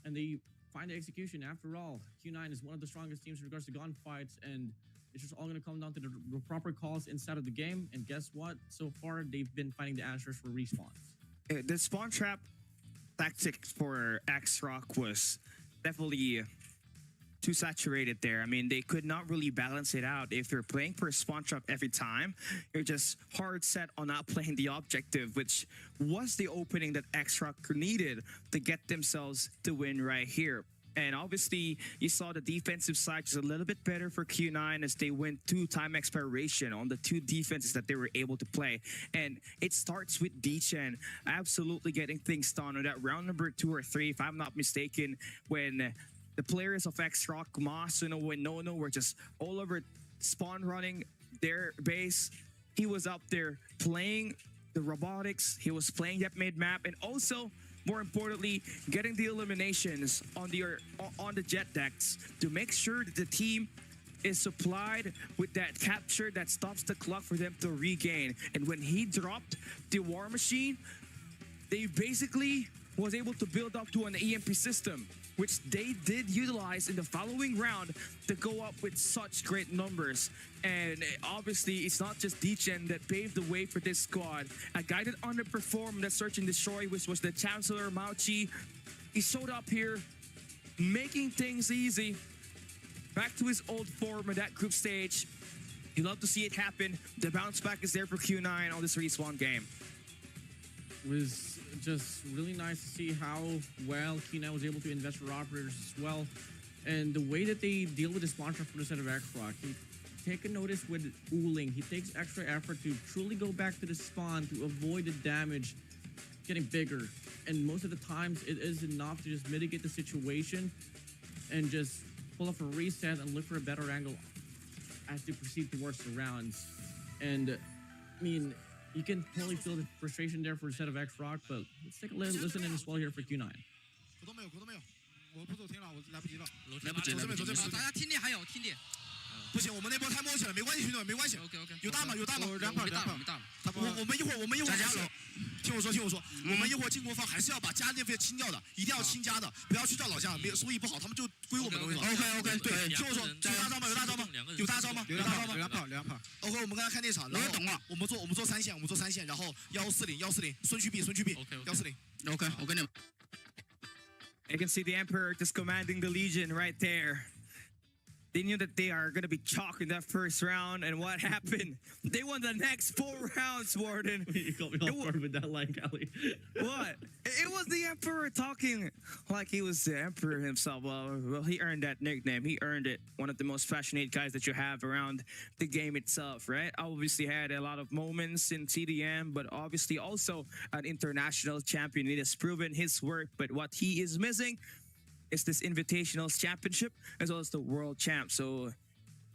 [SPEAKER 2] and they find the execution. After all, Q9 is one of the strongest teams in regards to gunfights, and it's just all going to come down to the proper calls inside of the game. And guess what? So far, they've been finding the answers for respawns.
[SPEAKER 1] The spawn trap tactic for X-Rock was definitely too saturated there. I mean, they could not really balance it out. If you're playing for a spawn trap every time, you're just hard set on not playing the objective, which was the opening that X-Rock needed to get themselves to win right here. And obviously, you saw the defensive side just a little bit better for Q9 as they went to time expiration on the two defenses that they were able to play. And it starts with D-Chen absolutely getting things done on that round number 2 or 3, if I'm not mistaken, when the players of X-Rock, Masuno and Nono were just all over spawn running their base. He was up there playing the robotics. He was playing that mid-map, and also, more importantly, getting the eliminations on the jet decks to make sure that the team is supplied with that capture that stops the clock for them to regain. And when he dropped the War Machine, they basically was able to build up to an EMP system, which they did utilize in the following round to go up with such great numbers. And obviously, it's not just D-Chen that paved the way for this squad. A guy that underperformed that Search and Destroy, which was the Chancellor Mauchi. He showed up here, making things easy. Back to his old form in that group stage. You love to see it happen. The bounce back is there for Q9 on this respawn game.
[SPEAKER 2] It was just really nice to see how well Q9 was able to invest for operators as well. And the way that they deal with the spawn trap for the set of X-Rock. Take a notice with Ooling. He takes extra effort to truly go back to the spawn to avoid the damage getting bigger. And most of the times, it is enough to just mitigate the situation and just pull off a reset and look for a better angle as they proceed towards the rounds. And, I mean, you can totally feel the frustration there for the set of X-Rock, but let's take a listen in as well here for Q9.
[SPEAKER 9] 口都没有，口都没有，我不走天了，我来不及了，
[SPEAKER 16] 来不及了，
[SPEAKER 9] 大家听点还有听点。不行，我们那波太默契了，没关系，兄弟们，没关系。OK， 有大吗？有大吗？2炮，2炮。我们一会儿加油。听我说，我们一会儿进攻方还是要把加电费清掉的，一定要清加的，不要去叫老家，收益不好，他们就归我们东西了。OK， 对，听我说，有大招吗？有大招吗？有大招吗？有大招吗？2炮。OK， 我们刚才看那场，然后我们做3线，然后140，孙旭 B， 140。OK， 我跟你们。
[SPEAKER 1] You can see the Emperor just commanding the Legion right there. They knew that they are going to be chalk in that first round, and what happened? They won the next 4 rounds, Warden.
[SPEAKER 2] You got me off guard with that line, Callie.
[SPEAKER 1] What? It was the Emperor talking like he was the Emperor himself. Well, he earned that nickname. He earned it. One of the most passionate guys that you have around the game itself, right? Obviously had a lot of moments in TDM, but obviously also an international champion. It has proven his work, but what he is missing is this Invitationals Championship as well as the World Champ. So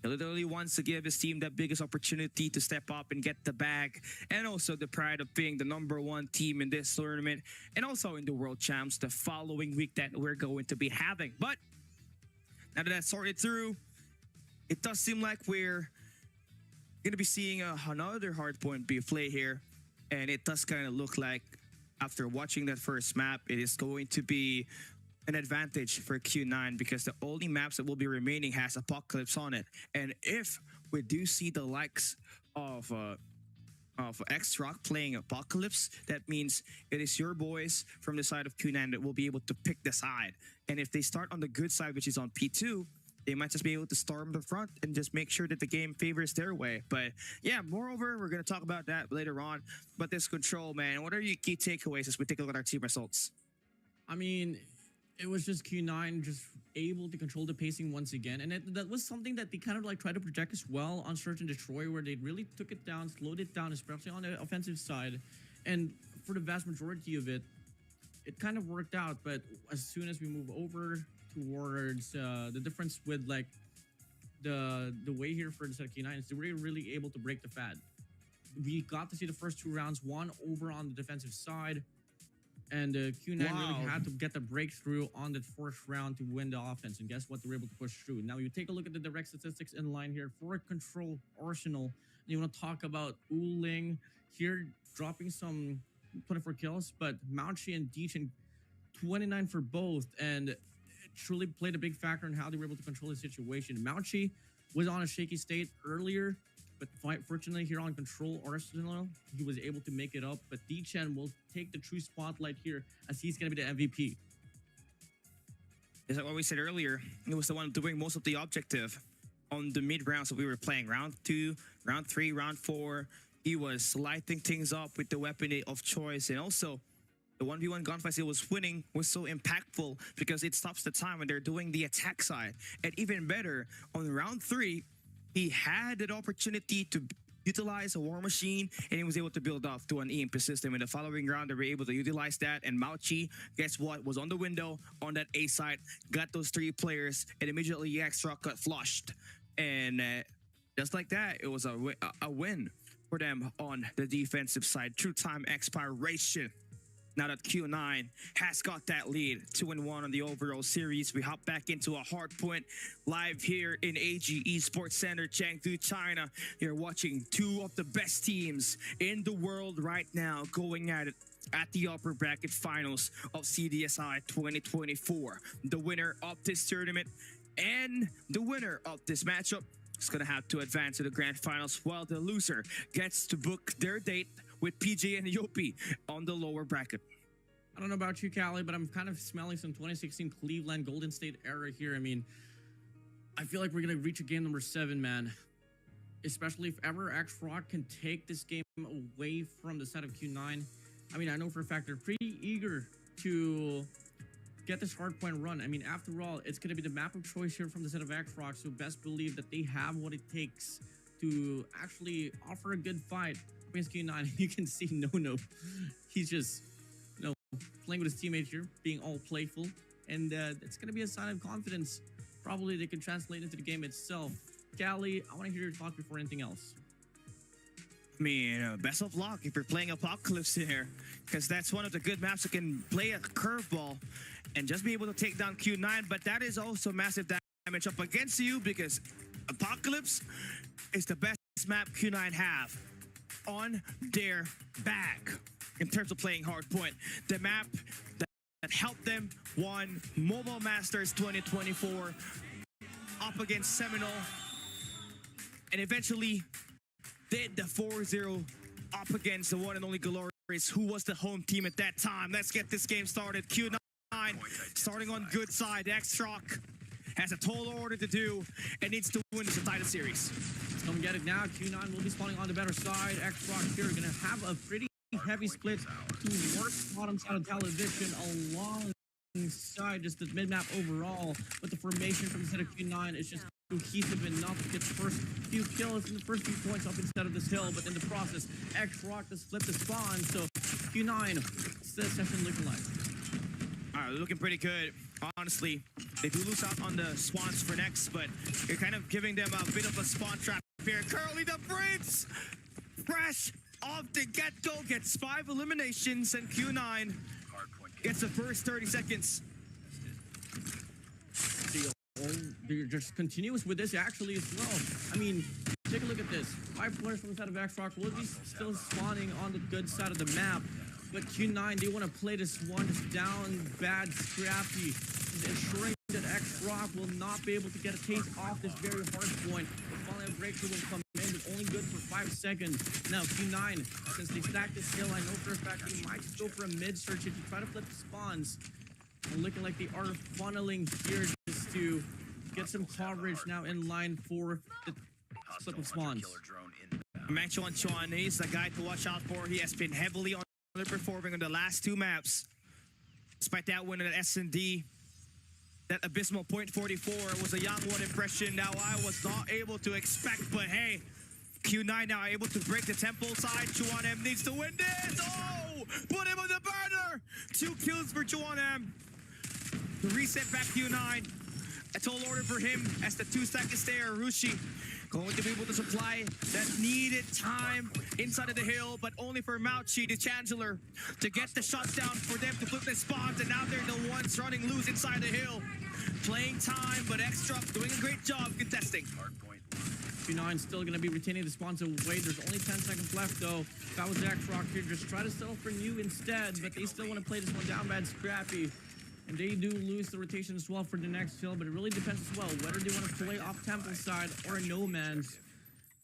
[SPEAKER 1] he literally wants to give his team the biggest opportunity to step up and get the bag, and also the pride of being the #1 team in this tournament and also in the World Champs the following week that we're going to be having. But now that that's sorted through, it does seem like we're going to be seeing another hardpoint be played here, and it does kind of look like after watching that first map, it is going to be an advantage for Q9 because the only maps that will be remaining has Apocalypse on it. And if we do see the likes of X-Rock playing Apocalypse, that means it is your boys from the side of Q9 that will be able to pick the side. And if they start on the good side, which is on P2, they might just be able to storm the front and just make sure that the game favors their way. But yeah, moreover, we're going to talk about that later on. But this Control, man, what are your key takeaways as we take a look at our team results?
[SPEAKER 2] I mean, it was just Q9 just able to control the pacing once again. And that was something that they kind of like tried to project as well on Search and Destroy, where they really took it down, slowed it down, especially on the offensive side. And for the vast majority of it, it kind of worked out. But as soon as we move over towards the difference with like the way here for the set of Q9 is they were really able to break the fad. We got to see the first 2 rounds, one over on the defensive side, and Q9 really had to get the breakthrough on the 4th round to win the offense. And guess what? They were able to push through. Now you take a look at the direct statistics in line here for Control Arsenal. You want to talk about Uling here dropping some 24 kills, but Mouchi and Deechin 29 for both, and it truly played a big factor in how they were able to control the situation. Mouchi was on a shaky state earlier, but fortunately here on Control Arsenal, he was able to make it up. But Deechin will take the true spotlight here as he's going to be the MVP.
[SPEAKER 1] It's like what we said earlier. He was the one doing most of the objective on the mid rounds that we were playing. Round 2, round 3, round 4. He was lighting things up with the weapon of choice, and also the 1v1 gunfights he was winning was so impactful because it stops the time when they're doing the attack side. And even better, on round 3, he had an opportunity to utilize a War Machine, and he was able to build off to an EMP system. In the following round, they were able to utilize that, and Mouchi, guess what, was on the window on that A side, got those 3 players, and immediately X-Rock got flushed. And just like that, it was a win for them on the defensive side. True time expiration. Now that Q9 has got that lead, 2-1 on the overall series, we hop back into a Hardpoint live here in AG Esports Center, Chengdu, China. You're watching 2 of the best teams in the world right now going at it at the upper bracket finals of CDSI 2024. The winner of this tournament and the winner of this matchup is going to have to advance to the grand finals, while the loser gets to book their date with PJ and Yopi on the lower bracket.
[SPEAKER 2] I don't know about you, Callie, but I'm kind of smelling some 2016 Cleveland Golden State era here. I mean, I feel like we're going to reach a game number 7, man. Especially if ever X-Rock can take this game away from the side of Q9. I mean, I know for a fact they're pretty eager to get this hardpoint run. I mean, after all, it's going to be the map of choice here from the side of X-Rock, so best believe that they have what it takes to actually offer a good fight against Q9. You can see No, he's just, playing with his teammates here, being all playful, and it's going to be a sign of confidence. Probably they can translate into the game itself. Callie, I want to hear your thoughts before anything else.
[SPEAKER 1] I mean, best of luck if you're playing Apocalypse here, because that's one of the good maps that can play a curveball and just be able to take down Q9, but that is also massive damage up against you, because Apocalypse is the best map Q9 have on their back in terms of playing hardpoint. The map that helped them won Mobile Masters 2024 up against Seminole, and eventually did the 4-0 up against the one and only Glorious, who was the home team at that time. Let's get this game started. Q9 starting on good side. X-Rock has a tall order to do and needs to win this entire series.
[SPEAKER 2] Let's come get it now. Q9 will be spawning on the better side. X-Rock here are going to have a pretty heavy split to work bottom side of television alongside just the mid-map overall, but the formation from the side of Q9 is just cohesive enough to get the first few kills and the first few points up instead of this hill, but in the process, X-Rock has flipped the spawn, so Q9, what's the session looking like?
[SPEAKER 1] All right, looking pretty good. Honestly, they do lose out on the spawns for next, but you're kind of giving them a bit of a spawn trap here. Currently the Prince, fresh off the get-go, gets 5 eliminations, and Q9 gets the first 30 seconds.
[SPEAKER 2] They're just continuous with this actually as well. I mean, take a look at this. 5 players from the side of X-Rock will be still spawning on the good side of the map, but Q9, they want to play this one just down bad, scrappy, ensuring that X-Rock will not be able to get a taste off this very hard point. But finally, a breakthrough will come in, but only good for 5 seconds. Now, Q9, since they stacked this hill, I know for a fact they might go for a mid-search to try to flip the spawns. And looking like they are funneling here just to get some coverage now in line for the flip of spawns.
[SPEAKER 1] Manchuan Chuan is the guy to watch out for. He has been heavily underperforming on the last 2 maps. Despite that win at S&D, that abysmal .44 was a young one impression now I was not able to expect, but hey, Q9 now able to break the temple side. Chuan M needs to win this. Oh, put him on the burner. 2 kills for Chuan M. The reset back Q9. A tall order for him as the 2 seconds there. Rushi going to be able to supply that needed time inside of the hill, but only for Mouchi, the Chancellor, to get the shots down for them to flip their spawns, and now they're the ones running loose inside the hill. Playing time, but X-Rock doing a great job contesting.
[SPEAKER 2] Q9 still going to be retaining the spawn to wait. There's only 10 seconds left, though. If I was Xrock here, just try to settle for new instead, but they still want to play this one down bad Scrappy. And they do lose the rotation as well for the next hill, but it really depends as well whether they want to play off Temple side or No Man's.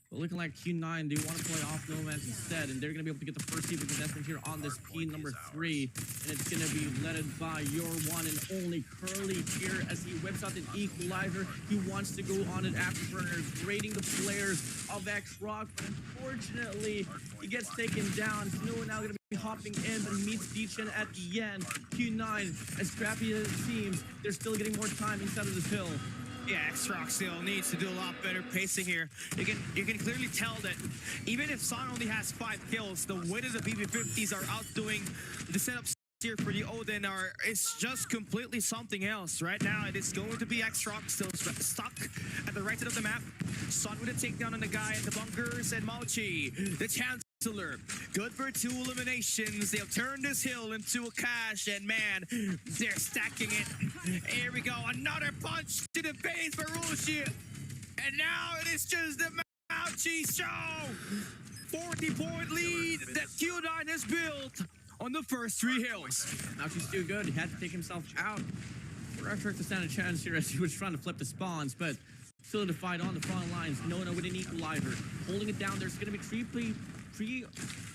[SPEAKER 2] But looking like Q9, they want to play off No Man's instead, and they're going to be able to get the first seed contestant here on this P number 3. And it's going to be led by your one and only Curly here as he whips out an equalizer. He wants to go on an afterburner, grading the players of Xrock, but unfortunately, he gets taken down. Snow now going to be hopping in, but he meets Deechin at the end. Q9, as scrappy as it seems, they're still getting more time inside of this hill.
[SPEAKER 1] Yeah, Xrock still needs to do a lot better pacing here. You can clearly tell that even if Son only has 5 kills, the weight of the BB50s are outdoing the setups here for the Odin it's just completely something else. Right now, it is going to be Xrock still stuck at the right side of the map. Son with a takedown on the guy in the bunkers, and Mauchi, the Chancellor, good for 2 eliminations. They'll turn this hill into a cash, and man, they're stacking it. Here we go, another punch to the face for Rushi. And now it is just the Mauchi show. 40-point lead that Q9 has built on the first 3 hills.
[SPEAKER 2] Mauchi's too good. He had to take himself out for Xrock to stand a chance here as he was trying to flip the spawns, but solidified on the front lines. Nona with an equalizer, holding it down. There's going to be 3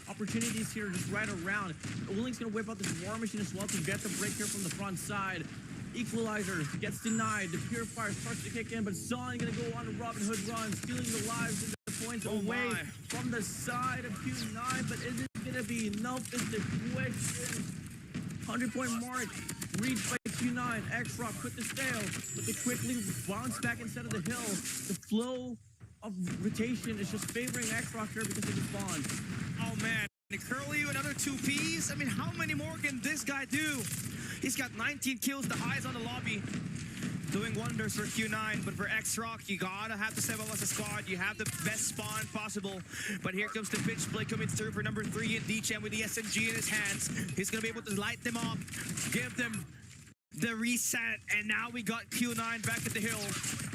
[SPEAKER 2] opportunities here just right around. Ooling's going to whip out this War Machine as well to get the break here from the front side. Equalizer gets denied. The Purifier starts to kick in, but Son going to go on a Robin Hood run, stealing the lives and the points away from the side of Q9, but is it going to be enough is the question. 100-point mark reached by Q9. Xrock put the stale, but they quickly bounce back instead of the hill. The flow of rotation is just favoring Xrock here because of the spawn.
[SPEAKER 1] Oh man, Curly, another 2 Ps. I mean, how many more can this guy do? He's got 19 kills, the eyes on the lobby. Doing wonders for Q9, but for Xrock, you gotta have to step up as a squad. You have the best spawn possible. But here comes the pitch play coming through for number 3 in Deechin with the SMG in his hands. He's gonna be able to light them up, give them the reset, and now we got Q9 back at the hill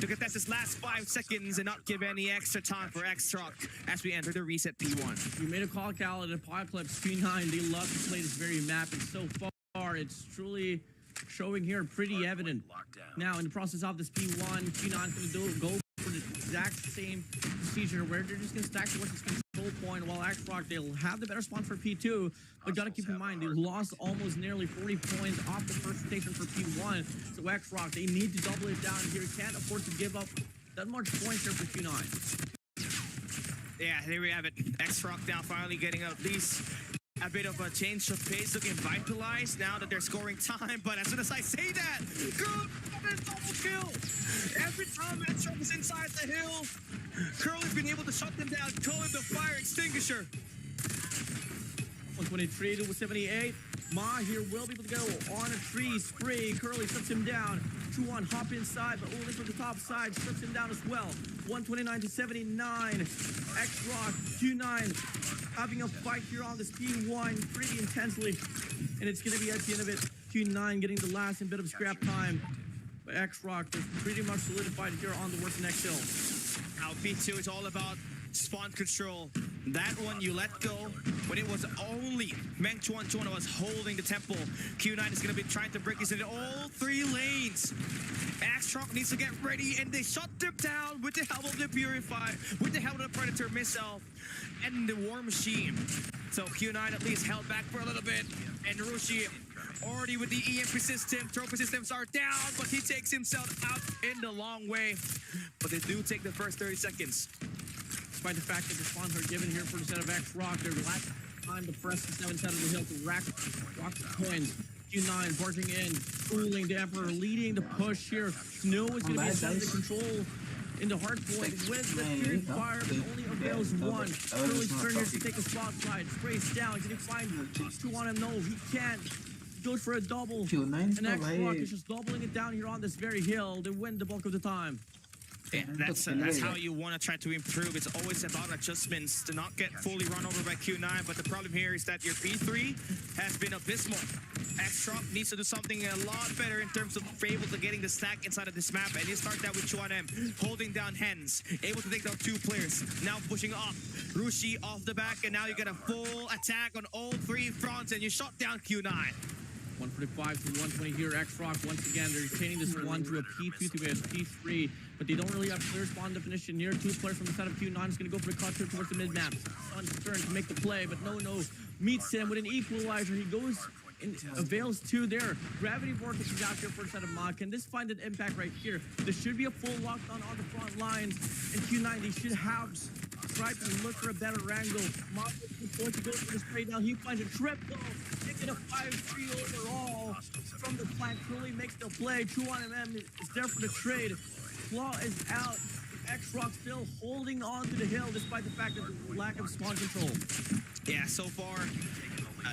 [SPEAKER 1] to contest this last 5 seconds and not give any extra time for Xrock as we enter the reset P1.
[SPEAKER 2] You made a call, Cal, at Apocalypse. Q9, they love to play this very map, and so far, it's truly showing here pretty evident. Now, in the process of this P1, Q9's going to go for the exact same procedure where they're just going to stack towards this control point, while Xrock, they'll have the better spawn for P2, but gotta keep in mind, they lost almost nearly 40 points off the first rotation for P1, so Xrock, they need to double it down here. Can't afford to give up that much points here for Q9.
[SPEAKER 1] Yeah, there we have it. Xrock now finally getting at least a bit of a change of pace, looking vitalized now that they're scoring time. But as soon as I say that, girl, double kill. Every time Xrock is inside the hill, Curly's been able to shut them down, calling the fire extinguisher.
[SPEAKER 2] 123 to 78. Ma here will be able to go on a tree spree. Curly shuts him down. 2-1 hop inside, but only from the top side shuts him down as well. 129 to 79. Xrock, Q9 having a fight here on this P1 pretty intensely. And it's going to be at the end of it, Q9 getting the last bit of scrap time. But Xrock is pretty much solidified here on the worst next hill.
[SPEAKER 1] Now P2 is all about spawn control. That one you let go when it was only Meng Chuan was holding the temple. Q9 is going to be trying to break this into all 3 lanes. Xrock needs to get ready, and they shut them down with the help of the Purify, with the help of the Predator missile, and the War Machine. So Q9 at least held back for a little bit, and Rushi already with the EMP system. Trophy systems are down, but he takes himself out in the long way. But they do take the first 30 seconds.
[SPEAKER 2] Despite the fact that the spawns are given here for the set of Xrock, they're last time to press the 7 side of the hill to rock the coins. Q9 barging in, fooling the Emperor, leading the push here. Snow is going to be under control in the hard point with the Purifier, but only avails 1. Curly's turn here to take a spotlight. Sprays down. Can he find 2 on him? No, he can't. Goes for a double. And Xrock is just doubling it down here on this very hill. They win the bulk of the time.
[SPEAKER 1] Yeah, that's how you want to try to improve. It's always about adjustments to not get fully run over by Q9, but the problem here is that your P3 has been abysmal. X-Rock needs to do something a lot better in terms of able to getting the stack inside of this map. And you start that with Chuanem holding down Hens, able to take down 2 players. Now pushing up, Rushi off the back, and now you get a full attack on all 3 fronts, and you shut down Q9.
[SPEAKER 2] 145 to 120 here. X-Rock once again, they're retaining this one to a P2 to a P3, but they don't really have clear spawn definition here. 2 players from the side of Q9 is going to go for the cut here towards the mid map. Sun's turn to make the play, but no meets him with an equalizer. He goes and avails 2 there. Gravity Vortex is out here for the side of Mach. Can this find an impact right here? There should be a full lockdown on the front lines, and Q9, they should have Stripe and look for a better angle. Mach is going to go for this trade now. He finds a triple, taking a 5-3 overall from the flank. Curly makes the play. Chuanem is there for the trade. Claw is out. X-Rock still holding on to the hill despite the fact that the lack of spawn control.
[SPEAKER 1] Yeah, so far,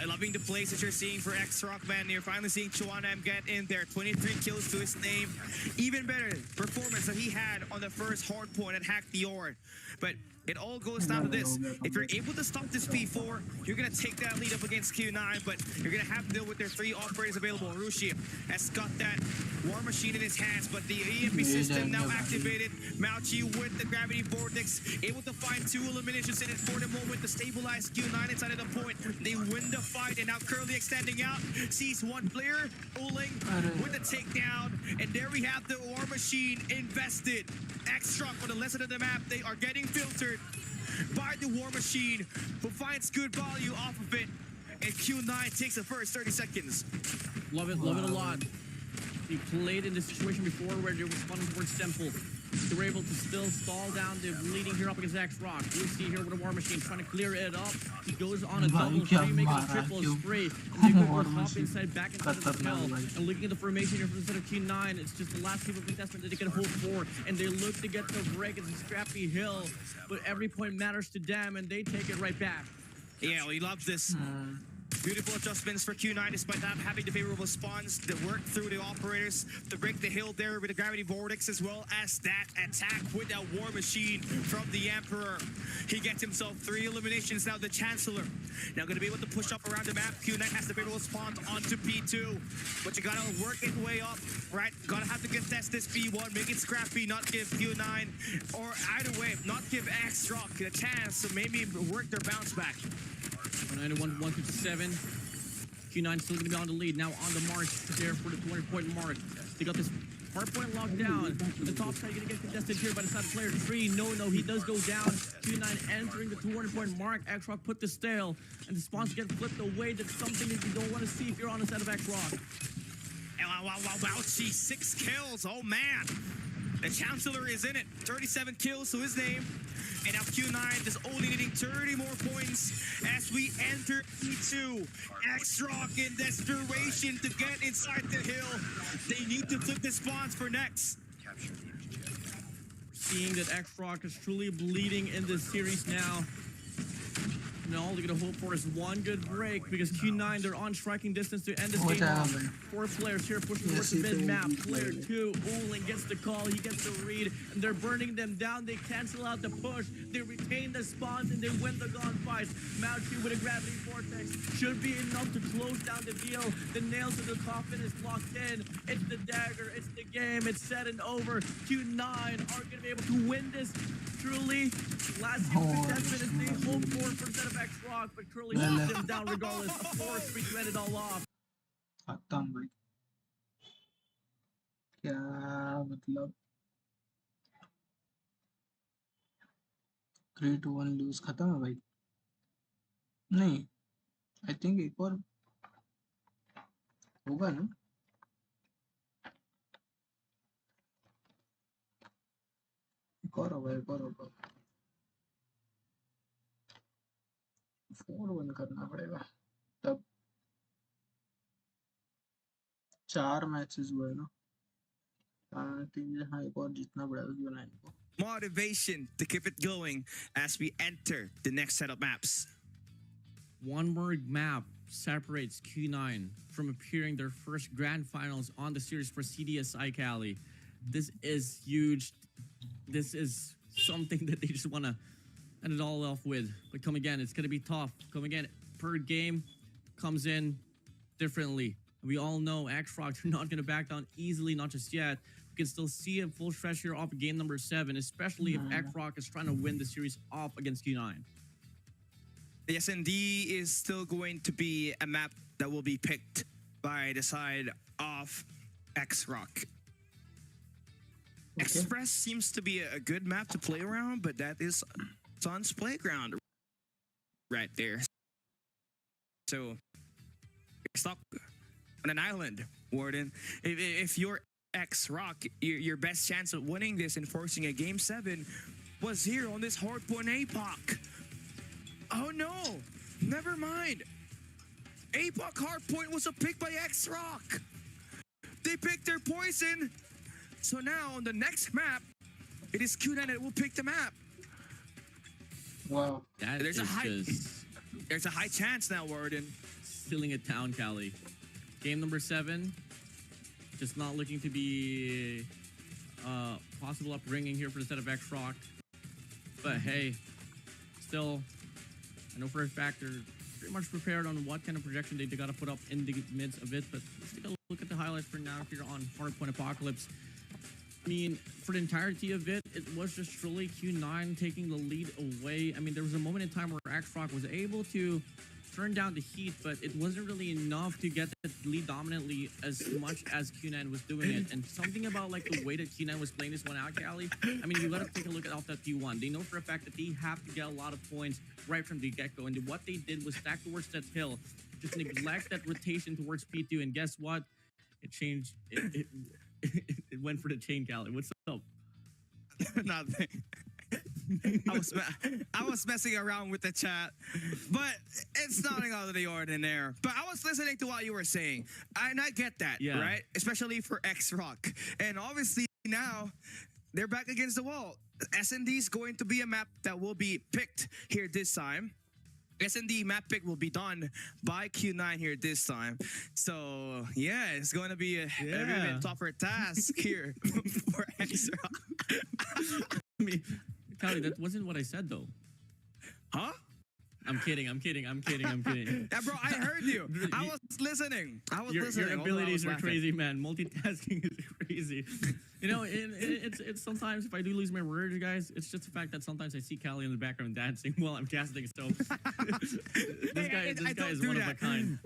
[SPEAKER 1] loving the plays that you're seeing for X-Rock, man. You're finally seeing Chuanem get in there. 23 kills to his name. Even better performance that he had on the first hard point at Hack the Ord. But it all goes down to this. If you're able to stop this P4, you're going to take that lead up against Q9, but you're going to have to deal with their 3 operators available. Rushi has got that War Machine in his hands, but the EMP system now activated. Mauchi with the Gravity Vortex, able to find 2 eliminations in it for the moment to stabilize Q9 inside of the point. They win the fight, and now Curly extending out, sees 1 player, Uling with the takedown, and there we have the War Machine invested. X-Rock on the left side of the map, they are getting filtered by the War Machine, who finds good value off of it, and Q9 takes the first 30 seconds.
[SPEAKER 2] Love it a lot. He played in this situation before where they were spawning towards Temple. They were able to still stall down the bleeding here up against X-Rock. You see here with the War Machine trying to clear it up. He goes on a double spree, making a triple spree. And they go for hop inside, back inside of the hill. And looking at the formation here from the side of Q9, it's just the last people contestant that they can hope for. And they look to get the break. It's a scrappy hill, but every point matters to them, and they take it right back.
[SPEAKER 1] Yeah, well, he loves this. Beautiful adjustments for Q9 despite not having the favorable spawns that work through the operators to break the hill there with the Gravity Vortex, as well as that attack with that War Machine from the Emperor. He gets himself 3 eliminations now, the Chancellor. Now going to be able to push up around the map. Q9 has the favorable spawns onto P2, but you got to work it way up, right? Got to have to contest this P1, make it scrappy, not give Q9, or either way, not give X-Rock a chance to maybe work their bounce back.
[SPEAKER 2] 191 to 157. Q9 still going to be on the lead. Now on the march there for the 20-point mark. They got this hard point locked down. The top side going to get contested here by the side of player 3. No, he does go down. Q9 entering the 200-point mark. X-Rock put the stale, and the spawns get flipped away. That's something that you don't want to see if you're on the side of X-Rock.
[SPEAKER 1] Wow, 6 kills. Oh, man. The Chancellor is in it. 37 kills to his name. And now Q9 is only needing 30 more points as we enter E2. X-Rock in desperation to get inside the hill. They need to flip the spawns for next.
[SPEAKER 2] Seeing that X-Rock is truly bleeding in this series now. And all they're going to hope for is one good break because Q9, they're on striking distance to end this game off. 4 players here pushing towards the mid-map. Player 2, Uling gets the call, he gets the read, and they're burning them down. They cancel out the push, they retain the spawns, and they win the gunfight. Mauchi with a Gravity Vortex should be enough to close down the deal. The nails of the coffin is locked in. It's the dagger, it's the game, it's set and over. Q9 are going to be able to win this. Truly, last few contestants they hope for instead of X-Rock, but Curly shoots them down regardless. A 4-3 to end it all off.
[SPEAKER 7] खत्म भाई क्या मतलब 3-1 loose खत्म है भाई नहीं I think एक और होगा ना एक और होगा 4-1 करना पड़ेगा तब 4 मैचेस हुए ना हाँ एक और जीतना पड़ेगा Q9 को.
[SPEAKER 1] Motivation to keep it going as we enter the next set of maps.
[SPEAKER 2] One more map separates Q9 from appearing their first grand finals on the series for CDSI Cali. This is huge. This is something that they just want to end it all off with. But come again, it's going to be tough. Come again, per game comes in differently. We all know X-Rock are not going to back down easily, not just yet. We can still see a full stretch here off game number 7, especially if X-Rock is trying to win the series off against Q9.
[SPEAKER 1] The SND is still going to be a map that will be picked by the side of X-Rock. Express seems to be a good map to play around, but that is Sun's playground right there. So you're stuck on an island, Warden. If you're X-Rock, your best chance of winning this and forcing a Game 7 was here on this hardpoint APOC. Oh no, never mind. APOC hardpoint was a pick by X-Rock. They picked their poison. So now on the next map, it is Q9 that will pick the map.
[SPEAKER 7] Wow.
[SPEAKER 1] There's a high chance now, Warden.
[SPEAKER 2] Sealing it down, Cali. Game number 7. Just not looking to be possible upbringing here for the set of X-Rock. But hey, still, I know for a fact they're pretty much prepared on what kind of projection they got to put up in the midst of it. But let's take a look at the highlights for now here on Hardpoint Apocalypse. I mean, for the entirety of it, it was just truly Q9 taking the lead away. I mean, there was a moment in time where X-Rock was able to turn down the heat, but it wasn't really enough to get the lead dominantly as much as Q9 was doing it. And something about like the way that Q9 was playing this one out, Cali, I mean, you gotta take a look at off that P1. They know for a fact that they have to get a lot of points right from the get-go. And what they did was stack towards that hill, just neglect that rotation towards P2. And guess what? It changed. It went for the chain, Cali. What's up?
[SPEAKER 1] Nothing. I was messing around with the chat, but it's nothing out of the ordinary. But I was listening to what you were saying, and I get that, right? Especially for X-Rock. And obviously now they're back against the wall. SND is going to be a map that will be picked here this time. SND map pick will be done by Q9 here this time. So yeah, it's going to be a bit tougher task here for X-Rock.
[SPEAKER 2] I mean, Cali, that wasn't what I said though.
[SPEAKER 1] Huh?
[SPEAKER 2] I'm kidding.
[SPEAKER 1] Yeah, bro, I heard you. I was listening.
[SPEAKER 2] Your abilities are crazy, man. Multitasking is crazy. You know, it's sometimes if I do lose my words, guys, it's just the fact that sometimes I see Cali in the background dancing while I'm casting. So this guy is one of a kind.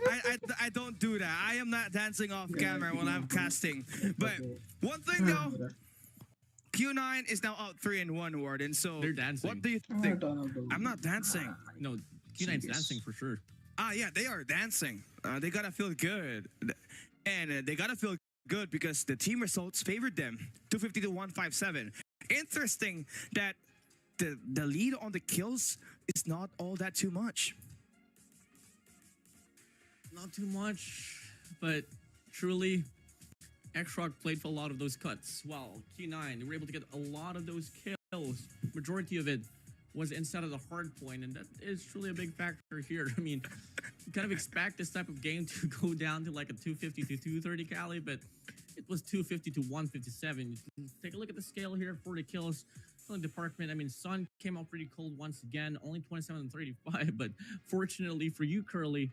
[SPEAKER 1] I don't do that. I am not dancing off camera when I'm casting. But one thing though, Q9 is now out 3-1, Warden. So
[SPEAKER 2] they're dancing.
[SPEAKER 1] What do you think? I'm not dancing.
[SPEAKER 2] No, Q9's dancing for sure.
[SPEAKER 1] Yeah, they are dancing. They gotta feel good, and they gotta feel good because the team results favored them, 250 to 157. Interesting that the lead on the kills is not all that too much.
[SPEAKER 2] Not too much, but truly, X-Rock played for a lot of those cuts. While Q9, they were able to get a lot of those kills. Majority of it was inside of the hard point, and that is truly a big factor here. I mean, you kind of expect this type of game to go down to like a 250 to 230 Cali, but it was 250 to 157. Take a look at the scale here for the kills. Killing department, I mean, Sun came out pretty cold once again, only 27 and 35, but fortunately for you, Curly,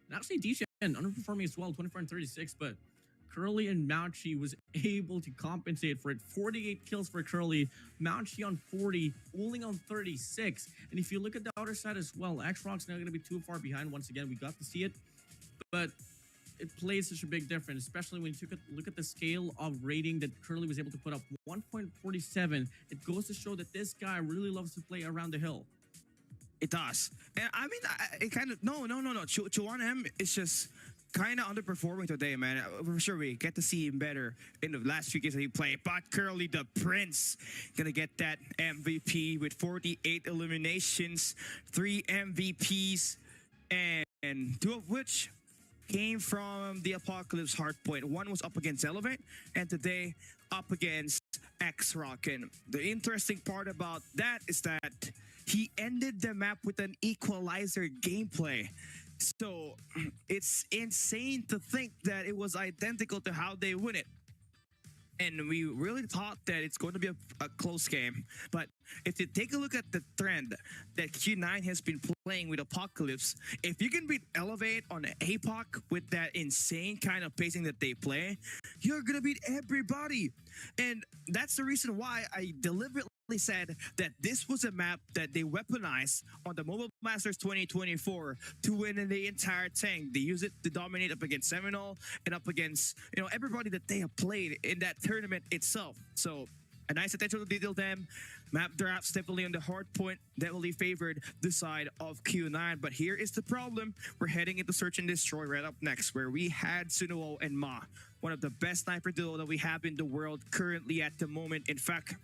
[SPEAKER 2] and actually Dishan underperforming as well, 24 and 36, but Curly and Mounchy was able to compensate for it. 48 kills for Curly, Mounchy on 40, Uling on 36. And if you look at the outer side as well, X-Rock's not going to be too far behind once again. We got to see it, but it plays such a big difference, especially when you took a look at the scale of rating that Curly was able to put up, 1.47. It goes to show that this guy really loves to play around the hill.
[SPEAKER 1] It does. And I mean, it kind of, no. Chuan is just kind of underperforming today, man. For sure, we get to see him better in the last few games that he played. But Curly the Prince gonna get that MVP with 48 eliminations, 3 MVPs, and 2 of which came from the Apocalypse Hardpoint. 1 was up against Elevate, and today up against X-Rock. And the interesting part about that is that he ended the map with an equalizer gameplay. So it's insane to think that it was identical to how they win it. And we really thought that it's going to be a close game. But if you take a look at the trend that Q9 has been playing with Apocalypse, if you can beat Elevate on APOC with that insane kind of pacing that they play, you're going to beat everybody. And that's the reason why I deliberately said that this was a map that they weaponized on the Mobile Masters 2024 to win in the entire tank. They use it to dominate up against Seminole and up against, everybody that they have played in that tournament itself. So a nice attention to detail them. Map drafts definitely on the hard point, definitely favored the side of Q9. But here is the problem. We're heading into Search and Destroy right up next, where we had Sunuo and Ma, one of the best sniper duo that we have in the world currently at the moment. In fact,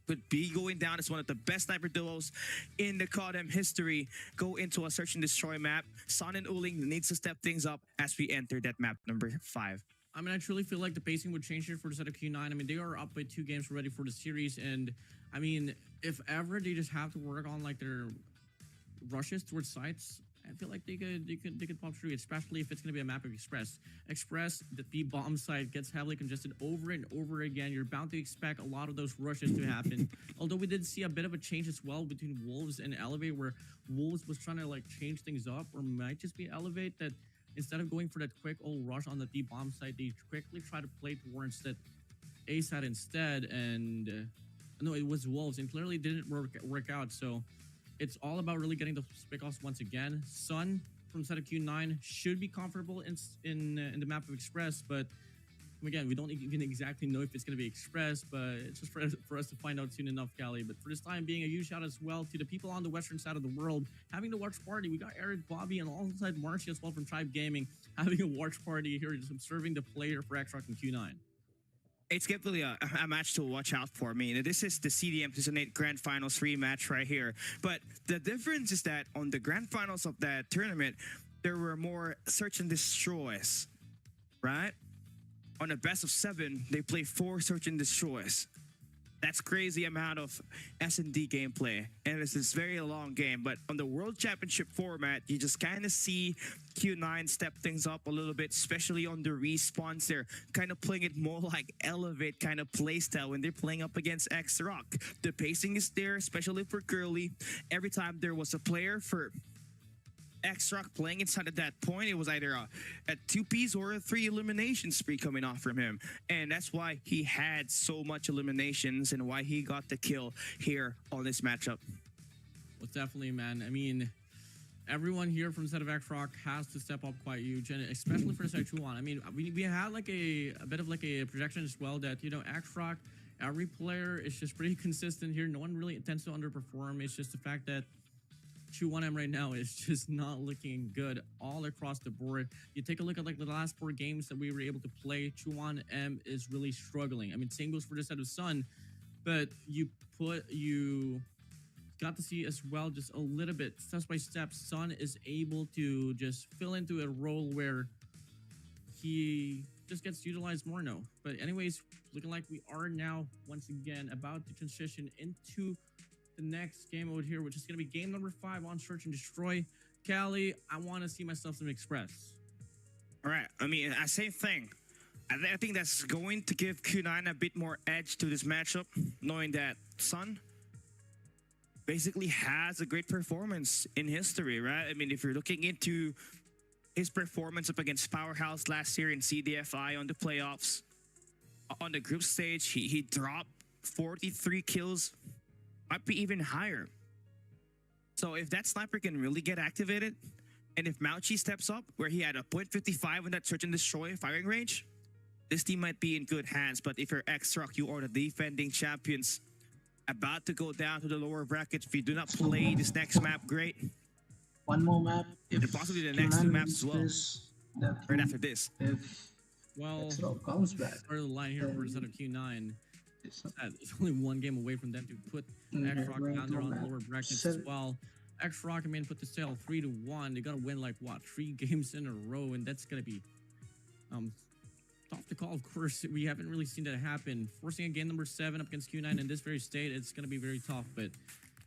[SPEAKER 1] could be going down as one of the best sniper duos in the CODM history. Go into a Search and Destroy map. Sun and Uling needs to step things up as we enter that map number 5.
[SPEAKER 2] I mean, I truly feel like the pacing would change here for the set of Q9. I mean, they are up by 2 games already for the series. And, I mean, if ever they just have to work on, like, their rushes towards sites, I feel like they could pop through, especially if it's going to be a map of Express. Express, the B-bomb site gets heavily congested over and over again. You're bound to expect a lot of those rushes to happen. Although we did see a bit of a change as well between Wolves and Elevate, where Wolves was trying to, like, change things up, or might just be Elevate that instead of going for that quick old rush on the B-bomb site, they quickly try to play towards that A side instead. And no, it was Wolves, and clearly didn't work out. So it's all about really getting the pick-offs once again. Sun from set of Q9 should be comfortable in the map of Express, but again, we don't even exactly know if it's going to be Express, but it's just for us to find out soon enough, Cali. But for this time being, a huge shout as well to the people on the western side of the world having the watch party. We got Eric, Bobby, and alongside Marcy as well from Tribe Gaming having a watch party here, just observing the player for X-Rock and Q9.
[SPEAKER 1] It's definitely a match to watch out for. I mean, this is the CDM 2008 Grand Finals rematch right here. But the difference is that on the Grand Finals of that tournament, there were more Search and Destroys, right? On a best of 7, they play 4 Search and Destroys. That's crazy amount of S&D gameplay. And it's this very long game. But on the World Championship format, you just kind of see Q9 step things up a little bit, especially on the respawns. They're kind of playing it more like Elevate kind of playstyle when they're playing up against X-Rock. The pacing is there, especially for Curly. Every time there was a player for X-Rock playing inside at that point, it was either a 2-piece or a 3 elimination spree coming off from him. And that's why he had so much eliminations and why he got the kill here on this matchup.
[SPEAKER 2] Well, definitely, man. I mean, everyone here from set of X-Rock has to step up quite huge, and especially for Side Chuan. I mean, we had like a bit of like a projection as well that, X-Rock, every player is just pretty consistent here. No one really tends to underperform. It's just the fact that Chu1M right now is just not looking good all across the board. You take a look at like the last 4 games that we were able to play, Chu1M is really struggling. I mean, same goes for the set of Sun, but you got to see as well just a little bit, step by step, Sun is able to just fill into a role where he just gets utilized more now. But anyways, looking like we are now once again about to transition into the next game mode here, which is going to be game number 5 on Search and Destroy. Cali, I want to see myself some Express.
[SPEAKER 1] All right. I mean, same thing. I think that's going to give Q9 a bit more edge to this matchup, knowing that Sun basically has a great performance in history, right? I mean, if you're looking into his performance up against Powerhouse last year in CDFI on the playoffs, on the group stage, he dropped 43 kills. Might be even higher. So if that sniper can really get activated, and if Mauchi steps up, where he had a .55 in that Search and Destroy firing range, this team might be in good hands. But if you're X-Rock, you are the defending champions, about to go down to the lower bracket. If you do not play this next map, great.
[SPEAKER 7] One more map.
[SPEAKER 1] And possibly the next 2 maps as well. Right after this.
[SPEAKER 2] Well,
[SPEAKER 7] comes back.
[SPEAKER 2] Start of the line here for set of Q9. It's only 1 game away from them to put X-Rock down there on the lower brackets as well. X-Rock, I mean, put the sale 3-1. They got to win like, what, 3 games in a row, and that's going to be tough to call, of course. We haven't really seen that happen. Forcing a game number 7 up against Q9 in this very state, it's going to be very tough, but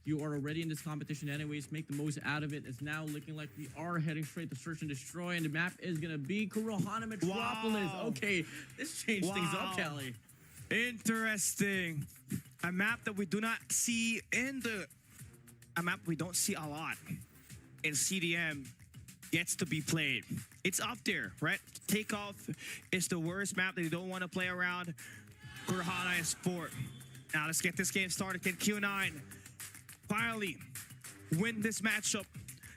[SPEAKER 2] you are already in this competition anyways. Make the most out of it. It's now looking like we are heading straight to Search and Destroy, and the map is going to be Kurohana Metropolis. Wow. Okay, this changed things up, Kelly.
[SPEAKER 1] Interesting. A map that we do not see a map we don't see a lot in CDM gets to be played. It's up there, right? Takeoff is the worst map that you don't want to play around. Kurhana is 4. Now let's get this game started. Can Q9 finally win this matchup?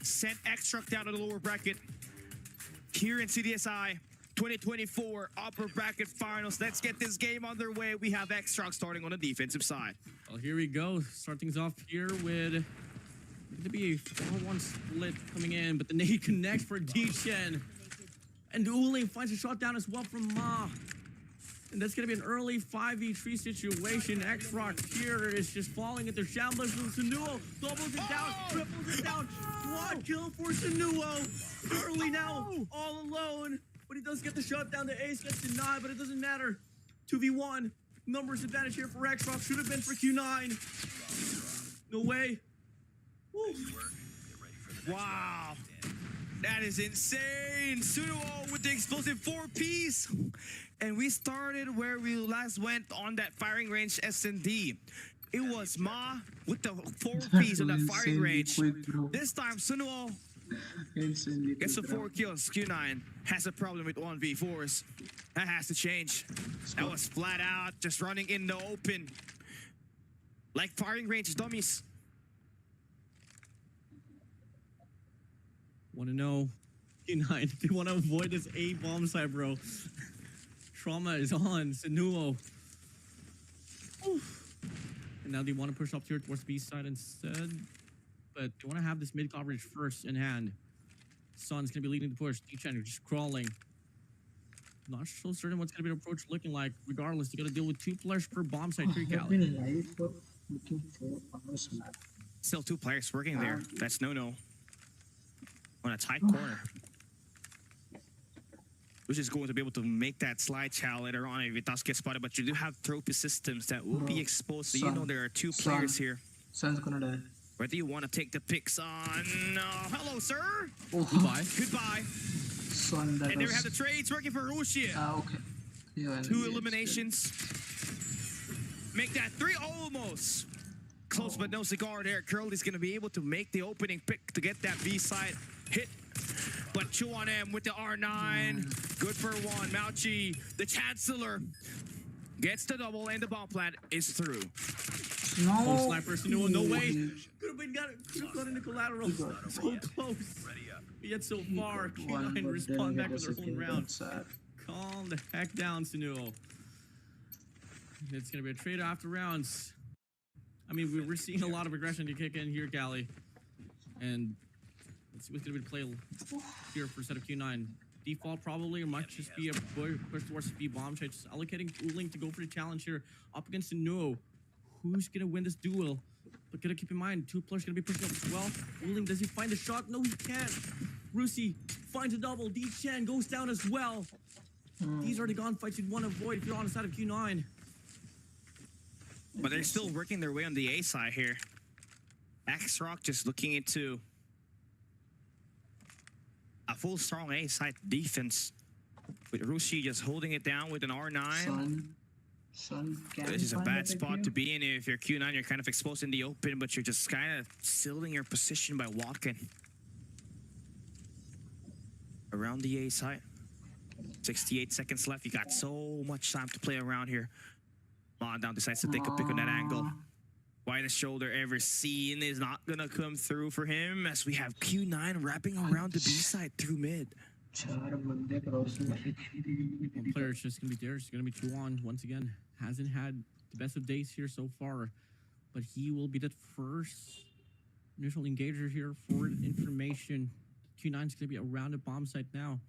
[SPEAKER 1] Send Extract down to the lower bracket. Here in CDSI 2024 upper bracket finals. Let's get this game underway. We have Extract starting on the defensive side.
[SPEAKER 2] Well, here we go. Start things off here with going to be a 4-1 split coming in, but the nade connects for D-Chen. And Uling finds a shot down as well from Ma. And that's going to be an early 5v3 situation. X-Rock here is just falling into shambles from Sanuo. Doubles it down, triples it down. Quad kill for Sanuo. Early now, all alone. But he does get the shot down. The ace gets denied, but it doesn't matter. 2v1. Numbers advantage here for X-Rock. Should have been for Q9. No way. Woo.
[SPEAKER 1] Wow. That is insane. Sunuo with the explosive 4-piece. And we started where we last went on that firing range S&D. It was Ma with the 4-piece on that firing range. This time Sunuo gets the 4 kills. Q9 has a problem with 1v4s. That has to change. That was flat out just running in the open. Like firing range dummies.
[SPEAKER 2] Want to know, Q9, if you want to avoid this A bomb side, bro. Trauma is on, Sanuo. And now they want to push up here towards B side instead. But they want to have this mid coverage first in hand. Sun's going to be leading the push. D-Chen just crawling. Not so certain what's going to be the approach looking like. Regardless, they got to deal with 2 players per bomb site here, Cali.
[SPEAKER 1] Still 2 players working there. That's no-no. On a tight corner. Which is going to be able to make that slide chow later on if it does get spotted. But you do have trophy systems that will be exposed. So you know there are 2 players here.
[SPEAKER 7] Sun's gonna die.
[SPEAKER 1] Whether you want to take the picks on... hello, sir.
[SPEAKER 7] Oh,
[SPEAKER 2] goodbye.
[SPEAKER 1] Goodbye.
[SPEAKER 7] Sun, that
[SPEAKER 1] And there we have the trades working for Rushia.
[SPEAKER 7] okay. Yeah,
[SPEAKER 1] 2 eliminations. Make that 3 almost. Close but no cigar there. Curly's going to be able to make the opening pick to get that B side hit. But Chuan with the R9. Good for 1. Mauchi, the Chancellor, gets the double and the bomb plant is through.
[SPEAKER 7] No.
[SPEAKER 2] Oh, sniper, Sanuo, no way. Could have gone into collateral. So close. Yet so far, Q9 respond back with their own round. Calm the heck down, Sanuo. It's going to be a trade after rounds. I mean, we're seeing a lot of aggression to kick in here, Cali. And let's see what's going to be the play here for set of Q9. Default probably, or might just be a push towards B bomb. Just allocating Uling to go for the challenge here up against Sanuo. Who's going to win this duel? But gotta keep in mind, 2 players going to be pushing up as well. Uling, does he find the shot? No, he can't. Rusi finds a double. D-Chen goes down as well. These are the gunfights you'd want to avoid if you're on the side of Q9.
[SPEAKER 1] But they're still working their way on the A side here. X-Rock just looking into a full strong A side defense. With Rushi just holding it down with an R9. This is a bad spot to be in. If you're Q9, you're kind of exposed in the open, but you're just kind of sealing your position by walking around the A side. 68 seconds left. You got so much time to play around here. Down decides to take a pick on that angle. Widest shoulder ever seen is not gonna come through for him as we have Q9 wrapping around the B side through mid.
[SPEAKER 2] One player is just gonna be there. It's gonna be Chuan once again. Hasn't had the best of days here so far, but he will be the first initial engager here for information. Q9 is gonna be around the bomb site now.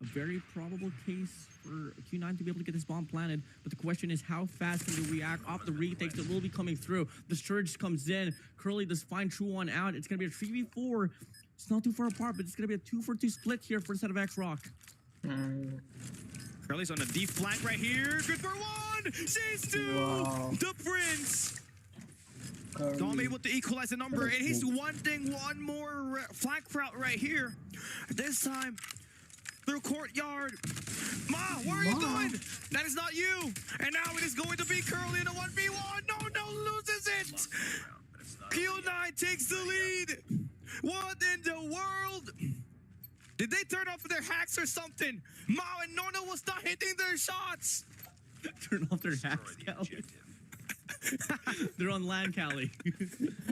[SPEAKER 2] A very probable case for Q9 to be able to get this bomb planted, but the question is how fast can they react off the retakes that will be coming through. The surge comes in. Curly does find Chuan out. It's gonna be a 3v4. It's not too far apart, but it's gonna be a 2-for-2 split here for the set of X-Rock.
[SPEAKER 1] Curly's on the D flank right here. Good for 1! Sees 2! Wow. The Prince! Dom able to equalize the number, and he's wanting one more flank route right here. This time, through courtyard. Ma, where are you going? That is not you. And now it is going to be Curly in a 1v1. No, loses it. Q9 takes the lead. What in the world? Did they turn off their hacks or something? Mao and Nono was not hitting their shots.
[SPEAKER 2] Turn off their hacks, Callie. They're on LAN, Callie.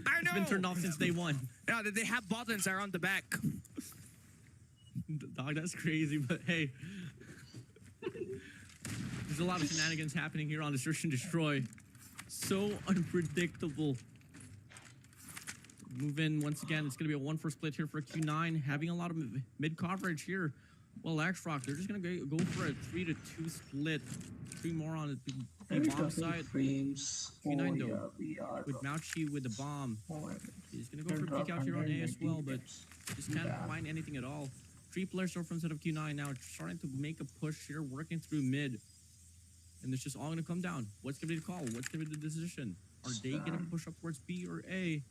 [SPEAKER 1] I know.
[SPEAKER 2] It's been turned off since day one.
[SPEAKER 1] Yeah, they have buttons around the back.
[SPEAKER 2] Dog, that's crazy, but hey. There's a lot of shenanigans happening here on Search and Destroy. So unpredictable. Move in once again. It's going to be a 1-4 split here for Q9. Having a lot of mid coverage here. Well, Axrock, they're just going to go for a 3-2 split. 3 more on the bomb side. Q9 though, with Mauchi with the bomb. He's going to go for a peek out here on A as well, but just can't find anything at all. 3 players so from set of Q9 now starting to make a push here, working through mid. And it's just all going to come down. What's going to be the call? What's going to be the decision? Are they going to push up towards B or A?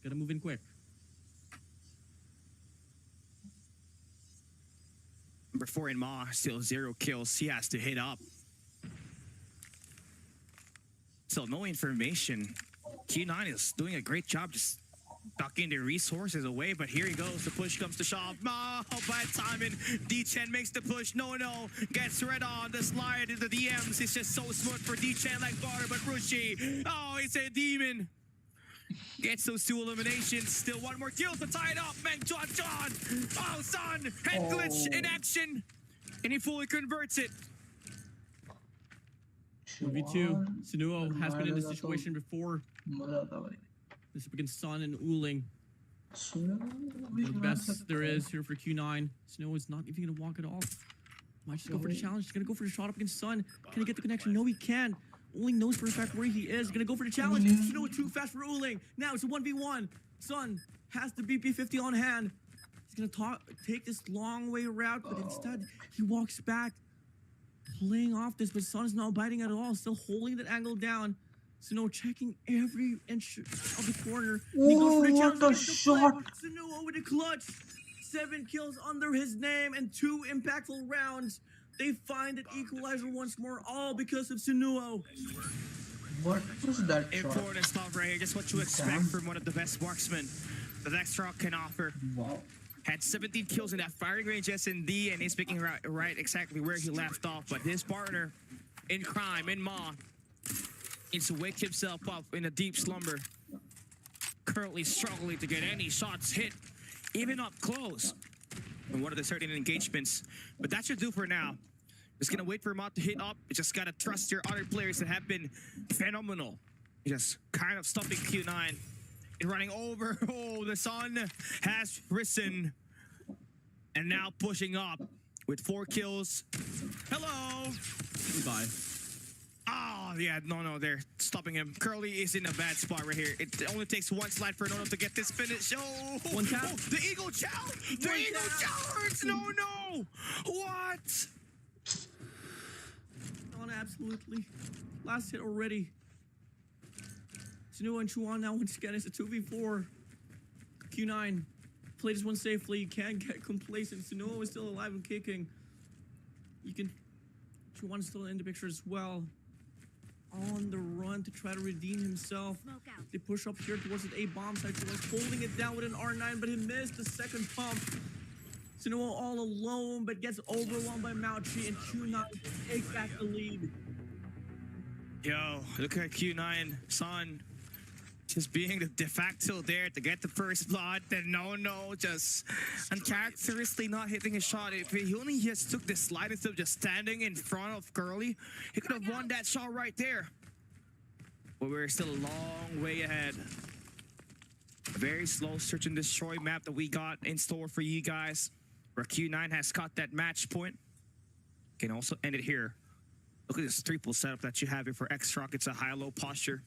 [SPEAKER 2] Got to move in quick.
[SPEAKER 1] Number 4 in Ma, still 0 kills. He has to hit up. Still no information. Q9 is doing a great job just ducking the resources away, but here he goes. The push comes to shove. Oh, bad timing. D-Chen makes the push. No, gets red on the slide into the DMs. It's just so smooth for D-Chen like butter, but Rushi. Oh, it's a demon. Gets those 2 eliminations. Still 1 more kill to tie it up. Man, John. Oh, son. Head glitch in action. And he fully converts it.
[SPEAKER 2] 1v2. Sinuo has been in this situation before. This is against Sun and Uling. The best there is here for Q9. Sinuo is not even going to walk at all. Might just go for the challenge. He's going to go for the shot up against Sun. Can he get the connection? No, he can. Uling knows for a fact where he is. Gonna go for the challenge. Sinuo too fast for Uling. Now it's a 1v1. Sun has the BP50 on hand. He's gonna take this long way route, but instead he walks back, playing off this. But Sun is not biting at all, still holding that angle down. Sinuo checking every inch of the corner.
[SPEAKER 7] What a shot!
[SPEAKER 2] Sinuo with a clutch. 7 kills under his name and 2 impactful rounds. They find an equalizer once more, all because of Sinuo.
[SPEAKER 7] What was that shot?
[SPEAKER 1] Important stuff right here. Just what you expect from one of the best marksmen that Axrock can offer.
[SPEAKER 7] Wow.
[SPEAKER 1] Had 17 kills in that firing range S&D, and he's picking right exactly where he left off. But his partner in crime, in Ma, needs to wake himself up in a deep slumber. Currently struggling to get any shots hit, even up close. And one of the certain engagements. But that should do for now. Just gonna wait for Mott to hit up. You just gotta trust your other players that have been phenomenal. Just kind of stopping Q9 and running over. Oh, the sun has risen. And now pushing up with 4 kills. Hello.
[SPEAKER 2] Goodbye.
[SPEAKER 1] Oh, yeah, no, they're stopping him. Curly is in a bad spot right here. It only takes 1 slide for Nono to get this finish. Oh,
[SPEAKER 2] one tap.
[SPEAKER 1] Oh, the Eagle Chow! The Eagle Chow hurts! No! What?
[SPEAKER 2] On absolutely. Last hit already. Sinuo and Chuan now once again. It's a 2v4. Q9 played this one safely. Can't get complacent. Sinuo is still alive and kicking. Chuan's still in the picture as well. On the run to try to redeem himself. They push up here towards the A bomb site. Holding it down with an R9, but he missed the second pump. Sinuo all alone, but gets overwhelmed by Mauchi, and Q9 takes back the lead.
[SPEAKER 1] Yo, look at Q9, son. Just being the de facto there to get the first blood. Then no, just uncharacteristically not hitting his shot. If he only just took the slide instead of just standing in front of Curly, he could have won that shot right there. But we're still a long way ahead. A very slow search and destroy map that we got in store for you guys. Where Q9 has caught that match point. Can also end it here. Look at this triple setup that you have here for Axrock. It's a high-low posture.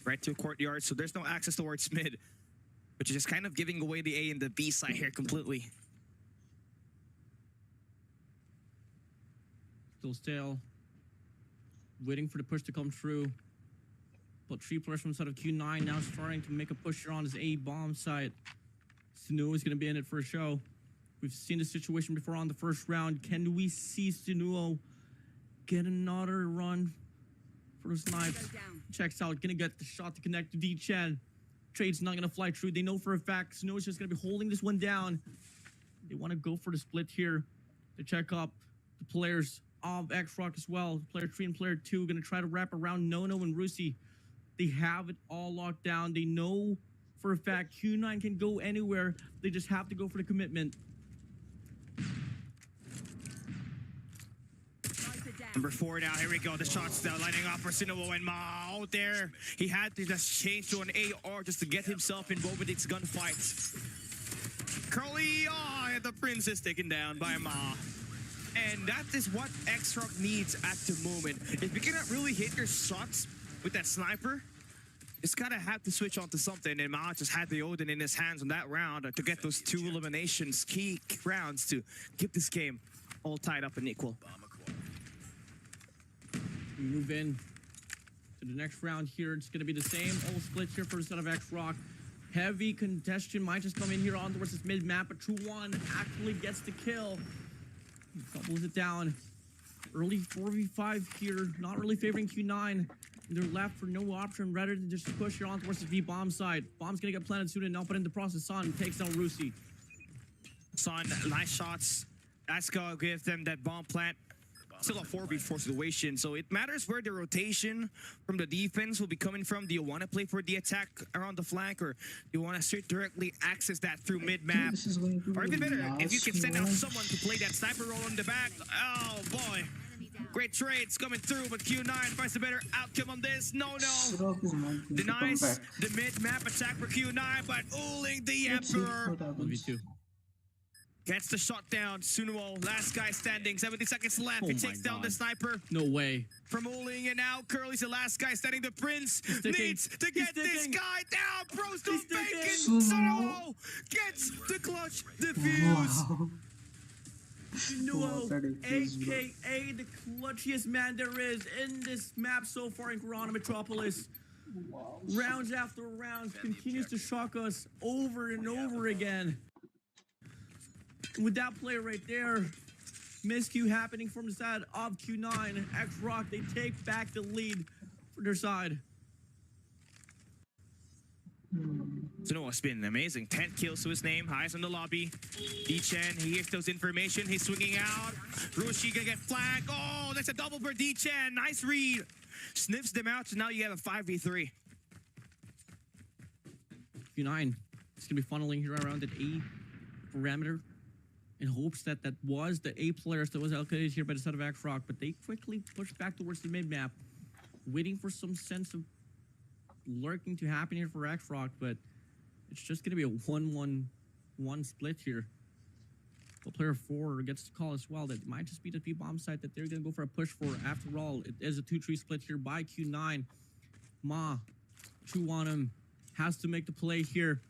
[SPEAKER 1] Right to a courtyard, so there's no access towards mid, which is just kind of giving away the A and the B side here completely.
[SPEAKER 2] Still stale. Waiting for the push to come through. But 3 players from the side of Q9 now starting to make a push here on his A bomb site. Sinuo is going to be in it for a show. We've seen this situation before on the first round. Can we see Sunuo get another run for the snipes? Checks out, gonna get the shot to connect to D-Chen. Trade's not gonna fly through. They know for a fact Sunuo's just gonna be holding this one down. They want to go for the split here. They check up the players of X-Rock as well. Player 3 and player 2 gonna try to wrap around Nono and Rusi. They have it all locked down. They know for a fact Q9 can go anywhere. They just have to go for the commitment.
[SPEAKER 1] Number 4 now, here we go. The shots now lining up for Sunuo and Ma out there. He had to just change to an AR just to get himself involved with its gunfights. Curly, and the prince is taken down by Ma. And that is what X-Rock needs at the moment. If you cannot really hit your shots with that sniper, it's gotta have to switch on to something. And Ma just had the Odin in his hands on that round to get those 2 eliminations, key rounds to keep this game all tied up and equal.
[SPEAKER 2] We move in to the next round here. It's going to be the same old split here for the set of X-Rock. Heavy congestion might just come in here on towards this mid-map, but True1 actually gets the kill. He doubles it down. Early 4v5 here, not really favoring Q9. They're left for no option rather than just push here on towards the B-bomb side. Bomb's going to get planted soon enough, but in the process, Son takes down Rusi.
[SPEAKER 1] Son, nice shots. That's going to give them that bomb plant. Still a 4v4 situation, so it matters where the rotation from the defense will be coming from. Do you want to play for the attack around the flank, or do you want to straight directly access that through mid-map? Or even better, if you can send out someone to play that sniper role on the back. Oh boy, great trades coming through, but Q9 finds a better outcome on this. No, denies the mid-map attack for Q9, but Uling the Emperor
[SPEAKER 2] 1v2.
[SPEAKER 1] Gets the shot down. Sunuo, last guy standing. 70 seconds left. He takes down the sniper.
[SPEAKER 2] No way.
[SPEAKER 1] From Uling, and now Curly's the last guy standing. The Prince needs to get this guy down. Bros, don't fake it. Sunuo gets the clutch defuse.
[SPEAKER 2] Sunuo, aka the clutchiest man there is in this map so far in Corona Metropolis. Rounds after rounds, continues to shock us over and over again. With that play right there, miscue happening from the side of Q9. X-Rock, they take back the lead for their side.
[SPEAKER 1] Sunuo's been amazing. 10 kills to his name, highest in the lobby. D-Chen, he hears those information. He's swinging out. Rushi gonna get flanked. Oh, that's a double for D-Chen. Nice read. Sniffs them out, so now you have a 5v3.
[SPEAKER 2] Q9 is gonna be funneling here around that A parameter in hopes that that was the A players that was allocated here by the side of X-Rock, but they quickly push back towards the mid-map, waiting for some sense of lurking to happen here for X-Rock, but it's just going to be a 1-1-1 split here. Well, player 4 gets the call as well. That might just be the B-bomb site that they're going to go for a push for. After all, it is a 2-3 split here by Q9. Ma, chew on him, has to make the play here.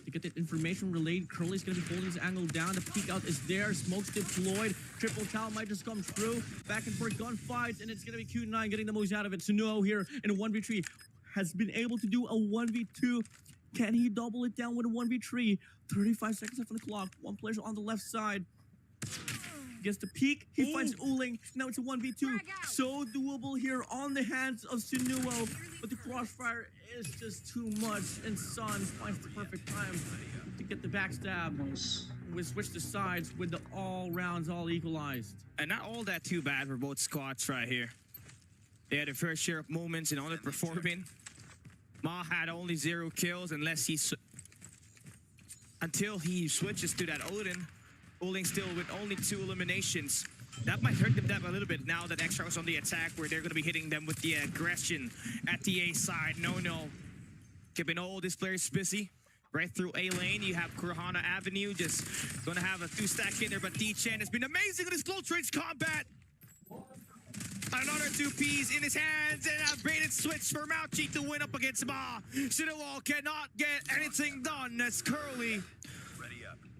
[SPEAKER 2] To get that information relayed, Curly's going to be holding his angle down. The peek out is there. Smoke's deployed. Triple Cal might just come through. Back and forth gunfights, and it's going to be Q9 getting the most out of it. Sunuo here in a 1v3 has been able to do a 1v2. Can he double it down with a 1v3? 35 seconds left on the clock. One player's on the left side. Gets the peek. He finds Uling. Now it's a 1v2. So doable here on the hands of Sunuo. But the crossfire is just too much. And Son finds the perfect time to get the backstab. We switch the sides with the all rounds all equalized.
[SPEAKER 1] And not all that too bad for both squads right here. They had a fair share of moments in underperforming. Ma had only 0 kills until he switches to that Odin. Uling still with only 2 eliminations. That might hurt them a little bit now that X-Rock is on the attack, where they're going to be hitting them with the aggression at the A side. No. Keeping all these players busy. Right through A lane, you have Kurhana Avenue just going to have a 2-stack in there, but D-Chen has been amazing in his close range combat. Another 2Ps in his hands, and a baited switch for Mauchi to win up against Ma. Sunuo cannot get anything done as Curly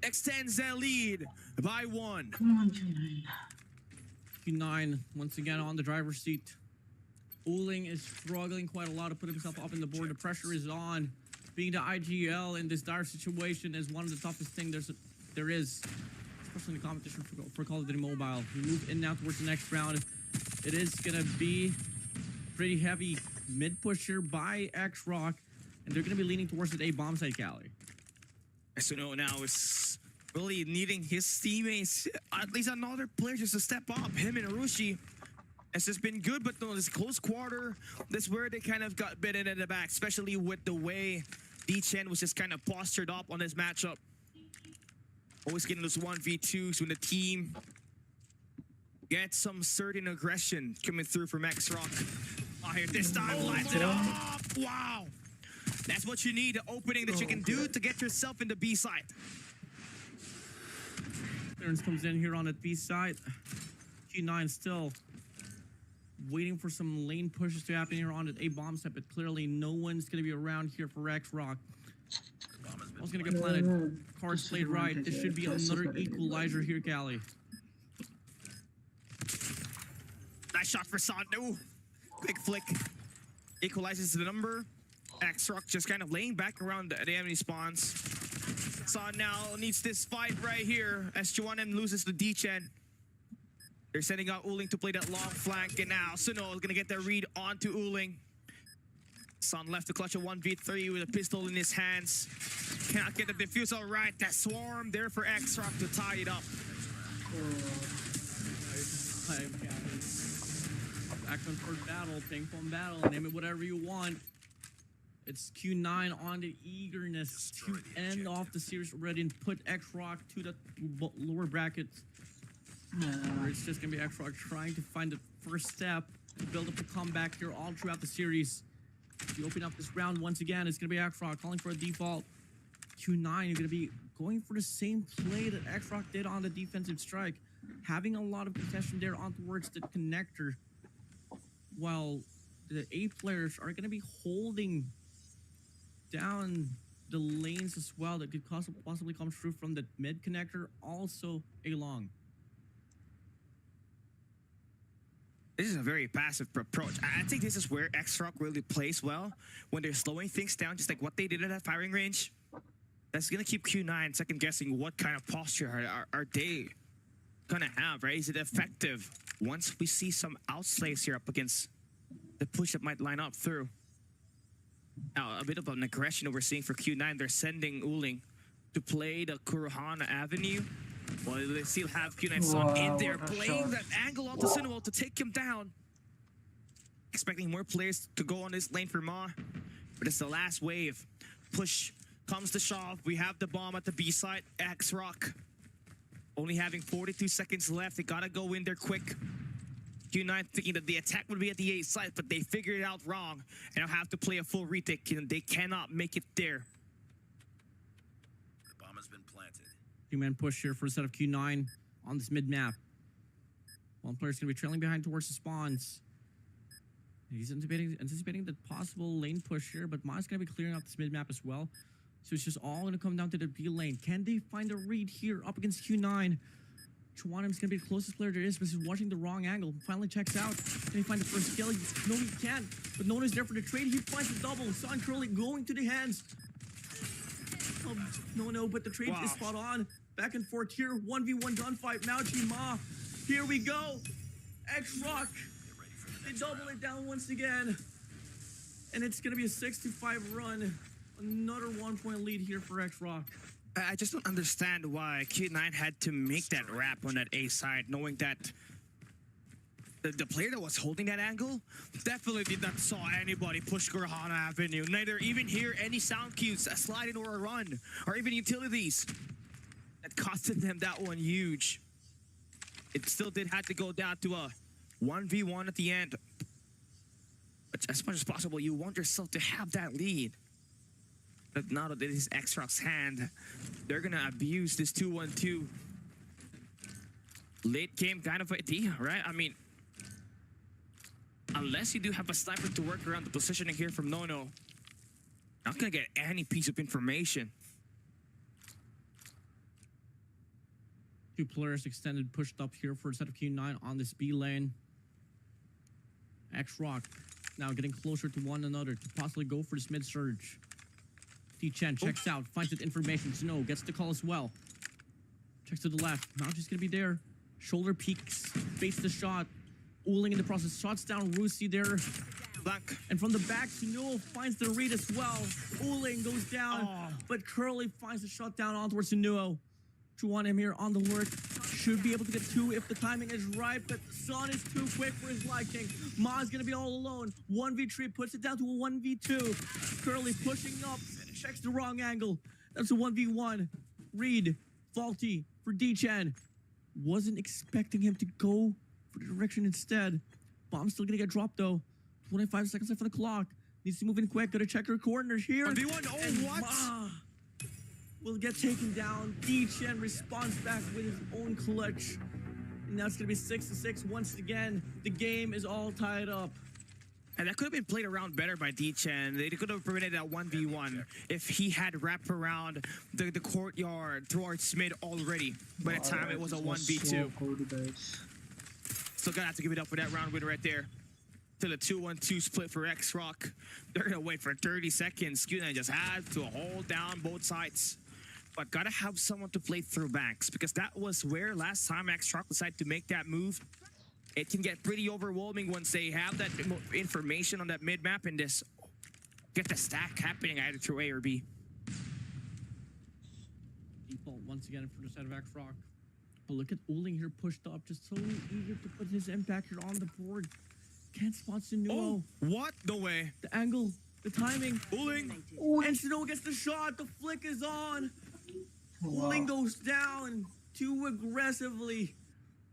[SPEAKER 1] extends that lead by 1.
[SPEAKER 2] Q9 once again on the driver's seat. Uling is struggling quite a lot to put himself up in the board. The pressure is on. Being the IGL in this dire situation is one of the toughest things there is. especially in the competition for Call of Duty Mobile. We move in now towards the next round. It is going to be pretty heavy mid push here by X-Rock, and they're going to be leaning towards the A bomb site, Cali.
[SPEAKER 1] Suno now is really needing his teammates, at least another player just to step up. Him and Arushi. It's just been good, but no, this close quarter, that's where they kind of got bitten in the back, especially with the way D-Chen was just kind of postured up on this matchup. Always getting those 1v2s when the team gets some certain aggression coming through from X-Rock. Oh, here this time, lights it up! Wow! That's what you need, the opening that you can do to get yourself in the B side.
[SPEAKER 2] Clearance comes in here on the B side. G9 still waiting for some lane pushes to happen here on the A bomb site, but clearly no one's going to be around here for X-Rock. I was going to get planted. Cards played right. This should be another equalizer here, Cali.
[SPEAKER 1] Nice shot for Sandu. Quick flick. Equalizes the number. X-Rock just kind of laying back around the enemy spawns. Son now needs this fight right here as Juanem loses to D-Chen. They're sending out Uling to play that long flank, and now Suno is gonna get the read onto Uling. Son left to clutch a 1v3 with a pistol in his hands. Cannot get the defusal right. That swarm there for X-Rock to tie it up.
[SPEAKER 2] Back on for battle, ping pong battle, name it whatever you want. It's Q9 on the eagerness to end off the series already and put X-Rock to the lower brackets. Where it's just gonna be X-Rock trying to find the first step to build up the comeback here all throughout the series. To open up this round once again, it's gonna be X-Rock calling for a default. Q9 are gonna be going for the same play that X-Rock did on the defensive strike, having a lot of contention there on towards the connector, while the A players are gonna be holding down the lanes as well that could possibly come through from the mid connector, also A long.
[SPEAKER 1] This is a very passive approach. I think this is where X-Rock really plays well, when they're slowing things down, just like what they did at that firing range. That's gonna keep Q9 second guessing what kind of posture are they gonna have, right? Is it effective? Once we see some outslays here up against the push that might line up through. Now, a bit of an aggression that we're seeing for Q9. They're sending Uling to play the Kurohana Avenue. Well, they still have Q9 Son in there, playing that angle onto Sinuo to take him down. Expecting more players to go on this lane for Ma, but it's the last wave. Push comes to shove. We have the bomb at the B side. X-Rock only having 42 seconds left. They gotta go in there quick. Q9 thinking that the attack would be at the A side, but they figured it out wrong, and they'll have to play a full retake, and they cannot make it there.
[SPEAKER 9] The bomb has been planted.
[SPEAKER 2] Two-man push here for a set of Q9 on this mid-map. One player's going to be trailing behind towards the spawns. He's anticipating the possible lane push here, but Ma's going to be clearing out this mid-map as well. So it's just all going to come down to the B lane. Can they find a read here up against Q9? Chwanim's going to be the closest player there is, but he's watching the wrong angle. Finally checks out. Can he find the first kill? No, he can't. But no one is there for the trade. He finds the double. Son Curly going to the hands. Oh, no, but the trade is spot on. Back and forth here. 1v1 gunfight. Mauchi Ma. Here we go. X-Rock. They double it down once again. And it's going to be a 6-5 run. Another 1-point lead here for X-Rock.
[SPEAKER 1] I just don't understand why Q9 had to make that wrap on that A side, knowing that the player that was holding that angle definitely did not saw anybody push Kurohana Avenue. Neither even hear any sound cues, a slide in or a run, or even utilities. That costed them that one huge. It still did have to go down to a 1v1 at the end. But as much as possible, you want yourself to have that lead. But now that it is X-Rock's hand, they're gonna abuse this 2-1-2 late game kind of idea, right? I mean, unless you do have a sniper to work around the positioning here from Nono, not gonna get any piece of information.
[SPEAKER 2] Two players extended, pushed up here for a set of Q9 on this B lane. X-Rock now getting closer to one another to possibly go for this mid-surge. D-Chen checks out, finds that information. Snow gets the call as well. Checks to the left. Mouchi's gonna be there. Shoulder peeks. Baits the shot. Uling in the process. Shots down Rusi there.
[SPEAKER 1] Blank.
[SPEAKER 2] And from the back, Sunuo finds the read as well. Uling goes down, but Curly finds the shot down on towards Sunuo. Juan here on the work. Should be able to get two if the timing is right, but Sun is too quick for his liking. Ma's gonna be all alone. 1v3 puts it down to a 1v2. Curly pushing up, checks the wrong angle. That's a 1v1. Reed, faulty for D-Chan. Wasn't expecting him to go for the direction instead. Bomb's still gonna get dropped though. 25 seconds left on the clock. Needs to move in quick. Gotta check her corners here.
[SPEAKER 1] 1v1, oh,
[SPEAKER 2] And
[SPEAKER 1] what?
[SPEAKER 2] Ma will get taken down. D-Chen responds back with his own clutch. And now it's going to be 6-6 once again. The game is all tied up.
[SPEAKER 1] And that could have been played around better by D-Chen. They could have prevented that 1v1 if he had wrapped around the courtyard towards mid already. By the time it was a 1v2. Still gonna have to give it up for that round winner right there. To the 2-1-2 split for X-Rock. They're gonna wait for 30 seconds. Q9 just had to hold down both sides. But gotta have someone to play through banks, because that was where last time X-Rock decided to make that move. It can get pretty overwhelming once they have that information on that mid map and just get the stack happening either through A or B.
[SPEAKER 2] Default once again for the side of X-Rock. But look at Uling here pushed up, just so eager to put his impactor on the board. Can't spot Sunuo.
[SPEAKER 1] Oh, what? No way.
[SPEAKER 2] The angle, the timing.
[SPEAKER 1] Uling.
[SPEAKER 2] And Sunuo gets the shot. The flick is on. Uling goes down too aggressively.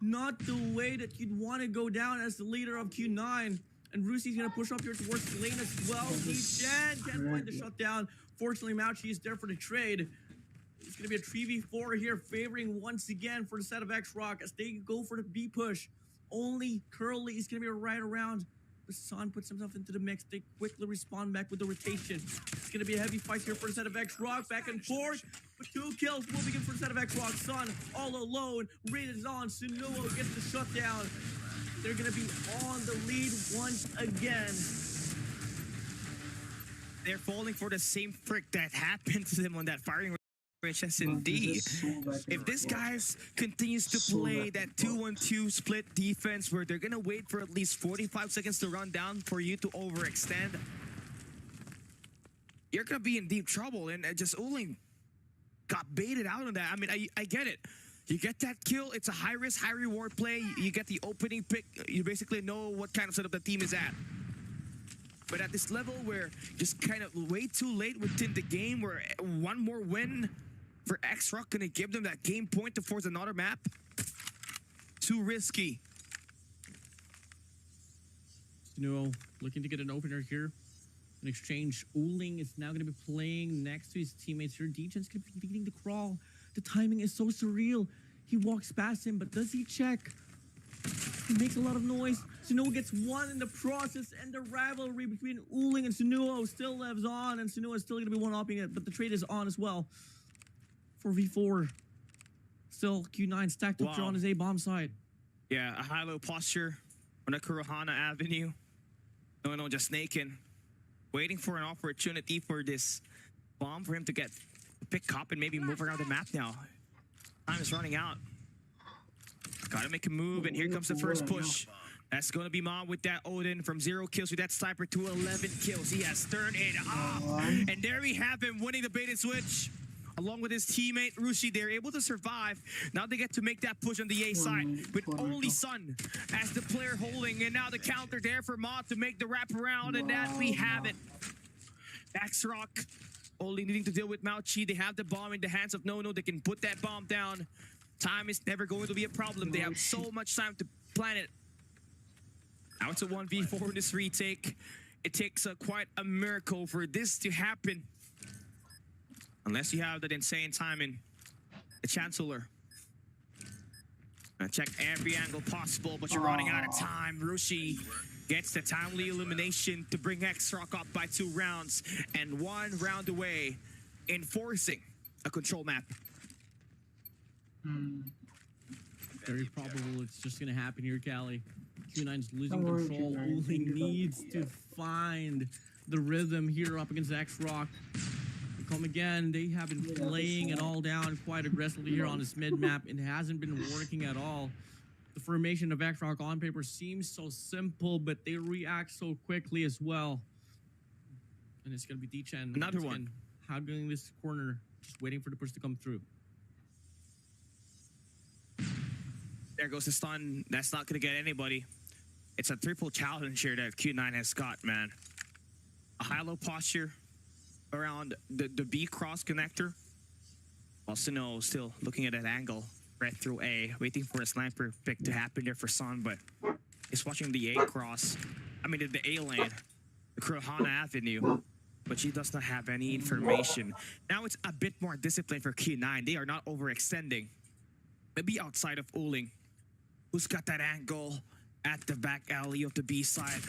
[SPEAKER 2] Not the way that you'd want to go down as the leader of Q9. And Rusi's going to push up here towards the lane as well. D-Chan can't find the shutdown. Fortunately, Mouchi is there for the trade. It's going to be a 3v4 here, favoring once again for the set of X-Rock as they go for the B push. Only Curly is going to be right around. But Sun puts himself into the mix. They quickly respond back with the rotation. It's going to be a heavy fight here for the set of X-Rock. Back and forth. But 2 kills will begin for the set of X-Rock. Sun all alone. Reed is on. Sunuo gets the shutdown. They're going to be on the lead once again.
[SPEAKER 1] They're falling for the same trick that happened to them on that firing range SND. If this guy continues to play that 2-1-2 split defense where they're gonna wait for at least 45 seconds to run down for you to overextend, you're gonna be in deep trouble. And just Uling got baited out on that. I mean, I get it. You get that kill, it's a high risk, high reward play. You get the opening pick. You basically know what kind of setup the team is at. But at this level where just kind of way too late within the game, where one more win for X-Rock gonna give them that game point to force another map, too risky.
[SPEAKER 2] Sunuo looking to get an opener here. In exchange, Uling is now going to be playing next to his teammates here. D-Chen's going to be leading the crawl. The timing is so surreal. He walks past him, but does he check? He makes a lot of noise. Sunuo gets one in the process, and the rivalry between Uling and Sunuo still lives on, and Sunuo is still going to be one-upping it, but the trade is on as well. 4v4. Still, Q9 stacked up here on his A-bomb side.
[SPEAKER 1] Yeah, a high-low posture on the Kurohana Avenue. No, just snaking. Waiting for an opportunity for this bomb for him to get pick up and maybe move around the map now. Time is running out. Gotta make a move, and here comes the first push. That's gonna be Ma with that Odin from 0 kills with that sniper to 11 kills. He has turned it off. And there we have him winning the bait and switch. Along with his teammate Rushi, they're able to survive. Now they get to make that push on the A side with only Sun as the player holding, and now the counter there for Ma to make the wraparound, and that we have it. X-Rock only needing to deal with Mouchi. They have the bomb in the hands of Nono. They can put that bomb down. Time is never going to be a problem. They have so much time to plan it. Now it's a 1v4 in this retake. It takes quite a miracle for this to happen. Unless you have that insane timing. The Chancellor. Check every angle possible, but you're running out of time. Rushi gets the timely elimination to bring X-Rock up by 2 rounds and 1 round away, enforcing a control map.
[SPEAKER 2] Very probable it's just going to happen here, Callie. Q9's losing control. Uling needs to find the rhythm here up against X-Rock. Come again, they have been playing it all down quite aggressively here on this mid map. It hasn't been working at all. The formation of Xrock on paper seems so simple, but they react so quickly as well. And it's going to be D-Chen.
[SPEAKER 1] Another one.
[SPEAKER 2] Hugging this corner, just waiting for the push to come through.
[SPEAKER 1] There goes the stun. That's not going to get anybody. It's a triple challenge here that Q9 has got, man. A high-low posture around the B cross connector. Suno still looking at that angle right through A, waiting for a sniper pick to happen there for Sun, but he's watching the A cross. I mean, the A lane, the Krohana Avenue, but she does not have any information. Now it's a bit more discipline for Q9. They are not overextending. Maybe outside of Uling, who's got that angle at the back alley of the B side.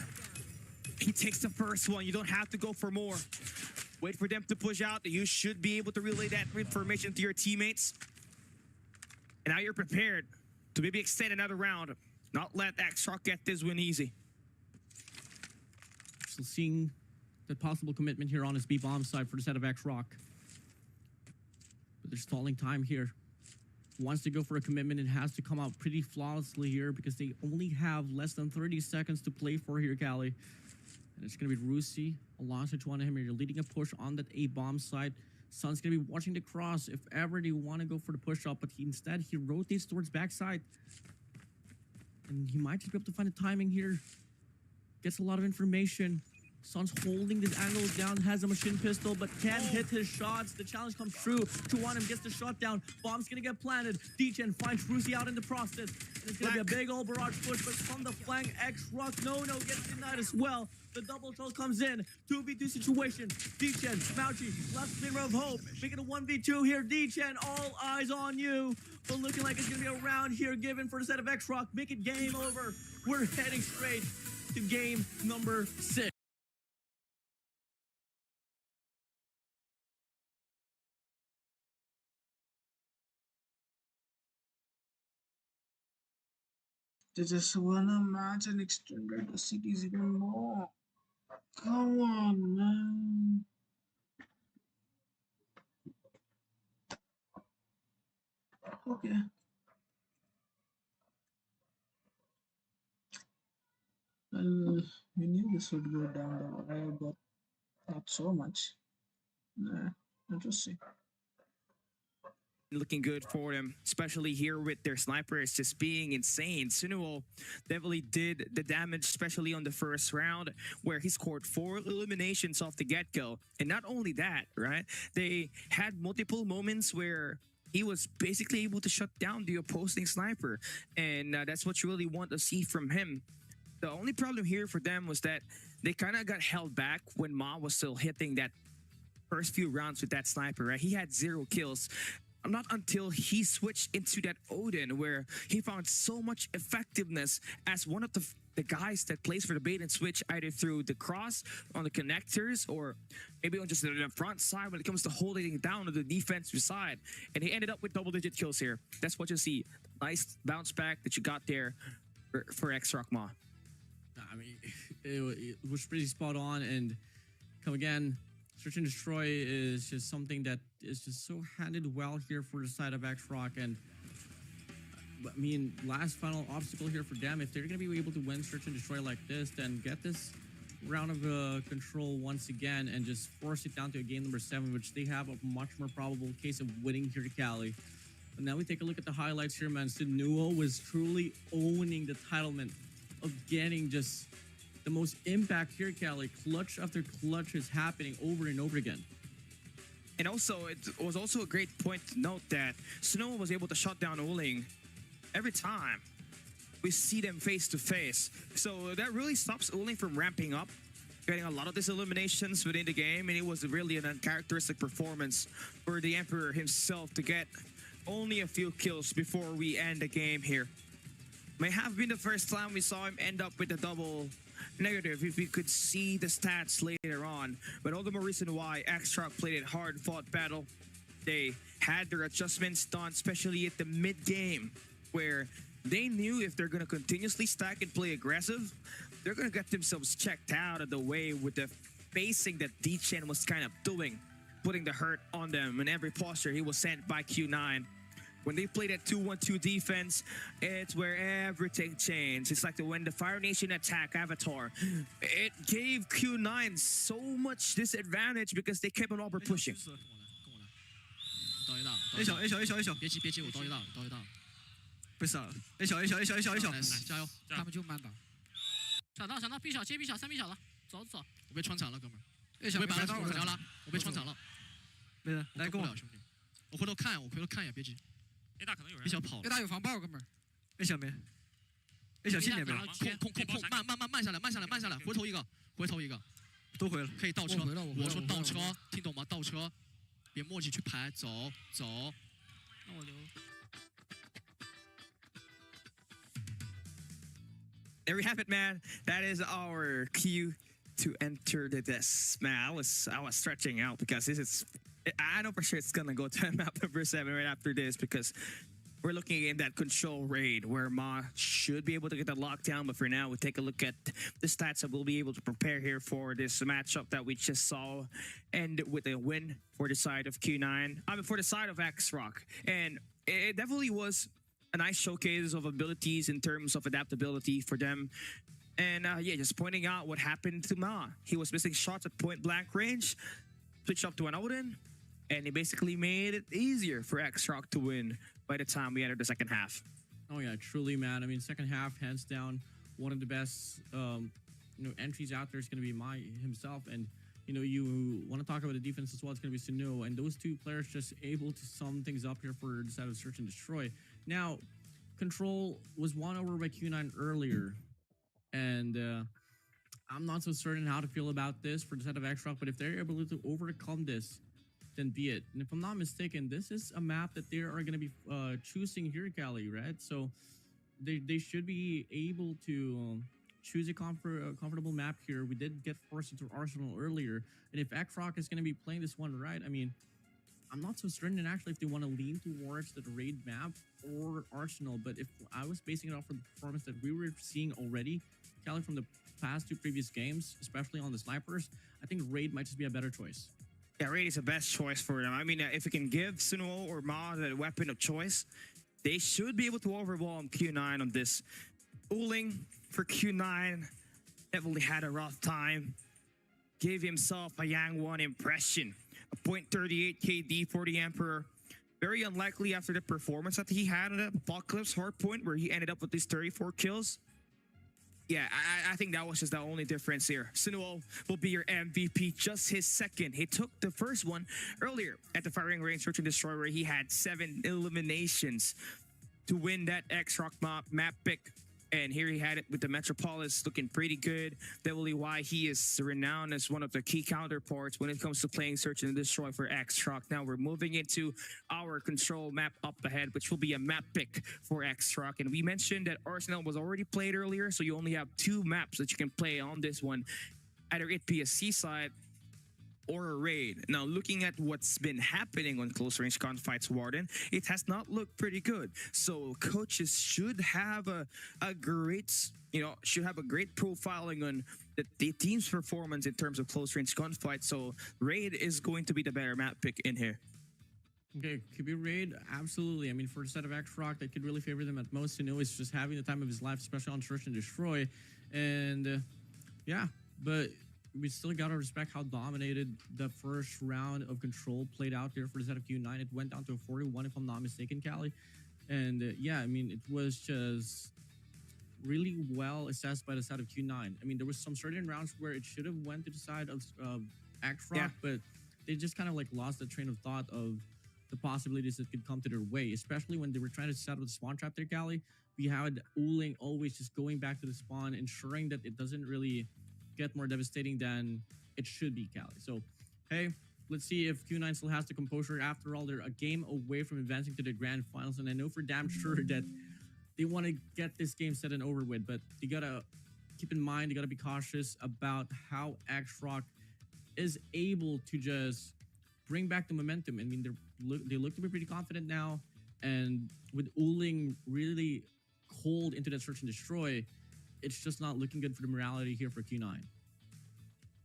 [SPEAKER 1] He takes the first one. You don't have to go for more. Wait for them to push out. You should be able to relay that information to your teammates. And now you're prepared to maybe extend another round. Not let Xrock get this win easy.
[SPEAKER 2] Still seeing the possible commitment here on his B bomb side for the set of Xrock. But they're stalling time here. Wants to go for a commitment, it has to come out pretty flawlessly here because they only have less than 30 seconds to play for here, Cali. And it's going to be Rusi alongside one of him here. You're leading a push on that A bomb side. Sun's going to be watching the cross if ever they want to go for the push up, but instead he rotates towards backside. And he might just be able to find the timing here. Gets a lot of information. Sun's holding this angle down, has a machine pistol, but can't hit his shots. The challenge comes true. Chuanim gets the shot down. Bomb's gonna get planted. D-Chen finds Rusi out in the process. And it's gonna be a big old barrage push, but from the flank, Xrock no gets denied as well. The double kill comes in. 2v2 situation. D-Chen, Mauchi, last glimmer of hope. Making a 1v2 here. D-Chen, all eyes on you. But looking like it's gonna be a round here given for the set of Xrock. Make it game over. We're heading straight to game number 6.
[SPEAKER 7] They just wanna match and extend the cities even more. Come on, man. Okay. Well, we knew this would go down the wire, but not so much. Nah, interesting.
[SPEAKER 1] Looking good for them, especially here with their snipers just being insane. Sunuo definitely did the damage, especially on the first round, where he scored 4 eliminations off the get-go. And not only that, right? They had multiple moments where he was basically able to shut down the opposing sniper. And that's what you really want to see from him. The only problem here for them was that they kind of got held back when Ma was still hitting that first few rounds with that sniper, right? He had 0 kills. Not until he switched into that Odin, where he found so much effectiveness as one of the guys that plays for the bait and switch, either through the cross on the connectors or maybe on just the front side when it comes to holding it down on the defensive side. And he ended up with double-digit kills here. That's what you see. Nice bounce back that you got there for Xrock Ma.
[SPEAKER 2] I mean, it was pretty spot on, and come again. Search and Destroy is just something that is just so handled well here for the side of Xrock. And I mean, last final obstacle here for them. If they're going to be able to win Search and Destroy like this, then get this round of control once again and just force it down to a game number 7, which they have a much more probable case of winning here to Cali. But now we take a look at the highlights here, man. Sunuo was truly owning the titlement of getting just the most impact here, Cali. Clutch after clutch is happening over and over again.
[SPEAKER 1] And also, it was also a great point to note that Sunuo was able to shut down Uling every time we see them face to face. So that really stops Uling from ramping up, getting a lot of these eliminations within the game, and it was really an uncharacteristic performance for the Emperor himself to get only a few kills before we end the game here. May have been the first time we saw him end up with a double negative if we could see the stats later on, but all the more reason why Xrock played a hard-fought battle. They had their adjustments done, especially at the mid-game, where they knew if they're going to continuously stack and play aggressive, they're going to get themselves checked out of the way with the spacing that D-Chen was kind of doing. putting the hurt on them in every posture he was sent by Q9. When they played that 2-1-2 defense, it's where everything changed. It's like when the Fire Nation attack Avatar, it gave Q9 so much disadvantage because they kept on over pushing.
[SPEAKER 16] 刀一大 A 小 A 小 A 小 A 小，别急别急，我刀一大刀一大，被杀了 A 小 A 小 A 小 A 小 A 小，加油，他们就慢打。抢到 B 小接 B 小3 B 小了，走，我被穿墙了哥们儿 ，A 小被拔了，我聊了，我被穿墙了，没人来跟我兄弟，我回头看一眼，别急。
[SPEAKER 13] A 大可能有人
[SPEAKER 16] A 小跑了 ，A 大有防爆哥们儿 ，A 小没 ，A 小近点没，空，慢下来，回头一个，都回了，可以倒车，我说倒车，听懂吗？倒车，别墨迹去排，走，那我留。
[SPEAKER 1] There we have it, man. That is our cue to enter this. Man, I was stretching out because this is. I know for sure it's gonna go to map number 7 right after this because we're looking in that control raid where Ma should be able to get the lockdown. But for now, we'll take a look at the stats that we'll be able to prepare here for this matchup that we just saw, and with a win for the side of Q9. I mean, for the side of X-Rock, and it definitely was a nice showcase of abilities in terms of adaptability for them. And yeah, just pointing out what happened to Ma. He was missing shots at point blank range, switched up to an Odin, and he basically made it easier for X-Rock to win by the time we entered the second half.
[SPEAKER 2] Oh yeah, truly, man. I mean, second half, hands down, one of the best entries out there is going to be Mai himself. And, you want to talk about the defense as well, it's going to be Sunuo. And those two players just able to sum things up here for the side of Search and Destroy. Now, Control was won over by Q9 earlier. And I'm not so certain how to feel about this for the side of X-Rock, but if they're able to overcome this, then be it. And if I'm not mistaken, this is a map that they are going to be choosing here, Cali, right? So they should be able to choose a comfortable map here. We did get forced into Arsenal earlier. And if X-Rock is going to be playing this one right, I mean, I'm not so certain actually if they want to lean towards the raid map or Arsenal. But if I was basing it off of the performance that we were seeing already, Cali, from the past 2 previous games, especially on the snipers, I think raid might just be a better choice.
[SPEAKER 1] Yeah, raid is the best choice for them. I mean, if we can give Sunuo or Ma the weapon of choice, they should be able to overwhelm Q9 on this. Uling for Q9 definitely had a rough time. Gave himself a Yang 1 impression. A .38 KD for the Emperor. Very unlikely after the performance that he had on the Apocalypse Hardpoint, where he ended up with these 34 kills. Yeah, I think that was just the only difference here. Sunuo will be your MVP, just his second. He took the first one earlier at the firing range, Search and Destroy, where he had 7 eliminations to win that X-Rock map pick. And here he had it with the Metropolis looking pretty good. Definitely why he is renowned as one of the key counterparts when it comes to playing Search and Destroy for X-Rock. Now we're moving into our control map up ahead, which will be a map pick for X-Rock. And we mentioned that Arsenal was already played earlier, so you only have 2 maps that you can play on this one. Either it be a seaside or a raid. Now, looking at what's been happening on close range gunfights, Warden, it has not looked pretty good. So coaches should have a great, should have a great profiling on the team's performance in terms of close range gunfights. So raid is going to be the better map pick in here.
[SPEAKER 2] Okay, could be raid, absolutely. I mean, for a set of X-Rock that could really favor them at most, is just having the time of his life, especially on Search and Destroy. And yeah, but we still got to respect how dominated the first round of Control played out there for the set of Q9. It went down to a 41, if I'm not mistaken, Cali. And yeah, I mean, it was just really well assessed by the side of Q9. I mean, there was some certain rounds where it should have went to the side of X-Rock, but they just kind of lost the train of thought of the possibilities that could come to their way, especially when they were trying to set up the spawn trap there, Cali. We had Uling always just going back to the spawn, ensuring that it doesn't really get more devastating than it should be, Cali. So, hey, let's see if Q9 still has the composure. After all, they're a game away from advancing to the grand finals, and I know for damn sure that they want to get this game set and over with, but you gotta keep in mind, you gotta be cautious about how X-Rock is able to just bring back the momentum. I mean, they look to be pretty confident now, and with Uling really cold into that Search and Destroy, it's just not looking good for the morality here for Q9.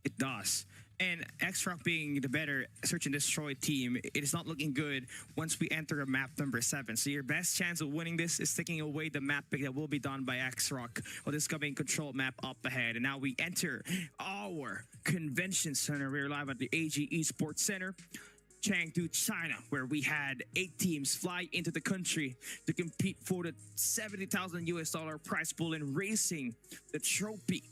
[SPEAKER 1] It does. And X-Rock being the better search and destroy team, it is not looking good once we enter a map number 7. So your best chance of winning this is taking away the map pick that will be done by X-Rock on this coming control map up ahead. And now we enter our convention center. We're live at the AG Esports Center, Chengdu, China, where we had 8 teams fly into the country to compete for the $70,000 prize pool and racing the trophy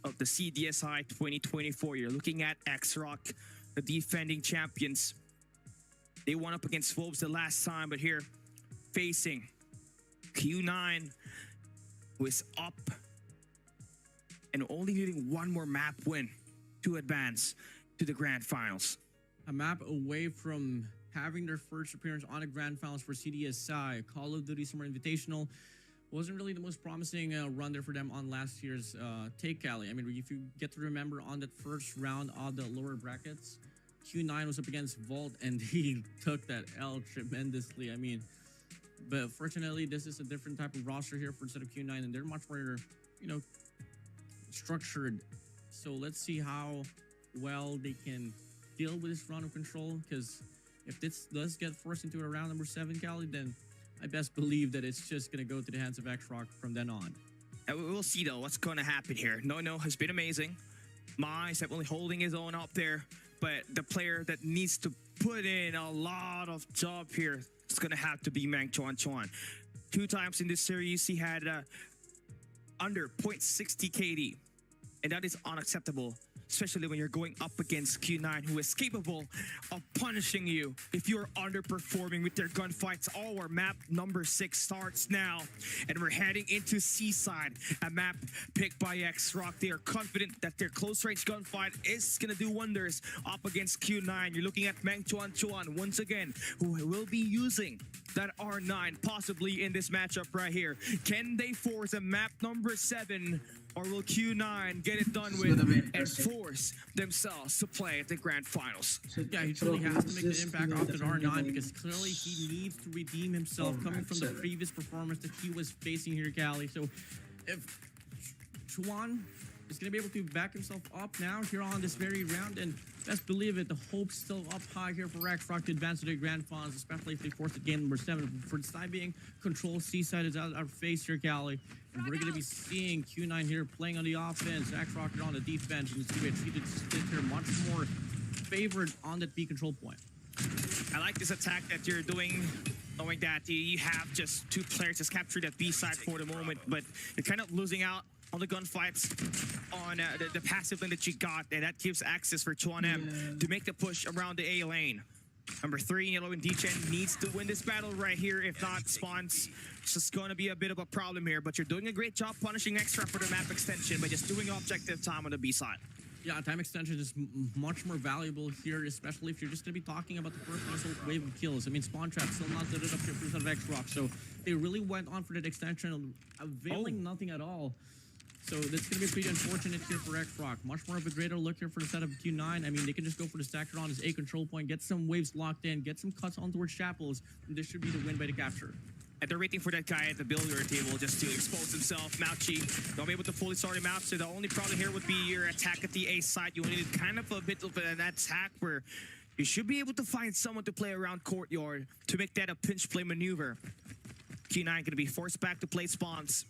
[SPEAKER 1] of the CDSI 2024. You're looking at X-Rock, the defending champions. They won up against Wolves the last time, but here facing Q9, who is up and only needing one more map win to advance to the grand finals.
[SPEAKER 2] A map away from having their first appearance on the grand finals for CDSI. Call of Duty Summer Invitational wasn't really the most promising run there for them on last year's Take Cali. I mean, if you get to remember on that first round of the lower brackets, Q9 was up against Vault and he took that L tremendously. I mean, but fortunately, this is a different type of roster here for instead of Q9, and they're much more, structured. So let's see how well they can deal with this round of control, because if this does get forced into a round number 7, Cali, then I best believe that it's just going to go to the hands of X-Rock from then on.
[SPEAKER 1] And we'll see, though, what's going to happen here. No has been amazing. Ma is definitely holding his own up there, but the player that needs to put in a lot of job here is going to have to be Mang Chuan Chuan. 2 times in this series, he had under 0.60 KD, and that is unacceptable, especially when you're going up against Q9, who is capable of punishing you if you're underperforming with their gunfights. Our map number 6 starts now, and we're heading into Seaside, a map picked by X-Rock. They are confident that their close-range gunfight is going to do wonders up against Q9. You're looking at Mang Chuan Chuan once again, who will be using that R9 possibly in this matchup right here. Can they force a map number 7? Or will Q9 get it done with and force themselves to play at the grand finals?
[SPEAKER 2] So yeah, he truly has to make the impact off the R9, because clearly he needs to redeem himself coming from the previous performance that he was facing here, Cali. So if Chuan is going to be able to back himself up now here on this very round, and best believe it, the hope's still up high here for X-Rock to advance to the grand finals, especially if they force the game number 7. For the time being, Control Seaside is out of our face here, Cali. And we're going to be seeing Q9 here playing on the offense, X-Rock on the defense, and it's going to be a treated stick here, much more favored on that B control point.
[SPEAKER 1] I like this attack that you're doing, knowing that you have just 2 players just captured that B side for the moment, but you're kind of losing out on the gunfights on the passive lane that you got, and that gives access for Chuan M to make the push around the A lane. Number 3, Yellow and D-Chen needs to win this battle right here. If not, Spawn's just going to be a bit of a problem here. But you're doing a great job punishing X-Rock for the map extension by just doing objective time on the B side.
[SPEAKER 2] Yeah, time extension is much more valuable here, especially if you're just going to be talking about the first initial wave of kills. I mean, Spawn Trap still not did it up here for of X-Rock, so they really went on for that extension, availing nothing at all. So that's going to be pretty unfortunate here for X-Rock. Much more of a greater look here for the setup of Q9. I mean, they can just go for the stacker on his A control point, get some waves locked in, get some cuts on towards Chapels, and this should be the win by the capture.
[SPEAKER 1] And they're waiting for that guy at the billiard table just to expose himself. Mauchi don't be able to fully start him out, so the only problem here would be your attack at the A side. You needed kind of a bit of an attack where you should be able to find someone to play around courtyard to make that a pinch play maneuver. Q9 going to be forced back to play spawns.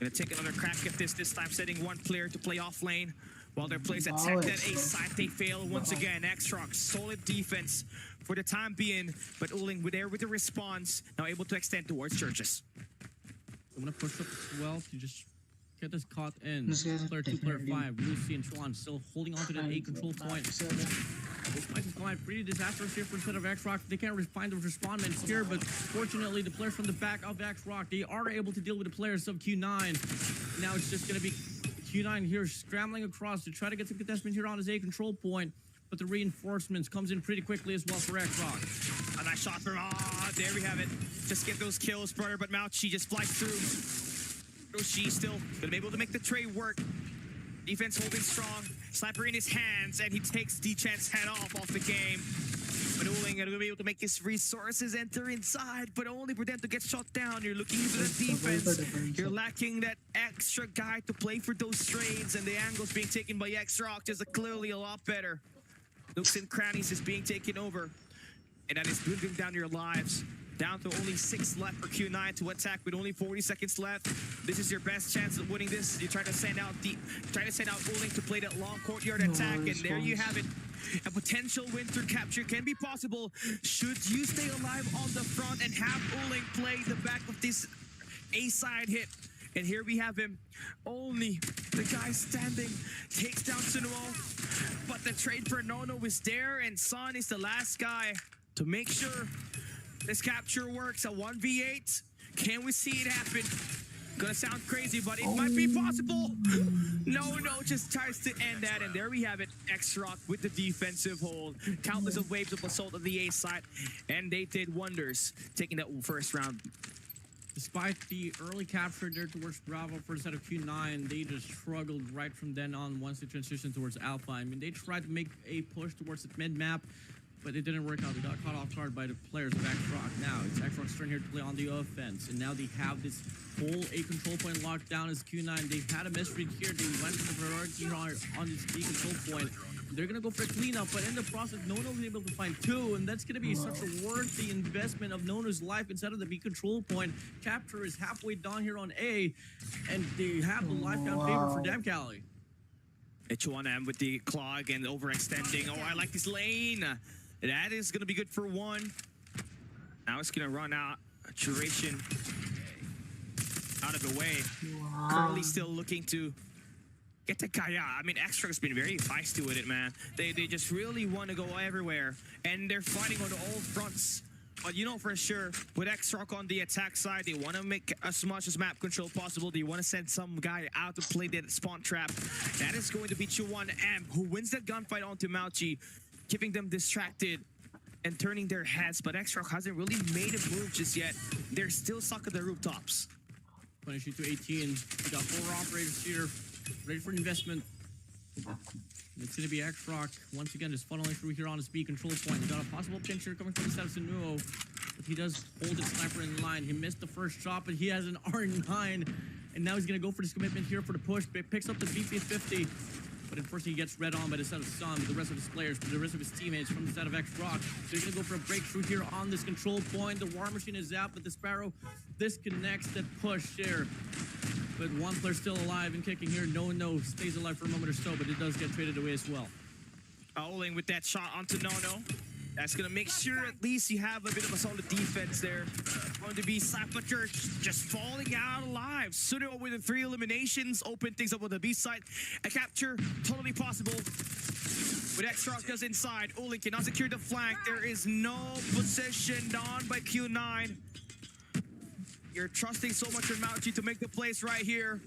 [SPEAKER 1] Gonna take another crack at this time setting 1 player to play off lane. While their players attack that A side, they fail once again. X-Rock, solid defense for the time being, but Uling there with the response, now able to extend towards Churches.
[SPEAKER 2] I'm gonna push up as well to just get this caught in. Player 2, player 5, Lucy and Chuan still holding on to that A control point. This fight is going pretty disastrous here for instead of X-Rock. They can't find the respondents here, but fortunately the players from the back of X-Rock, they are able to deal with the players of Q9. Now it's just going to be Q9 here scrambling across to try to get some contestment here on his A control point, but the reinforcements comes in pretty quickly as well for X-Rock.
[SPEAKER 1] A nice shot from, there we have it. Just get those kills, brother, but Mauchi just flies through. Roshi still gonna be able to make the trade work. Defense holding strong. Sniper in his hands, and he takes D-Chan's head off the game. But Uling going to be able to make his resources enter inside, but only for them to get shot down. You're looking into the defense. You're lacking that extra guy to play for those trades, and the angles being taken by X-Rock is clearly a lot better. Nooks and crannies is being taken over, and that is dwindling down your lives. Down to only 6 left for Q9 to attack with only 40 seconds left. This is your best chance of winning this. You try to send out Uling to play that long courtyard attack, and there you have it. A potential win through capture can be possible should you stay alive on the front and have Uling play the back of this A-side hit. And here we have him. Only the guy standing takes down Sunuo, but the trade for Nono is there, and Sun is the last guy to make sure this capture works. A 1v8. Can we see it happen? Gonna sound crazy, but it might be possible. No, just tries to end that, and there we have it. X-Rock with the defensive hold. Countless of waves of assault on the A side, and they did wonders, taking that first round.
[SPEAKER 2] Despite the early capture there towards Bravo for the set of Q9, they just struggled right from then on once they transitioned towards Alpha. I mean, they tried to make a push towards the mid-map, but it didn't work out. They got caught off guard by the players of X-Rock. Now, it's X-Rock's turn here to play on the offense, and now they have this whole A control point locked down as Q9. They've had a misread here. They went for the priority on this B control point. They're going to go for a cleanup, but in the process, Nono was able to find 2, and that's going to be such a worthy investment of Nono's life instead of the B control point. Capture is halfway done here on A, and they have the lifeline favor for them, Cali.
[SPEAKER 1] H1M with the clog and overextending. Oh, I like this lane. That is going to be good for 1. Now it's going to run out. Duration out of the way. Curly still looking to get the guy out. I mean, X-Rock's been very feisty with it, man. They just really want to go everywhere, and they're fighting on all fronts. But you know for sure, with X-Rock on the attack side, they want to make as much as map control possible. They want to send some guy out to play that spawn trap. That is going to be Chuan-M, who wins that gunfight onto Mauchi, keeping them distracted and turning their heads. But X-Rock hasn't really made a move just yet. They're still stuck at the rooftops.
[SPEAKER 2] 22 to 18. We got 4 operators here, ready for investment. It's going to be X-Rock once again just funneling through here on his B control point. We got a possible pinch here coming from the side of Sunuo, but he does hold his sniper in line. He missed the first shot, but he has an R9, and now he's going to go for this commitment here for the push. Picks up the BP-50, but unfortunately he gets read on by the set of Sun, with the rest of his players, with the rest of his teammates from the set of X-Rock. So he's going to go for a breakthrough here on this control point. The War Machine is out, but the Sparrow disconnects that push here. But one player still alive and kicking here. No stays alive for a moment or so, but it does get traded away as well.
[SPEAKER 1] Owling with that shot onto Nono. That's going to make sure at least you have a bit of a solid defense there. Going to be Sapper just falling out alive. Sunuo with the 3 eliminations. Open things up with the B side. A capture, totally possible. With X-Rock does inside. Owling cannot secure the flank. There is no position done by Q9. You're trusting so much in Mauchi to make the plays right here.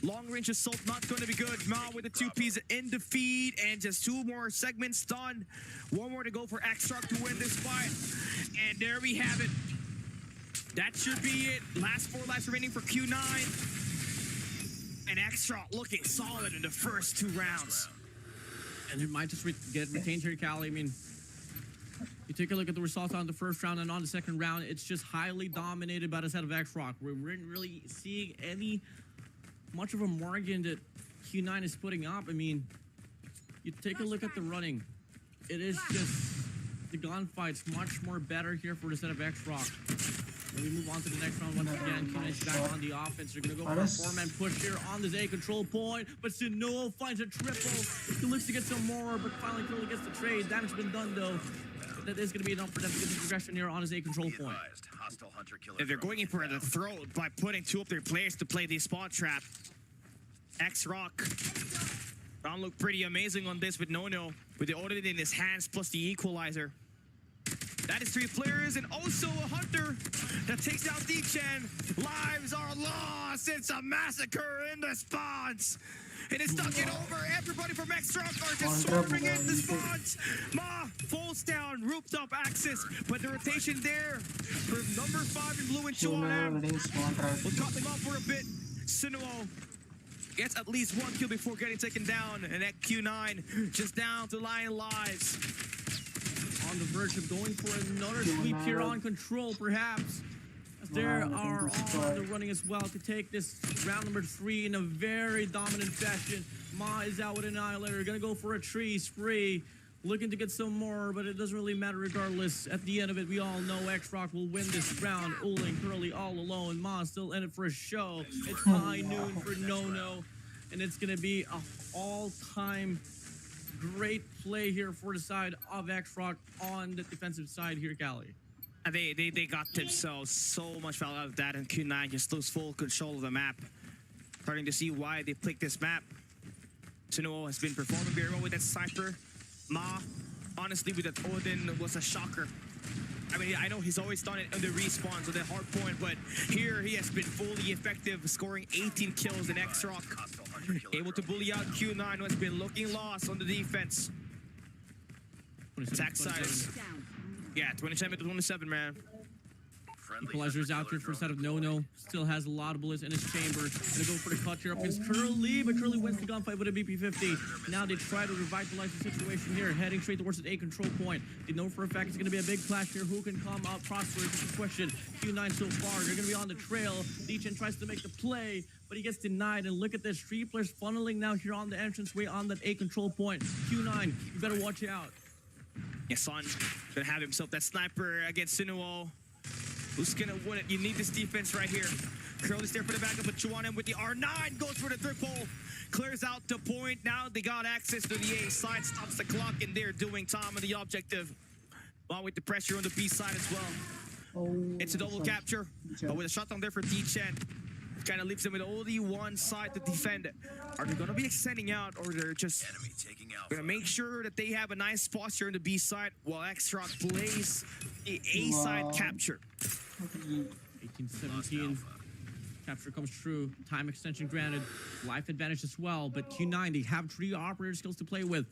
[SPEAKER 1] Long range assault not going to be good. Mao with the 2 Ps in the feed, and just 2 more segments done. 1 more to go for X-Rock to win this fight. And there we have it. That should be it. Last 4 lives remaining for Q9. And X-Rock looking solid in the first 2 rounds.
[SPEAKER 2] And it might just get retained here, Cali. I mean, you take a look at the results on the first round and on the second round, it's just highly dominated by the set of X-Rock. We weren't really seeing much of a margin that Q9 is putting up. I mean, you take a look at the running. It is just the gunfight's much more better here for the set of X-Rock. And we move on to the next round once again. Q9's back on the offense. They're going to go for a 4-man push here on this A control point. But Sunuo finds a triple. He looks to get some more, but finally Curly gets the trade. Damage been done though. That is going to be enough for them to get the progression here on his A control point.
[SPEAKER 1] If they're going in for the throat by putting 2 of their players to play the spawn trap, X-Rock round look pretty amazing on this with Nono, with the audit in his hands plus the equalizer. That is 3 players and also a Hunter that takes down D-Chen. Lives are lost. It's a massacre in the spawns. And it's stuck it over. Everybody from X-Rock are just swarming in the spawns. Ma falls down, rooftop access, but the rotation there for number 5 in blue and Chuan-M will cut them off for a bit. Sunuo gets at least 1 kill before getting taken down, and at Q9 just down to Lion lives.
[SPEAKER 2] on the verge of going for another sweep here on control, perhaps. As they are all on the running as well to take this round number 3 in a very dominant fashion. Ma is out with an Annihilator, gonna go for a tree spree. Looking to get some more, but it doesn't really matter regardless. At the end of it, we all know X-Rock will win this round. Uling, Curly all alone. Ma still in it for a show. It's high noon for No-No. And it's going to be a all-time great play here for the side of X-Rock on the defensive side here, Cali.
[SPEAKER 1] And they got themselves so much value out of that, and Q9 just lose full control of the map. Starting to see why they picked this map. Sunuo has been performing very well with that sniper. Ma, honestly, with that Odin was a shocker. I mean, I know he's always done it on the respawn, so the hard point, but here he has been fully effective, scoring 18 kills in X-Rock. Able to bully out Q9, who has been looking lost on the defense. Attack size. Yeah, 27 to 27, man.
[SPEAKER 2] Equalizer's out here for a set of No-No. Still has a lot of bullets in his chamber. Gonna go for the cut here up against Curly, but Curly wins the gunfight with a BP-50. Now they try to revitalize the situation here, heading straight towards the A control point. They know for a fact it's gonna be a big clash here. Who can come out prosperous is the question. Q9 so far, they're gonna be on the trail. Dechen tries to make the play, but he gets denied. And look at this, 3 players funneling now here on the entranceway on that A control point. Q9, you better watch out.
[SPEAKER 1] Yeah, Son gonna have himself that sniper against Sunuo. Who's gonna win it? You need this defense right here. Curly's there for the backup, but Chuanem with the R9 goes for the triple. Clears out the point. Now they got access to the A side, stops the clock, and they're doing time on the objective. Along with the pressure on the B side as well. It's a double capture, but with a shutdown there for Dechen, kind of leaves them with only one side to defend. Are they gonna be extending out, or they're just gonna make sure that they have a nice posture on the B side while X-Rock plays the A side capture?
[SPEAKER 2] 18-17. Capture comes true. Time extension granted. Life advantage as well. But Q9, they have 3 operator skills to play with.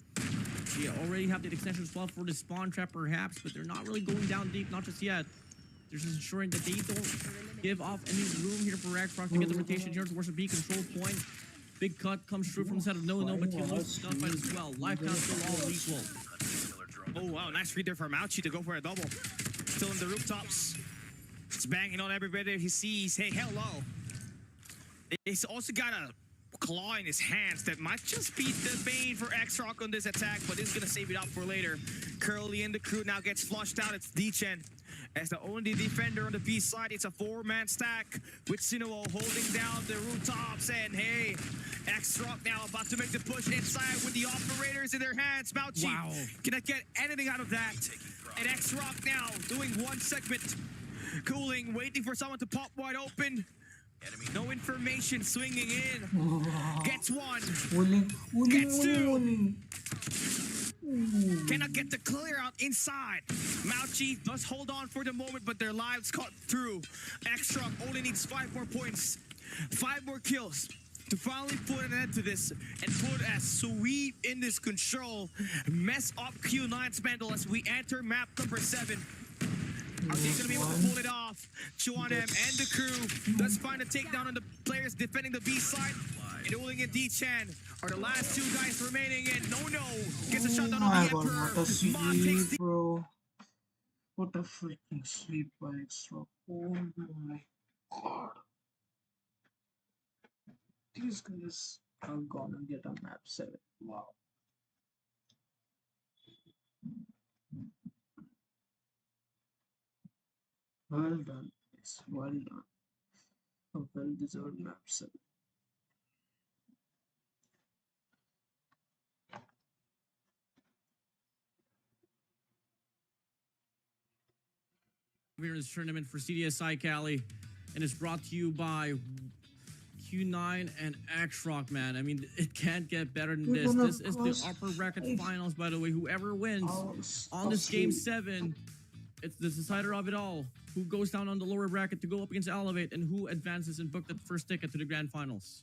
[SPEAKER 2] They already have the extension as well for the spawn trap perhaps, but they're not really going down deep, not just yet. They're just ensuring that they don't give off any room here for X-Rock to get the rotation here towards the B control point. Big cut comes through from the set of No-No, but he loses gunfight as well. Life count still all equal.
[SPEAKER 1] Oh, wow, nice read there from Mauchi to go for a double. Still in the rooftops. It's banging on everybody he sees. Hey, hello. He's also got a claw in his hands that might just be the bane for X-Rock on this attack, but he's gonna save it up for later. Curly and the crew now gets flushed out. It's Dechen. As the only defender on the B side, it's a 4-man stack with Sunuo holding down the rooftops. And hey, X-Rock now about to make the push inside with the operators in their hands. Mauchi cannot get anything out of that. And X-Rock now doing one segment. Cooling, waiting for someone to pop wide open. No information, swinging in. Gets one. Gets 2. Cannot get the clear out inside. Mauchi does hold on for the moment, but their lives cut through. X-Rock only needs 5 more points, 5 more kills to finally put an end to this and put a sweep in this control. Mess up Q9's mental as we enter map number 7. Are they going to be able to pull it off? Chuanem and the crew does find a takedown on the players defending the B side. And Uling and Dechen are the last 2 guys remaining, and No-No gets a shutdown on the Emperor.
[SPEAKER 7] What a sweep, bro. What a freaking sweep by X-Rock. Oh my god. These guys are gonna get a map 7. Wow. Well done, guys. Well done. A well-deserved map 7.
[SPEAKER 2] Here in this tournament for CDSI Cali, and it's brought to you by Q9 and X-Rock, man. I mean, it can't get better than this. This is the upper bracket finals, by the way. Whoever wins on this game 7, it's the decider of it all. Who goes down on the lower bracket to go up against Elevate, and who advances and book the first ticket to the grand finals.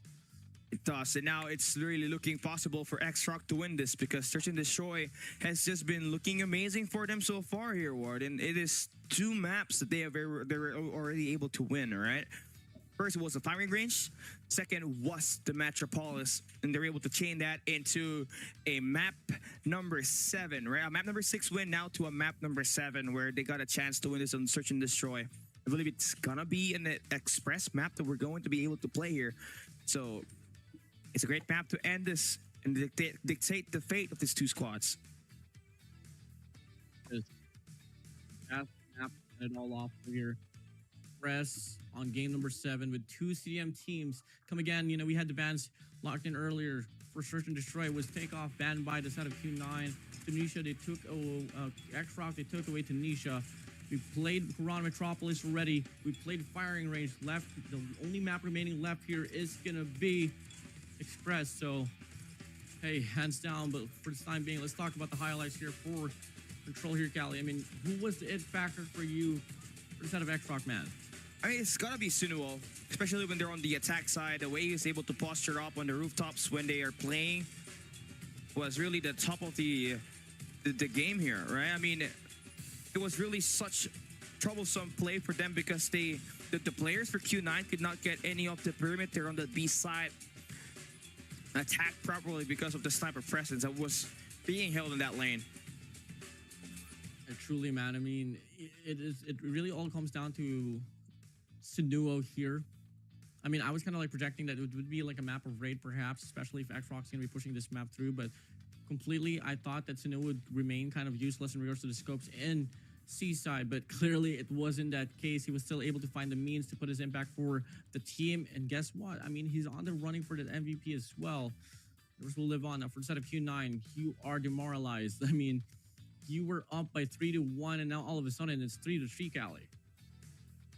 [SPEAKER 1] It does, and now it's really looking possible for X-Rock to win this because Search and Destroy has just been looking amazing for them so far here, Ward. And it is 2 maps that they're already able to win, all right? First, it was the firing range. Second was the Metropolis. And they're able to chain that into a map number 7, right? A map number 6 win now to a map number 7 where they got a chance to win this on Search and Destroy. I believe it's gonna be an express map that we're going to be able to play here. So it's a great map to end this and dictate the fate of these two squads.
[SPEAKER 2] Map it all off here. Press on game number 7 with 2 CDM teams. Come again, you know, we had the bans locked in earlier for Search and Destroy. Was Takeoff banned by the side of Q9. Tanisha, they took X-Rock, they took away Tanisha. We played Quran Metropolis already. We played Firing Range left. The only map remaining left here is gonna be Express. So, hey, hands down. But for the time being, let's talk about the highlights here for Control here, Callie. I mean, who was the it factor for you for the side of X-Rock, man?
[SPEAKER 1] I mean, it's gotta be Sunuo, especially when they're on the attack side. The way he's able to posture up on the rooftops when they are playing was really the top of the game here, right? I mean, it was really such troublesome play for them because the players for Q9 could not get any of the perimeter on the B side attacked properly because of the sniper presence that was being held in that lane.
[SPEAKER 2] Truly, man. I mean, it really all comes down to Sunuo here. I mean, I was kind of like projecting that it would be like a map of raid, perhaps, especially if X-Rock's going to be pushing this map through. But completely, I thought that Sunuo would remain kind of useless in regards to the scopes in Seaside. But clearly, it wasn't that case. He was still able to find the means to put his impact for the team. And guess what? I mean, he's on the running for the MVP as well. Yours will live on. Now, for the side of Q9, you are demoralized. I mean, you were up by 3-1, and now all of a sudden it's 3-3, Callie.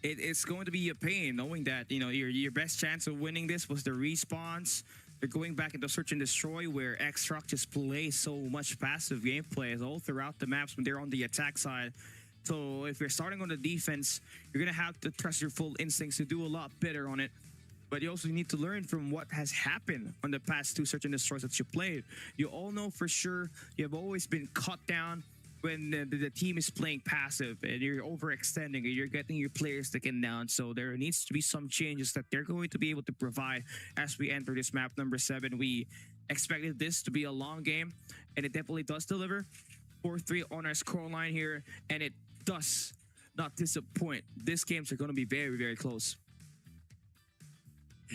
[SPEAKER 1] It's going to be a pain knowing that, you know, your best chance of winning this was the respawns. They're going back into Search and Destroy where X-Rock just plays so much passive gameplay all throughout the maps when they're on the attack side. So if you're starting on the defense, you're going to have to trust your full instincts to do a lot better on it. But you also need to learn from what has happened on the past 2 Search and Destroys that you played. You all know for sure you have always been cut down when the team is playing passive and you're overextending and you're getting your players taken down. So there needs to be some changes that they're going to be able to provide as we enter this map number 7. We expected this to be a long game, and it definitely does deliver. 4-3 on our scoreline here, and it does not disappoint. These games are going to be very, very close.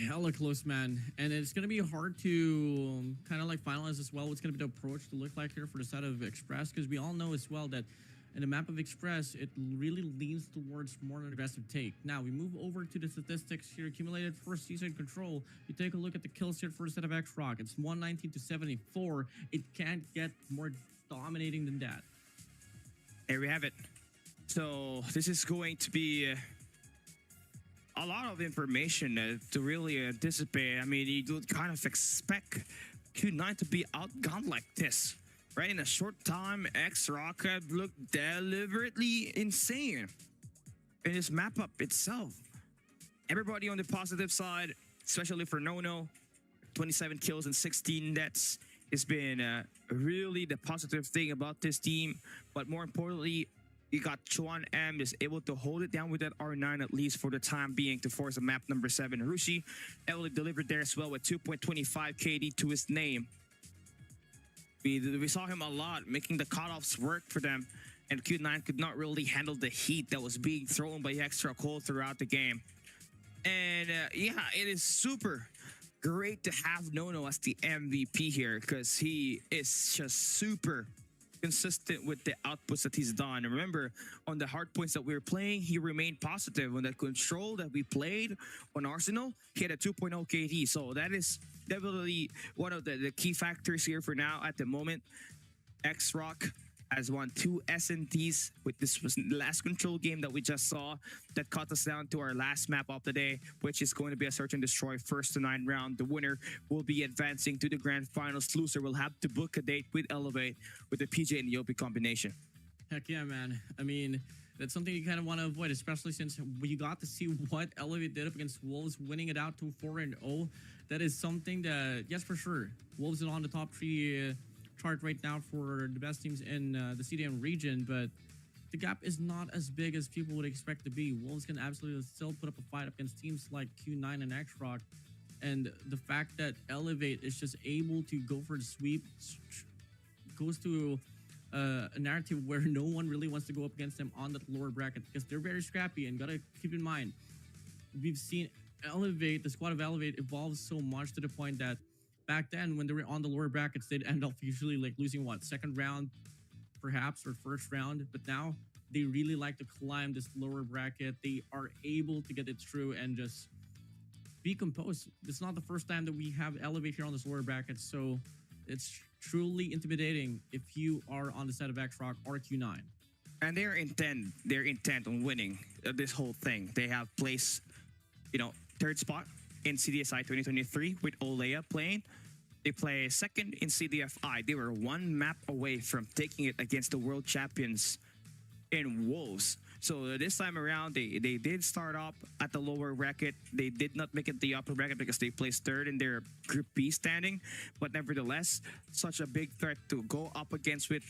[SPEAKER 2] Hella close, man. And it's going to be hard to kind of like finalize as well what's going to be the approach to look like here for the side of Express, because we all know as well that in the map of Express, it really leans towards more an aggressive take. Now, we move over to the statistics here accumulated for Seaside Control. You take a look at the kills here for the side of X-Rock. It's 119-74. It can't get more dominating than that.
[SPEAKER 1] There we have it. So this is going to be a lot of information to really anticipate. I mean, you would kind of expect Q9 to be outgunned like this, right? In a short time, X-Rock had looked deliberately insane in this map up itself. Everybody on the positive side, especially for Nono, 27 kills and 16 deaths has been really the positive thing about this team. But more importantly, you got Chuan M is able to hold it down with that R9 at least for the time being to force a map number 7. Rushi heavily delivered there as well with 2.25 KD to his name. We saw him a lot making the cutoffs work for them, and Q9 could not really handle the heat that was being thrown by Extra Cold throughout the game. And yeah, it is super great to have Nono as the MVP here because he is just super consistent with the outputs that he's done. And remember, on the hard points that we were playing, he remained positive. On the control that we played on Arsenal, he had a 2.0 KD. So that is definitely one of the key factors here for now at the moment. X-Rock has won 2 SNTs with this was the last control game that we just saw that cut us down to our last map of the day, which is going to be a Search and Destroy 1st to 9 round. The winner will be advancing to the grand finals. Loser will have to book a date with Elevate with the PJ and Yopi combination.
[SPEAKER 2] Heck yeah, man. I mean, that's something you kind of want to avoid, especially since we got to see what Elevate did up against Wolves, winning it out to 4-0. That is something that, yes, for sure, Wolves is on the top 3 chart right now for the best teams in the CDM region, but the gap is not as big as people would expect to be. Wolves can absolutely still put up a fight against teams like Q9 and Xrock. And the fact that Elevate is just able to go for the sweep goes to a narrative where no one really wants to go up against them on that lower bracket because they're very scrappy. And gotta keep in mind, we've seen Elevate, the squad of Elevate, evolve so much to the point that back then when they were on the lower brackets, they'd end up usually like losing second round perhaps or first round. But now they really like to climb this lower bracket. They are able to get it through and just be composed. It's not the first time that we have Elevate here on this lower bracket, so it's truly intimidating if you are on the side of Xrock or Q9.
[SPEAKER 1] And they're intent on winning this whole thing. They have placed, third spot in CDSI 2023 with Olea playing. They play second in CDFI. They were one map away from taking it against the world champions in Wolves. So this time around, they did start up at the lower bracket. They did not make it the upper bracket because they placed third in their Group B standing. But nevertheless, such a big threat to go up against with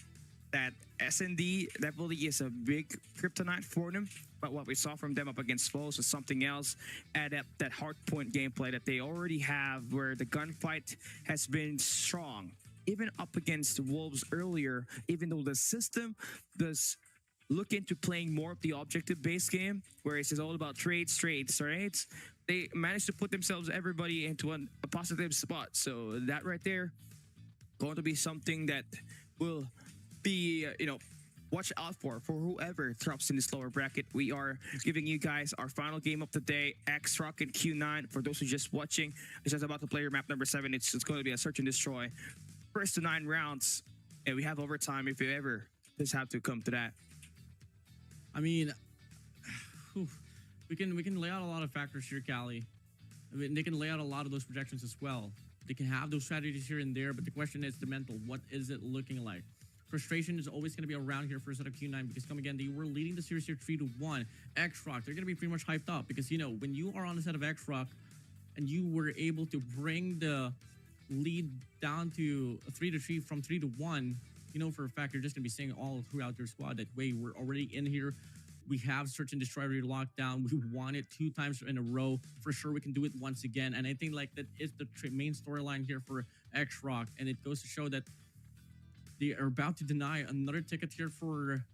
[SPEAKER 1] that SND definitely is a big kryptonite for them. But what we saw from them up against Wolves was something else. Add up that hardpoint gameplay that they already have where the gunfight has been strong. Even up against Wolves earlier, even though the system does look into playing more of the objective-based game, where it's all about trades, right? They managed to put themselves, everybody, into a positive spot. So that right there, going to be something that will be, watch out for whoever drops in this lower bracket. We are giving you guys our final game of the day, Xrock and Q9. For those who are just watching, it's just about to play your map number 7. It's going to be a search and destroy. First to 9 rounds, and we have overtime if you ever just have to come to that.
[SPEAKER 2] I mean, we can lay out a lot of factors here, Callie. I mean, they can lay out a lot of those projections as well. They can have those strategies here and there, but the question is the mental. What is it looking like? Frustration is always going to be around here for a set of Q9 because, come again, they were leading the series here 3-1. Xrock, they're going to be pretty much hyped up because, when you are on the set of Xrock and you were able to bring the lead down to 3-3 from 3-1, for a fact, you're just going to be saying all throughout your squad that, wait, we're already in here. We have Search and Destroy already locked down. We won it 2 times in a row. For sure, we can do it once again. And I think that is the main storyline here for Xrock. And it goes to show that they are about to deny another ticket here for,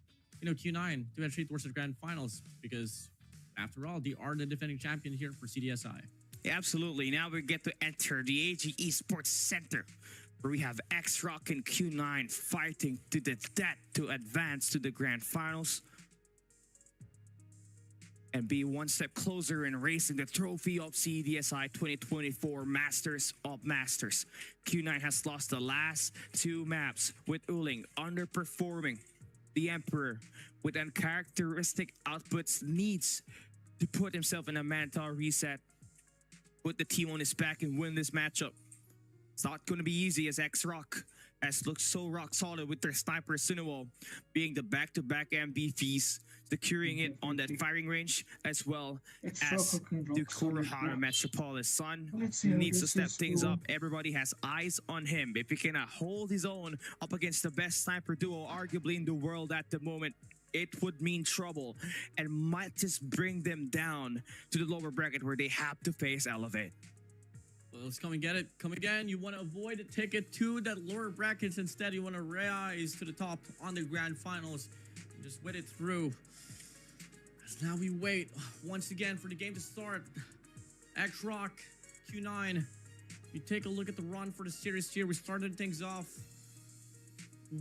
[SPEAKER 2] Q9 to entry towards the grand finals. Because, after all, they are the defending champion here for CDSI.
[SPEAKER 1] Yeah, absolutely. Now we get to enter the AG Esports Center, where we have Xrock and Q9 fighting to the death to advance to the grand finals and be one step closer in racing the trophy of CDSI 2024 Masters of Masters. Q9 has lost the last 2 maps, with Uling underperforming the Emperor with uncharacteristic outputs, needs to put himself in a mental reset, put the team on his back and win this matchup. It's not going to be easy as Xrock has looked so rock solid with their sniper Sinuo being the back-to-back MVPs, securing it on that firing range, as well as the Kurohara Metropolis. Sun needs to step things up. Everybody has eyes on him. If he cannot hold his own up against the best sniper duo arguably in the world at the moment, it would mean trouble and might just bring them down to the lower bracket where they have to face Elevate.
[SPEAKER 2] Well, let's come and get it. Come again. You want to avoid a ticket to that lower brackets. Instead, you want to rise to the top on the grand finals and just wait it through. As now we wait once again for the game to start. Xrock, Q9. You take a look at the run for the series here. We started things off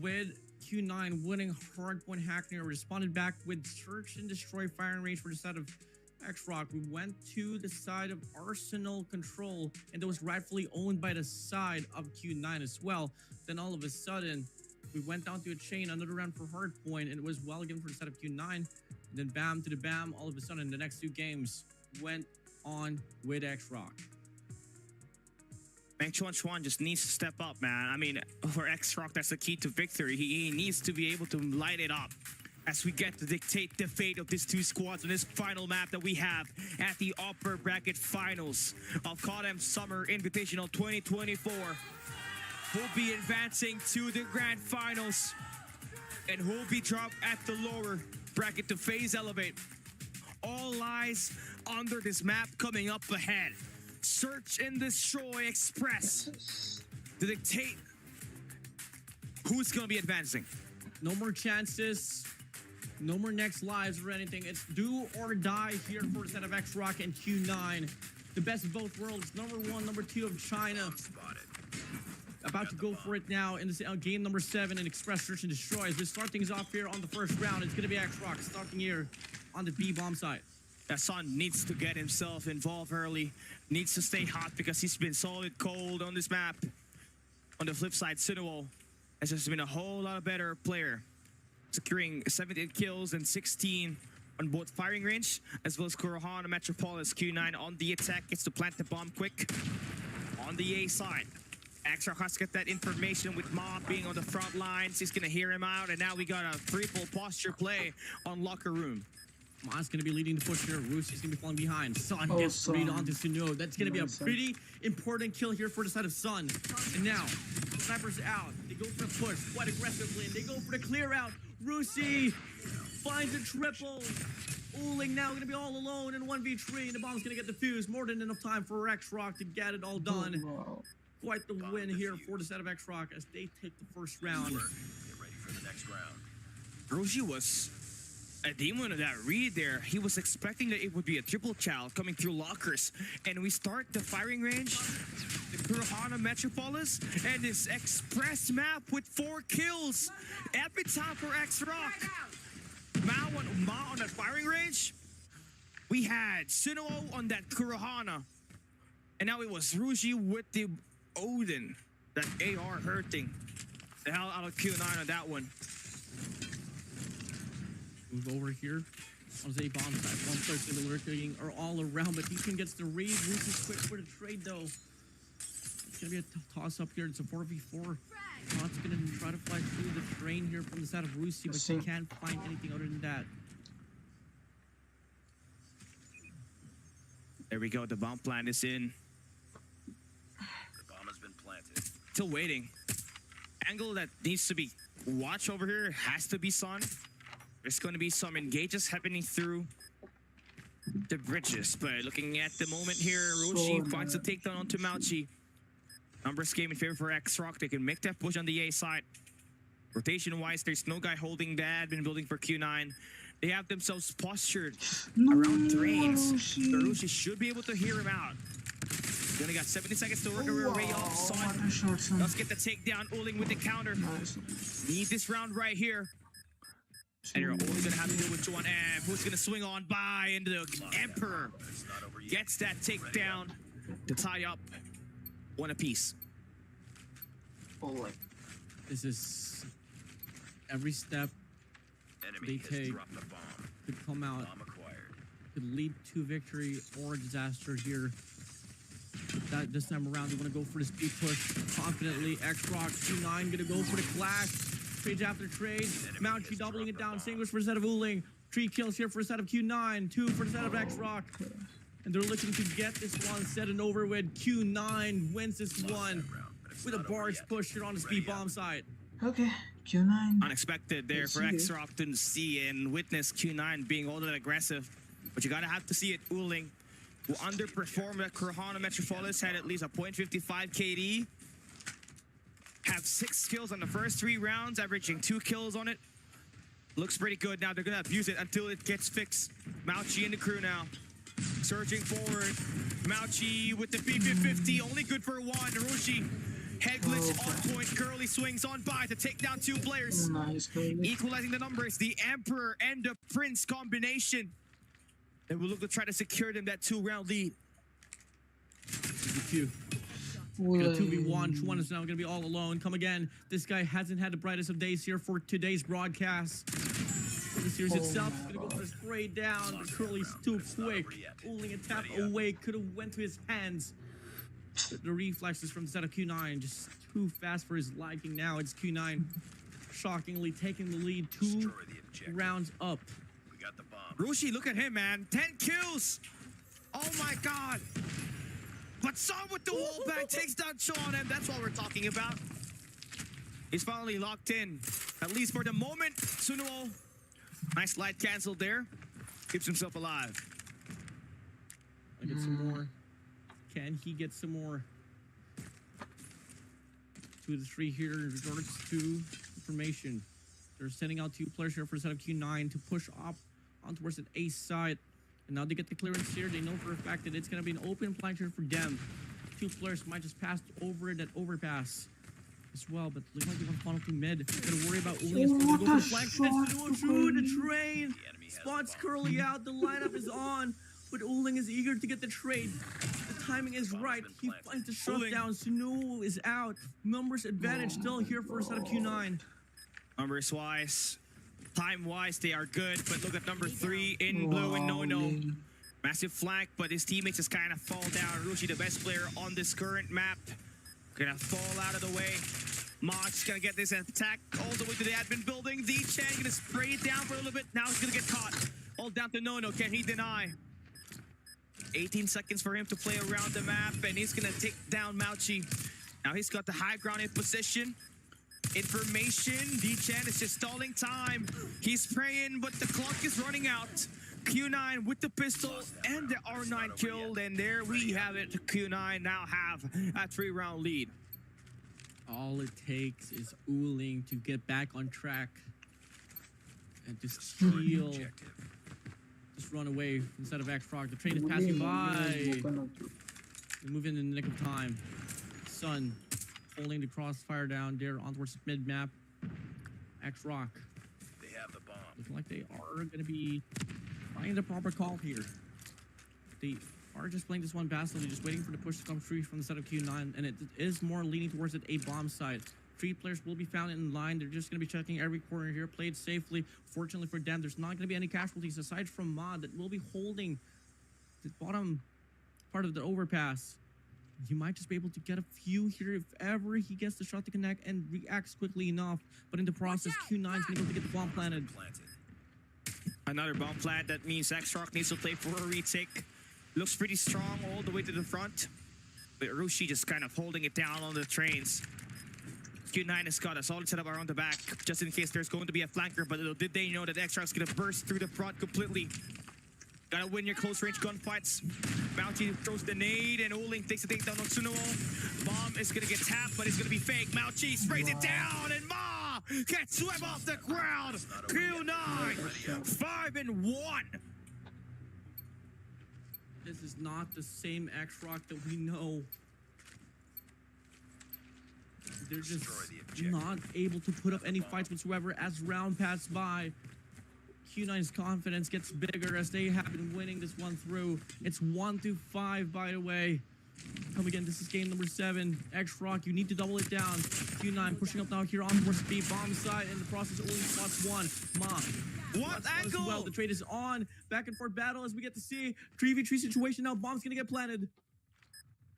[SPEAKER 2] with Q9 winning hardpoint Hackney. Responded back with Search and Destroy firing range for the side of Xrock. We went to the side of Arsenal Control, and that was rightfully owned by the side of Q9 as well. Then all of a sudden, we went down to a chain, another round for hardpoint, and it was well again for the side of Q9. And then bam to the bam, all of a sudden, the next 2 games went on with Xrock.
[SPEAKER 1] Meng Chuan just needs to step up, man. I mean, for Xrock, that's the key to victory. He needs to be able to light it up as we get to dictate the fate of these 2 squads on this final map that we have at the upper bracket finals of CODM Summer Invitational 2024. We'll be advancing to the grand finals. and who will be dropped at the lower bracket to phase elevate. All eyes under this map coming up ahead. Search and Destroy Express to dictate who's going to be advancing.
[SPEAKER 2] No more chances. No more next lives or anything. It's do or die here for the set of X-Rock and Q9. The best of both worlds. Number 1, number 2 of China. About to go for it now in this game number 7 in Express Search and Destroy. As we start things off here on the first round, it's going to be X-Rock starting here on the B bomb side.
[SPEAKER 1] That Sun needs to get himself involved early. Needs to stay hot because he's been solid cold on this map. On the flip side, Sunuo has just been a whole lot better player, securing 17 kills and 16 on both firing range, as well as Kurohana Metropolis. Q9 on the attack, gets to plant the bomb quick. On the A side, X-Rock has to get that information with Ma being on the front lines. He's gonna hear him out, and now we got a triple posture play on Locker Room.
[SPEAKER 2] Ma's going to be leading the push here. Roosie's going to be falling behind. Sun gets the read onto Sunuo. That's going to be a pretty important kill here for the side of Sun. And now, Sniper's out. They go for a push quite aggressively, and they go for the clear out. Roosie finds a triple. Uling now going to be all alone in 1v3, and the bomb's going to get defused. More than enough time for X-Rock to get it all done. Quite the win here for the set of X-Rock as they take the first round.
[SPEAKER 17] Get ready for the next round.
[SPEAKER 1] Roshi was a demon of that read there. He was expecting that it would be a triple chow coming through lockers. And we start the firing range, the Kurohana Metropolis, and this Express map with 4 kills. Epic time for X-Rock. Ma on that firing range. We had Sunuo on that Kurohana. And now it was Ruji with the Odin. That AR hurting the hell out of Q9 on that one.
[SPEAKER 2] Move over here on the bomb side. 113 lurking are all around, but Deacon gets the read. Roosie's quick for the trade though. It's gonna be a toss up here. It's a 4v4. Todd's gonna try to fly through the train here from the side of Roosie, but he can't find anything other than that.
[SPEAKER 1] There we go. The bomb plant is in.
[SPEAKER 17] The bomb has been planted.
[SPEAKER 1] Still waiting. Angle that needs to be watched over here has to be Sun. There's going to be some engages happening through the bridges, but looking at the moment here, Roshi finds the takedown onto Mauchi. Numbers game in favor for X-Rock. They can make that push on the A side. Rotation-wise, there's no guy holding the admin building for Q9. They have themselves postured around drains. So Roshi should be able to hear him out. He only got 70 seconds to work our way off. Sun. Let's get the takedown. Uling with the counter. Need this round right here. And you're only gonna have to deal with Juan M, who's gonna swing on by, and the Emperor gets that takedown to tie up one apiece.
[SPEAKER 2] This is every step they take could come out, could lead to victory or disaster here. That this time around, they want to go for the speed push confidently. X-Rock, Q9 gonna go for the clash. Trades after trade. Mountry doubling it down. Singles for a set of Uling. 3 kills here for a set of Q9. 2 for the set of X-Rock. And they're looking to get this one set and over with. Q9 wins this one with a barge push here on the speed bomb side.
[SPEAKER 7] Okay, Q9.
[SPEAKER 1] Unexpected there for X-Rock to see and witness Q9 being all that aggressive. But you gotta have to see it. Uling, who underperformed at Kurohana Metropolis, had at least a .55 KD. Have 6 kills on the first 3 rounds, averaging 2 kills on it. Looks pretty good. Now they're gonna abuse it until it gets fixed. Mauchi and the crew now. Surging forward. Mauchi with the B50, only good for 1. Roshi, head glitch on point. Curly swings on by to take down 2 players. Equalizing the numbers. The Emperor and the Prince combination. And we'll look to try to secure them that 2-round lead.
[SPEAKER 2] Got a 2v1. Chuan is now going to be all alone. Come again. This guy hasn't had the brightest of days here for today's broadcast. For the series itself, he's going to go for a spray down. But Curly's too quick. Uling a tap away. Could have went to his hands. The reflexes from the set of Q9 just too fast for his liking now. It's Q9 shockingly taking the lead 2 rounds up.
[SPEAKER 17] We got the bomb.
[SPEAKER 1] Roshi, look at him, man. 10 kills. Oh my God. But Sun with the wall back takes down Sean, and that's what we're talking about. He's finally locked in. At least for the moment, Sunuo, nice light cancel there. Keeps himself alive.
[SPEAKER 2] I get some more. Can he get some more? 2 of the 3 here in regards to information. They're sending out 2 players here for a set of Q9 to push up on towards the A side. And now they get the clearance here. They know for a fact that it's going to be an open flank here for them. 2 players might just pass over that overpass as well, but looks like they want to funnel to mid. Gotta worry about Uli's going to go for flank. And Sunuo the trade. Spots Curly out. The lineup is on, but Uling is eager to get the trade. The timing is right. He finds the shutdown. Sunuo is out. Numbers advantage still here for a set of Q9.
[SPEAKER 1] Numbers wise, time wise, they are good. But look at number 3 in blue and No. Massive flank, but his teammates just kind of fall down. Rushi, the best player on this current map, gonna fall out of the way. Mach gonna get this attack all the way to the admin building. D-Chan gonna spray it down for a little bit. Now he's gonna get caught. All down to No. Can he deny? 18 seconds for him to play around the map, and he's gonna take down Mauchi. Now he's got the high ground in position. Information, D-Chan is just stalling time. He's spraying, but the clock is running out. Q9 with the pistol and the R9 killed, and there we have it. Q9 now have a 3-round lead.
[SPEAKER 2] All it takes is Uling to get back on track and to steal. Just run away instead of Xrock. The train is passing by. We move in the nick of time. Sun holding the crossfire down there on towards the mid map. Xrock.
[SPEAKER 17] They have the bomb.
[SPEAKER 2] Looking like they are going to be finding the proper call here. They are just playing this one passively, just waiting for the push to come free from the set of Q9, and it is more leaning towards an A bomb side. 3 players will be found in line. They're just going to be checking every corner here, played safely. Fortunately for them, there's not going to be any casualties aside from Mod that will be holding the bottom part of the overpass. He might just be able to get a few here if ever he gets the shot to connect and reacts quickly enough. But in the process, Q9 is able to get the bomb planted.
[SPEAKER 1] Another bomb plant. That means Xrock needs to play for a retake. Looks pretty strong all the way to the front. But Rushi just kind of holding it down on the trains. Q9 has got a solid setup around the back, just in case there's going to be a flanker. But little did they know that Xrock's going to burst through the front completely. Gotta win your close range gunfights. Mauchi throws the nade, and Uling takes the takedown on Sunuo. Bomb is gonna get tapped, but it's gonna be fake. Mauchi sprays it down, and Ma gets swept off the ground. Q9, 5-1.
[SPEAKER 2] This is not the same Xrock that we know. They're just not able to put up any fights whatsoever as round pass by. Q9's confidence gets bigger as they have been winning this one through. It's 1-5, by the way. Come again, this is game number 7. Xrock, you need to double it down. Q9 pushing up now here on towards the bomb side. In the process, only spots 1. Ma.
[SPEAKER 1] What angle?
[SPEAKER 2] Well, the trade is on. Back and forth battle as we get to see 3v3 situation now. Bomb's gonna get planted.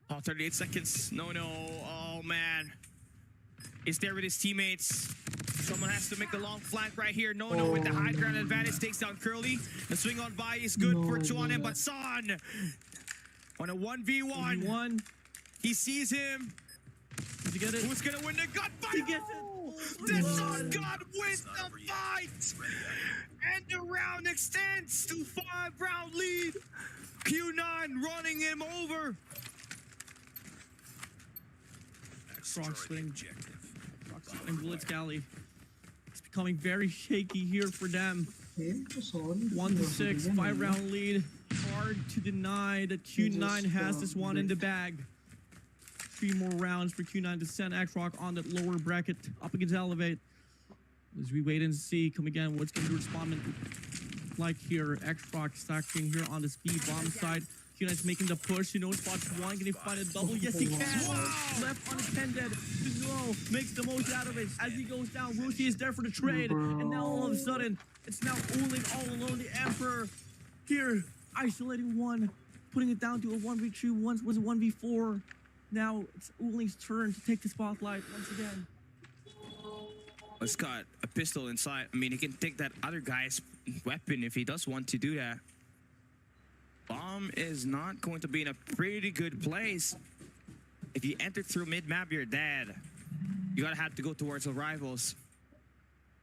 [SPEAKER 1] Oh, 38 seconds. No. Oh, man. He's there with his teammates. Someone has to make the long flank right here. No, with the high ground advantage takes down Curly. The swing on by is good for Chuanen, but Son on a 1v1. He sees him.
[SPEAKER 2] Did you get it?
[SPEAKER 1] Who's gonna win the gunfight?
[SPEAKER 2] He gets it.
[SPEAKER 1] The Son God wins the fight. And the round extends to 5-round lead. Q9 running him over.
[SPEAKER 2] Xrock swing. And Bullets Galley. It's becoming very shaky here for them. 1-6, 5-round lead. Hard to deny that Q9 has this one in the bag. 3 more rounds for Q9 to send Xrock on that lower bracket up against Elevate. As we wait and see, come again, what's going to respond like here. Xrock stacking here on this B bomb side. Q9's making the push. You know, spots 1. Can he find a double? Yes, he can. Left unattended. No, makes the most out of it. As he goes down, Rushi is there for the trade. And now all of a sudden, it's now Uling all alone. The Emperor here, isolating 1. Putting it down to a 1v3. Once was a 1v4. Now it's Uling's turn to take the spotlight once again.
[SPEAKER 1] It's got a pistol inside. I mean, he can take that other guy's weapon if he does want to do that. Bomb is not going to be in a pretty good place. If you enter through mid-map, you're dead. You gotta have to go towards the rivals.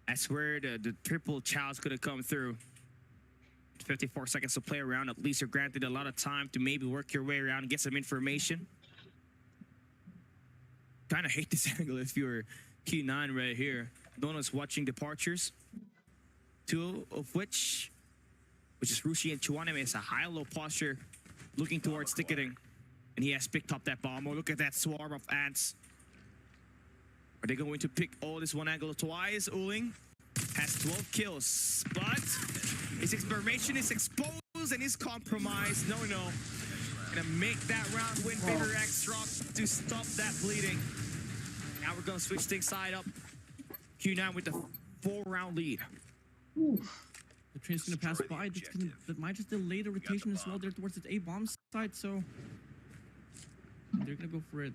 [SPEAKER 1] That's where the triple chow's gonna come through. 54 seconds to play around. At least you're granted a lot of time to maybe work your way around and get some information. Kind of hate this angle if you're Q9 right here. Donuts watching departures. Two of which is Rushi and Chuaneme. It's a high-low posture looking towards ticketing. And he has picked up that bomb. Oh, look at that swarm of ants. Are they going to pick this one angle twice? Uling has 12 kills, but his information is exposed and is compromised. No. Gonna make that round win favor Xrock to stop that bleeding. Now we're gonna switch things side up. Q9 with the 4-round lead.
[SPEAKER 2] The train's gonna pass by. That might just delay the rotation as well there towards the A-bomb side, so they're gonna go for it.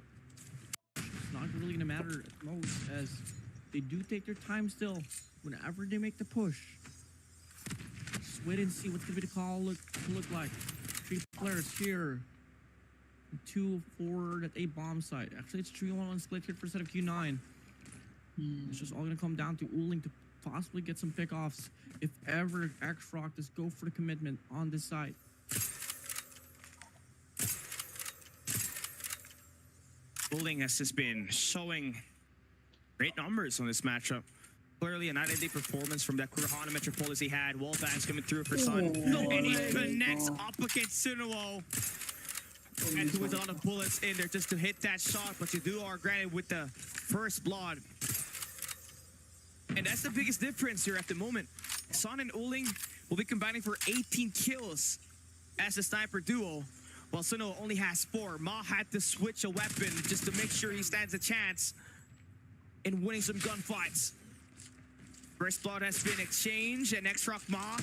[SPEAKER 2] It's not really gonna matter at most, as they do take their time still whenever they make the push. Just wait and see what's gonna be the call look like. 3 players here. 2 for that A-bomb side. Actually, it's 3-1 split here for set of Q9. It's just all gonna come down to Uling to possibly get some pickoffs if ever Xrock does go for the commitment on this side.
[SPEAKER 1] Uling has just been showing great numbers on this matchup. Clearly a night-and-day performance from that Kurihana Metropolis he had. Wallbangs coming through for Sun. And he connects up against Sunuo. And with a lot of bullets in there just to hit that shot, but you are granted with the first blood. And that's the biggest difference here at the moment. Sun and Uling will be combining for 18 kills as a sniper duo, while Sunuo only has 4. Ma had to switch a weapon just to make sure he stands a chance in winning some gunfights. First blood has been exchanged, and Xrock Ma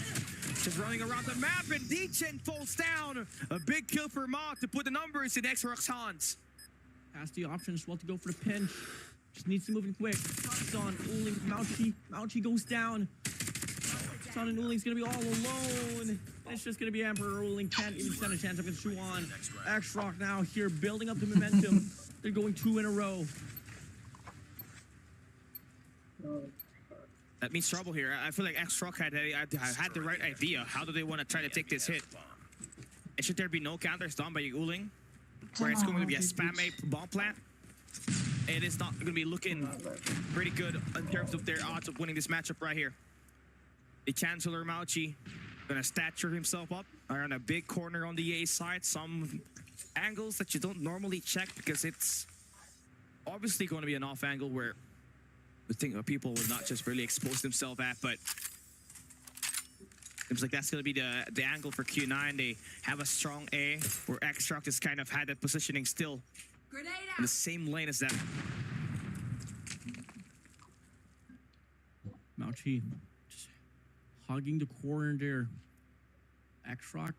[SPEAKER 1] just running around the map, and D-Chen falls down. A big kill for Ma to put the numbers in Xrock's hands.
[SPEAKER 2] Has the option as well to go for the pinch. Just needs to move in quick. Sun, Uling, Mauchi. Mauchi goes down. Sun and Uling's gonna be all alone. It's just gonna be Emperor. Uling can't even stand a chance against Chuan. Xrock now here building up the momentum. They're going 2 in a row.
[SPEAKER 1] That means trouble here. I feel like Xrock had the right idea. How do they want to try to take this hit? And should there be no counters done by Uling, where it's going to be a spam bomb plant, it is not going to be looking pretty good in terms of their odds of winning this matchup right here. The Chancellor Mauchi going to stature himself up around a big corner on the A side. Some angles that you don't normally check because it's obviously going to be an off angle where the thing people would not just really expose themselves at, but seems like that's going to be the angle for Q9. They have a strong A where Xrock has kind of had that positioning still in the same lane as them.
[SPEAKER 2] Mauchi just hugging the corner there. Xrock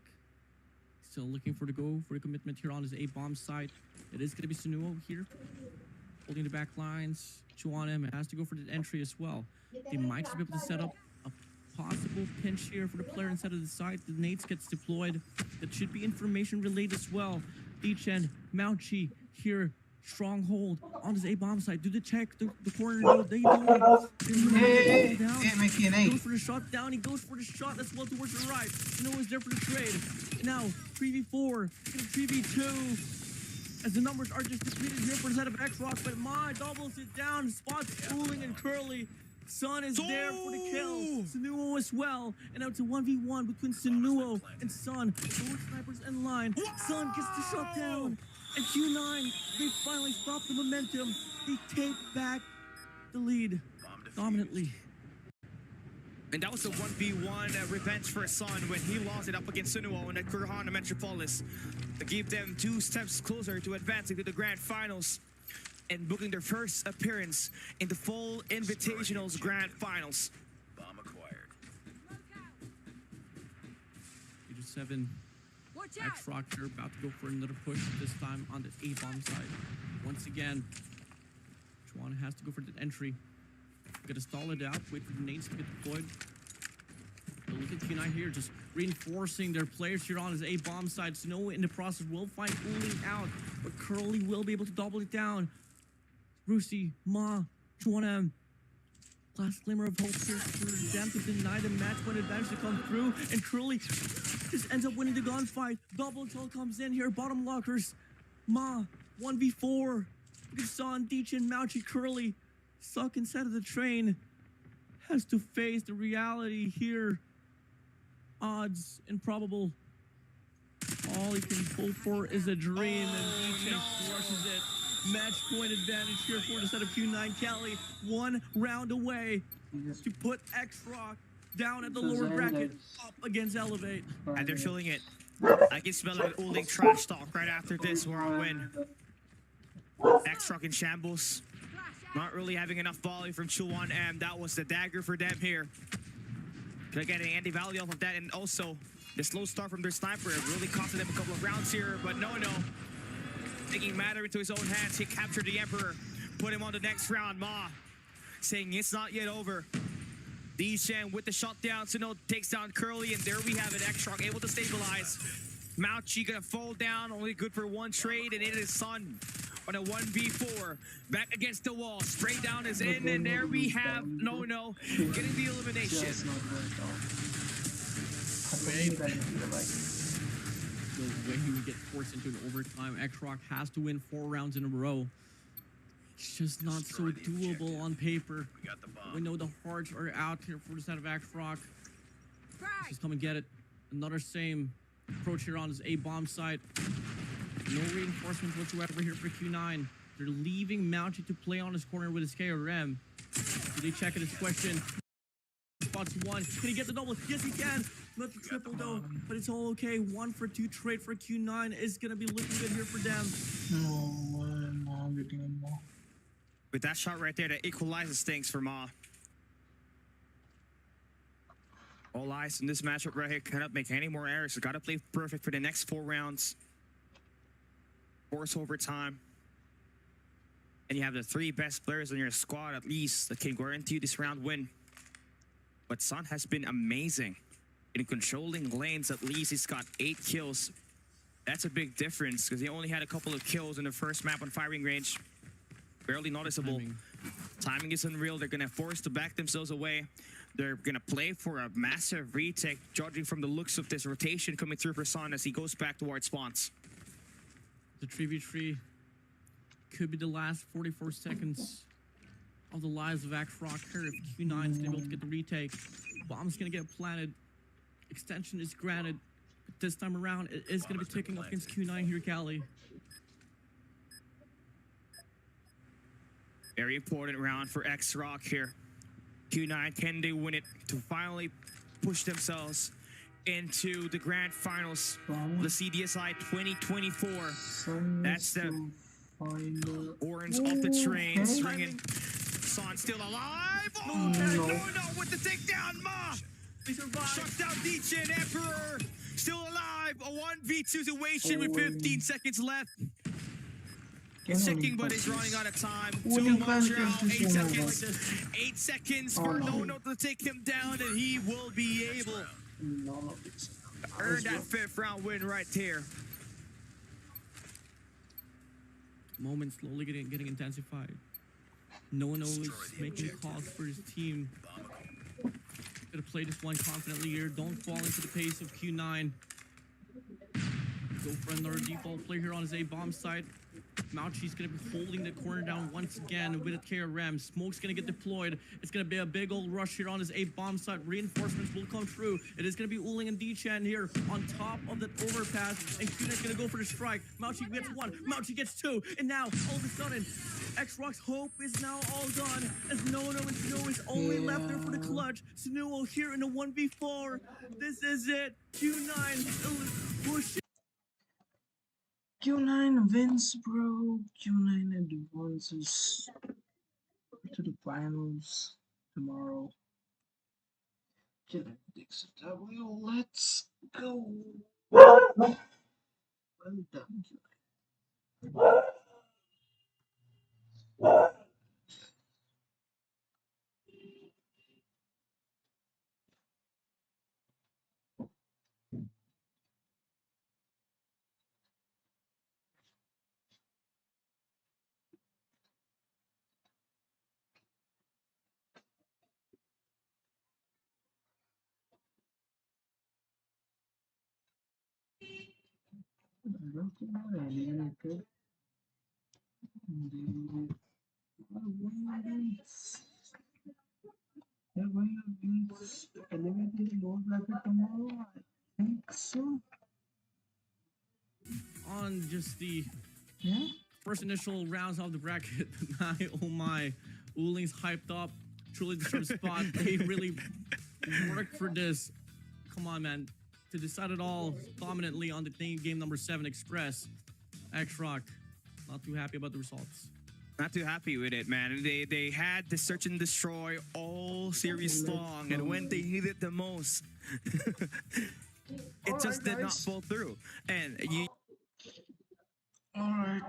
[SPEAKER 2] still looking for the commitment here on his A-bomb side. It is going to be Sunuo here, holding the back lines. Chuanem has to go for the entry as well. They might just be able to set up a possible pinch here for the player inside of the side. The nades gets deployed. That should be information relayed as well. D-Chen, Mauchi here, stronghold on his A-bomb side. Do the check, the corner, they do it. He goes for the shot down, he goes for the shot as well towards the right. Sunuo is there for the trade. Now, 3v4, 3v2. As the numbers are just depleted here for the side of Xrock, but Ma doubles it down, spots Uling and Curly. Sun is there for the kill. Sunuo as well. And now it's a 1v1 between Sunuo and Sun. Both snipers in line. Sun gets the shot down. And Q9, they finally stop the momentum. They take back the lead dominantly.
[SPEAKER 1] And that was the 1v1 revenge for Sun when he lost it up against Sunuo in the Kurihana Metropolis to keep them 2 steps closer to advancing to the grand finals and booking their first appearance in the full Invitational's grand finals.
[SPEAKER 17] Bomb acquired.
[SPEAKER 2] 7. Xrock here about to go for another push, this time on the A-bomb side. Once again, Chuan has to go for the entry. Gotta stall it out, wait for the nades to get deployed. But look at Q9 here, just reinforcing their players here on his A-bomb side. Sunuo in the process will find Uling out, but Curly will be able to double it down. Rusi, Ma, Chuan last glimmer of hope here for them to deny the match when advantage to come through. And Curly just ends up winning the gunfight. Double kill comes in here. Bottom lockers. Ma, 1v4. Son, Deechin, Mauchi, Curly stuck inside of the train. Has to face the reality here. Odds improbable. All he can hope for is a dream, and Deechin crushes it. Match point advantage here for the set of Q9. Cali, 1 round away to put X-Rock down at the lower bracket, up against Elevate.
[SPEAKER 1] And they're feeling it. I can smell it Uling trash talk right after this. We're on win. X-Rock in shambles. Not really having enough volley from Chuan M. That was the dagger for them here. They're getting anti-value off of that, and also the slow start from their sniper really costed them a couple of rounds here, but no. Taking matter into his own hands, he captured the Emperor, put him on the next round. Ma saying it's not yet over. Deechin with the shutdown, Suno takes down Curly, and there we have it. X-Rock able to stabilize. Mauchi gonna fall down, only good for 1 trade, and it is Sun on a 1v4. Back against the wall, spray down is in, and there we have No getting the elimination.
[SPEAKER 2] The way he would get forced into an overtime, X-Rock has to win 4 rounds in a row. It's just not so doable on paper. We know the hearts are out here for the side of X-Rock. Just come and get it. Another same approach here on his A-bomb site. No reinforcements whatsoever here for Q9. They're leaving Mauchi to play on his corner with his KRM. Do they check it? His question. Spots 1. Can he get the double? Yes, he can. Not the triple though, but it's all okay. 1 for 2 trade for Q9 is gonna be looking good here for them.
[SPEAKER 7] No, getting him more.
[SPEAKER 1] With that shot right there, that equalizes things for Ma. All eyes in this matchup right here. Cannot make any more errors. So gotta play perfect for the next 4 rounds. Force overtime. And you have the 3 best players on your squad at least that can guarantee you this round win. But Sun has been amazing in controlling lanes. At least he's got 8 kills. That's a big difference because he only had a couple of kills in the first map on firing range. Barely noticeable. Timing is unreal. They're gonna force to back themselves away. They're gonna play for a massive retake, judging from the looks of this rotation coming through for Sun as he goes back towards spawns.
[SPEAKER 2] The 3v3 could be the last 44 seconds of the lives of X-Rock here if Q9 is able to get the retake. Bomb's gonna get planted. Extension is granted. But this time around, it is gonna be taking up against Q9 here, Cali.
[SPEAKER 1] Very important round for X-Rock here. Q9, can they win it to finally push themselves into the grand finals, the CDSI 2024. That's the orange off the train, swinging. Son still alive. Oh, no with the takedown. Ma shuts down Deechin. Emperor still alive. A 1v2 situation with 15 seconds left. He's checking, but he's running out of time. 2 more rounds, 8 seconds. 8 seconds for No to take him down, and he will be able to earn that 5th round win right here.
[SPEAKER 2] Moment slowly getting intensified. No is making calls for his team. Gonna play this one confidently here. Don't fall into the pace of Q9. Go for another default play here on his A-bomb side. Mauchi's gonna be holding the corner down once again with a KRM. Smoke's gonna get deployed. It's gonna be a big old rush here on his A-bomb side. Reinforcements will come through. It is gonna be Uling and Deechin here on top of the overpass. And Q9's gonna go for the strike. Mauchi gets 1, Mauchi gets 2. And now, all of a sudden, X-Rock's hope is now all gone. As No and Snow is only left there for the clutch. Snow here in the 1v4. This is it. Q9 push.
[SPEAKER 7] Q9 wins, bro. Q9 advances to the finals tomorrow. Genetics W, let's go. Well done, Q9. don't think they're eliminated. They're going against elevated lower bracket tomorrow. I think so.
[SPEAKER 2] On just the first initial rounds of the bracket, oh my, Uling's hyped up, truly deserved spot. They really worked for this. Come on, man. To decide it all dominantly on the game number 7 Express. X-Rock, not too happy about the results.
[SPEAKER 1] Not too happy with it, man. They had the search and destroy all series long, and when they needed the most, it just did not fall through. And you.
[SPEAKER 7] All right.